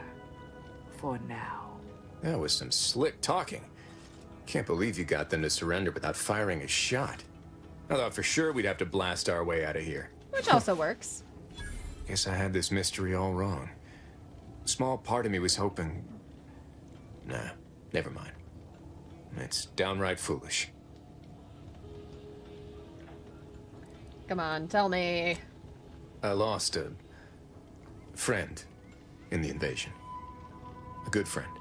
For now. That was some slick talking. Can't believe you got them to surrender without firing a shot. I thought for sure we'd have to blast our way out of here. Which also works. Guess I had this mystery all wrong. Small part of me was hoping... Nah, never mind. It's downright foolish. Come on, tell me. I lost a friend in the invasion. A good friend.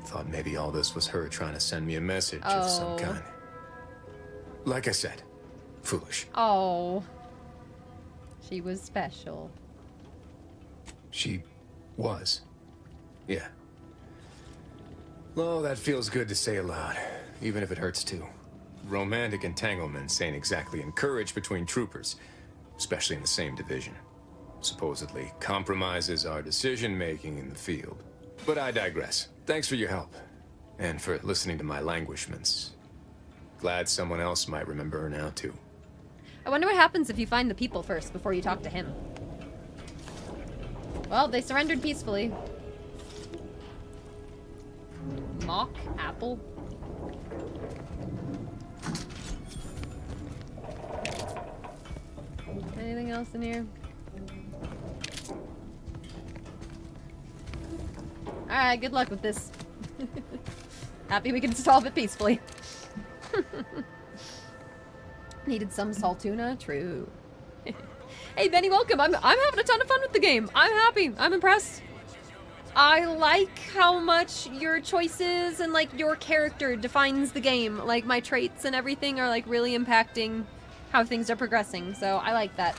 Thought maybe all this was her trying to send me a message of some kind. Like I said, foolish. Oh. She was special. She was. Yeah. Oh, that feels good to say aloud, even if it hurts too. Romantic entanglements ain't exactly encouraged between troopers, especially in the same division. Supposedly compromises our decision-making in the field. But I digress. Thanks for your help, and for listening to my languishments. Glad someone else might remember her now, too. I wonder what happens if you find the people first before you talk to him. Well, they surrendered peacefully. Mock apple. Anything else in here? Alright, good luck with this. Happy we can solve it peacefully. Needed some saltuna? True. Hey Benny, welcome. I'm having a ton of fun with the game. I'm happy. I'm impressed. I like how much your choices and like your character defines the game. Like my traits and everything are like really impacting how things are progressing. So I like that.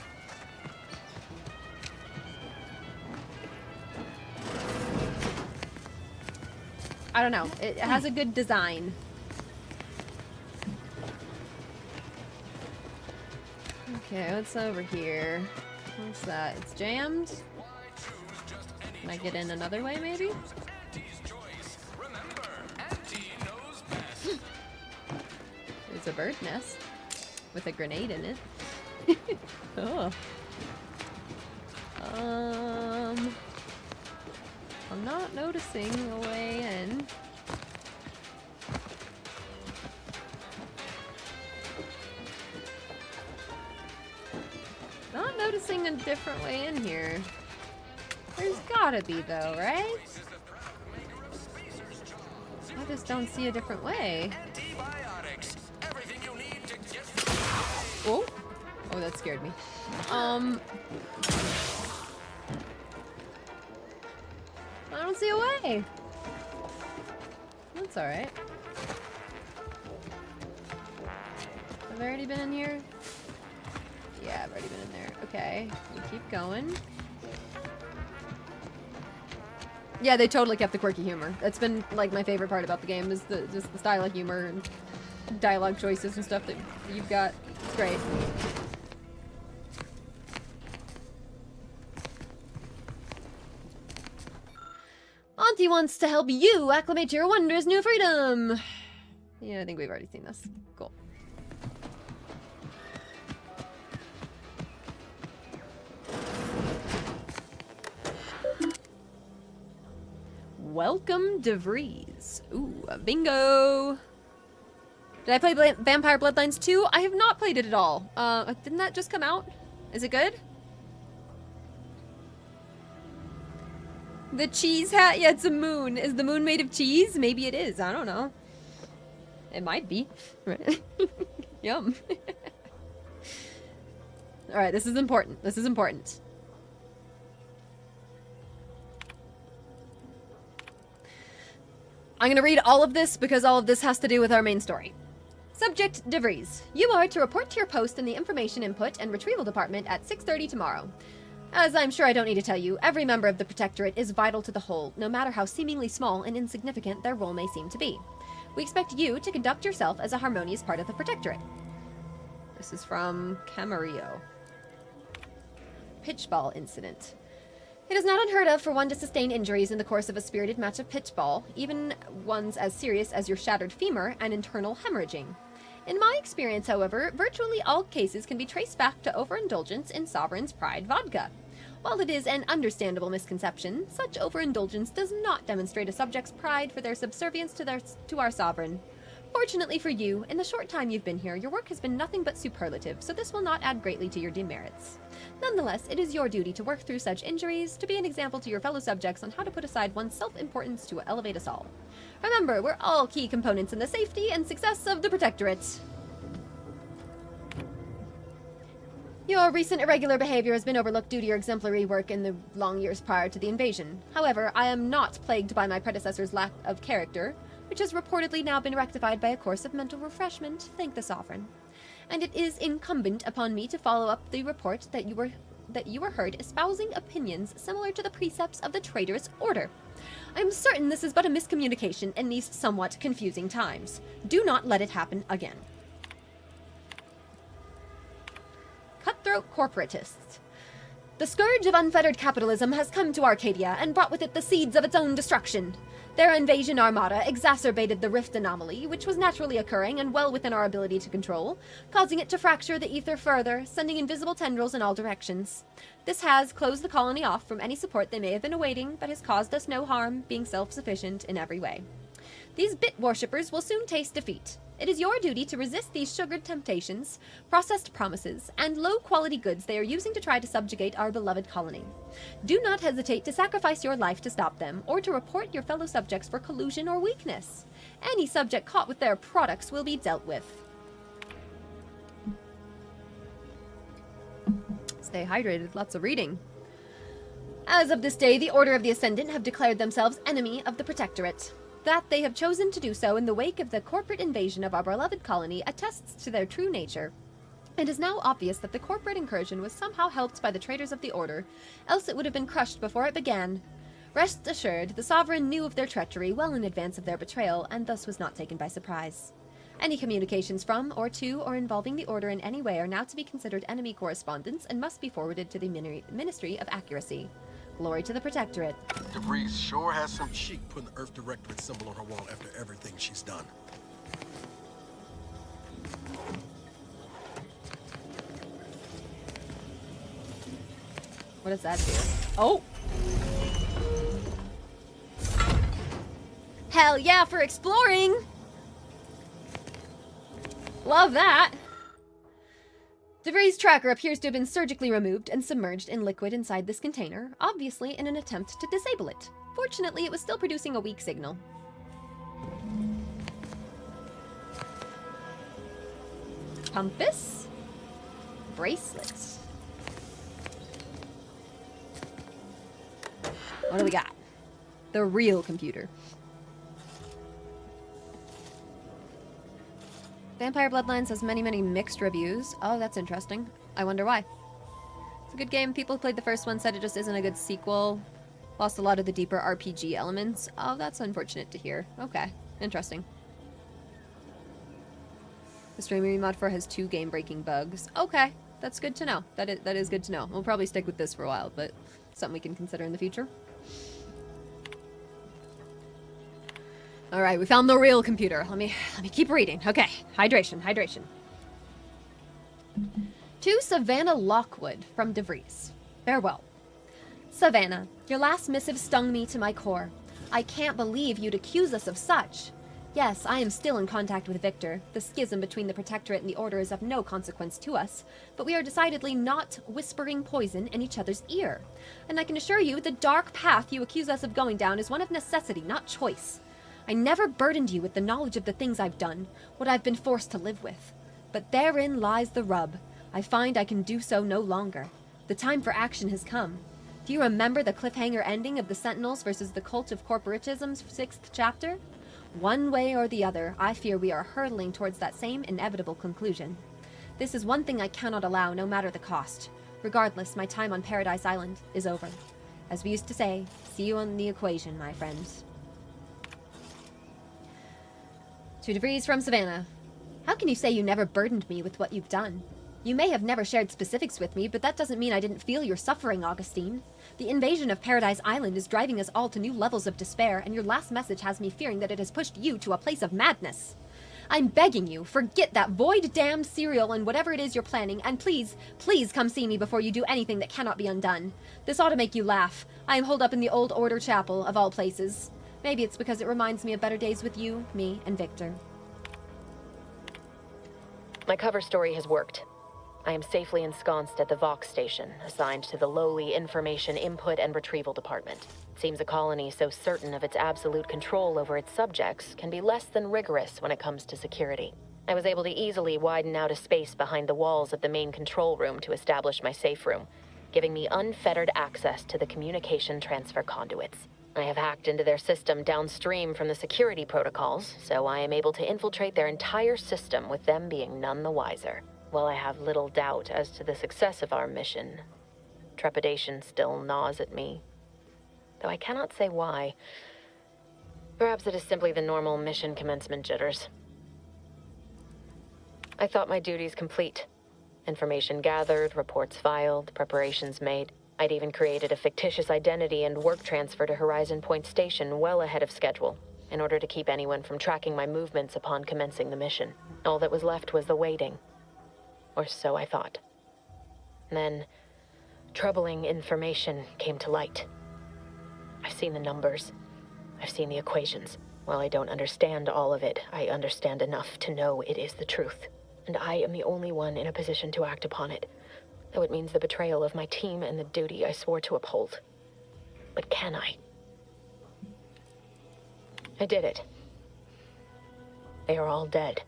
I don't know. It has a good design. Okay, what's over here? What's that? It's jammed? Can I get in another way, maybe? There's a bird nest with a grenade in it. Oh. I'm not noticing a way in. Not noticing a different way in here. There's gotta be though, right? I just don't see a different way. Oh, oh, that scared me. I don't see a way. That's alright. Have I already been in here? Yeah, I've already been in there. Okay, we keep going. Yeah, they totally kept the quirky humor. That's been like my favorite part about the game is just the style of humor and dialogue choices and stuff that you've got. It's great. Auntie wants to help you acclimate to your wondrous new freedom. Yeah, I think we've already seen this. Cool. Welcome DeVries. Ooh, a bingo. Did I play Vampire Bloodlines 2? I have not played it at all. Didn't that just come out? Is it good? The cheese hat? Yeah, it's a moon. Is the moon made of cheese? Maybe it is. I don't know. It might be. Yum. Alright, this is important. This is important. I'm going to read all of this because all of this has to do with our main story. Subject DeVries. You are to report to your post in the Information Input and Retrieval Department at 6:30 tomorrow. As I'm sure I don't need to tell you, every member of the Protectorate is vital to the whole, no matter how seemingly small and insignificant their role may seem to be. We expect you to conduct yourself as a harmonious part of the Protectorate. This is from Camarillo. Pitchball incident. It is not unheard of for one to sustain injuries in the course of a spirited match of pitchball, even ones as serious as your shattered femur and internal hemorrhaging. In my experience, however, virtually all cases can be traced back to overindulgence in Sovereign's Pride vodka. While it is an understandable misconception, such overindulgence does not demonstrate a subject's pride for their subservience to our Sovereign. Fortunately for you, in the short time you've been here, your work has been nothing but superlative, so this will not add greatly to your demerits. Nonetheless, it is your duty to work through such injuries, to be an example to your fellow subjects on how to put aside one's self-importance to elevate us all. Remember, we're all key components in the safety and success of the Protectorate. Your recent irregular behavior has been overlooked due to your exemplary work in the long years prior to the invasion. However, I am not plagued by my predecessor's lack of character, which has reportedly now been rectified by a course of mental refreshment, thank the Sovereign. And it is incumbent upon me to follow up the report that you were heard espousing opinions similar to the precepts of the traitorous order. I am certain this is but a miscommunication in these somewhat confusing times. Do not let it happen again. Cutthroat corporatists. The scourge of unfettered capitalism has come to Arcadia and brought with it the seeds of its own destruction. Their invasion armada exacerbated the rift anomaly, which was naturally occurring and well within our ability to control, causing it to fracture the ether further, sending invisible tendrils in all directions. This has closed the colony off from any support they may have been awaiting, but has caused us no harm, being self-sufficient in every way. These bit worshippers will soon taste defeat. It is your duty to resist these sugared temptations, processed promises, and low-quality goods they are using to try to subjugate our beloved colony. Do not hesitate to sacrifice your life to stop them, or to report your fellow subjects for collusion or weakness. Any subject caught with their products will be dealt with. Stay hydrated, lots of reading. As of this day, the Order of the Ascendant have declared themselves enemy of the Protectorate. That they have chosen to do so in the wake of the corporate invasion of our beloved colony attests to their true nature. It is now obvious that the corporate incursion was somehow helped by the traitors of the Order, else it would have been crushed before it began. Rest assured, the Sovereign knew of their treachery well in advance of their betrayal, and thus was not taken by surprise. Any communications from, or to, or involving the Order in any way are now to be considered enemy correspondence and must be forwarded to the Ministry of Accuracy. Glory to the Protectorate. DeVries sure has some chic putting the Earth Directorate symbol on her wall after everything she's done. What does that do? Oh! Hell yeah for exploring! Love that! DeVries' tracker appears to have been surgically removed and submerged in liquid inside this container, obviously in an attempt to disable it. Fortunately, it was still producing a weak signal. Compass? Bracelet. What do we got? The real computer. Vampire Bloodlines has many mixed reviews. Oh, that's interesting. I wonder why. It's a good game. People who played the first one said it just isn't a good sequel. Lost a lot of the deeper RPG elements. Oh, that's unfortunate to hear. Okay, interesting. The Streamer Mod 4 has 2 game-breaking bugs. Okay, that's good to know. That is good to know. We'll probably stick with this for a while, but something we can consider in the future. Alright, we found the real computer. Let me keep reading. Okay, hydration. To Savannah Lockwood from DeVries. Farewell. Savannah, your last missive stung me to my core. I can't believe you'd accuse us of such. Yes, I am still in contact with Victor. The schism between the Protectorate and the Order is of no consequence to us, but we are decidedly not whispering poison in each other's ear. And I can assure you, the dark path you accuse us of going down is one of necessity, not choice. I never burdened you with the knowledge of the things I've done, what I've been forced to live with. But therein lies the rub. I find I can do so no longer. The time for action has come. Do you remember the cliffhanger ending of the Sentinels versus the Cult of Corporatism's 6th chapter? One way or the other, I fear we are hurtling towards that same inevitable conclusion. This is one thing I cannot allow, no matter the cost. Regardless, my time on Paradise Island is over. As we used to say, see you on the equation, my friends. 2 degrees from Savannah. How can you say you never burdened me with what you've done? You may have never shared specifics with me, but that doesn't mean I didn't feel your suffering, Augustine. The invasion of Paradise Island is driving us all to new levels of despair, and your last message has me fearing that it has pushed you to a place of madness. I'm begging you, forget that void-damned cereal and whatever it is you're planning, and please, please come see me before you do anything that cannot be undone. This ought to make you laugh. I am holed up in the Old Order Chapel, of all places. Maybe it's because it reminds me of better days with you, me, and Victor. My cover story has worked. I am safely ensconced at the Vox station, assigned to the lowly Information Input and Retrieval Department. It seems a colony so certain of its absolute control over its subjects can be less than rigorous when it comes to security. I was able to easily widen out a space behind the walls of the main control room to establish my safe room, giving me unfettered access to the communication transfer conduits. I have hacked into their system downstream from the security protocols, so I am able to infiltrate their entire system with them being none the wiser. While I have little doubt as to the success of our mission, trepidation still gnaws at me, though I cannot say why. Perhaps it is simply the normal mission commencement jitters. I thought my duties complete. Information gathered, reports filed, preparations made. I'd even created a fictitious identity and work transfer to Horizon Point Station well ahead of schedule, in order to keep anyone from tracking my movements upon commencing the mission. All that was left was the waiting. Or so I thought. Then, troubling information came to light. I've seen the numbers. I've seen the equations. While I don't understand all of it, I understand enough to know it is the truth. And I am the only one in a position to act upon it, though it means the betrayal of my team and the duty I swore to uphold. But can I? I did it. They are all dead.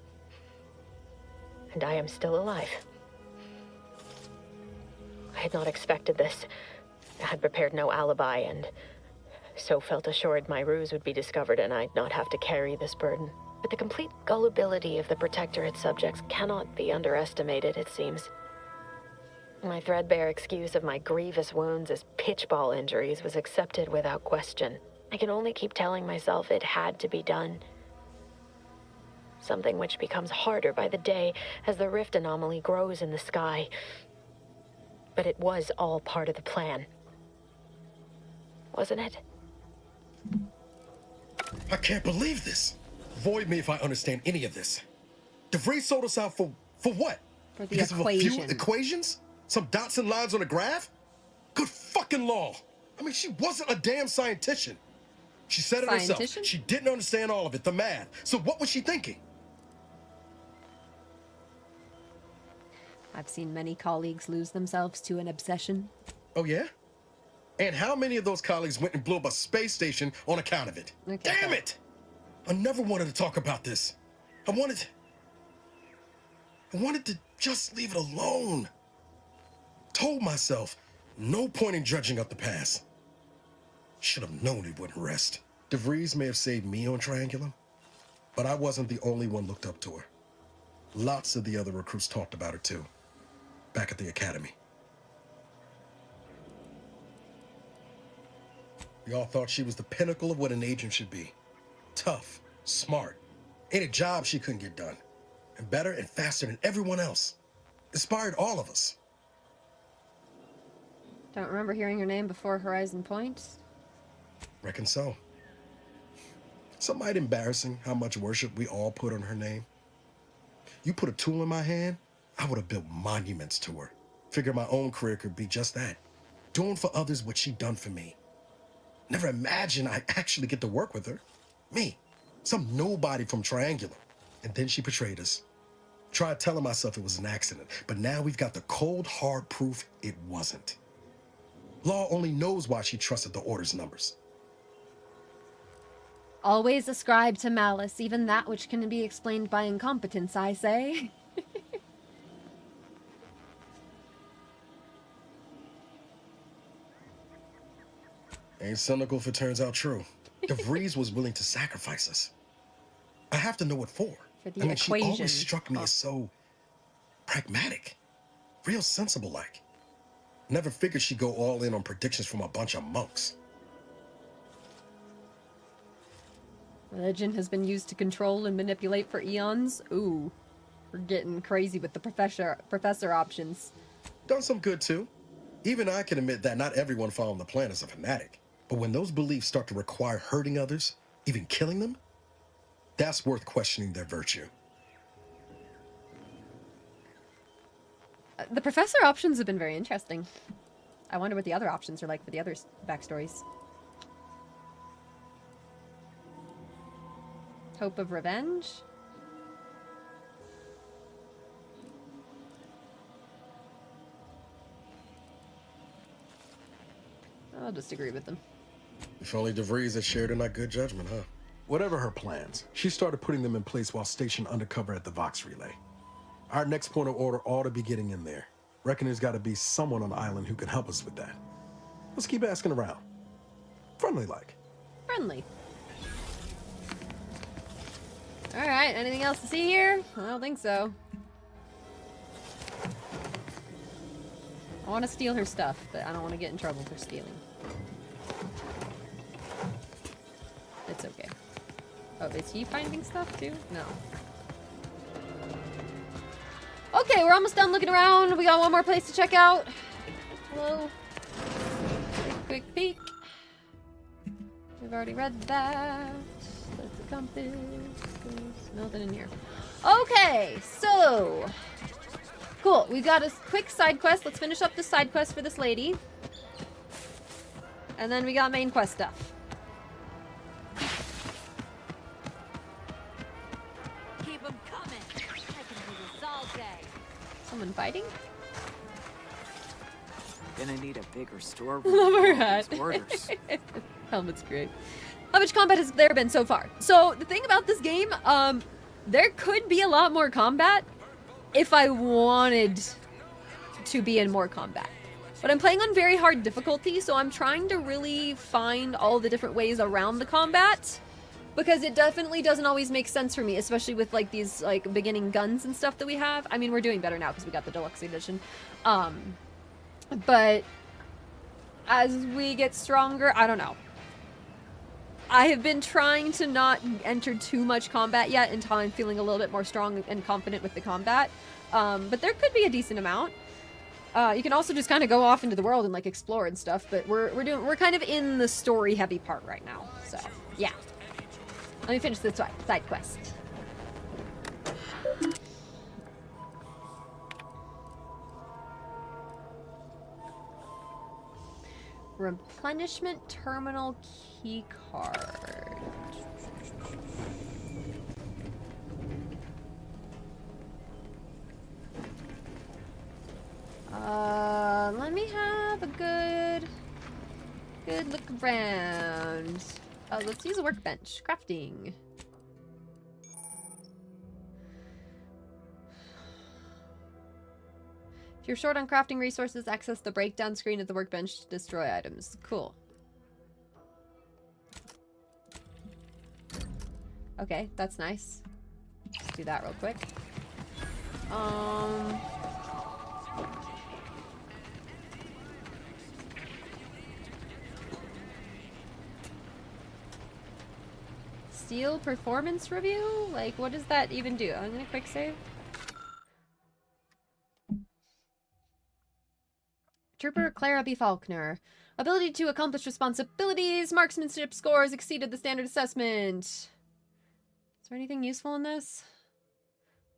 And I am still alive. I had not expected this. I had prepared no alibi, and so felt assured my ruse would be discovered and I'd not have to carry this burden. But the complete gullibility of the Protectorate subjects cannot be underestimated, it seems. My threadbare excuse of my grievous wounds as pitchball injuries was accepted without question. I can only keep telling myself it had to be done. Something which becomes harder by the day as the rift anomaly grows in the sky. But it was all part of the plan. Wasn't it? I can't believe this. Void me if I understand any of this. DeVries sold us out for what? For the because equation. of a few equations? Some dots and lines on a graph? Good fucking law. I mean, she wasn't a damn scientician. She said it herself. She didn't understand all of it, the math. So what was she thinking? I've seen many colleagues lose themselves to an obsession. Oh, yeah? And how many of those colleagues went and blew up a space station on account of it? Okay, Damn it! I never wanted to talk about this. I wanted to just leave it alone. Told myself, no point in dredging up the past. Should have known it wouldn't rest. DeVries may have saved me on Triangulum, but I wasn't the only one looked up to her. Lots of the other recruits talked about her too, back at the academy. We all thought she was the pinnacle of what an agent should be. Tough, smart, ain't a job she couldn't get done. And better and faster than everyone else. Inspired all of us. Don't remember hearing your name before Horizon Point. Reckon so. Some might embarrassing how much worship we all put on her name. You put a tool in my hand, I would have built monuments to her. Figure my own career could be just that. Doing for others what she done for me. Never imagined I'd actually get to work with her. Me, some nobody from Triangular. And then she betrayed us. Tried telling myself it was an accident, but now we've got the cold, hard proof it wasn't. Law only knows why she trusted the Order's numbers. Always ascribe to malice, even that which can be explained by incompetence, I say. Ain't cynical if it turns out true. DeVries was willing to sacrifice us. I have to know what for. For the I mean, equation. she always struck me as so pragmatic, real sensible-like. Never figured she'd go all in on predictions from a bunch of monks. Religion has been used to control and manipulate for eons. Ooh, we're getting crazy with the professor options. Done some good too. Even I can admit that not everyone following the plan is a fanatic. But when those beliefs start to require hurting others, even killing them, that's worth questioning their virtue. The professor options have been very interesting. I wonder what the other options are like for the other backstories. Hope of revenge? I'll just agree with them. If only DeVries had shared in our good judgment, huh? Whatever her plans, she started putting them in place while stationed undercover at the Vox Relay. Our next point of order ought to be getting in there. Reckon there's got to be someone on the island who can help us with that. Let's keep asking around. Friendly-like. Friendly. Alright, anything else to see here? I don't think so. I want to steal her stuff, but I don't want to get in trouble for stealing. It's okay. Oh, is he finding stuff too? No. Okay, we're almost done looking around. We got one more place to check out. Hello. Quick peek. We've already read that. That's a compass. There's nothing in here. Okay, so cool. We got a quick side quest. Let's finish up the side quest for this lady. And then we got main quest stuff. Keep them coming. I can do this all day. Someone fighting? Gonna need a bigger storeroom. Love for her all hat. these orders. Helmet's great. How much combat has there been so far? So the thing about this game, there could be a lot more combat if I wanted to be in more combat. But I'm playing on very hard difficulty, so I'm trying to really find all the different ways around the combat, because it definitely doesn't always make sense for me, especially with like these like beginning guns and stuff that we have. I mean, we're doing better now because we got the deluxe edition. But as we get stronger, I don't know. I have been trying to not enter too much combat yet until I'm feeling a little bit more strong and confident with the combat. But there could be a decent amount. You can also just kind of go off into the world and like explore and stuff, but we're kind of in the story heavy part right now. So, yeah. Let me finish this side quest. Replenishment terminal key card. Let me have a good look around. Let's use a workbench. Crafting. If you're short on crafting resources, access the breakdown screen at the workbench to destroy items. Cool. Okay, that's nice. Let's do that real quick. Steel performance review? Like, what does that even do? I'm gonna quick save. Trooper Clara B. Faulkner. Ability to accomplish responsibilities. Marksmanship scores exceeded the standard assessment. Is there anything useful in this?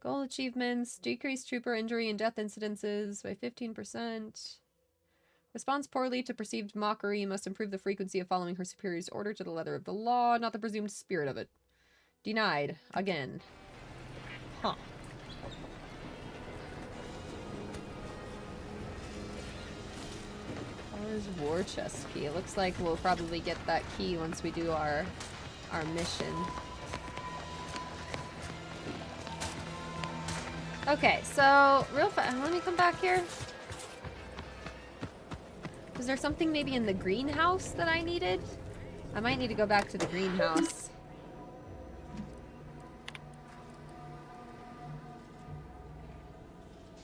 Goal achievements. Decrease trooper injury and death incidences by 15%. Responds poorly to perceived mockery. Must improve the frequency of following her superior's order to the letter of the law, not the presumed spirit of it. Denied. Again. Huh. Where's war chest key? It looks like we'll probably get that key once we do our mission. Okay, so real fast. Let me come back here. Is there something maybe in the greenhouse that I needed? I might need to go back to the greenhouse.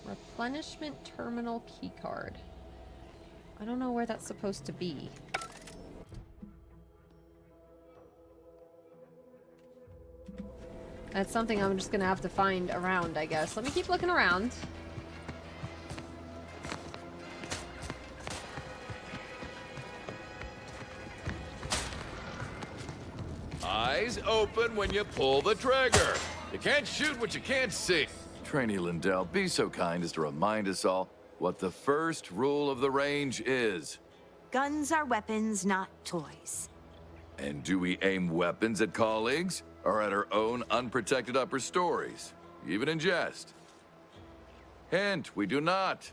Replenishment terminal keycard. I don't know where that's supposed to be. That's something I'm just gonna have to find around, I guess. Let me keep looking around. Eyes open when you pull the trigger. You can't shoot what you can't see. Trainee Lindell, be so kind as to remind us all what the first rule of the range is. Guns are weapons, not toys. And do we aim weapons at colleagues or at our own unprotected upper stories, even in jest? Hint, we do not.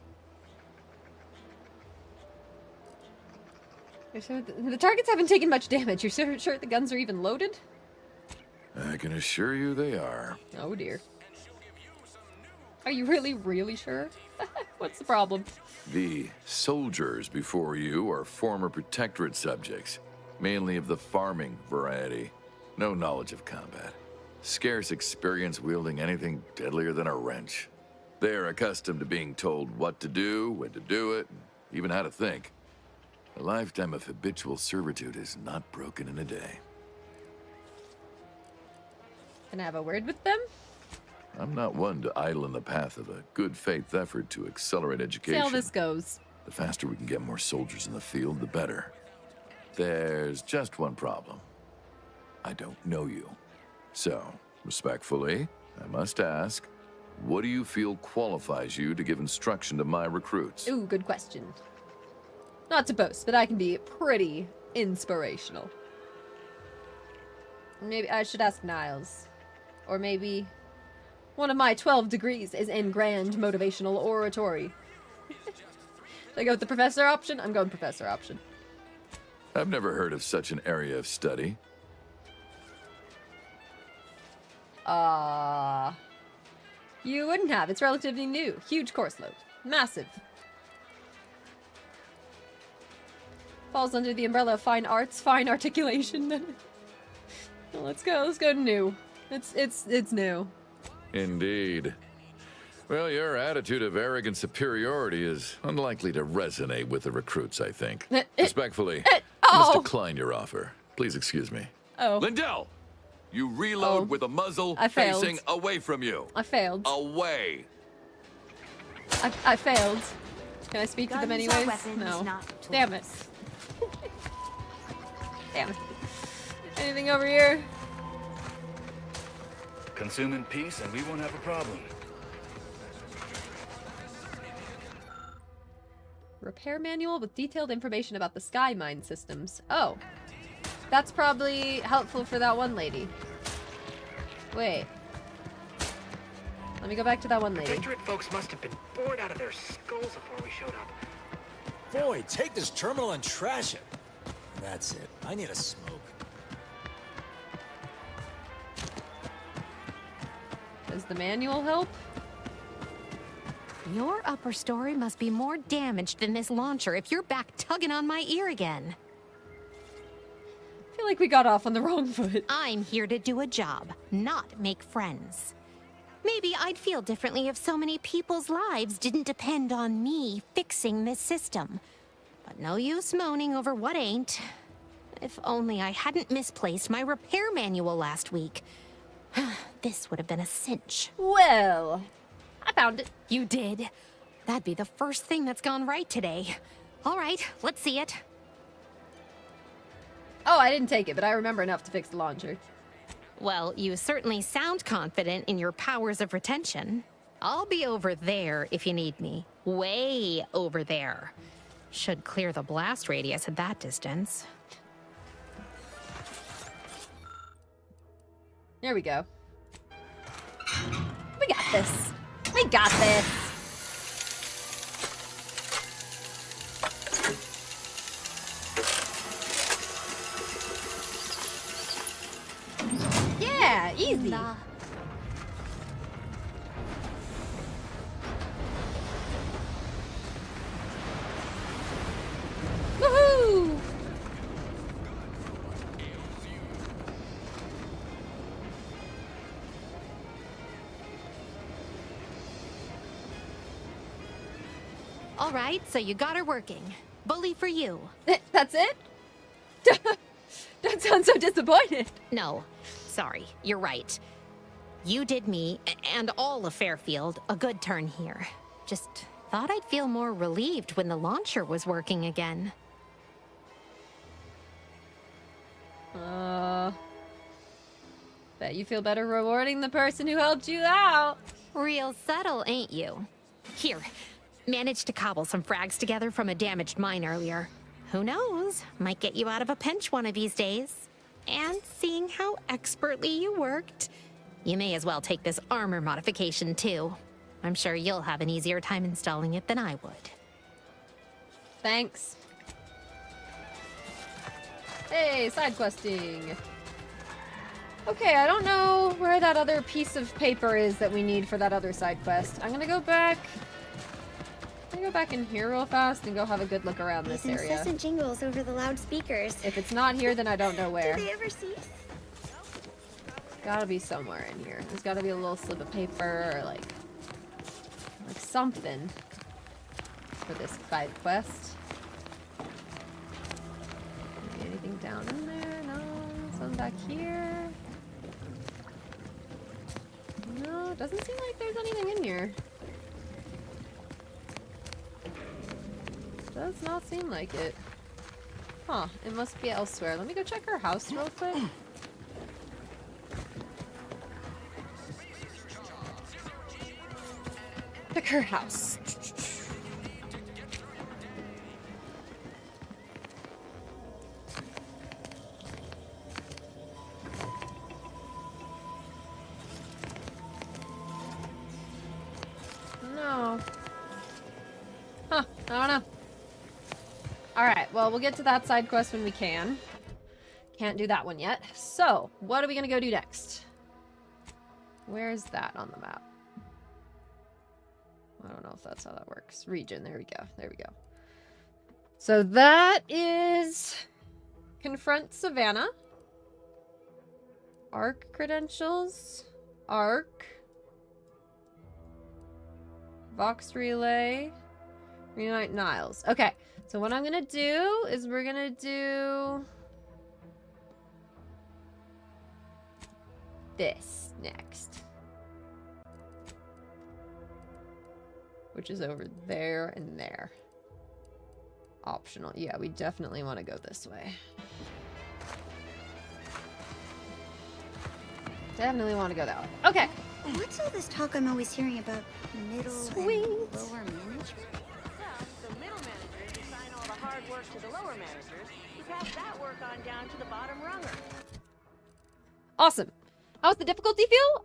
You're sure the targets haven't taken much damage. You're sure the guns are even loaded? I can assure you they are. Oh dear. Are you really, really sure? What's the problem? The soldiers before you are former protectorate subjects, mainly of the farming variety. No knowledge of combat. Scarce experience wielding anything deadlier than a wrench. They're accustomed to being told what to do, when to do it, and even how to think. A lifetime of habitual servitude is not broken in a day. Can I have a word with them? I'm not one to idle in the path of a good faith effort to accelerate education. See how this goes. The faster we can get more soldiers in the field, the better. There's just one problem. I don't know you. So, respectfully, I must ask, what do you feel qualifies you to give instruction to my recruits? Ooh, good question. Not to boast, but I can be pretty inspirational. Maybe I should ask Niles. Or maybe one of my 12 degrees is in grand motivational oratory. Should I go with the professor option? I'm going professor option. I've never heard of such an area of study. You wouldn't have. It's relatively new. Huge course load. Massive. Falls under the umbrella of fine arts, fine articulation. Well, let's go to new. It's new. Indeed. Well, your attitude of arrogant superiority is unlikely to resonate with the recruits, I think. Respectfully, I must decline your offer. Please excuse me. Oh. Lindell! You reload with a muzzle facing away from you. I failed. Away. I failed. Can I speak to them Guns anyways? are weapons, No. not toys. Damn it. Damn it. Anything over here? Consume in peace and we won't have a problem. Repair manual with detailed information about the sky mine systems. Oh. That's probably helpful for that one lady. Wait. Let me go back to that one lady. Protectorate folks must have been bored out of their skulls before we showed up. Boy, take this terminal and trash it. That's it. I need a smoke. Does the manual help? Your upper story must be more damaged than this launcher if you're back tugging on my ear again. I feel like we got off on the wrong foot. I'm here to do a job, not make friends. Maybe I'd feel differently if so many people's lives didn't depend on me fixing this system. But no use moaning over what ain't. If only I hadn't misplaced my repair manual last week. This would have been a cinch. Well, I found it. You did? That'd be the first thing that's gone right today. All right, let's see it. Oh, I didn't take it, but I remember enough to fix the launcher. Well, you certainly sound confident in your powers of retention. I'll be over there if you need me. Way over there. Should clear the blast radius at that distance. There we go. We got this. We got this. Yeah, easy. Woohoo! All right, so you got her working. Bully for you. That's it? Don't sound so disappointed. No, sorry, you're right. You did me, and all of Fairfield, a good turn here. Just thought I'd feel more relieved when the launcher was working again. Bet you feel better rewarding the person who helped you out. Real subtle, ain't you? Here, managed to cobble some frags together from a damaged mine earlier. Who knows? Might get you out of a pinch one of these days. And seeing how expertly you worked, you may as well take this armor modification too. I'm sure you'll have an easier time installing it than I would. Thanks. Hey, side questing. Okay, I don't know where that other piece of paper is that we need for that other side quest. I'm gonna go back in here real fast and go have a good look around this These area. incessant jingles over the loudspeakers. If it's not here, then I don't know where. Do they ever cease? Gotta be somewhere in here. There's gotta be a little slip of paper or like something for this side quest. Maybe anything down in there? No, something back here. No, doesn't seem like there's anything in here. Does not seem like it. Huh, it must be elsewhere. Let me go check her house real quick. Pick her house. No. Huh, I don't know. Alright, well, we'll get to that side quest when we can. Can't do that one yet. So, what are we gonna go do next? Where's that on the map? I don't know if that's how that works. Region, there we go. There we go. So that is Confront Savannah. Arc credentials. Arc. Vox Relay. Reunite Niles. Okay, so what I'm gonna do is we're gonna do this next. Which is over there and there. Optional. Yeah, we definitely want to go this way. Definitely want to go that way. Okay. What's all this talk I'm always hearing about middle Sweet. and lower management? The middle managers assign all the hard work to the lower managers, who pass that work on down to the bottom runger. Awesome. How's the difficulty feel?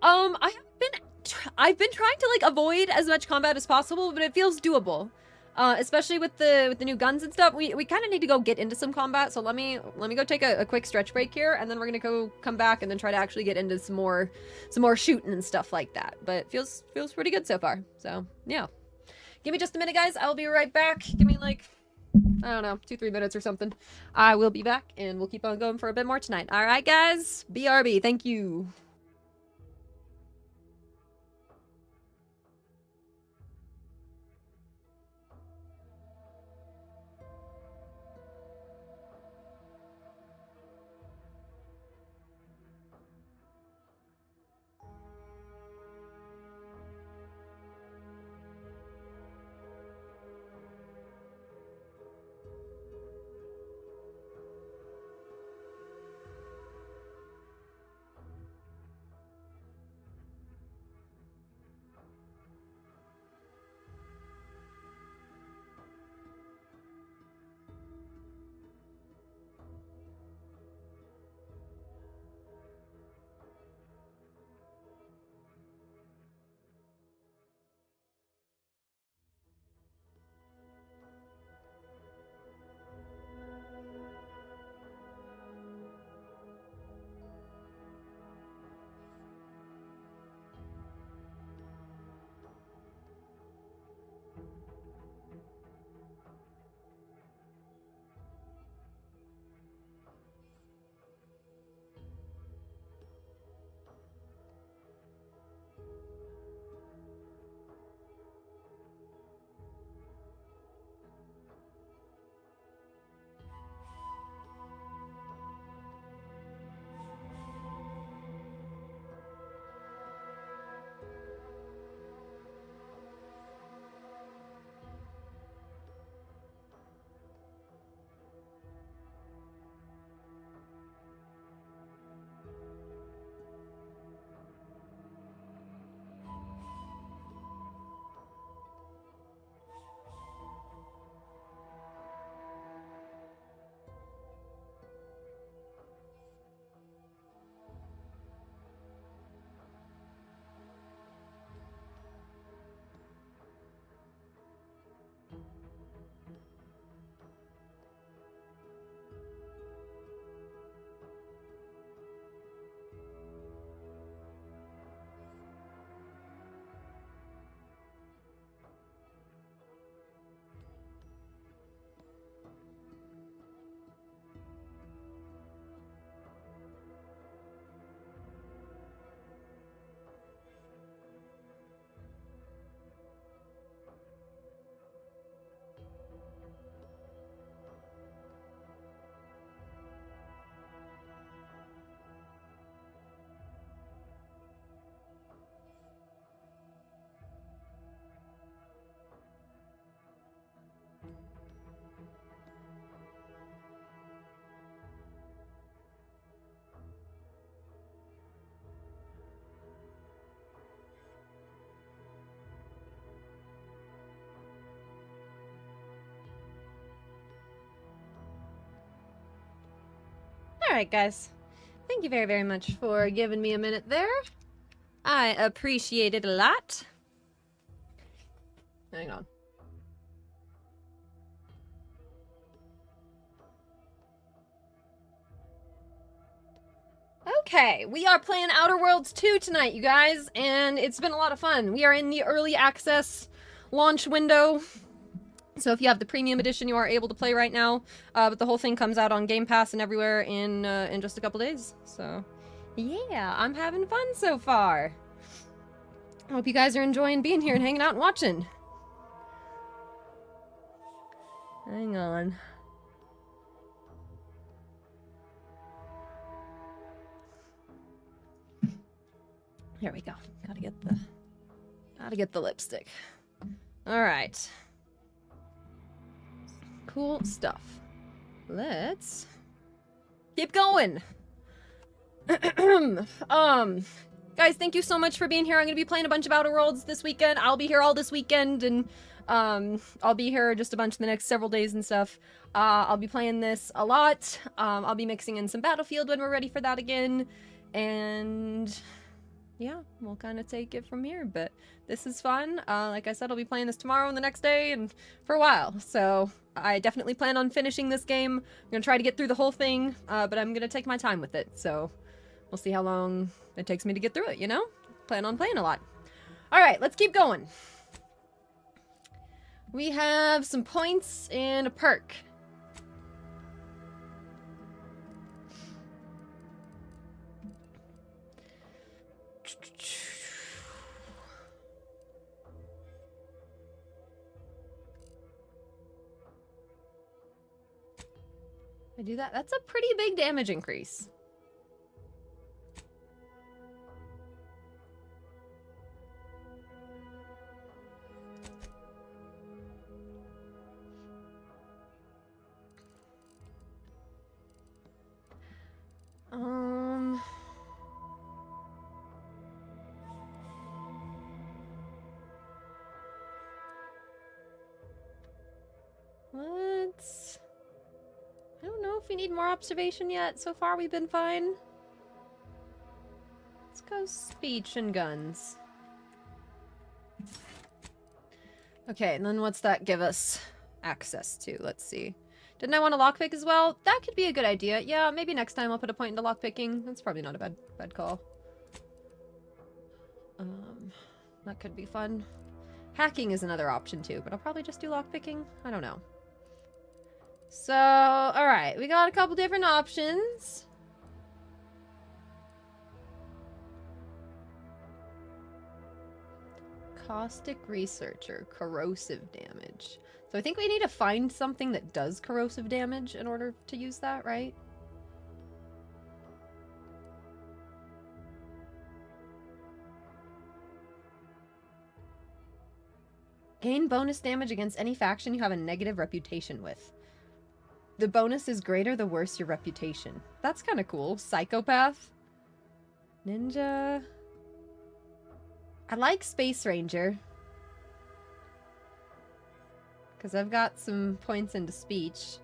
I've been trying to like avoid as much combat as possible, but it feels doable. Especially with the new guns and stuff. We kind of need to go get into some combat, so let me go take a quick stretch break here, and then we're gonna go come back and then try to actually get into some more shooting and stuff like that. But it feels pretty good so far. So yeah, give me just a minute, guys. I'll be right back. Give me like, I don't know, 2-3 minutes or something. I will be back, and we'll keep on going for a bit more tonight. All right, guys. BRB. Thank you. Alright, guys. Thank you very, very much for giving me a minute there. I appreciate it a lot. Hang on. Okay, we are playing Outer Worlds 2 tonight, you guys, and it's been a lot of fun. We are in the early access launch window. So if you have the premium edition, you are able to play right now. But the whole thing comes out on Game Pass and everywhere in just a couple days. So, yeah, I'm having fun so far. I hope you guys are enjoying being here and hanging out and watching. Hang on. Here we go. Gotta get the lipstick. All right. Cool stuff. Let's keep going. Guys, thank you so much for being here. I'm gonna be playing a bunch of Outer Worlds this weekend. I'll be here all this weekend, and I'll be here just a bunch in the next several days and stuff. I'll be playing this a lot. I'll be mixing in some Battlefield when we're ready for that again, and yeah, we'll kind of take it from here, but this is fun. Like I said, I'll be playing this tomorrow and the next day and for a while, so I definitely plan on finishing this game. I'm gonna try to get through the whole thing, but I'm gonna take my time with it, so we'll see how long it takes me to get through it, you know? Plan on playing a lot. Alright, let's keep going. We have some points and a perk. I do that. That's a pretty big damage increase. Let's... I don't know if we need more observation yet. So far, we've been fine. Let's go speech and guns. Okay, and then what's that give us access to? Let's see. Didn't I want a lockpick as well? That could be a good idea. Yeah, maybe next time I'll put a point into lockpicking. That's probably not a bad call. That could be fun. Hacking is another option too, but I'll probably just do lockpicking. I don't know. So, alright, we got a couple different options. Caustic Researcher, corrosive damage. So I think we need to find something that does corrosive damage in order to use that, right? Gain bonus damage against any faction you have a negative reputation with. The bonus is greater the worse your reputation. That's kind of cool. Psychopath. Ninja. I like Space Ranger. Because I've got some points into speech.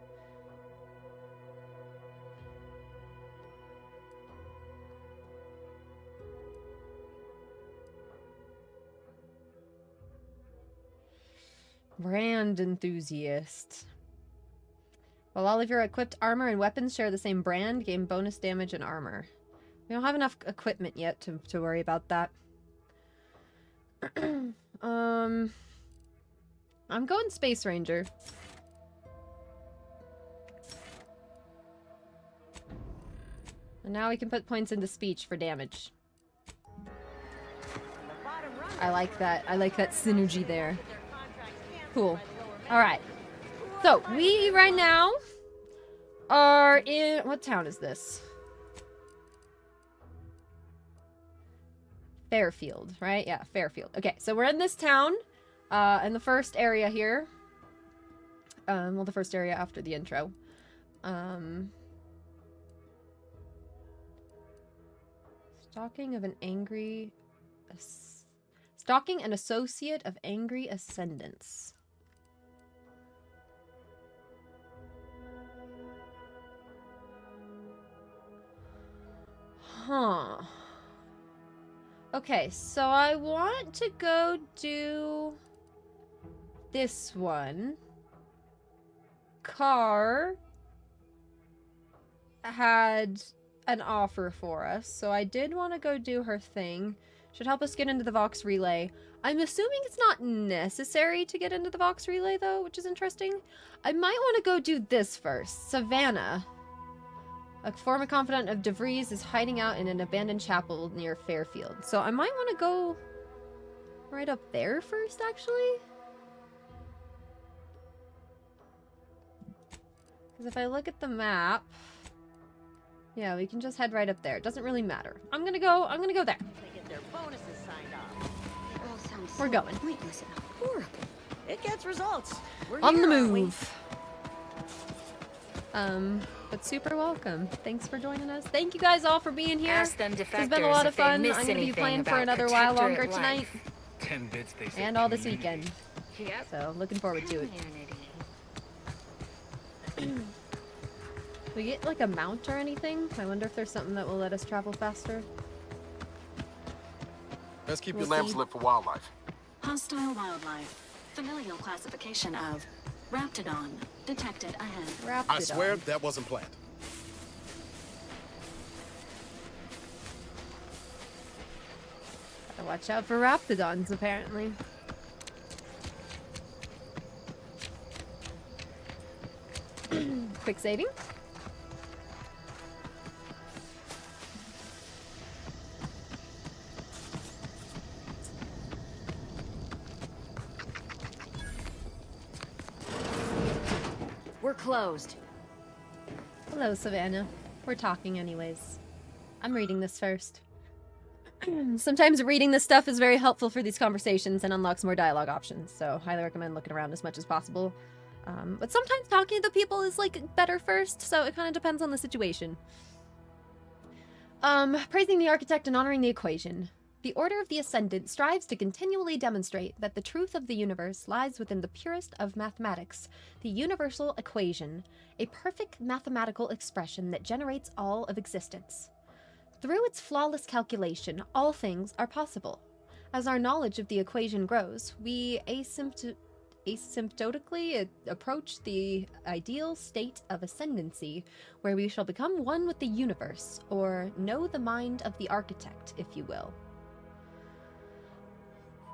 Brand Enthusiast. While all of your equipped armor and weapons share the same brand, gain bonus damage and armor. We don't have enough equipment yet to worry about that. I'm going Space Ranger. And now we can put points into speech for damage. I like that. I like that synergy there. Cool. Alright. So, we right now are in... What town is this? Fairfield, right? Yeah, Fairfield. Okay, so we're in this town, in the first area here. Well, the first area after the intro. Stalking of an angry... Stalking an associate of angry ascendants. Huh. Okay, so I want to go do this one. Car had an offer for us, so I did want to go do her thing. Should help us get into the Vox Relay. I'm assuming it's not necessary to get into the Vox Relay, though, which is interesting. I might want to go do this first. Savannah. A former confidant of DeVries is hiding out in an abandoned chapel near Fairfield. So I might want to go right up there first, actually. Because if I look at the map... Yeah, we can just head right up there. It doesn't really matter. I'm gonna go there. They get their bonuses signed off. It all sounds We're so going. pointless and horrible. It gets results. We're On here, the aren't we? move. But super welcome. Thanks for joining us. Thank you guys all for being here. Ask them It's been a lot defectors of if they fun. miss I'm gonna be anything playing for about another while longer protectorate tonight. life. 10 bits, they say. And all this weekend. Yep. So looking forward to it. We get like a mount or anything? I wonder if there's something that will let us travel faster. Best keep We'll your lamps see. lit for wildlife. Hostile wildlife. Familial classification of Raptidon. Detected ahead. I swear that wasn't planned. Gotta watch out for Raptidons, apparently. Quick saving. We're closed. Hello, Savannah. We're talking anyways. I'm reading this first. Sometimes reading this stuff is very helpful for these conversations and unlocks more dialogue options, so highly recommend looking around as much as possible. But sometimes talking to the people is, like, better first, so it kind of depends on the situation. Praising the architect and honoring the equation. The Order of the Ascendant strives to continually demonstrate that the truth of the universe lies within the purest of mathematics, the universal equation, a perfect mathematical expression that generates all of existence. Through its flawless calculation, all things are possible. As our knowledge of the equation grows, we asymptotically approach the ideal state of ascendancy, where we shall become one with the universe, or know the mind of the architect, if you will.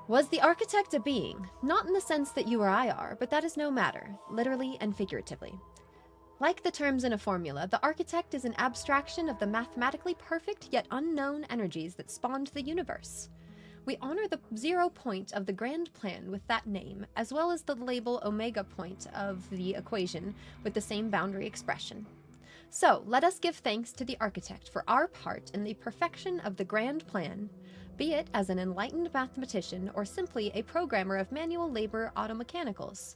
Was the architect a being? Not in the sense that you or I are, but that is no matter, literally and figuratively. Like the terms in a formula, the architect is an abstraction of the mathematically perfect yet unknown energies that spawned the universe. We honor the 0 point of the grand plan with that name, as well as the label omega point of the equation with the same boundary expression. So, let us give thanks to the architect for our part in the perfection of the grand plan, be it as an enlightened mathematician or simply a programmer of manual labor automechanicals.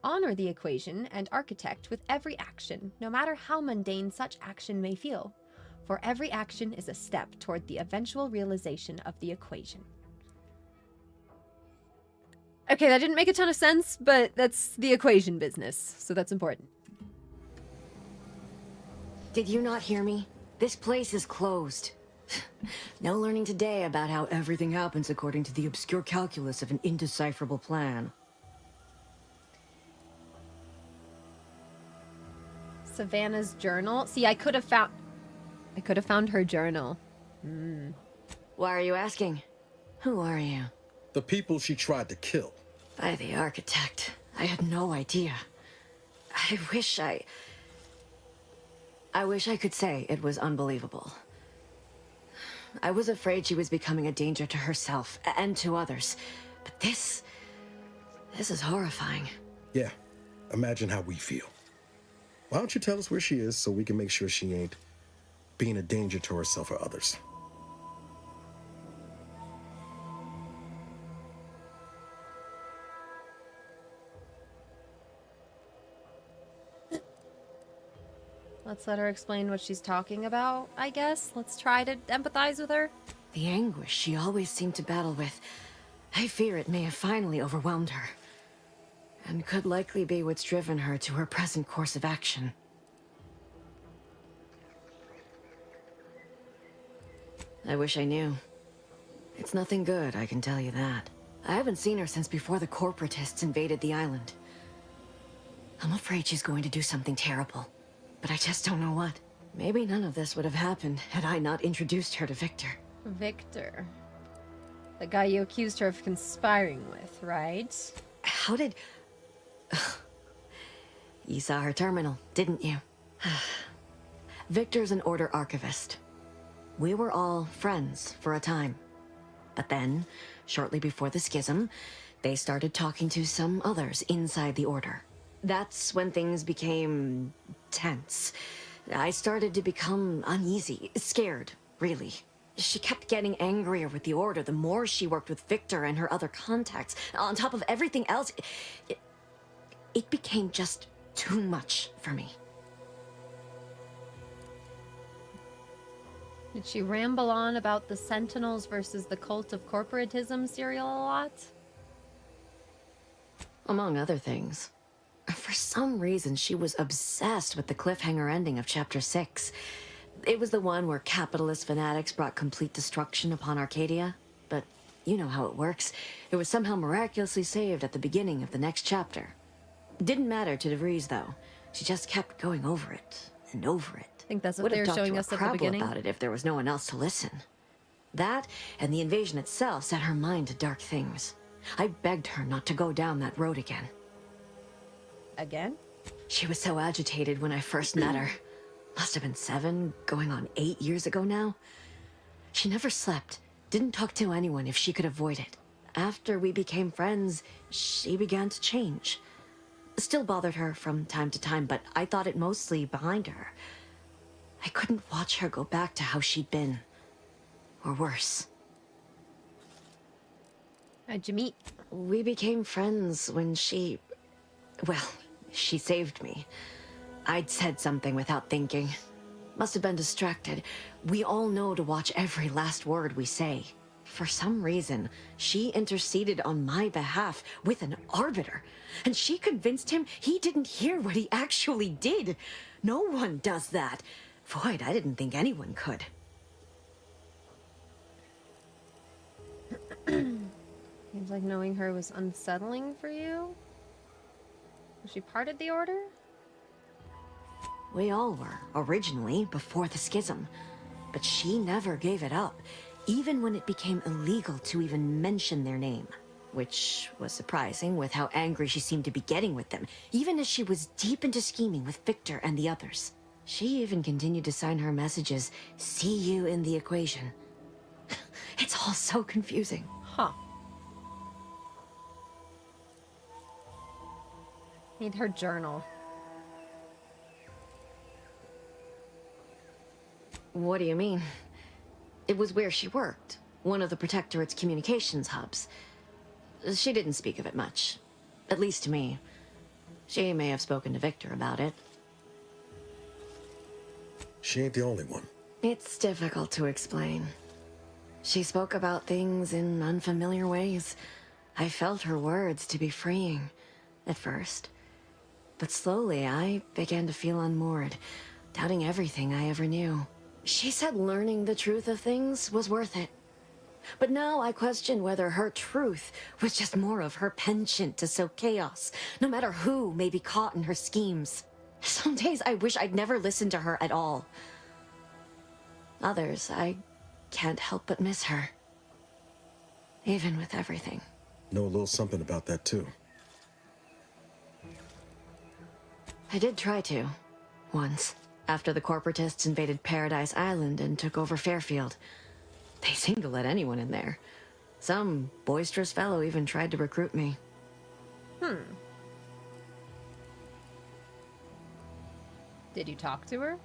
Honor the equation and architect with every action, no matter how mundane such action may feel, for every action is a step toward the eventual realization of the equation. Okay, that didn't make a ton of sense, but that's the equation business, so that's important. Did you not hear me? This place is closed. No learning today about how everything happens according to the obscure calculus of an indecipherable plan. Savannah's journal. See, I could have found her journal. Why are you asking? Who are you? The people she tried to kill. By the architect. I had no idea. I wish I could say it was unbelievable. I was afraid she was becoming a danger to herself and to others. But this is horrifying. Yeah, imagine how we feel. Why don't you tell us where she is so we can make sure she ain't being a danger to herself or others? Let's let her explain what she's talking about, I guess. Let's try to empathize with her. The anguish she always seemed to battle with, I fear it may have finally overwhelmed her. And could likely be what's driven her to her present course of action. I wish I knew. It's nothing good, I can tell you that. I haven't seen her since before the corporatists invaded the island. I'm afraid she's going to do something terrible, but I just don't know what. Maybe none of this would have happened had I not introduced her to Victor. Victor. The guy you accused her of conspiring with, right? How did... You saw her terminal, didn't you? Victor's an Order archivist. We were all friends for a time. But then, shortly before the schism, they started talking to some others inside the Order. That's when things became tense. I started to become uneasy, scared, really. She kept getting angrier with the Order the more she worked with Victor and her other contacts. On top of everything else, it became just too much for me. Did she ramble on about the Sentinels versus the cult of corporatism serial a lot? Among other things. For some reason, she was obsessed with the cliffhanger ending of Chapter 6. It was the one where capitalist fanatics brought complete destruction upon Arcadia. But you know how it works. It was somehow miraculously saved at the beginning of the next chapter. Didn't matter to DeVries, though. She just kept going over it and over it. I think that's what they were showing us at the beginning. About it if there was no one else to listen. That and the invasion itself set her mind to dark things. I begged her not to go down that road again. Again? She was so agitated when I first met her. Must have been 7, going on 8 years ago now. She never slept, didn't talk to anyone if she could avoid it. After we became friends, she began to change. Still bothered her from time to time, but I thought it mostly behind her. I couldn't watch her go back to how she'd been. Or worse. How'd you meet? We became friends when she... Well, she saved me. I'd said something without thinking. Must have been distracted. We all know to watch every last word we say. For some reason, she interceded on my behalf with an arbiter. And she convinced him he didn't hear what he actually did. No one does that. Void, I didn't think anyone could. Seems like knowing her was unsettling for you. Was she part of the Order? We all were, originally, before the schism. But she never gave it up, even when it became illegal to even mention their name. Which was surprising with how angry she seemed to be getting with them, even as she was deep into scheming with Victor and the others. She even continued to sign her messages, "See you in the equation." It's all so confusing. Huh. Need her journal. What do you mean? It was where she worked, one of the Protectorate's communications hubs. She didn't speak of it much, at least to me. She may have spoken to Victor about it. She ain't the only one. It's difficult to explain. She spoke about things in unfamiliar ways. I felt her words to be freeing, at first. But slowly, I began to feel unmoored, doubting everything I ever knew. She said learning the truth of things was worth it. But now I question whether her truth was just more of her penchant to sow chaos, no matter who may be caught in her schemes. Some days I wish I'd never listened to her at all. Others, I can't help but miss her. Even with everything. Know a little something about that, too. I did try to. Once. After the corporatists invaded Paradise Island and took over Fairfield. They seemed to let anyone in there. Some boisterous fellow even tried to recruit me. Did you talk to her?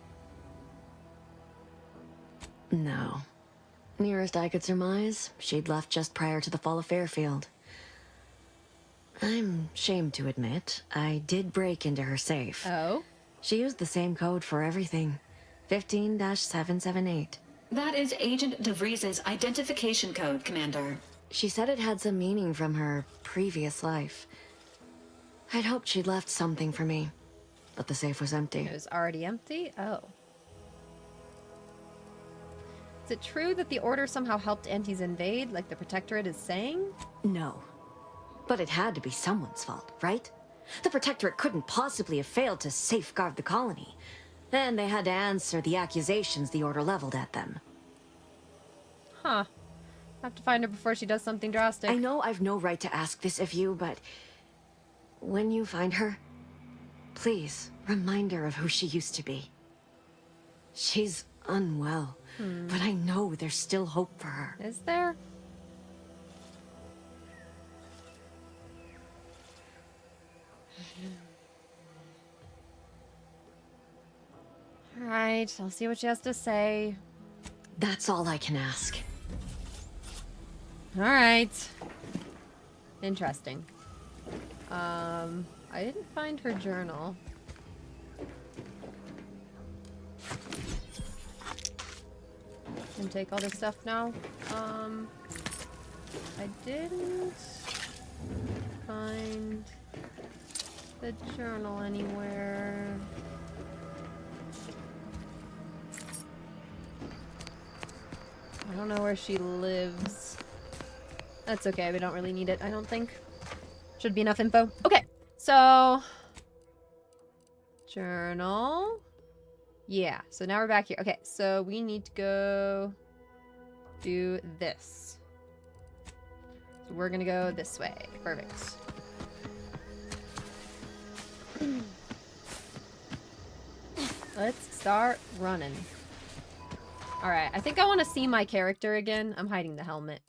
No. Nearest I could surmise, she'd left just prior to the fall of Fairfield. I'm ashamed to admit, I did break into her safe. Oh? She used the same code for everything. 15-778. That is Agent DeVries' identification code, Commander. She said it had some meaning from her previous life. I'd hoped she'd left something for me, but the safe was empty. It was already empty? Oh. Is it true that the Order somehow helped Auntie's invade, like the Protectorate is saying? No. But it had to be someone's fault, right? The Protectorate couldn't possibly have failed to safeguard the colony. Then they had to answer the accusations the Order leveled at them. Huh. I have to find her before she does something drastic. I know I've no right to ask this of you, but when you find her, please remind her of who she used to be. She's unwell, but I know there's still hope for her. Is there? Alright, I'll see what she has to say. That's all I can ask. Alright. Interesting. I didn't find her journal. Can take all this stuff now. I didn't find the journal anywhere. I don't know where she lives. That's okay, we don't really need it, I don't think. Should be enough info. Okay, so... Journal. Yeah, so now we're back here. Okay, so we need to go do this. So we're gonna go this way. Perfect. Let's start running. Alright, I think I want to see my character again. I'm hiding the helmet.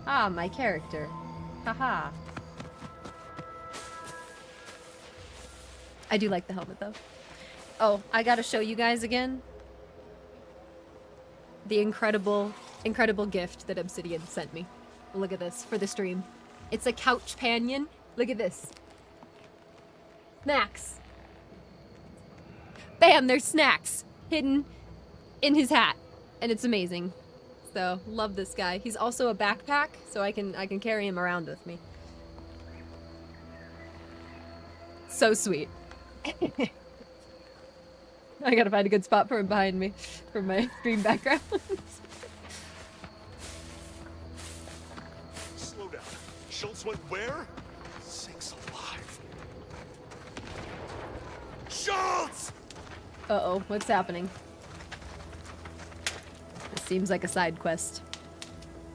Ah, my character. Haha. I do like the helmet, though. Oh, I gotta show you guys again the incredible gift that Obsidian sent me. Look at this for the stream. It's a couch panion. Look at this. Snacks. Bam, there's snacks hidden in his hat. And it's amazing. So, love this guy. He's also a backpack, so I can carry him around with me. So sweet. I gotta find a good spot for him behind me for my stream background. Slow down. Schultz went where? Sakes alive. Schultz! Uh-oh, what's happening? This seems like a side quest.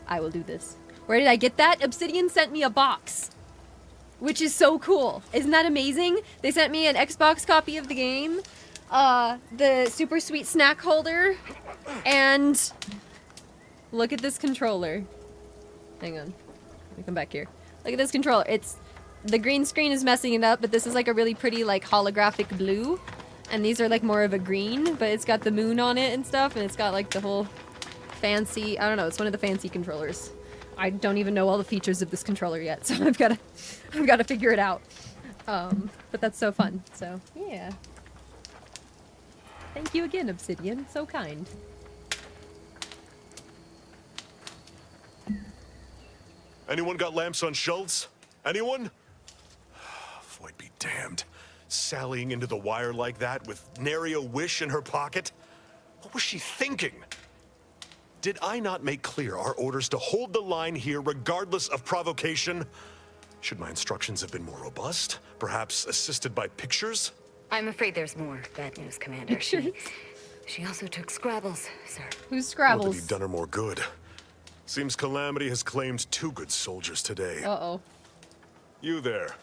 I will do this. Where did I get that? Obsidian sent me a box. Which is so cool. Isn't that amazing? They sent me an Xbox copy of the game, the super sweet snack holder, and look at this controller. Hang on. Let me come back here. Look at this controller. It's the green screen is messing it up, but this is like a really pretty like holographic blue. And these are like more of a green, but it's got the moon on it and stuff, and it's got like the whole fancy, I don't know, it's one of the fancy controllers. I don't even know all the features of this controller yet, so I've got to figure it out. But that's so fun. So, yeah. Thank you again, Obsidian. So kind. Anyone got lamps on Schultz? Anyone? Void be damned. Sallying into the wire like that with nary a wish in her pocket? What was she thinking? Did I not make clear our orders to hold the line here regardless of provocation? Should my instructions have been more robust? Perhaps assisted by pictures? I'm afraid there's more bad news, Commander. She also took Scrabbles, sir. Who's Would Scrabbles? have done her more good. Seems Calamity has claimed 2 good soldiers today. Uh-oh. You there.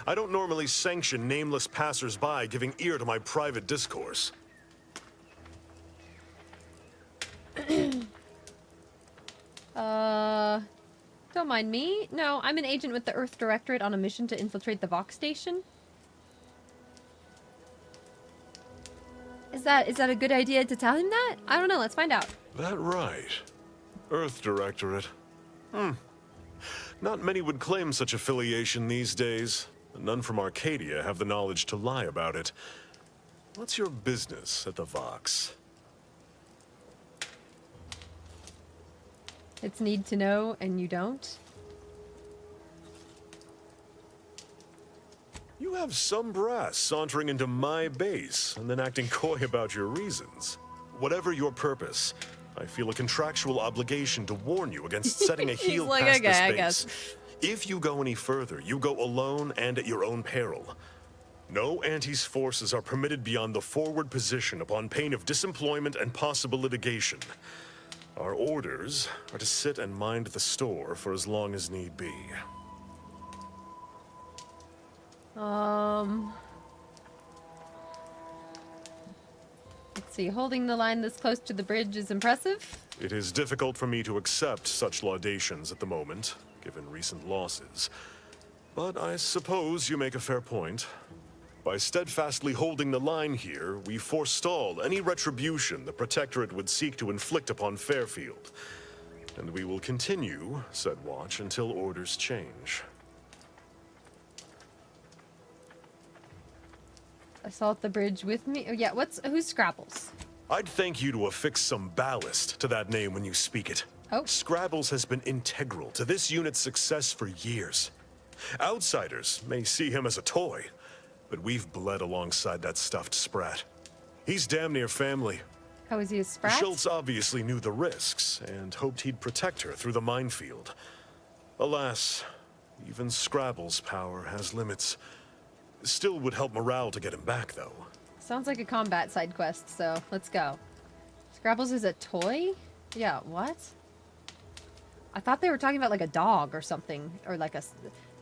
I don't normally sanction nameless passers-by giving ear to my private discourse. Don't mind me. No, I'm an agent with the Earth Directorate on a mission to infiltrate the Vox station. Is that a good idea to tell him that? I don't know, let's find out. That right. Earth Directorate. Not many would claim such affiliation these days. None from Arcadia have the knowledge to lie about it. What's your business at the Vox? It's need to know, and you don't. You have some brass sauntering into my base and then acting coy about your reasons. Whatever your purpose, I feel a contractual obligation to warn you against setting a heel like, past okay, this I base. guess. If you go any further, you go alone and at your own peril. No Auntie's forces are permitted beyond the forward position upon pain of disemployment and possible litigation. Our orders are to sit and mind the store for as long as need be. Let's see, holding the line this close to the bridge is impressive. It is difficult for me to accept such laudations at the moment, given recent losses. But I suppose you make a fair point. By steadfastly holding the line here, we forestall any retribution the Protectorate would seek to inflict upon Fairfield. And we will continue said watch until orders change. Assault the bridge with me. Oh, yeah, who's Scrabbles? I'd thank you to affix some ballast to that name when you speak it. Oh. Scrabbles has been integral to this unit's success for years. Outsiders may see him as a toy, but we've bled alongside that stuffed sprat. He's damn near family. Oh, is he a sprat? Schultz obviously knew the risks and hoped he'd protect her through the minefield. Alas, even Scrabble's power has limits. Still would help morale to get him back, though. Sounds like a combat side quest, so let's go. Scrabbles is a toy? Yeah, what? I thought they were talking about like a dog or something, or like a...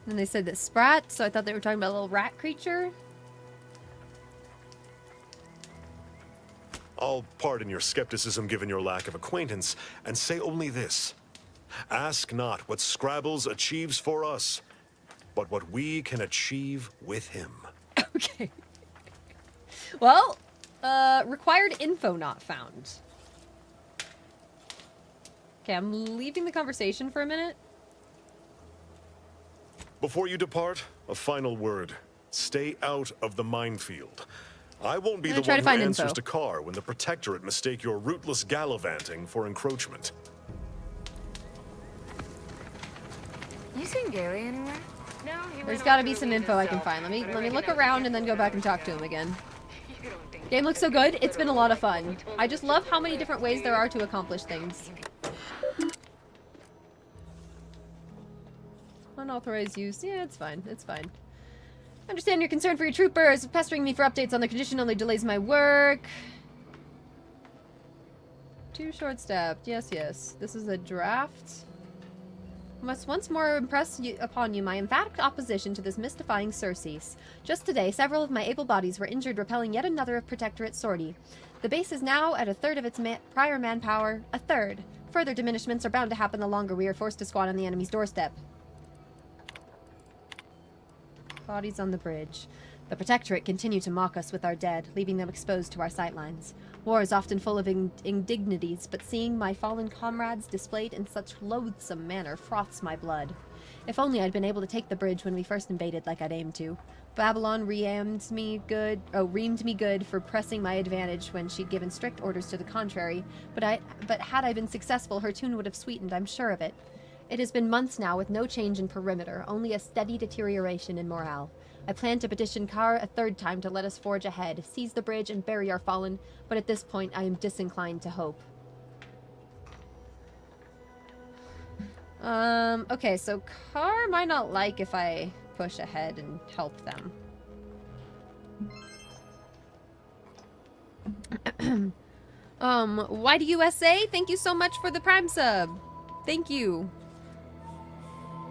And they said that sprat, so I thought they were talking about a little rat creature. I'll pardon your skepticism given your lack of acquaintance, and say only this. Ask not what Scrabbles achieves for us, but what we can achieve with him. Okay. Well, required info not found. Okay, I'm leaving the conversation for a minute. Before you depart, a final word. Stay out of the minefield. I won't be the one who answers to Carr when the Protectorate mistake your rootless gallivanting for encroachment. You seen Gary anywhere? No, he There's got to be some info I can find. Let me look around and then go back and talk to him again. Game looks so good. It's been a lot of fun. I just love how many different ways there are to accomplish things. Unauthorized use. Yeah, it's fine. It's fine. I understand your concern for your troopers. Pestering me for updates on the condition only delays my work. Too short-staffed. Yes, yes. This is a draft. Must once more impress upon you my emphatic opposition to this mystifying surcease. Just today, several of my able bodies were injured repelling yet another of Protectorate sortie. The base is now at a third of its prior manpower. A third. Further diminishments are bound to happen the longer we are forced to squat on the enemy's doorstep. Bodies on the bridge. The Protectorate continue to mock us with our dead, leaving them exposed to our sightlines. War is often full of indignities, but seeing my fallen comrades displayed in such loathsome manner froths my blood. If only I'd been able to take the bridge when we first invaded like I'd aimed to. Babylon reamed me good for pressing my advantage when she'd given strict orders to the contrary, but had I been successful, her tune would have sweetened, I'm sure of it. It has been months now with no change in perimeter, only a steady deterioration in morale. I plan to petition Carr a third time to let us forge ahead, seize the bridge, and bury our fallen, but at this point I am disinclined to hope. Okay, so Carr might not like if I push ahead and help them. YDUSA, thank you so much for the Prime sub. Thank you.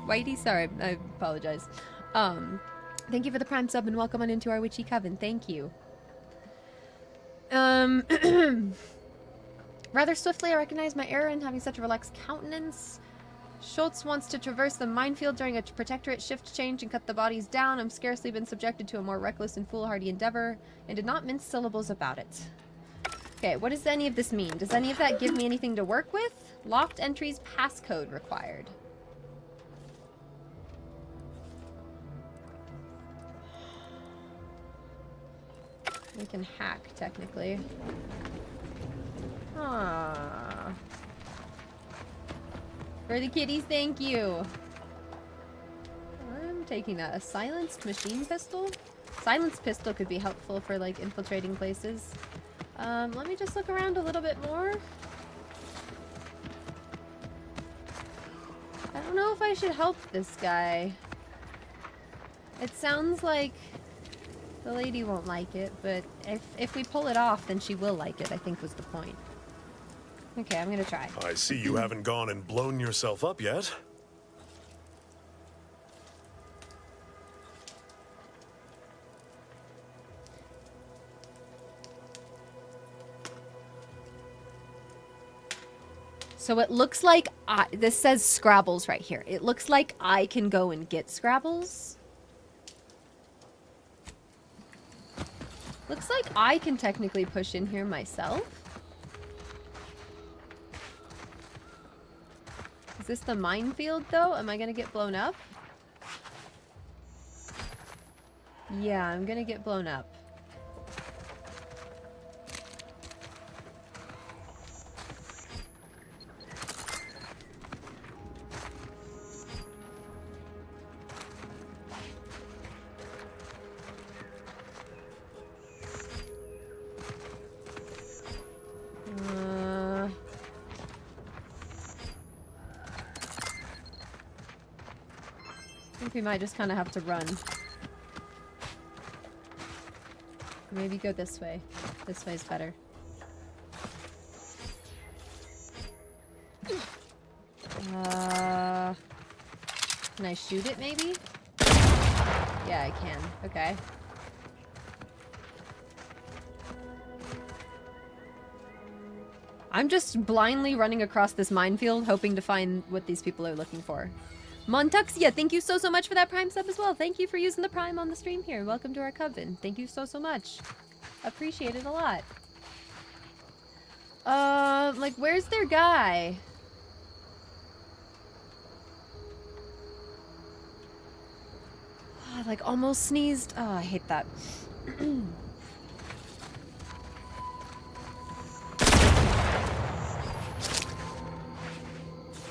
Whitey, sorry, I apologize. Thank you for the Prime sub and welcome on into our witchy coven. Thank you. Rather swiftly, I recognize my error in having such a relaxed countenance. Schultz wants to traverse the minefield during a Protectorate shift change and cut the bodies down. I'm scarcely been subjected to a more reckless and foolhardy endeavor, and did not mince syllables about it. Okay, what does any of this mean? Does any of that give me anything to work with? Locked entries, passcode required. We can hack, technically. Ah. For the kitties, thank you. I'm taking a silenced machine pistol? Silenced pistol could be helpful for like infiltrating places. Let me just look around a little bit more. I don't know if I should help this guy. It sounds like the lady won't like it, but if we pull it off, then she will like it, I think was the point. Okay, I'm gonna try. I see you haven't gone and blown yourself up yet. So it looks like this says Scrabbles right here. It looks like I can go and get Scrabbles. Looks like I can technically push in here myself. Is this the minefield though? Am I gonna get blown up? Yeah, I'm gonna get blown up. I think we might just kind of have to run. Maybe go this way. This way's better. Can I shoot it maybe? Yeah, I can. Okay. I'm just blindly running across this minefield, hoping to find what these people are looking for. Montuxia, thank you so much for that Prime sub as well. Thank you for using the Prime on the stream here. Welcome to our coven. Thank you so much. Appreciate it a lot. Like, where's their guy? Oh, I, like, almost sneezed. Oh, I hate that.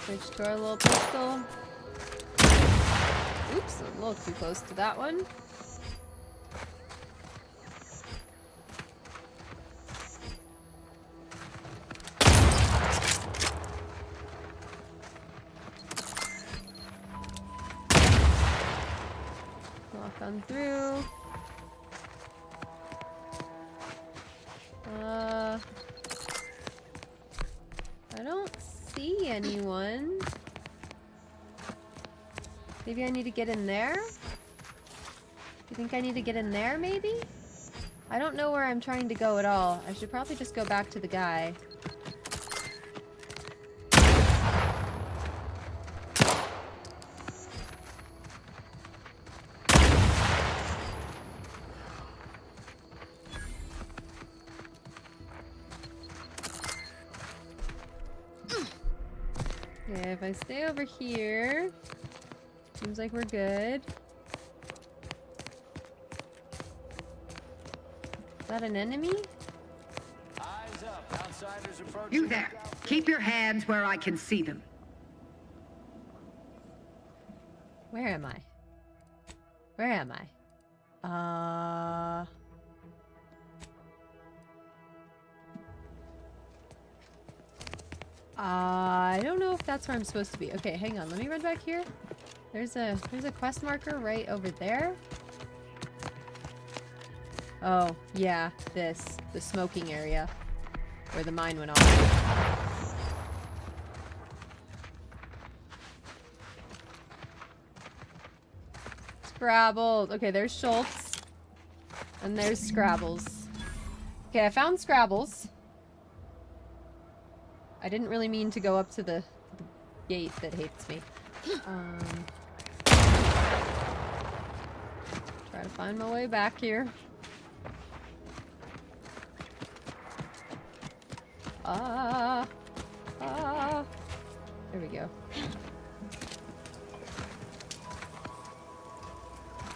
Switch to our little pistol. Oops, a little too close to that one. Walk on through. I don't see anyone. Maybe I need to get in there? You think I need to get in there, maybe? I don't know where I'm trying to go at all. I should probably just go back to the guy. Okay, if I stay over here... Seems like we're good. Is that an enemy? Eyes up. Outsiders approaching. You there. Keep your hands where I can see them. Where am I? Where am I? I don't know if that's where I'm supposed to be. Okay, hang on. Let me run back here. There's a quest marker right over there. Oh, yeah, the smoking area where the mine went off. Scrabbled. Okay, there's Schultz. And there's Scrabbles. Okay, I found Scrabbles. I didn't really mean to go up to the gate that hates me. Try to find my way back here. There we go.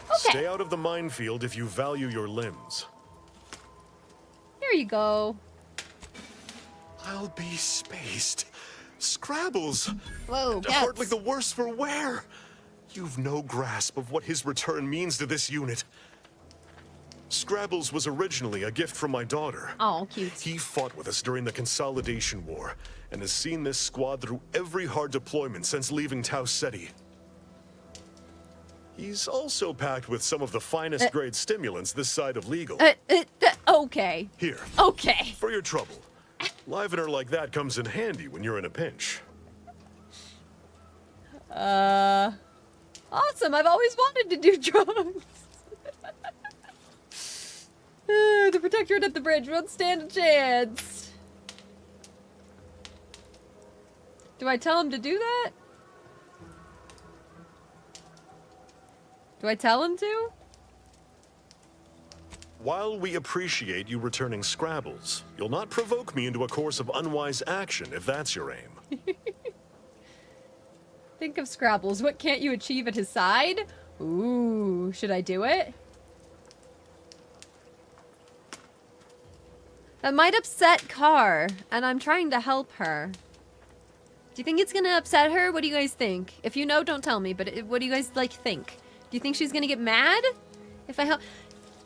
Okay. Stay out of the minefield if you value your limbs. There you go. I'll be spaced. Scrabbles. Whoa, Hardly the worse for wear. You've no grasp of what his return means to this unit. Scrabbles was originally a gift from my daughter. Oh, cute. He fought with us during the Consolidation War and has seen this squad through every hard deployment since leaving Tau Ceti. He's also packed with some of the finest grade stimulants this side of legal. Okay. Here. Okay. For your trouble. Livener like that comes in handy when you're in a pinch. Awesome. I've always wanted to do drugs. The Protectorate at the bridge won't stand a chance. Do I tell him to do that? Do I tell him to? While we appreciate you returning Scrabbles, you'll not provoke me into a course of unwise action if that's your aim. Think of Scrabbles. What can't you achieve at his side? Ooh, should I do it? That might upset Car, and I'm trying to help her. Do you think it's gonna upset her? What do you guys think? If you know, don't tell me, but what do you guys, like, think? Do you think she's gonna get mad if I help?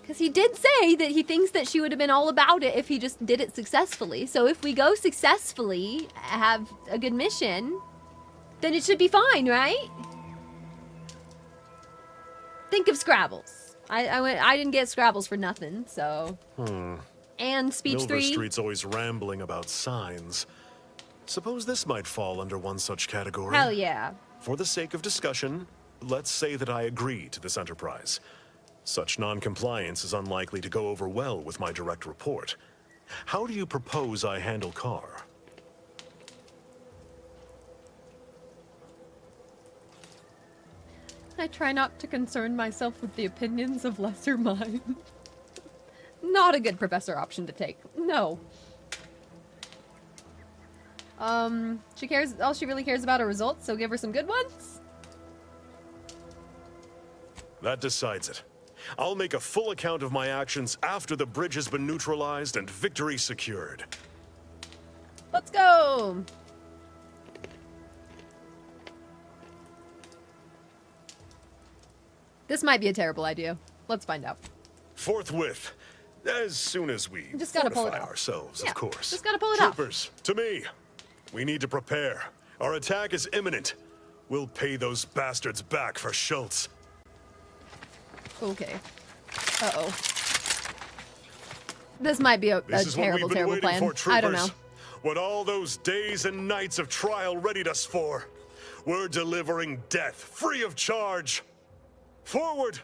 Because he did say that he thinks that she would have been all about it if he just did it successfully. So if we go successfully, have a good mission, then it should be fine, right? Think of Scrabbles. I didn't get Scrabbles for nothing, so. And Speech Milver 3. Street's always rambling about signs. Suppose this might fall under one such category. Hell yeah. For the sake of discussion, let's say that I agree to this enterprise. Such non-compliance is unlikely to go over well with my direct report. How do you propose I handle Carr? I try not to concern myself with the opinions of lesser minds. Not a good professor option to take. No. She cares, all she really cares about are results, so give her some good ones. That decides it. I'll make a full account of my actions after the bridge has been neutralized and victory secured. Let's go! This might be a terrible idea. Let's find out. Forthwith. As soon as we Just gotta pull it fortify off. ourselves, Yeah, of course. just gotta pull it off. Troopers, to me. We need to prepare. Our attack is imminent. We'll pay those bastards back for Schultz. Okay. Uh-oh. This might be a This is what terrible, we've been terrible waiting plan. for, troopers. I don't know. What all those days and nights of trial readied us for. We're delivering death, free of charge. Forward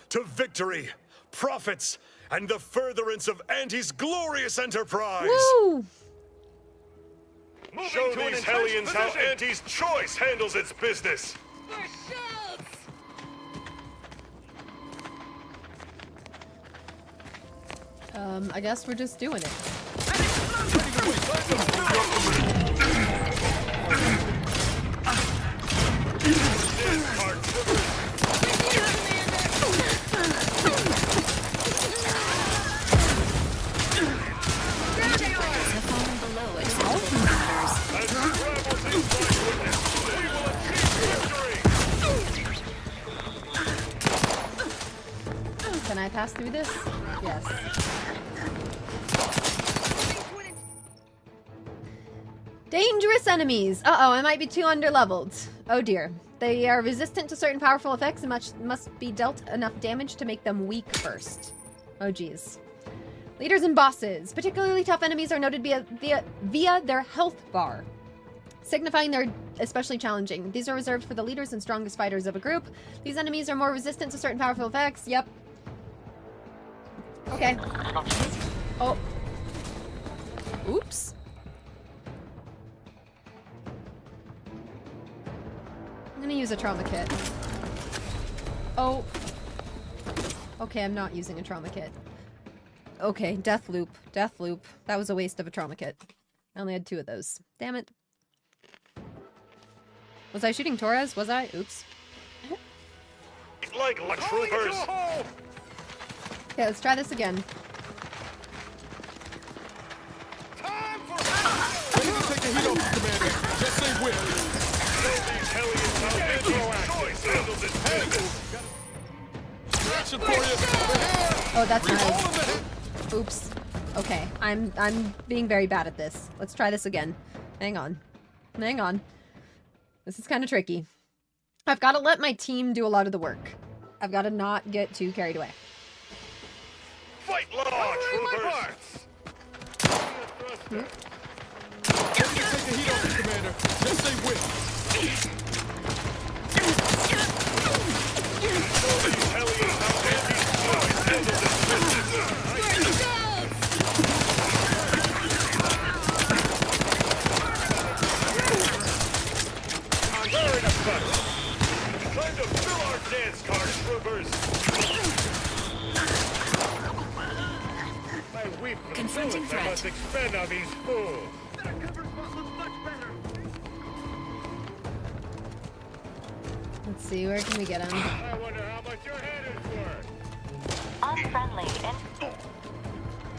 to victory, profits, and the furtherance of Auntie's glorious enterprise. Woo! Show these hellions how Auntie's choice handles its business. I guess we're just doing it. Can I pass through this? Yes. Dangerous enemies! Uh-oh, I might be too underleveled. Oh dear. They are resistant to certain powerful effects and must be dealt enough damage to make them weak first. Oh geez. Leaders and bosses. Particularly tough enemies are noted via their health bar, signifying they're especially challenging. These are reserved for the leaders and strongest fighters of a group. These enemies are more resistant to certain powerful effects. Yep. Okay. Oh. Oops. I'm gonna use a trauma kit. Oh. Okay, I'm not using a trauma kit. Okay, death loop. Death loop. That was a waste of a trauma kit. I only had 2 of those. Damn it. Was I shooting Torres? Was I? Oops. Like troopers. Okay, let's try this again. Show these hellions how Auntie's choice handles its Oh, that's nice. Oops. Okay, I'm being very bad at this. Let's try this again. Hang on. Hang on. This is kind of tricky. I've got to let my team do a lot of the work. I've got to not get too carried away. Fight launch, troopers! Take the heat off, Commander. Just say whip. We're in a puddle. Time to fill our dance card, troopers. I weep for Confronting the bullets I threat. must expend on these fools. Let's see, where can we get him? I wonder how much your head is worth. Unfriendly.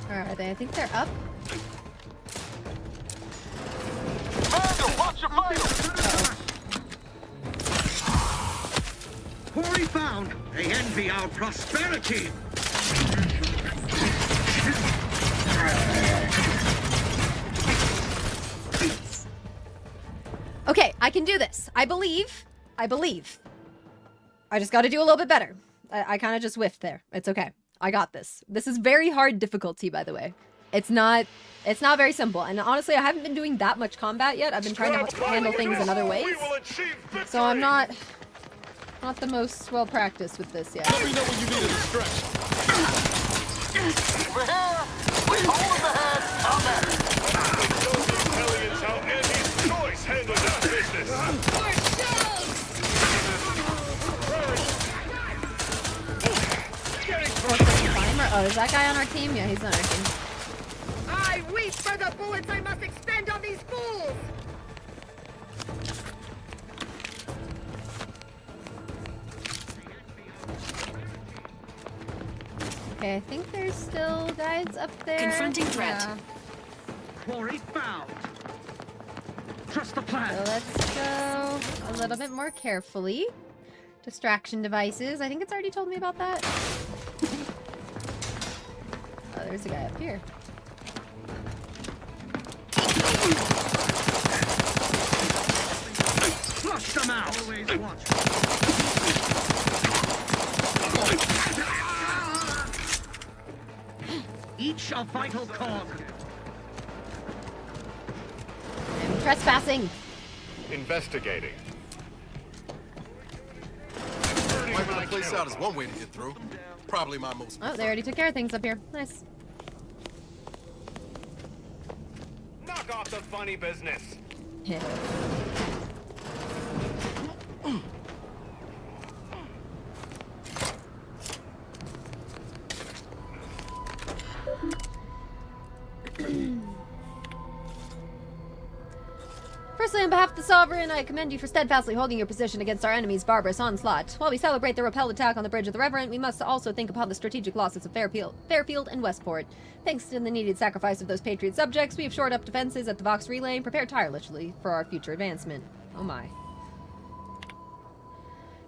Where are they? I think they're up. Commander, watch your fire! Quarry found. They envy our prosperity. Okay, I can do this. I believe. I just got to do a little bit better. I kind of just whiffed there. It's okay. I got this. This is very hard difficulty, by the way. It's not very simple. And honestly, I haven't been doing that much combat yet. I've been trying to handle things in other ways. So I'm not the most well practiced with this yet. Let me know when you need a distraction. We're here. We hold the head. Combat. Hellions, how Andy's choice handled this business. Oh, is that guy on our team? Yeah, he's on our team. I weep for the bullets I must expend on these fools! Okay, I think there's still guys up there. Confronting threat. Yeah. Quarry found. Trust the plan. So let's go a little bit more carefully. Distraction devices. I think it's already told me about that. Oh, there's a guy up here. Flush them out. Always watch. Each a vital cog. I'm trespassing. Investigating. Wiping the place out is one way to get through. Probably my most. Oh, they already took care of things up here. Nice. Knock off the funny business. Firstly, on behalf of the Sovereign, I commend you for steadfastly holding your position against our enemy's barbarous onslaught. While we celebrate the repelled attack on the Bridge of the Reverend, we must also think upon the strategic losses of Fairfield and Westport. Thanks to the needed sacrifice of those Patriot subjects, we have shored up defenses at the Vox Relay and prepared tirelessly for our future advancement. Oh my.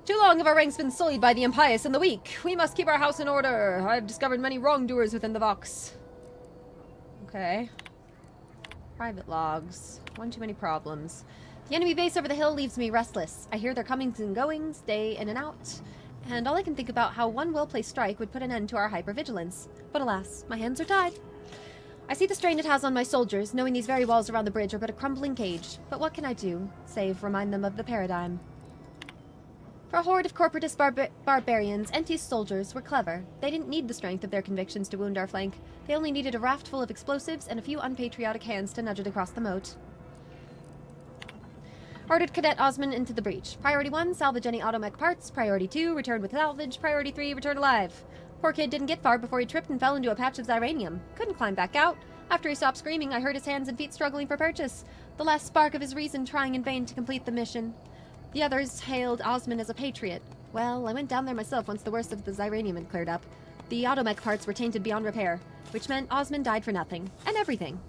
Too long have our ranks been sullied by the impious and the weak. We must keep our house in order. I've discovered many wrongdoers within the Vox. Okay. Private logs. One too many problems. The enemy base over the hill leaves me restless. I hear their comings and goings, day in and out, and all I can think about how one well-placed strike would put an end to our hypervigilance. But alas, my hands are tied. I see the strain it has on my soldiers, knowing these very walls around the bridge are but a crumbling cage. But what can I do, save remind them of the paradigm? For a horde of corporatist barbarians, Enti's soldiers were clever. They didn't need the strength of their convictions to wound our flank. They only needed a raft full of explosives and a few unpatriotic hands to nudge it across the moat. Ordered Cadet Osman into the breach. Priority 1, salvage any automech parts. Priority 2, return with salvage. Priority 3, return alive. Poor kid didn't get far before he tripped and fell into a patch of xyranium. Couldn't climb back out. After he stopped screaming, I heard his hands and feet struggling for purchase. The last spark of his reason trying in vain to complete the mission. The others hailed Osman as a patriot. Well, I went down there myself once the worst of the xyranium had cleared up. The automech parts were tainted beyond repair, which meant Osman died for nothing. And everything.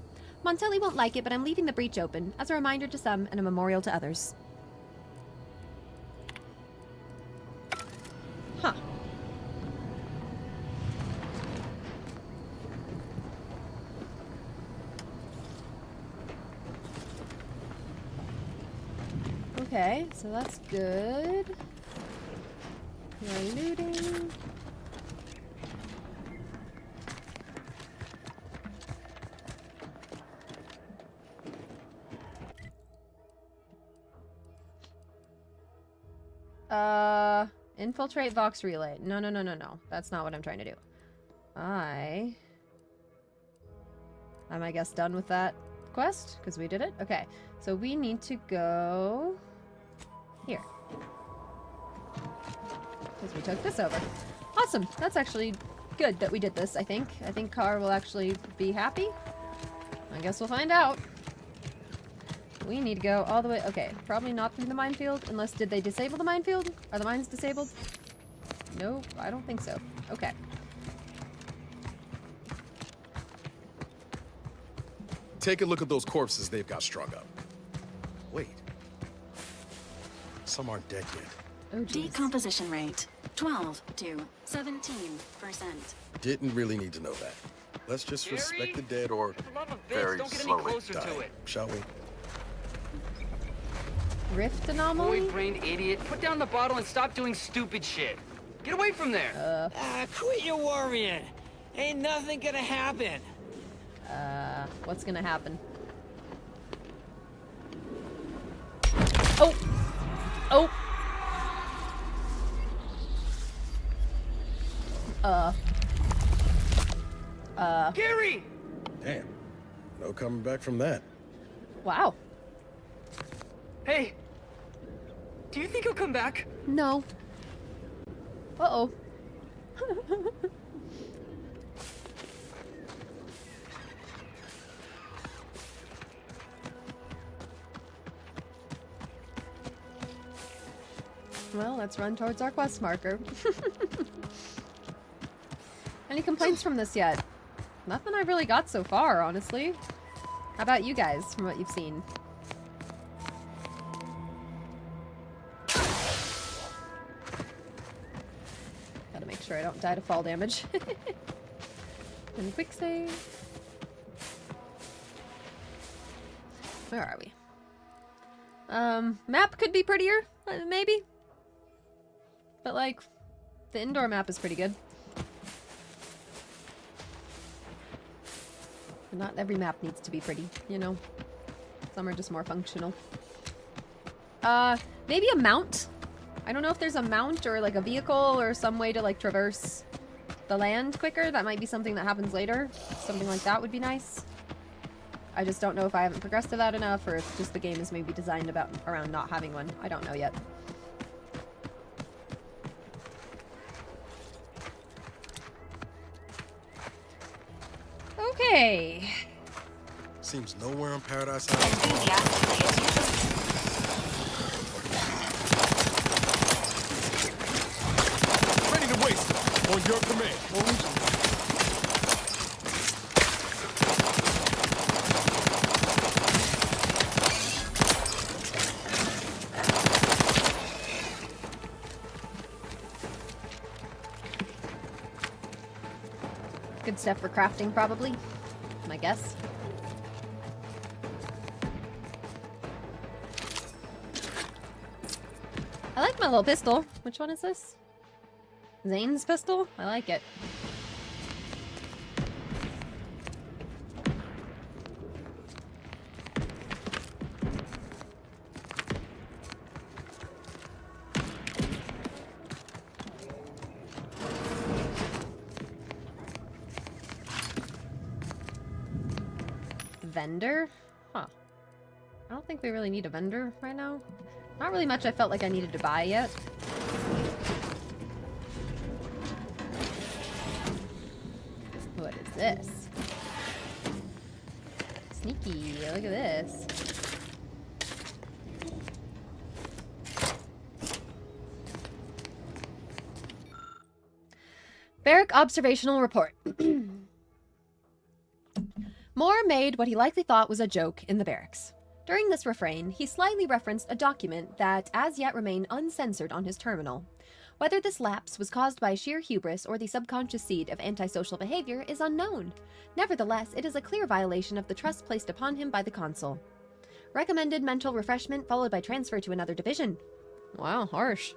Montelli won't like it, but I'm leaving the breach open, as a reminder to some and a memorial to others. Huh. Okay, so that's good. No looting. Infiltrate Vox Relay. No. That's not what I'm trying to do. Am I guess done with that quest? Because we did it? Okay. So we need to go here. Because we took this over. Awesome. That's actually good that we did this, I think. I think Car will actually be happy. I guess we'll find out. We need to go all the way... Okay, probably not through the minefield. Unless, did they disable the minefield? Are the mines disabled? Nope, I don't think so. Okay. Take a look at those corpses they've got strung up. Wait. Some aren't dead yet. Oh, geez. Decomposition rate 12 to 17%. Didn't really need to know that. Let's just respect the dead or very slowly die, shall we? Rift anomaly? Boy-brained idiot. Put down the bottle and stop doing stupid shit. Get away from there. Quit your worrying. Ain't nothing gonna happen. What's gonna happen? Oh! Oh! Gary! Damn. No coming back from that. Wow. Hey. Do you think he'll come back? No. Uh-oh. Well, let's run towards our quest marker. Any complaints from this yet? Nothing I've really got so far, honestly. How about you guys, from what you've seen? Gotta make sure I don't die to fall damage. And quick save. Where are we? Map could be prettier, maybe. But like, the indoor map is pretty good. But not every map needs to be pretty, you know? Some are just more functional. Maybe a mount? I don't know if there's a mount or like a vehicle or some way to like traverse the land quicker. That might be something that happens later. Something like that would be nice. I just don't know if I haven't progressed to that enough or if just the game is maybe designed around not having one. I don't know yet. Okay. Seems nowhere on Paradise Island. Ready to waste it. On your command. Good stuff for crafting, probably. My guess. I like my little pistol. Which one is this? Zane's pistol? I like it. Vendor? Huh. I don't think we really need a vendor right now. Not really much I felt like I needed to buy yet. What is this? Sneaky, look at this. Barrack Observational Report. Moore made what he likely thought was a joke in the barracks. During this refrain, he slightly referenced a document that as yet remained uncensored on his terminal. Whether this lapse was caused by sheer hubris or the subconscious seed of antisocial behavior is unknown. Nevertheless, it is a clear violation of the trust placed upon him by the consul. Recommended mental refreshment followed by transfer to another division. Wow, harsh.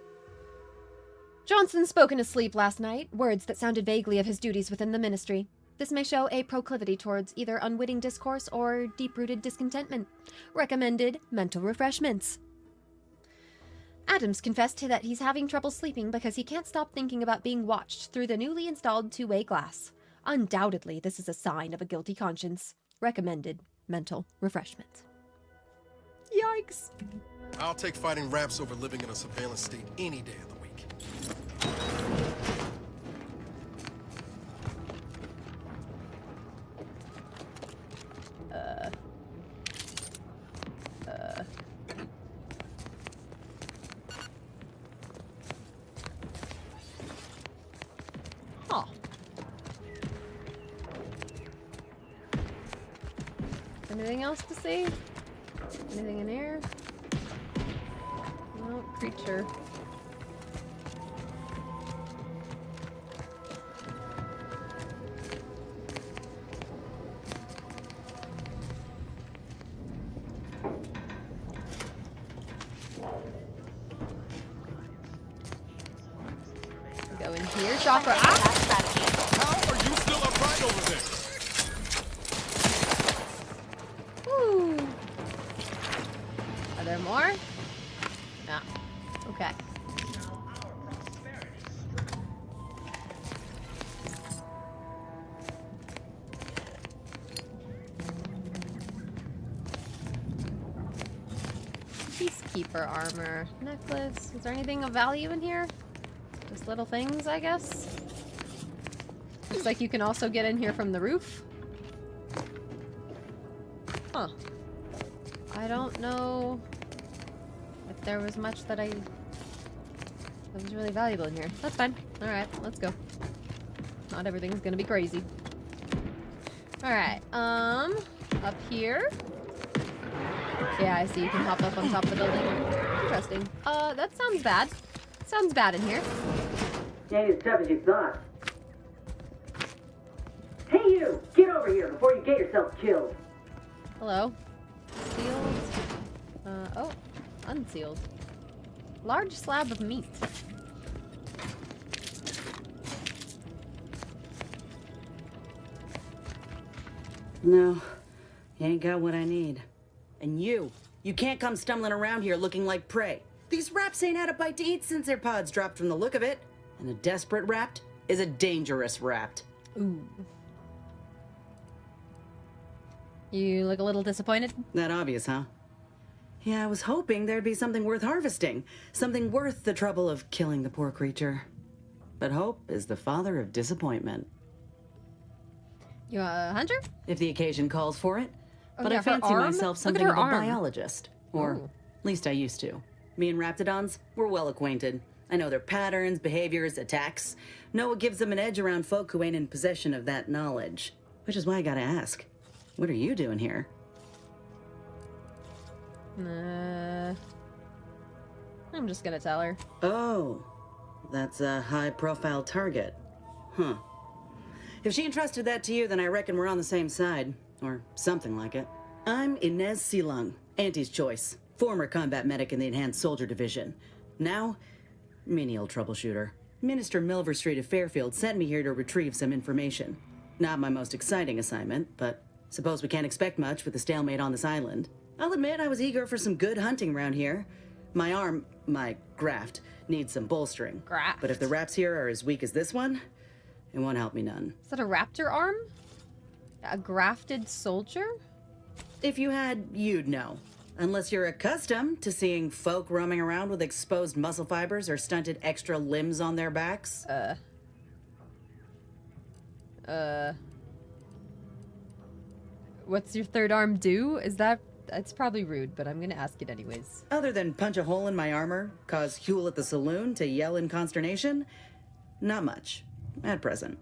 Johnson spoke in his sleep last night, words that sounded vaguely of his duties within the ministry. This may show a proclivity towards either unwitting discourse or deep-rooted discontentment. Recommended mental refreshments. Adams confessed that he's having trouble sleeping because he can't stop thinking about being watched through the newly installed two-way glass. Undoubtedly, this is a sign of a guilty conscience. Recommended mental refreshment. Yikes. I'll take fighting ramps over living in a surveillance state any day of the week. Oh. Anything else to see? Anything in here? No, creature. Go in here, shop for How are you still upright over there? Woo. Are there more? No. Okay. Peacekeeper armor. Necklace. Is there anything of value in here? Just little things, I guess. Looks like you can also get in here from the roof. Huh. I don't know if there was much that was really valuable in here. That's fine. Alright, let's go. Not everything's gonna be crazy. Alright, up here. Yeah, I see you can hop up on top of the building. Interesting. That sounds bad. Sounds bad in here. Ain't as tough as you thought. Hey you! Get over here before you get yourself killed! Hello. Sealed. Oh. Unsealed. Large slab of meat. No. You ain't got what I need. And you can't come stumbling around here looking like prey. These raps ain't had a bite to eat since their pods dropped from the look of it. And a desperate rapt is a dangerous rapt. Ooh. You look a little disappointed? That obvious, huh? Yeah, I was hoping there'd be something worth harvesting. Something worth the trouble of killing the poor creature. But hope is the father of disappointment. You a hunter? If the occasion calls for it. Oh, But yeah, I fancy her arm? myself Look at something her of a arm. biologist. Or Ooh. at least I used to. Me and raptidons, we're well acquainted. I know their patterns, behaviors, attacks. Know what gives them an edge around folk who ain't in possession of that knowledge. Which is why I gotta ask, what are you doing here? I'm just gonna tell her. Oh, that's a high-profile target. Huh. If she entrusted that to you, then I reckon we're on the same side. Or something like it. I'm Inez Silung, Auntie's choice. Former combat medic in the Enhanced Soldier Division. Now, menial troubleshooter. Minister Milver Street of Fairfield sent me here to retrieve some information. Not my most exciting assignment, but suppose we can't expect much with the stalemate on this island. I'll admit I was eager for some good hunting around here. My graft, needs some bolstering. Graft? But if the raps here are as weak as this one, it won't help me none. Is that a raptor arm? A grafted soldier? If you had, you'd know. Unless you're accustomed to seeing folk roaming around with exposed muscle fibers or stunted extra limbs on their backs. What's your third arm do? It's probably rude, but I'm gonna ask it anyways. Other than punch a hole in my armor, cause Huel at the saloon to yell in consternation, not much, at present.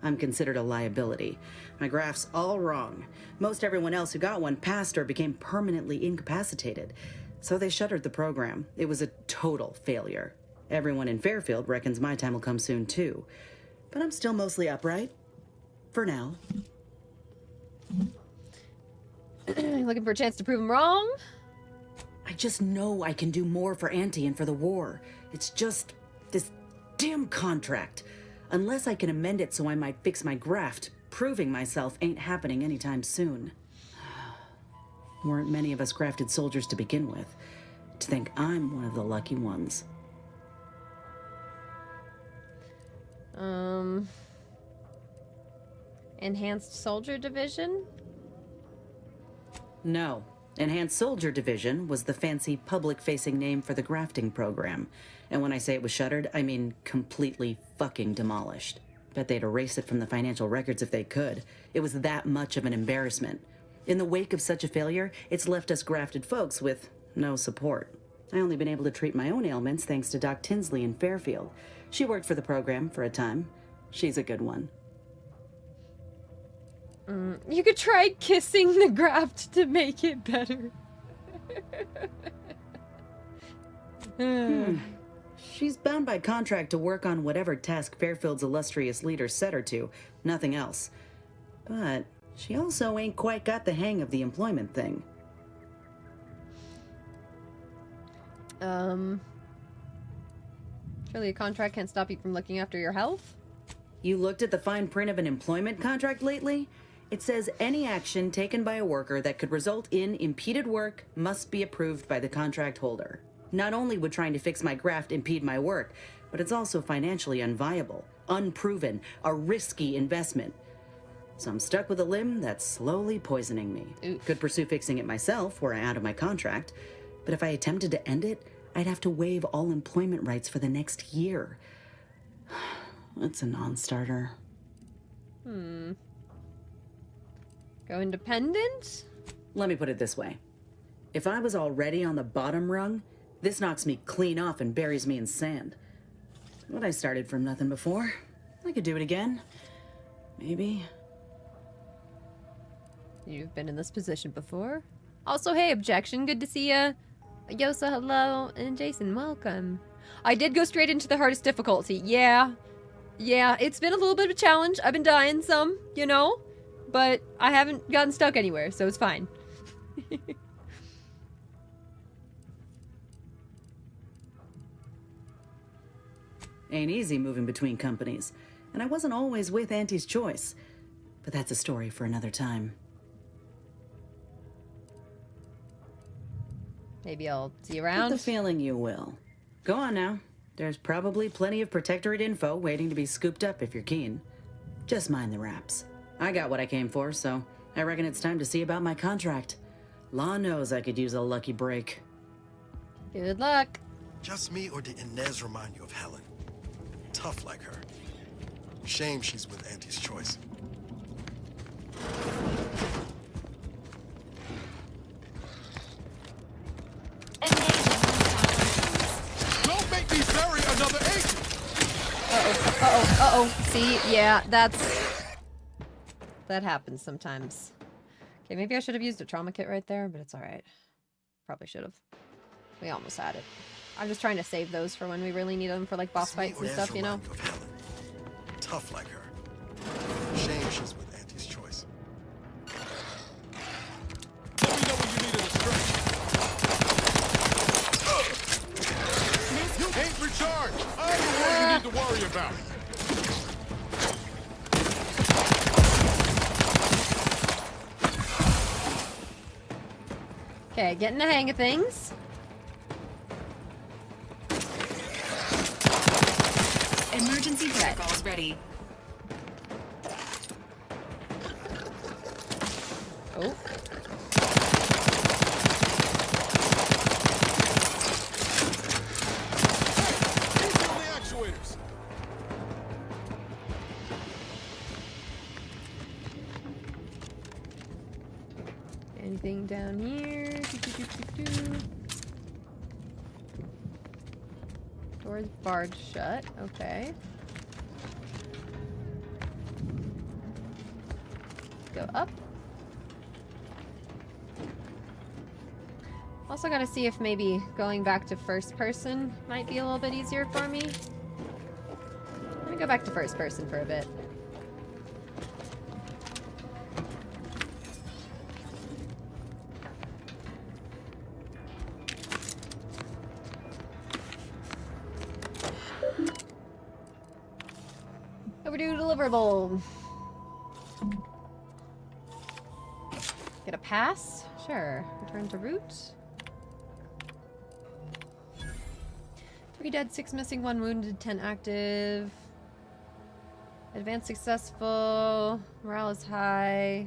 I'm considered a liability. My graph's all wrong. Most everyone else who got one passed or became permanently incapacitated. So they shuttered the program. It was a total failure. Everyone in Fairfield reckons my time will come soon too. But I'm still mostly upright. For now. Looking for a chance to prove him wrong? I just know I can do more for Auntie and for the war. It's just this damn contract. Unless I can amend it so I might fix my graft, proving myself ain't happening anytime soon. Weren't many of us grafted soldiers to begin with. To think I'm one of the lucky ones. Enhanced Soldier Division? No. Enhanced Soldier Division was the fancy public-facing name for the grafting program. And when I say it was shuttered, I mean completely fucking demolished. Bet they'd erase it from the financial records if they could. It was that much of an embarrassment. In the wake of such a failure, it's left us grafted folks with no support. I only been able to treat my own ailments thanks to Doc Tinsley in Fairfield. She worked for the program for a time. She's a good one. You could try kissing the graft to make it better. She's bound by contract to work on whatever task Fairfield's illustrious leader set her to, nothing else. But she also ain't quite got the hang of the employment thing. Surely a contract can't stop you from looking after your health? You looked at the fine print of an employment contract lately? It says any action taken by a worker that could result in impeded work must be approved by the contract holder. Not only would trying to fix my graft impede my work, but it's also financially unviable, unproven, a risky investment. So I'm stuck with a limb that's slowly poisoning me. Oof. Could pursue fixing it myself were I out of my contract, but if I attempted to end it, I'd have to waive all employment rights for the next year. That's a non-starter. Go independent? Let me put it this way. If I was already on the bottom rung, this knocks me clean off and buries me in sand. But I started from nothing before. I could do it again. Maybe. You've been in this position before. Also, hey, Objection, good to see ya. Yosa, hello, and Jason, welcome. I did go straight into the hardest difficulty. Yeah, it's been a little bit of a challenge. I've been dying some, you know, but I haven't gotten stuck anywhere, so it's fine. Ain't easy moving between companies, and I wasn't always with Auntie's choice. But that's a story for another time. Maybe I'll see you Get around. the feeling you will. Go on now. There's probably plenty of Protectorate info waiting to be scooped up if you're keen. Just mind the wraps. I got what I came for, so I reckon it's time to see about my contract. Law knows I could use a lucky break. Good luck. Just me, or did Inez remind you of Helen? Tough like her. Shame she's with Auntie's choice. Don't make me bury another agent! Uh-oh. See, yeah, that happens sometimes. Okay, maybe I should have used a trauma kit right there, but it's alright. Probably should have. We almost had it. I'm just trying to save those for when we really need them for, like, boss fights and stuff, you know? Tough like her. Shame she's with Auntie's choice. Let me know when you need a stretch. You ain't recharged! I'm the one you need to worry about! Okay, getting the hang of things. Emergency protocols ready. Oh. Anything down here? Door's barred shut. Okay. Go up. Also gotta see if maybe going back to first person might be a little bit easier for me. Let me go back to first person for a bit. deliverable. Get a pass? Sure. Return to route. 3 dead, 6 missing, 1 wounded, 10 active. Advance successful. Morale is high.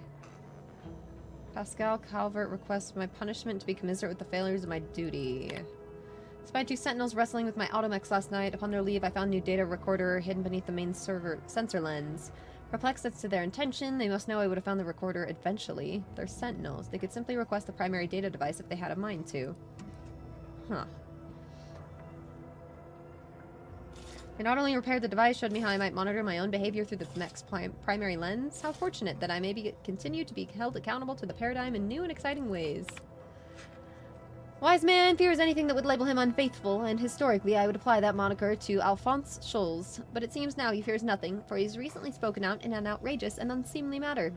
Pascal Calvert requests my punishment to be commiserate with the failures of my duty. Spied 2 sentinels wrestling with my automex last night. Upon their leave, I found a new data recorder hidden beneath the main server sensor lens. Perplexed as to their intention, they must know I would have found the recorder eventually. They're sentinels. They could simply request the primary data device if they had a mind to. Huh. They not only repaired the device, showed me how I might monitor my own behavior through the next primary lens. How fortunate that I may continue to be held accountable to the paradigm in new and exciting ways. Wise man fears anything that would label him unfaithful, and historically I would apply that moniker to Alphonse Scholes. But it seems now he fears nothing, for he's recently spoken out in an outrageous and unseemly matter.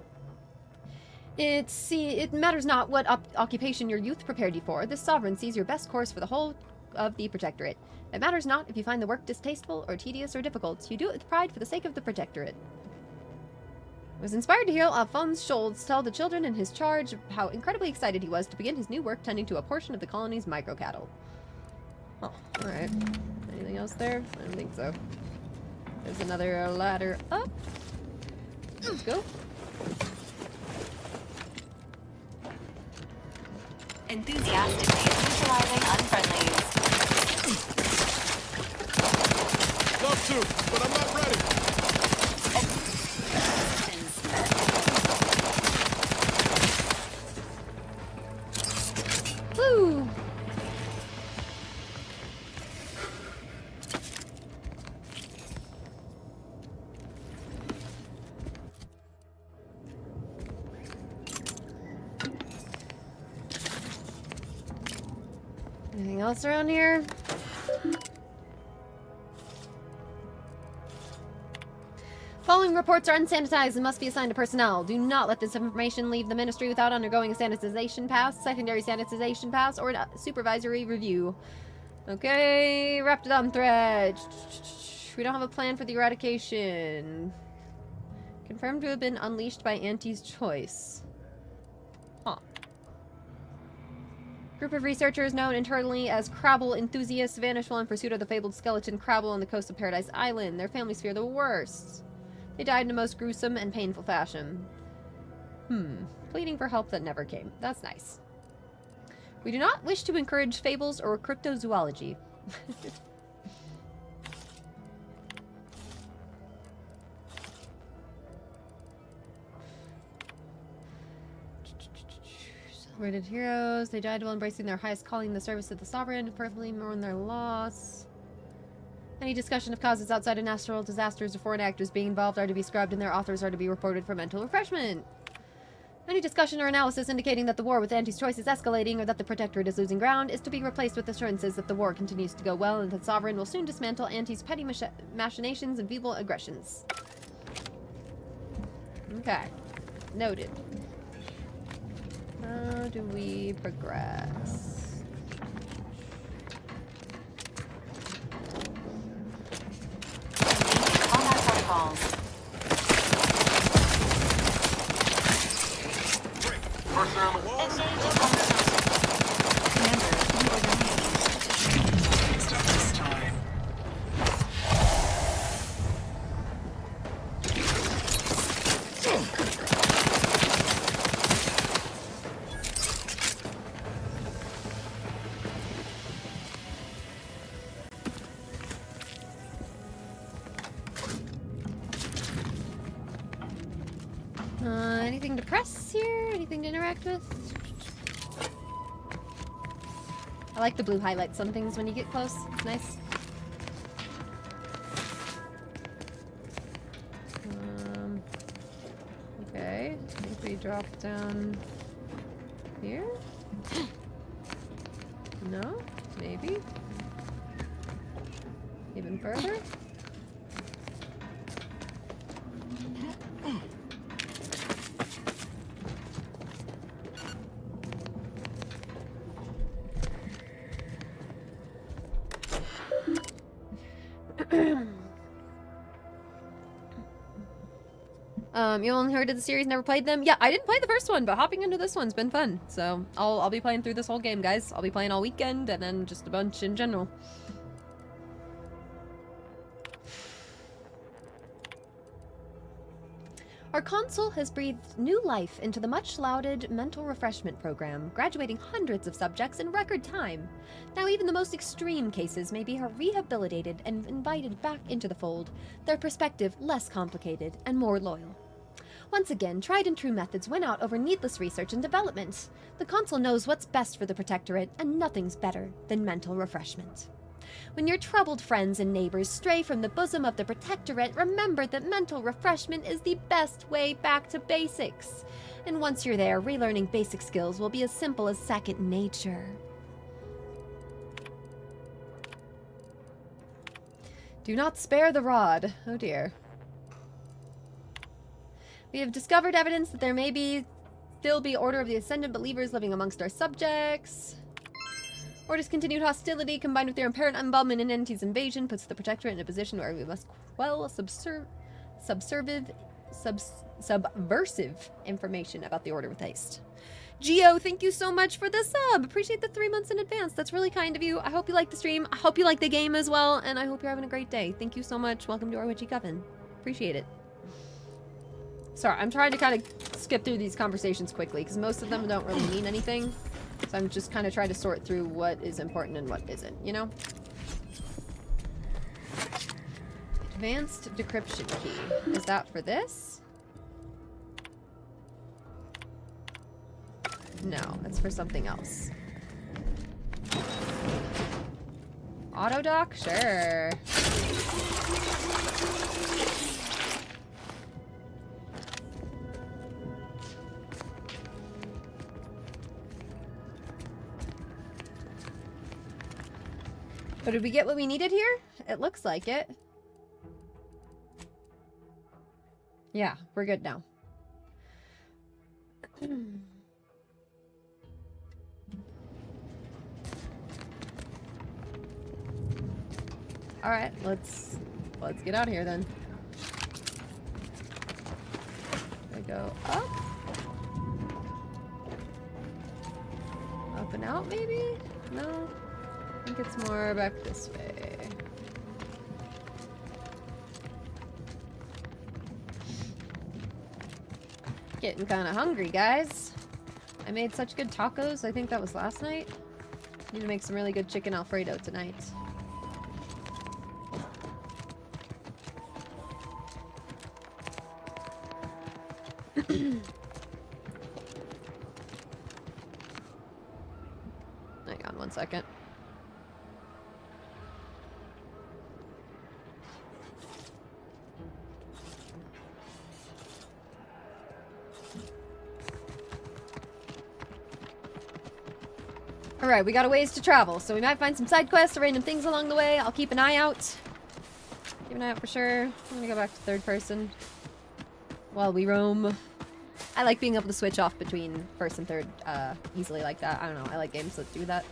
It matters not what occupation your youth prepared you for. This sovereign sees your best course for the whole of the Protectorate. It matters not if you find the work distasteful or tedious or difficult. You do it with pride for the sake of the Protectorate. I was inspired to hear Alphonse Scholz tell the children in his charge how incredibly excited he was to begin his new work tending to a portion of the colony's microcattle. Oh, alright. Anything else there? I don't think so. There's another ladder up. Let's go. Enthusiastically neutralizing unfriendlies. Love to, but I'm not ready. Woo! Anything else around here? Following reports are unsanitized and must be assigned to personnel. Do not let this information leave the ministry without undergoing a sanitization pass, secondary sanitization pass, or a supervisory review. Okay, Raptidon threat. We don't have a plan for the eradication. Confirmed to have been unleashed by Auntie's choice. Huh. Group of researchers known internally as Crabble enthusiasts vanish while in pursuit of the fabled skeleton Crabble on the coast of Paradise Island. Their families fear the worst. They died in a most gruesome and painful fashion. Pleading for help that never came. That's nice. We do not wish to encourage fables or cryptozoology. Celebrated heroes. They died while embracing their highest calling in the service of the sovereign. Perfectly mourn their loss. Any discussion of causes outside of natural disasters or foreign actors being involved are to be scrubbed, and their authors are to be reported for mental refreshment. Any discussion or analysis indicating that the war with Auntie's choice is escalating or that the Protectorate is losing ground is to be replaced with assurances that the war continues to go well and that the Sovereign will soon dismantle Auntie's petty machinations and feeble aggressions. Okay. Noted. How do we progress? Protocols. Person on the walls. Anything to press here? Anything to interact with? I like the blue highlights on things when you get close. It's nice. Okay. I think we drop down here? No? Maybe? Even further? You only heard of the series, never played them? Yeah, I didn't play the first one, but hopping into this one's been fun. So I'll be playing through this whole game, guys. I'll be playing all weekend and then just a bunch in general. Our console has breathed new life into the much-lauded mental refreshment program, graduating hundreds of subjects in record time. Now even the most extreme cases may be rehabilitated and invited back into the fold, their perspective less complicated and more loyal. Once again, tried and true methods win out over needless research and development. The console knows what's best for the Protectorate, and nothing's better than mental refreshment. When your troubled friends and neighbors stray from the bosom of the Protectorate, remember that mental refreshment is the best way back to basics. And once you're there, relearning basic skills will be as simple as second nature. Do not spare the rod. Oh dear. We have discovered evidence that there may still be Order of the Ascendant believers living amongst our subjects. Order's continued hostility, combined with their apparent involvement in Entity's invasion, puts the Protectorate in a position where we must quell subversive information about the Order with haste. Geo, thank you so much for the sub! Appreciate the 3 months in advance. That's really kind of you. I hope you like the stream. I hope you like the game as well, and I hope you're having a great day. Thank you so much. Welcome to our Witchy Coven. Appreciate it. Sorry, I'm trying to kind of skip through these conversations quickly, because most of them don't really mean anything. So I'm just kind of trying to sort through what is important and what isn't, you know? Advanced decryption key. Is that for this? No, that's for something else. Auto dock? Sure. So did we get what we needed here? It looks like it. Yeah, we're good now. All right, let's get out of here then. I go up. Up and out maybe? No. I think it's more back this way. Getting kind of hungry, guys. I made such good tacos. I think that was last night. Need to make some really good chicken Alfredo tonight. Hang on one second. Alright, we got a ways to travel, so we might find some side quests or random things along the way. I'll keep an eye out. Keep an eye out for sure. I'm gonna go back to third person while we roam. I like being able to switch off between first and third easily like that. I don't know, I like games that do that.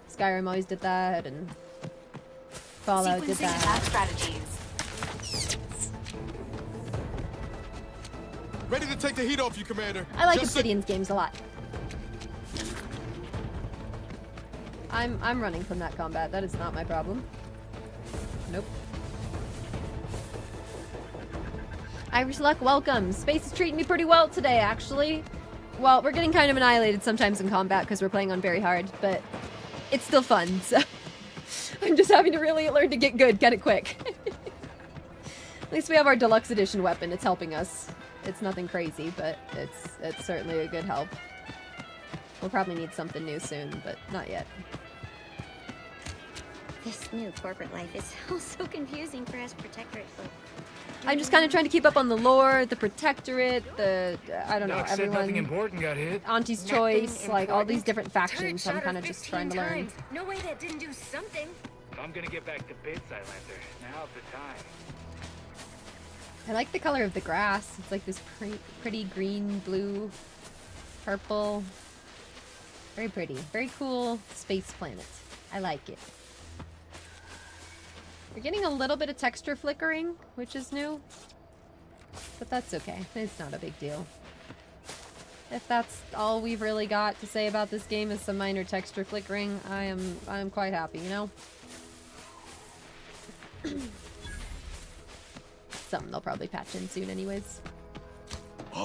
Skyrim always did that, and Fallout did that. Strategies. Ready to take the heat off you, Commander. I like Obsidian's games a lot. I'm running from that combat. That is not my problem. Nope. Irish Luck, welcome. Space is treating me pretty well today, actually. Well, we're getting kind of annihilated sometimes in combat because we're playing on very hard, but it's still fun, so I'm just having to really learn to get good, get it quick. At least we have our deluxe edition weapon. It's helping us. It's nothing crazy, but it's certainly a good help. We'll probably need something new soon, but not yet. This new corporate life is so confusing for us Protectorate folk. I'm just kind of trying to keep up on the lore, the Protectorate, I don't know, Doc said everyone. nothing important got hit. Auntie's Choice, like all these different factions. I'm kind of just trying to learn. No way that didn't do something. I'm gonna get back to bits, Islander. Now's the time. I like the color of the grass. It's like this pretty green, blue, purple. Very pretty. Very cool space planet. I like it. We're getting a little bit of texture flickering, which is new. But that's okay. It's not a big deal. If that's all we've really got to say about this game is some minor texture flickering, I'm quite happy, you know? Something they'll probably patch in soon anyways.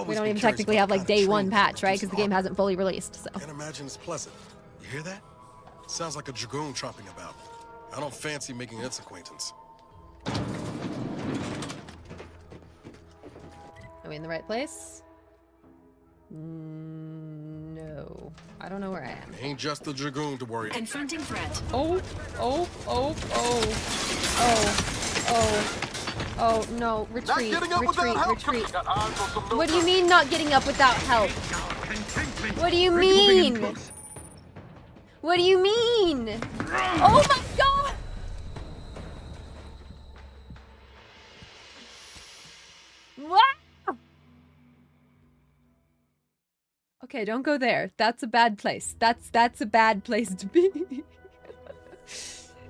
We don't even technically have like day one patch, right? Because the game hasn't fully released, so. Can't imagine it's pleasant. You hear that? Sounds like a dragoon tromping about. I don't fancy making its acquaintance. Are we in the right place? No. I don't know where I am. Ain't just the dragoon to worry. Confronting threat. Oh no, retreat, retreat. What do you mean not getting up without help? What do you mean? What do you mean? Oh my god! What? Okay, don't go there. That's a bad place. That's a bad place to be.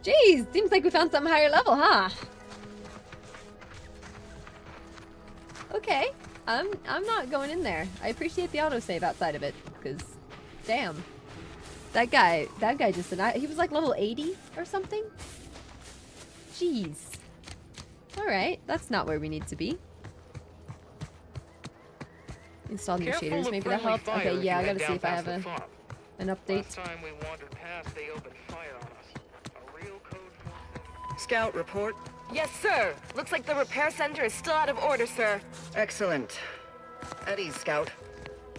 Jeez, seems like we found something higher level, huh? Okay, I'm not going in there. I appreciate the autosave outside of it, because, damn. That guy just, he was like level 80 or something? Jeez. Alright, that's not where we need to be. Install new shaders, maybe that helped? Okay, yeah, I gotta see if I have an update. Last time we wandered past, they opened fire on us. A real code for... Scout, report. Yes, sir. Looks like the repair center is still out of order, sir. Excellent. At ease, Scout.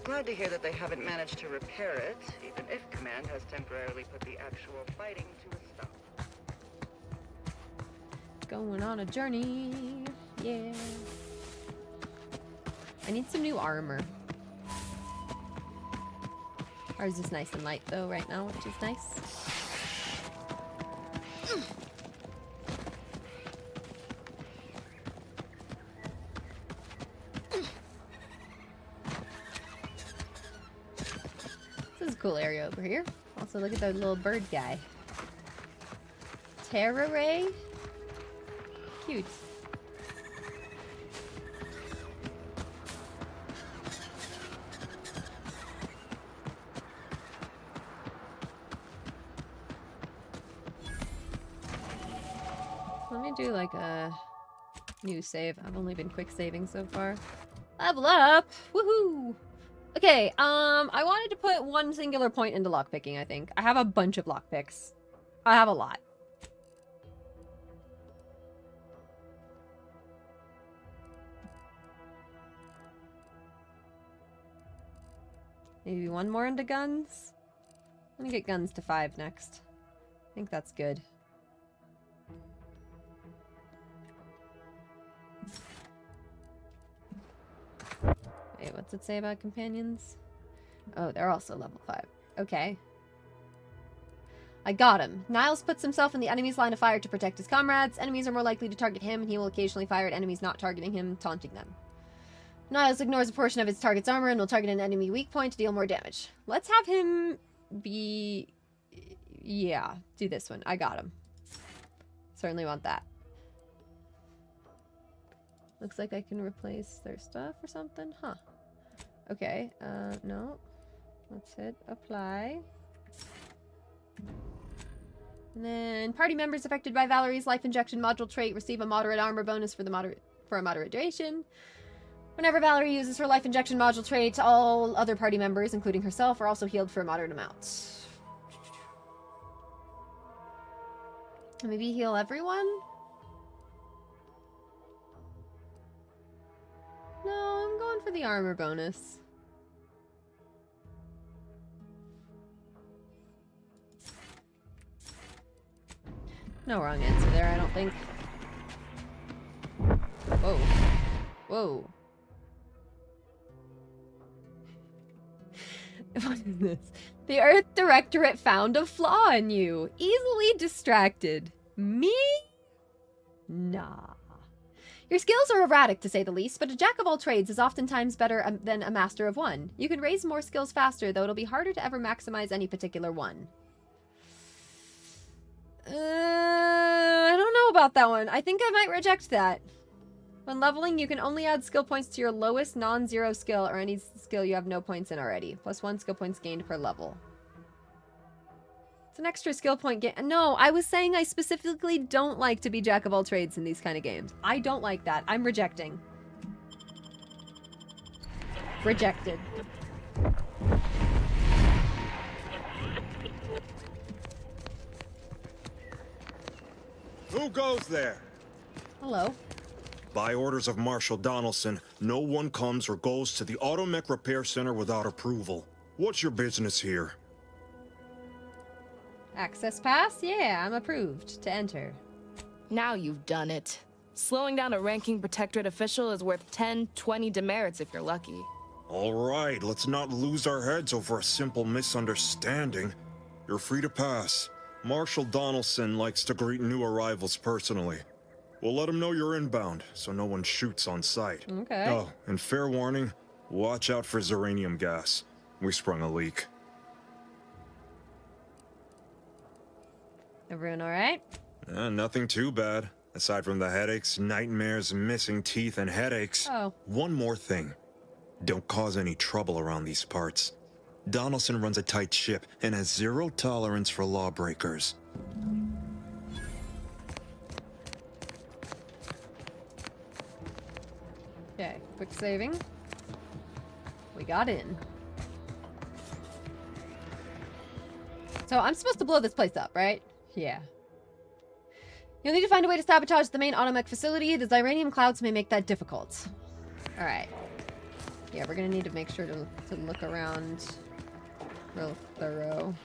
Glad to hear that they haven't managed to repair it, even if Command has temporarily put the actual fighting to a stop. Going on a journey. Yeah. I need some new armor. Ours is nice and light though right now, which is nice. This is a cool area over here. Also, look at that little bird guy. Terra Ray? Cute. Let me do like a new save. I've only been quick saving so far. Level up! Woohoo! Okay, I wanted to put one singular point into lockpicking, I think. I have a bunch of lockpicks. I have a lot. Maybe one more into guns? I'm gonna get guns to 5 next. I think that's good. Wait, what's it say about companions? Oh, they're also level 5. Okay. I got him. Niles puts himself in the enemy's line of fire to protect his comrades. Enemies are more likely to target him, and he will occasionally fire at enemies not targeting him, taunting them. Niles ignores a portion of his target's armor and will target an enemy weak point to deal more damage. Let's have him be... Yeah, do this one. I got him. Certainly want that. Looks like I can replace their stuff or something. Huh. Okay. No. Let's hit apply. And then party members affected by Valerie's life injection module trait receive a moderate armor bonus for a moderate duration. Whenever Valerie uses her life injection module trait, all other party members, including herself, are also healed for a moderate amount. Maybe heal everyone? No, I'm going for the armor bonus. No wrong answer there, I don't think. Whoa. Whoa. What is this? The Earth Directorate found a flaw in you. Easily distracted. Me? Nah. Your skills are erratic, to say the least, but a jack of all trades is oftentimes better than a master of one. You can raise more skills faster, though it'll be harder to ever maximize any particular one. I don't know about that one. I think I might reject that. When leveling, you can only add skill points to your lowest non-zero skill or any skill you have no points in already. +1 skill points gained per level. It's an extra skill point gain. No, I was saying I specifically don't like to be jack of all trades in these kind of games. I don't like that. I'm rejecting. Rejected. Who goes there? Hello. By orders of Marshal Donaldson, no one comes or goes to the Automech Repair Center without approval. What's your business here? Access pass? Yeah, I'm approved to enter. Now you've done it. Slowing down a ranking protectorate official is worth 10, 20 demerits if you're lucky. All right, let's not lose our heads over a simple misunderstanding. You're free to pass. Marshal Donaldson likes to greet new arrivals personally. We'll let him know you're inbound, so no one shoots on sight. Okay. Oh, and fair warning, watch out for Zeranium gas. We sprung a leak. Everyone all right? Nothing too bad, aside from the headaches, nightmares, missing teeth, and headaches. Oh. One more thing. Don't cause any trouble around these parts. Donaldson runs a tight ship and has zero tolerance for lawbreakers. Okay, quick saving. We got in. So I'm supposed to blow this place up, right? Yeah. You'll need to find a way to sabotage the main Automech facility. The Zyranium clouds may make that difficult. Alright. Yeah, we're gonna need to make sure to look around real thorough.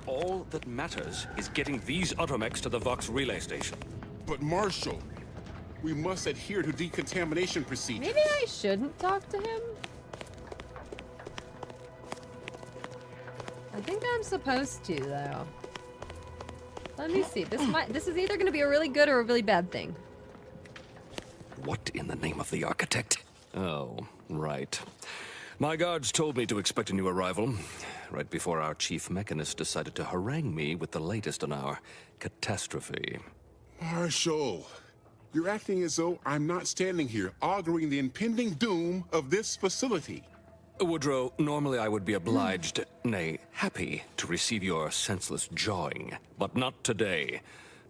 All that matters is getting these Automechs to the Vox relay station. But Marshal, we must adhere to decontamination procedures. Maybe I shouldn't talk to him? I think I'm supposed to, though. Let me see. This is either going to be a really good or a really bad thing. What in the name of the architect? Oh, right. My guards told me to expect a new arrival, right before our chief mechanist decided to harangue me with the latest on our catastrophe. Marshal, you're acting as though I'm not standing here auguring the impending doom of this facility. Woodrow, normally I would be obliged, nay, happy, to receive your senseless jawing, but not today.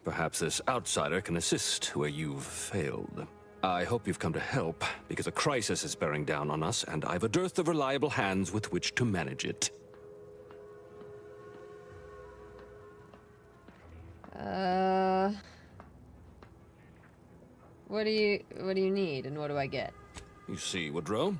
Perhaps this outsider can assist where you've failed. I hope you've come to help, because a crisis is bearing down on us, and I've a dearth of reliable hands with which to manage it. What do you need, and what do I get? You see, Woodrow,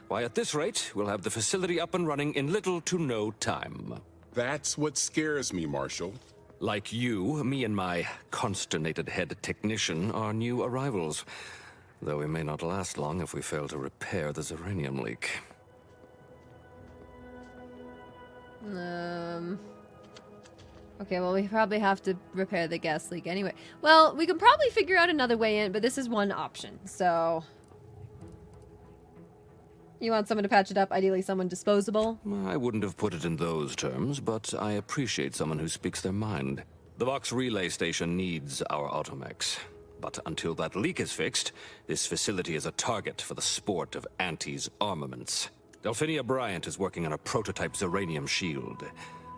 why, at this rate, we'll have the facility up and running in little to no time. That's what scares me, Marshal. Like you, me and my consternated head technician are new arrivals. Though we may not last long if we fail to repair the Zeranium leak. Okay, well, we probably have to repair the gas leak anyway. Well, we can probably figure out another way in, but this is one option, so... You want someone to patch it up, ideally someone disposable? I wouldn't have put it in those terms, but I appreciate someone who speaks their mind. The Vox relay station needs our Automechs. But until that leak is fixed, this facility is a target for the sport of Auntie's armaments. Delphinia Bryant is working on a prototype Zeranium shield.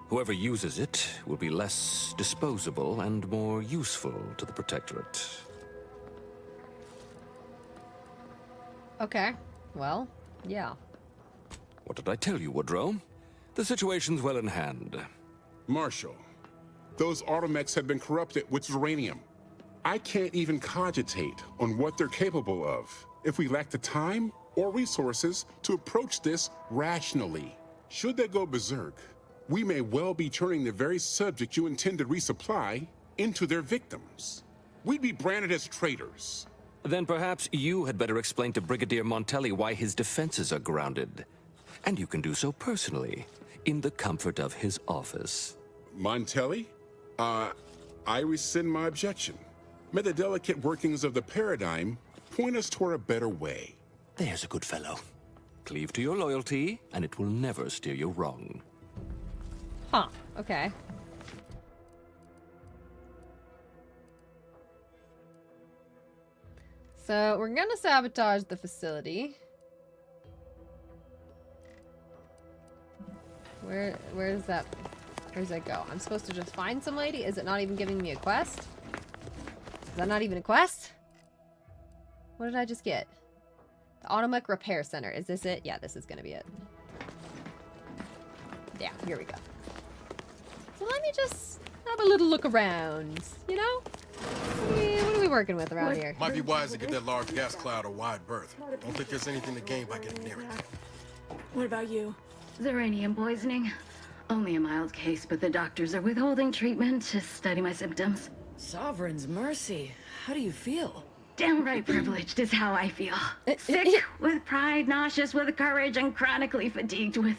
Whoever uses it will be less disposable and more useful to the Protectorate. Okay, well, yeah. What did I tell you, Woodrow? The situation's well in hand. Marshal, those Automechs have been corrupted with Zeranium. I can't even cogitate on what they're capable of if we lack the time or resources to approach this rationally. Should they go berserk, we may well be turning the very subject you intend to resupply into their victims. We'd be branded as traitors. Then perhaps you had better explain to Brigadier Montelli why his defenses are grounded. And you can do so personally, in the comfort of his office. Montelli? I rescind my objection. May the delicate workings of the paradigm point us toward a better way. There's a good fellow. Cleave to your loyalty, and it will never steer you wrong. Huh. Okay. So we're gonna sabotage the facility. Where does that go? I'm supposed to just find some lady? Is it not even giving me a quest? Is that not even a quest? What did I just get? The Automech Repair Center. Is this it? Yeah, this is gonna be it. Yeah, here we go. So let me just have a little look around, you know? What are we working with around here? Might be wise to give that large gas cloud a wide berth. Don't think there's anything to gain by getting near it. What about you? Xeranium poisoning. Only a mild case, but the doctors are withholding treatment to study my symptoms. Sovereign's mercy. How do you feel? Downright privileged is how I feel. Sick with pride, nauseous with courage, and chronically fatigued with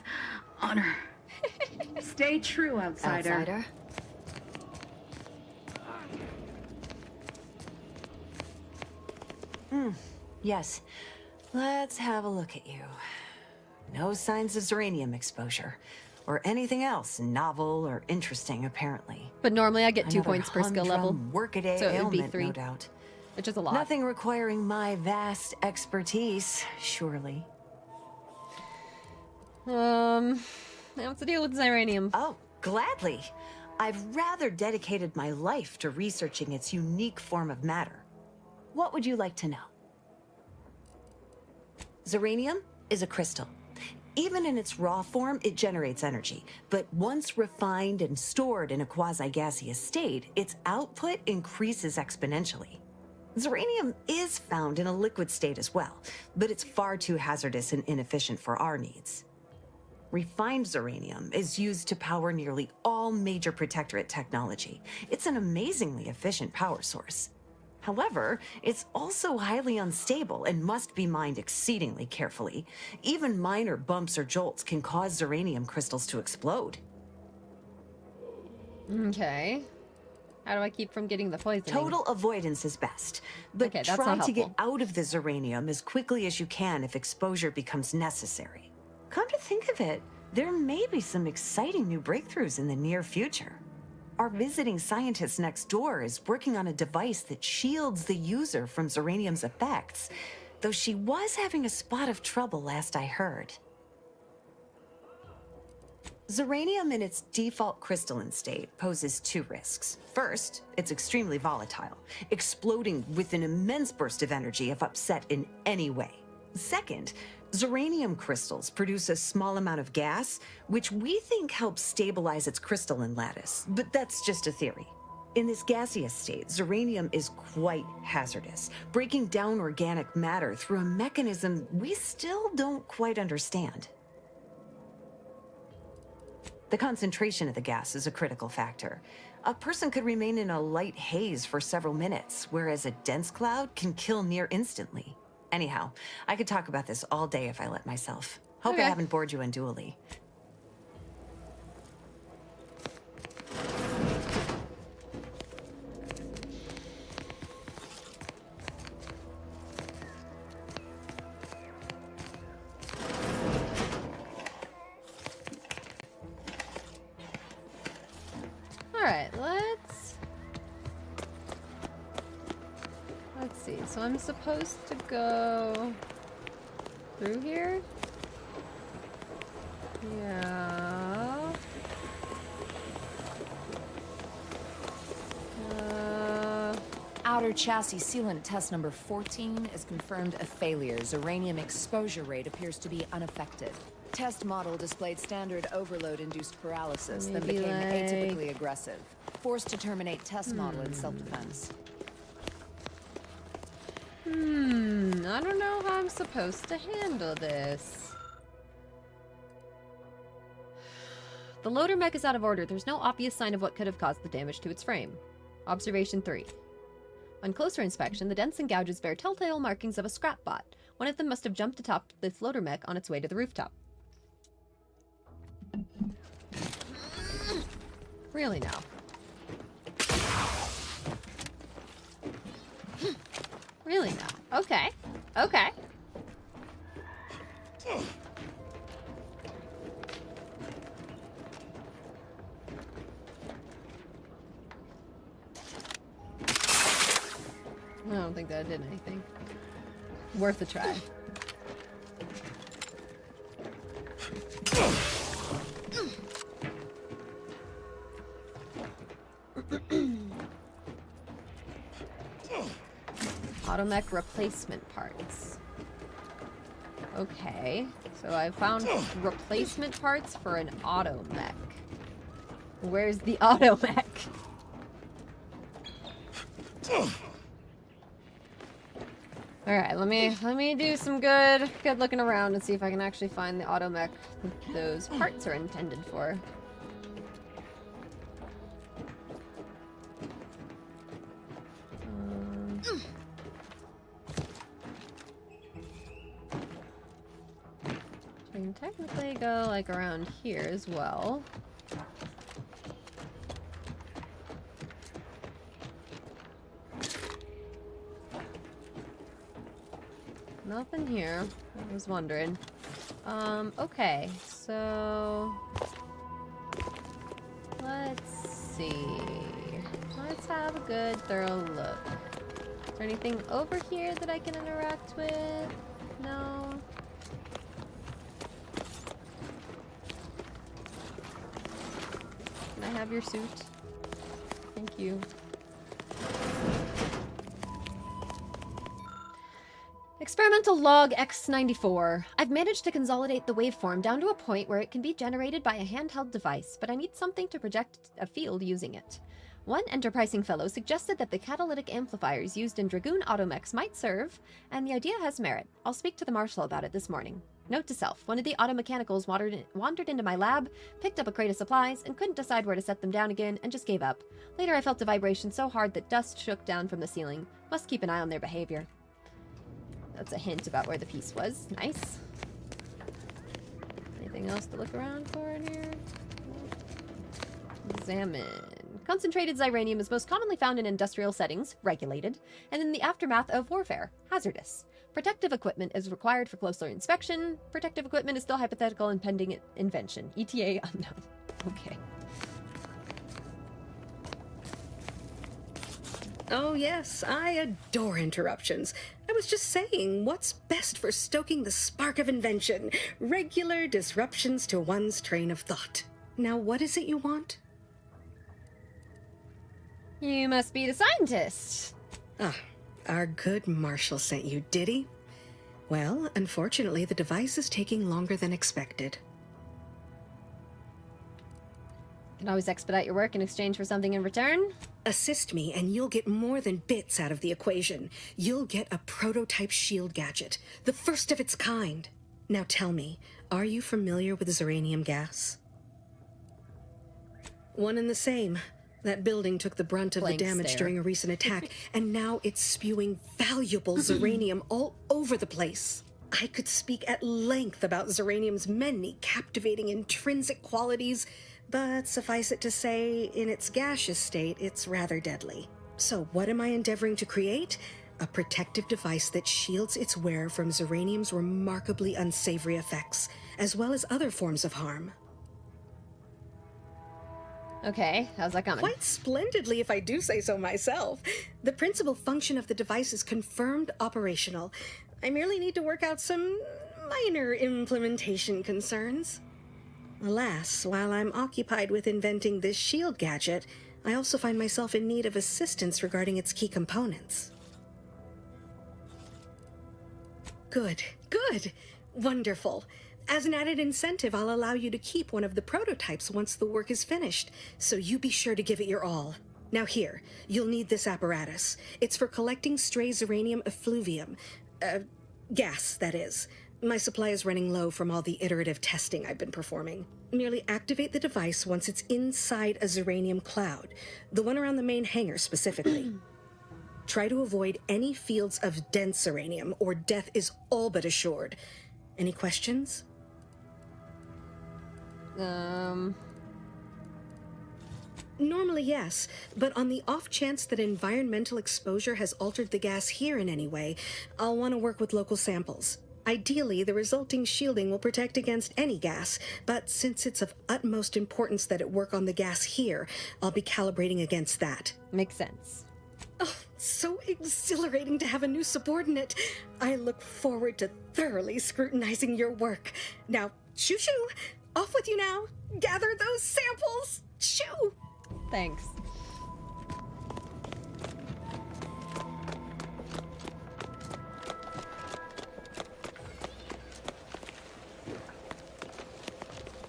honor. Stay true, outsider. Yes. Let's have a look at you. No signs of Xeranium exposure. Or anything else novel or interesting, apparently. But normally I get 2 Another points per skill level. Workaday So it would be ailment, 3. no doubt. Which is a lot. Nothing requiring my vast expertise, surely. What's the deal with Xeranium? Oh, gladly. I've rather dedicated my life to researching its unique form of matter. What would you like to know? Xeranium is a crystal. Even in its raw form, it generates energy. But once refined and stored in a quasi-gaseous state, its output increases exponentially. Xeranium is found in a liquid state as well, but it's far too hazardous and inefficient for our needs. Refined Xeranium is used to power nearly all major Protectorate technology. It's an amazingly efficient power source. However, it's also highly unstable and must be mined exceedingly carefully. Even minor bumps or jolts can cause Xeranium crystals to explode. Okay. How do I keep from getting the poisoning? Total avoidance is best, but Okay, that's try not to get helpful. out of the Xeranium as quickly as you can if exposure becomes necessary. Come to think of it, there may be some exciting new breakthroughs in the near future. Our visiting scientist next door is working on a device that shields the user from Xeranium's effects, though she was having a spot of trouble last I heard. Xeranium in its default crystalline state poses 2 risks. First, it's extremely volatile, exploding with an immense burst of energy if upset in any way. Second, Xeranium crystals produce a small amount of gas, which we think helps stabilize its crystalline lattice, but that's just a theory. In this gaseous state, Xeranium is quite hazardous, breaking down organic matter through a mechanism we still don't quite understand. The concentration of the gas is a critical factor. A person could remain in a light haze for several minutes, whereas a dense cloud can kill near instantly. Anyhow, I could talk about this all day if I let myself. Hope I haven't bored you unduly. Alright, let's see. So I'm supposed to go through here? Yeah. Outer chassis sealant test number 14 is confirmed a failure. Xeranium exposure rate appears to be unaffected. Test model displayed standard overload-induced paralysis, then Maybe became like- atypically aggressive. Forced to terminate test model in self-defense. I don't know how I'm supposed to handle this. The loader mech is out of order. There's no obvious sign of what could have caused the damage to its frame. Observation 3. On closer inspection, the dents and gouges bear telltale markings of a scrap bot. One of them must have jumped atop this loader mech on its way to the rooftop. Really now. Really now. Okay. Okay. worth a try. Automech replacement parts. Okay, so I found replacement parts for an automech. Where's the automech? Alright, let me do some good looking around and see if I can actually find the automech those parts are intended for. I can technically go like around here as well. Nothing here. I was wondering. Okay, so let's see. Let's have a good thorough look. Is there anything over here that I can interact with? No. Can I have your suit? Thank you. Experimental log X94. I've managed to consolidate the waveform down to a point where it can be generated by a handheld device, but I need something to project a field using it. One enterprising fellow suggested that the catalytic amplifiers used in Dragoon automechs might serve, and the idea has merit. I'll speak to the Marshal about it this morning. Note to self, one of the automechanicals wandered into my lab, picked up a crate of supplies, and couldn't decide where to set them down again, and just gave up. Later I felt a vibration so hard that dust shook down from the ceiling. Must keep an eye on their behavior. That's a hint about where the piece was. Nice. Anything else to look around for in here? Examine. Concentrated xyranium is most commonly found in industrial settings, regulated, and in the aftermath of warfare, hazardous. Protective equipment is required for closer inspection. Protective equipment is still hypothetical and pending invention. ETA unknown. Okay. Oh yes, I adore interruptions. I was just saying, what's best for stoking the spark of invention? Regular disruptions to one's train of thought. Now what is it you want? You must be the scientist. Ah, our good Marshal sent you, did he? Well, unfortunately, the device is taking longer than expected. Can always expedite your work in exchange for something in return. Assist me, and you'll get more than bits out of the equation. You'll get a prototype shield gadget, the first of its kind. Now tell me, are you familiar with xyranium gas? One and the same. That building took the brunt of the damage during a recent attack, and now it's spewing valuable xyranium all over the place. I could speak at length about xyranium's many captivating intrinsic qualities, but suffice it to say, in its gaseous state, it's rather deadly. So what am I endeavoring to create? A protective device that shields its wearer from xyranium's remarkably unsavory effects, as well as other forms of harm. Okay, how's that coming? Quite splendidly, if I do say so myself. The principal function of the device is confirmed operational. I merely need to work out some minor implementation concerns. Alas, while I'm occupied with inventing this shield gadget, I also find myself in need of assistance regarding its key components. Good, good, wonderful. As an added incentive, I'll allow you to keep one of the prototypes once the work is finished, so you be sure to give it your all. Now here, you'll need this apparatus. It's for collecting stray xyranium effluvium. Gas, that is. My supply is running low from all the iterative testing I've been performing. Merely activate the device once it's inside a xyranium cloud, the one around the main hangar specifically. Try to avoid any fields of dense xyranium, or death is all but assured. Any questions? Normally, yes, but on the off chance that environmental exposure has altered the gas here in any way, I'll want to work with local samples. Ideally, the resulting shielding will protect against any gas, but since it's of utmost importance that it work on the gas here, I'll be calibrating against that. Makes sense. Oh, so exhilarating to have a new subordinate. I look forward to thoroughly scrutinizing your work. Now, shoo-shoo! Off with you now! Gather those samples! Shoo! Thanks.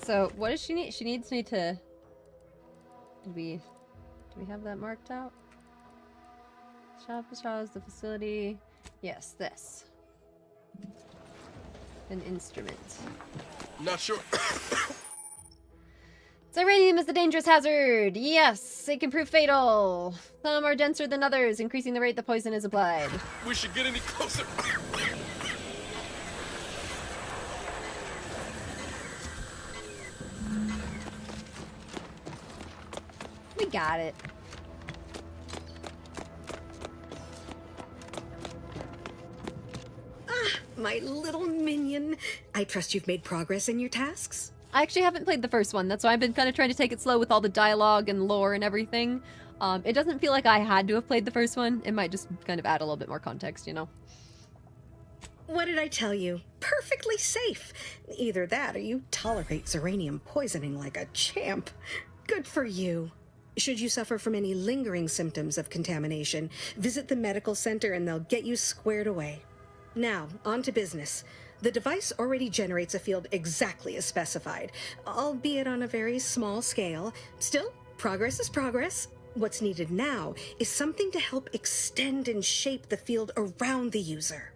So, what does she need? She needs me to... Do we have that marked out? Shop is the facility. Yes, this. An instrument. Not sure. Uranium is a dangerous hazard. Yes, it can prove fatal. Some are denser than others, increasing the rate the poison is applied. We should get any closer. We got it. Ah, my little minion. I trust you've made progress in your tasks? I actually haven't played the first one. That's why I've been kind of trying to take it slow with all the dialogue and lore and everything. It doesn't feel like I had to have played the first one. It might just kind of add a little bit more context, you know? What did I tell you? Perfectly safe. Either that or you tolerate Zeranium poisoning like a champ. Good for you. Should you suffer from any lingering symptoms of contamination, visit the medical center and they'll get you squared away. Now, on to business. The device already generates a field exactly as specified, albeit on a very small scale. Still, progress is progress. What's needed now is something to help extend and shape the field around the user.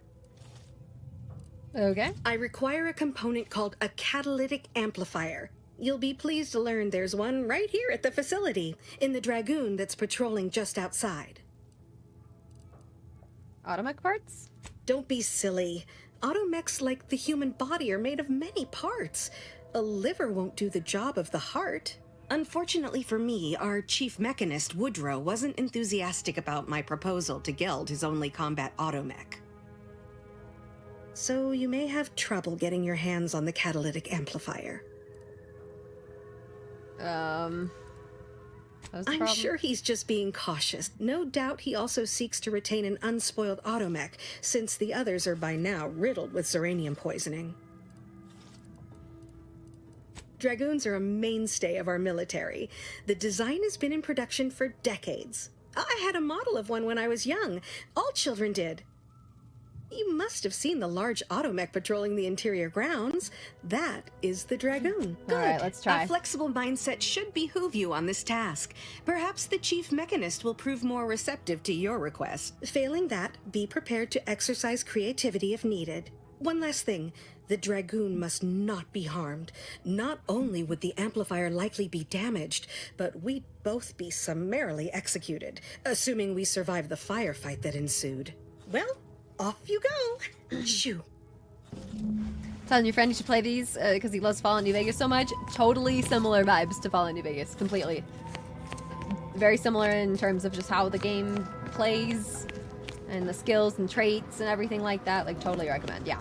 Okay. I require a component called a catalytic amplifier. You'll be pleased to learn there's one right here at the facility, in the Dragoon that's patrolling just outside. Automech parts? Don't be silly. Automechs, like the human body, are made of many parts. A liver won't do the job of the heart. Unfortunately for me, our chief mechanist, Woodrow, wasn't enthusiastic about my proposal to Geld his only combat automech. So you may have trouble getting your hands on the catalytic amplifier. What's the I'm problem? sure he's just being cautious. No doubt he also seeks to retain an unspoiled automech, since the others are by now riddled with Zeranium poisoning. Dragoons are a mainstay of our military. The design has been in production for decades. I had a model of one when I was young. All children did. You must have seen the large automech patrolling the interior grounds. That is the Dragoon. Good. All right, let's try. A flexible mindset should behoove you on this task. Perhaps the chief mechanist will prove more receptive to your request. Failing that, be prepared to exercise creativity if needed. One last thing. The Dragoon must not be harmed. Not only would the amplifier likely be damaged, but we'd both be summarily executed, assuming we survive the firefight that ensued. Well, off you go. Shoo. Telling your friend you should play these because he loves Fallout New Vegas so much. Totally similar vibes to Fallout New Vegas. Completely. Very similar in terms of just how the game plays and the skills and traits and everything like that. Like, totally recommend. Yeah.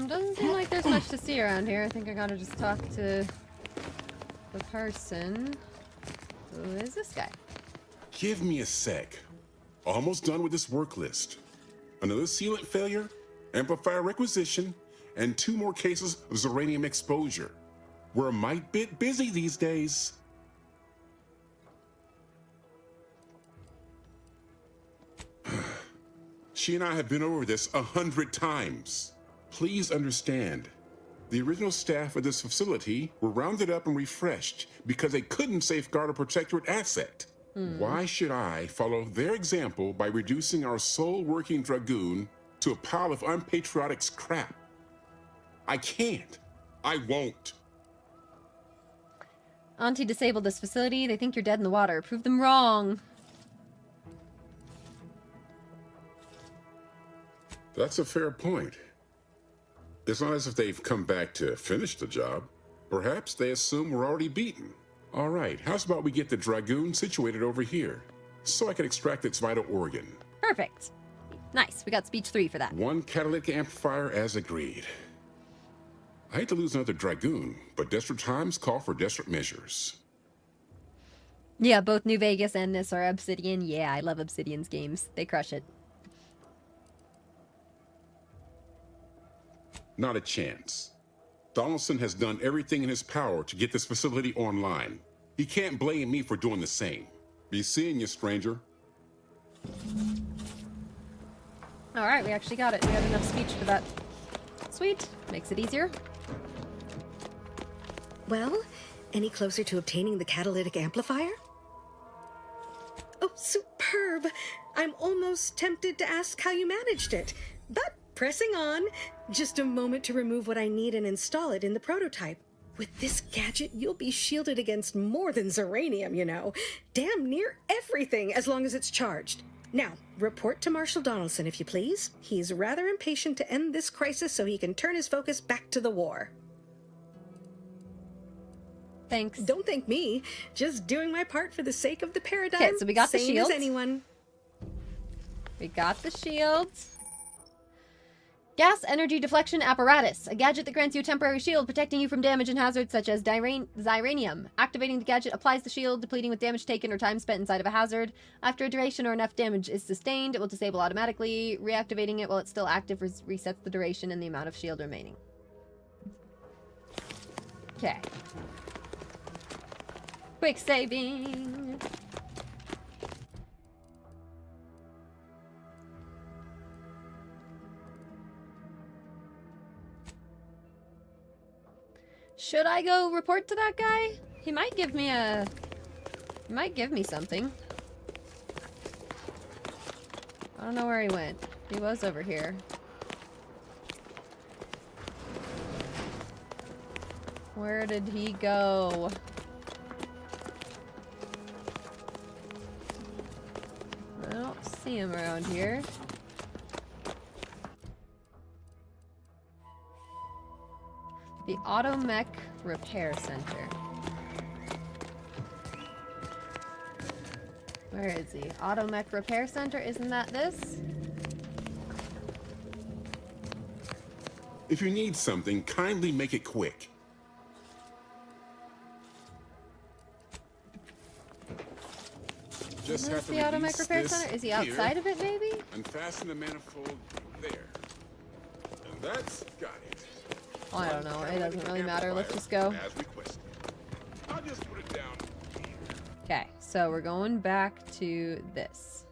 Doesn't seem like there's much to see around here. I think I gotta just talk to the person. Who is this guy? Give me a sec. Almost done with this work list. Another sealant failure, amplifier requisition, and 2 more cases of Zeranium exposure. We're a mite bit busy these days. She and I have been over this 100 times. Please understand, the original staff of this facility were rounded up and refreshed because they couldn't safeguard a protectorate asset. Why should I follow their example by reducing our sole working Dragoon to a pile of unpatriotic scrap? I can't. I won't. Auntie disabled this facility. They think you're dead in the water. Prove them wrong. That's a fair point. It's not as if they've come back to finish the job. Perhaps they assume we're already beaten. All right, how's about we get the Dragoon situated over here, so I can extract its vital organ? Perfect. Nice. We got speech 3 for that. One catalytic amplifier as agreed. I hate to lose another Dragoon, but desperate times call for desperate measures. Yeah, both New Vegas and this are Obsidian. Yeah, I love Obsidian's games. They crush it. Not a chance. Donaldson has done everything in his power to get this facility online. He can't blame me for doing the same. Be seeing you, stranger. Alright, we actually got it. We have enough speech for that. Sweet. Makes it easier. Well, any closer to obtaining the catalytic amplifier? Oh, superb! I'm almost tempted to ask how you managed it, but pressing on. Just a moment to remove what I need and install it in the prototype. With this gadget, you'll be shielded against more than Zeranium, you know. Damn near everything, as long as it's charged. Now, report to Marshal Donaldson, if you please. He's rather impatient to end this crisis so he can turn his focus back to the war. Thanks. Don't thank me. Just doing my part for the sake of the paradigm. Okay, so we got the same shield. as anyone. We got the shields. Gas energy deflection apparatus. A gadget that grants you a temporary shield, protecting you from damage and hazards such as Zyranium. Activating the gadget applies the shield, depleting with damage taken or time spent inside of a hazard. After a duration or enough damage is sustained, it will disable automatically. Reactivating it while it's still active resets the duration and the amount of shield remaining. Okay. Quick saving. Should I go report to that guy? He might give me a... He might give me something. I don't know where he went. He was over here. Where did he go? I don't see him around here. The Automech Repair Center. Where is he? Automech Repair Center? Isn't that this? If you need something, kindly make it quick. Just Is have this to the Automech release Repair this Center? Is he here, outside of it, maybe? Unfasten the manifold there. And that's got it. I don't know. It doesn't really matter. Let's just go. As requested. I'll just put it down. Okay, so we're going back to this.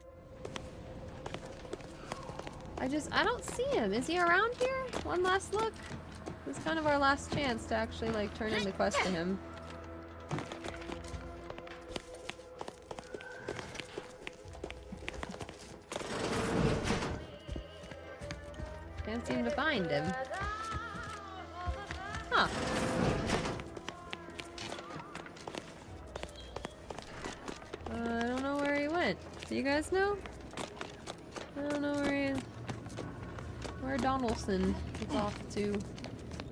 I don't see him. Is he around here? One last look. This is kind of our last chance to actually, like, turn in the quest to him. Can't seem to find him. Huh. I don't know where he went. Do you guys know? I don't know where Donaldson is off to.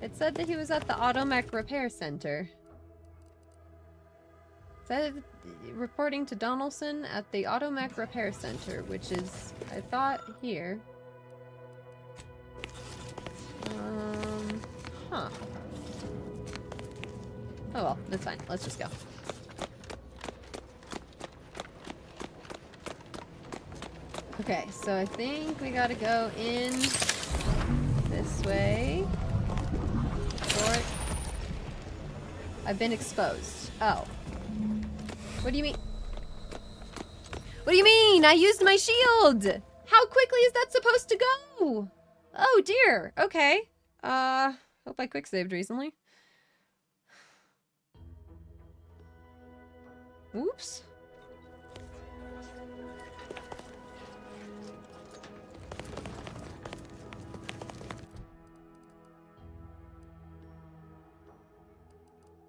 It said that he was at the Automech Repair Center. It said reporting to Donaldson at the Automech Repair Center, which is, I thought, here. Huh. Oh well, that's fine. Let's just go. Okay, so I think we gotta go in this way. Short. I've been exposed. Oh. What do you mean? What do you mean? I used my shield! How quickly is that supposed to go? Oh dear. Okay. Hope I quick saved recently. Oops.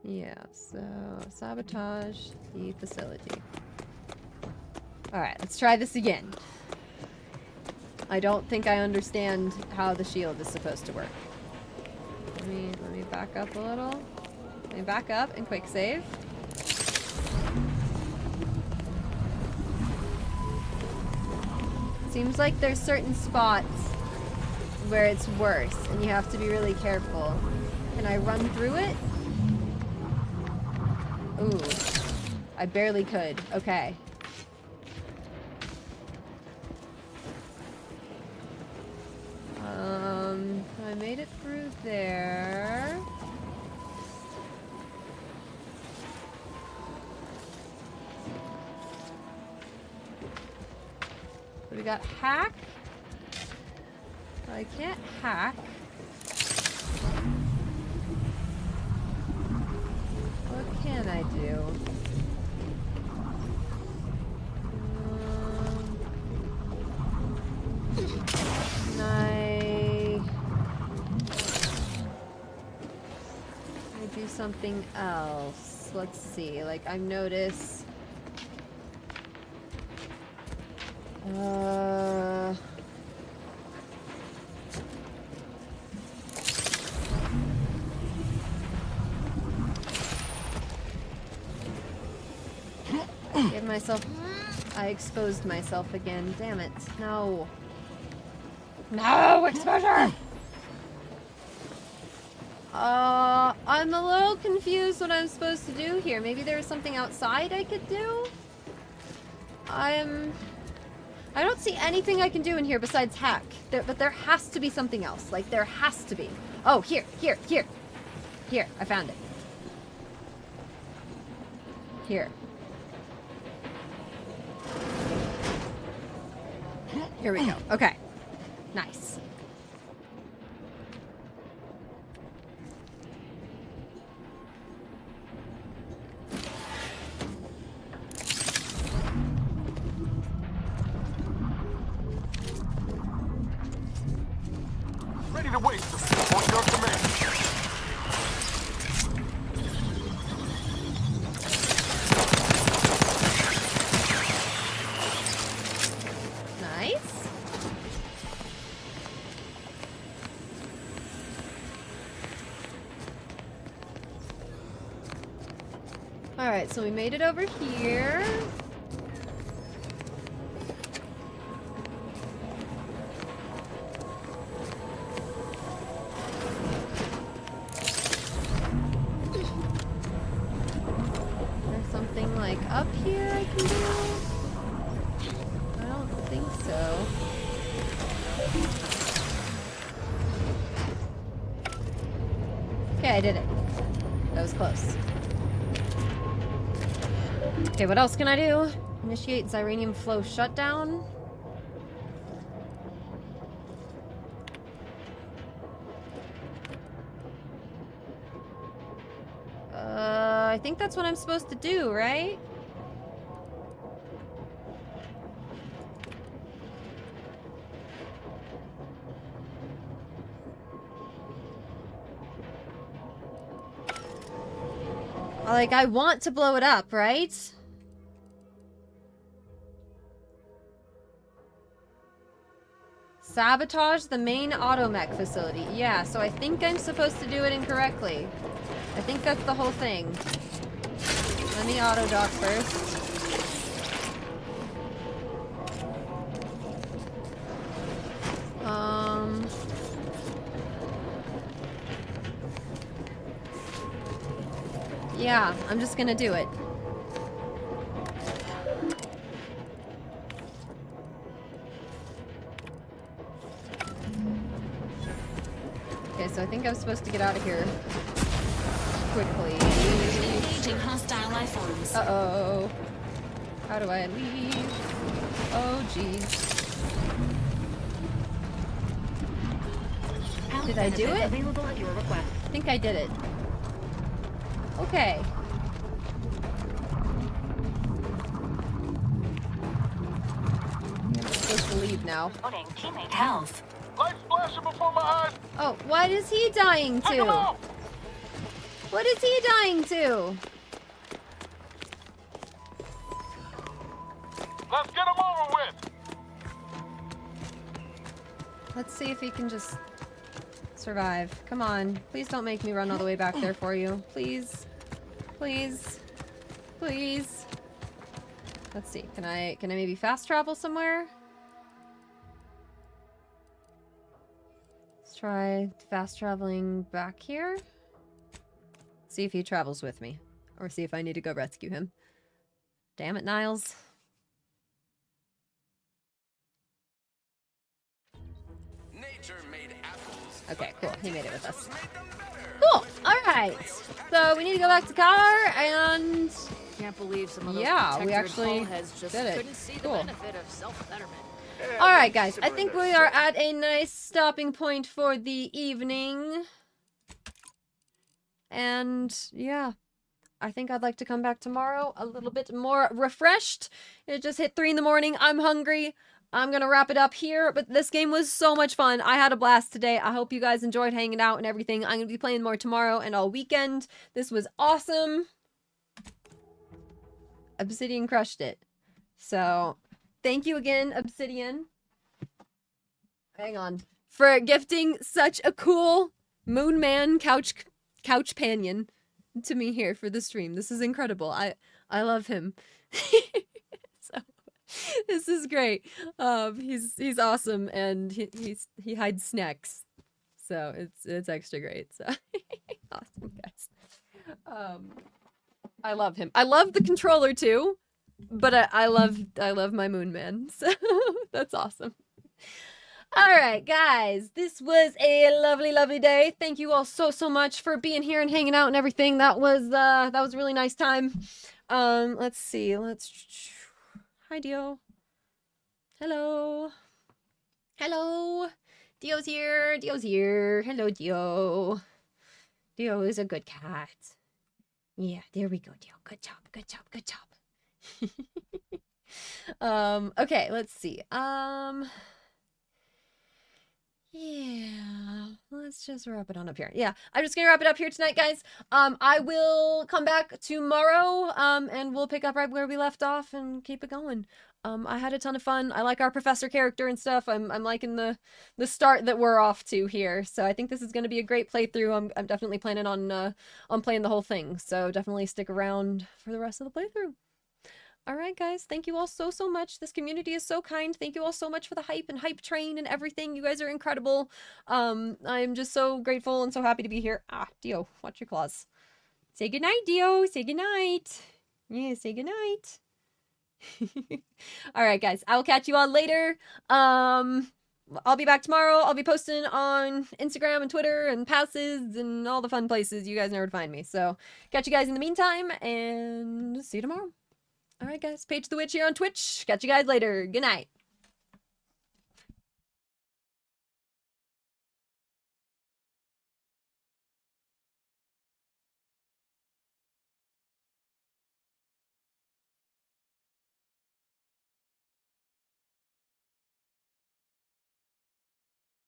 Yeah, so sabotage the facility. Alright, let's try this again. I don't think I understand how the shield is supposed to work. Let me back up a little. Let me back up and quick save. Seems like there's certain spots where it's worse, and you have to be really careful. Can I run through it? Ooh. I barely could. Okay. I made it through there. We got hack. I can't hack. What can I do? Can I do something else? Let's see. Like, I notice. Give myself. I exposed myself again. Damn it. No. No exposure! I'm a little confused what I'm supposed to do here. Maybe there was something outside I could do? I don't see anything I can do in here besides hack. But there has to be something else. Like, there has to be. Oh, here. Here, I found it. Here. Here we go. Okay. Nice. Ready to wait on your command. Nice. Alright, so we made it over here. There's something like up here I can do? I don't think so. Okay, I did it. That was close. Okay, what else can I do? Initiate Xyranium flow shutdown. I think that's what I'm supposed to do, right? Like, I want to blow it up, right? Sabotage the main automech facility. Yeah, so I think I'm supposed to do it incorrectly. I think that's the whole thing. Let me auto-dock first. Yeah, I'm just gonna do it. Okay, so I think I'm supposed to get out of here quickly. Engaging hostile life forms. Uh-oh. How do I leave? Oh, jeez. Did I do it? Available at your request. I think I did it. Okay. I'm supposed to leave now. Teammate health. Lights flashing before my eyes. Oh, what is he dying to? What is he dying to? Let's get him over with. Let's see if he can just Survive. Come on. Please don't make me run all the way back there for you. Please. Please. Please. Let's see. Can I maybe fast travel somewhere? Let's try fast traveling back here. See if he travels with me. Or see if I need to go rescue him. Damn it, Niles. Okay, cool. He made it with us. Cool. Alright. So we need to go back to car and... Can't believe some of those yeah, we protectorate actually hullheads just did it. couldn't see the Cool. benefit of self-betterment. Alright, guys. I think we are at a nice stopping point for the evening. And, yeah. I think I'd like to come back tomorrow a little bit more refreshed. It just hit 3 in the morning. I'm hungry. I'm gonna wrap it up here, but this game was so much fun. I had a blast today. I hope you guys enjoyed hanging out and everything. I'm gonna be playing more tomorrow and all weekend. This was awesome. Obsidian crushed it. So, thank you again, Obsidian. Hang on. For gifting such a cool Moon Man couch panion to me here for the stream. This is incredible. I love him. So, this is great. He's awesome and he hides snacks. So it's extra great. So awesome, guys. I love him. I love the controller too, but I love my Moon Man. So that's awesome. All right, guys, this was a lovely, lovely day. Thank you all so much for being here and hanging out and everything. That was a really nice time. Let's see. Hi, Dio. Hello. Hello. Dio's here. Dio's here. Hello, Dio. Dio is a good cat. Yeah, there we go, Dio. Good job. Good job. Good job. Okay, let's see. Yeah, let's just wrap it on up here. Yeah, I'm just gonna wrap it up here tonight, guys. I will come back tomorrow, and we'll pick up right where we left off and keep it going. I had a ton of fun. I like our professor character and stuff. I'm liking the start that we're off to here. So I think this is gonna be a great playthrough. I'm definitely planning on playing the whole thing. So definitely stick around for the rest of the playthrough. Alright, guys, thank you all so much. This community is so kind. Thank you all so much for the hype and hype train and everything. You guys are incredible. I'm just so grateful and so happy to be here. Ah, Dio, watch your claws. Say goodnight, Dio. Say goodnight. Yeah, say goodnight. Alright, guys, I will catch you all later. I'll be back tomorrow. I'll be posting on Instagram and Twitter and passes and all the fun places you guys know where to find me. So, catch you guys in the meantime, and see you tomorrow. Alright, guys. Paige the Witch here on Twitch. Catch you guys later. Good night.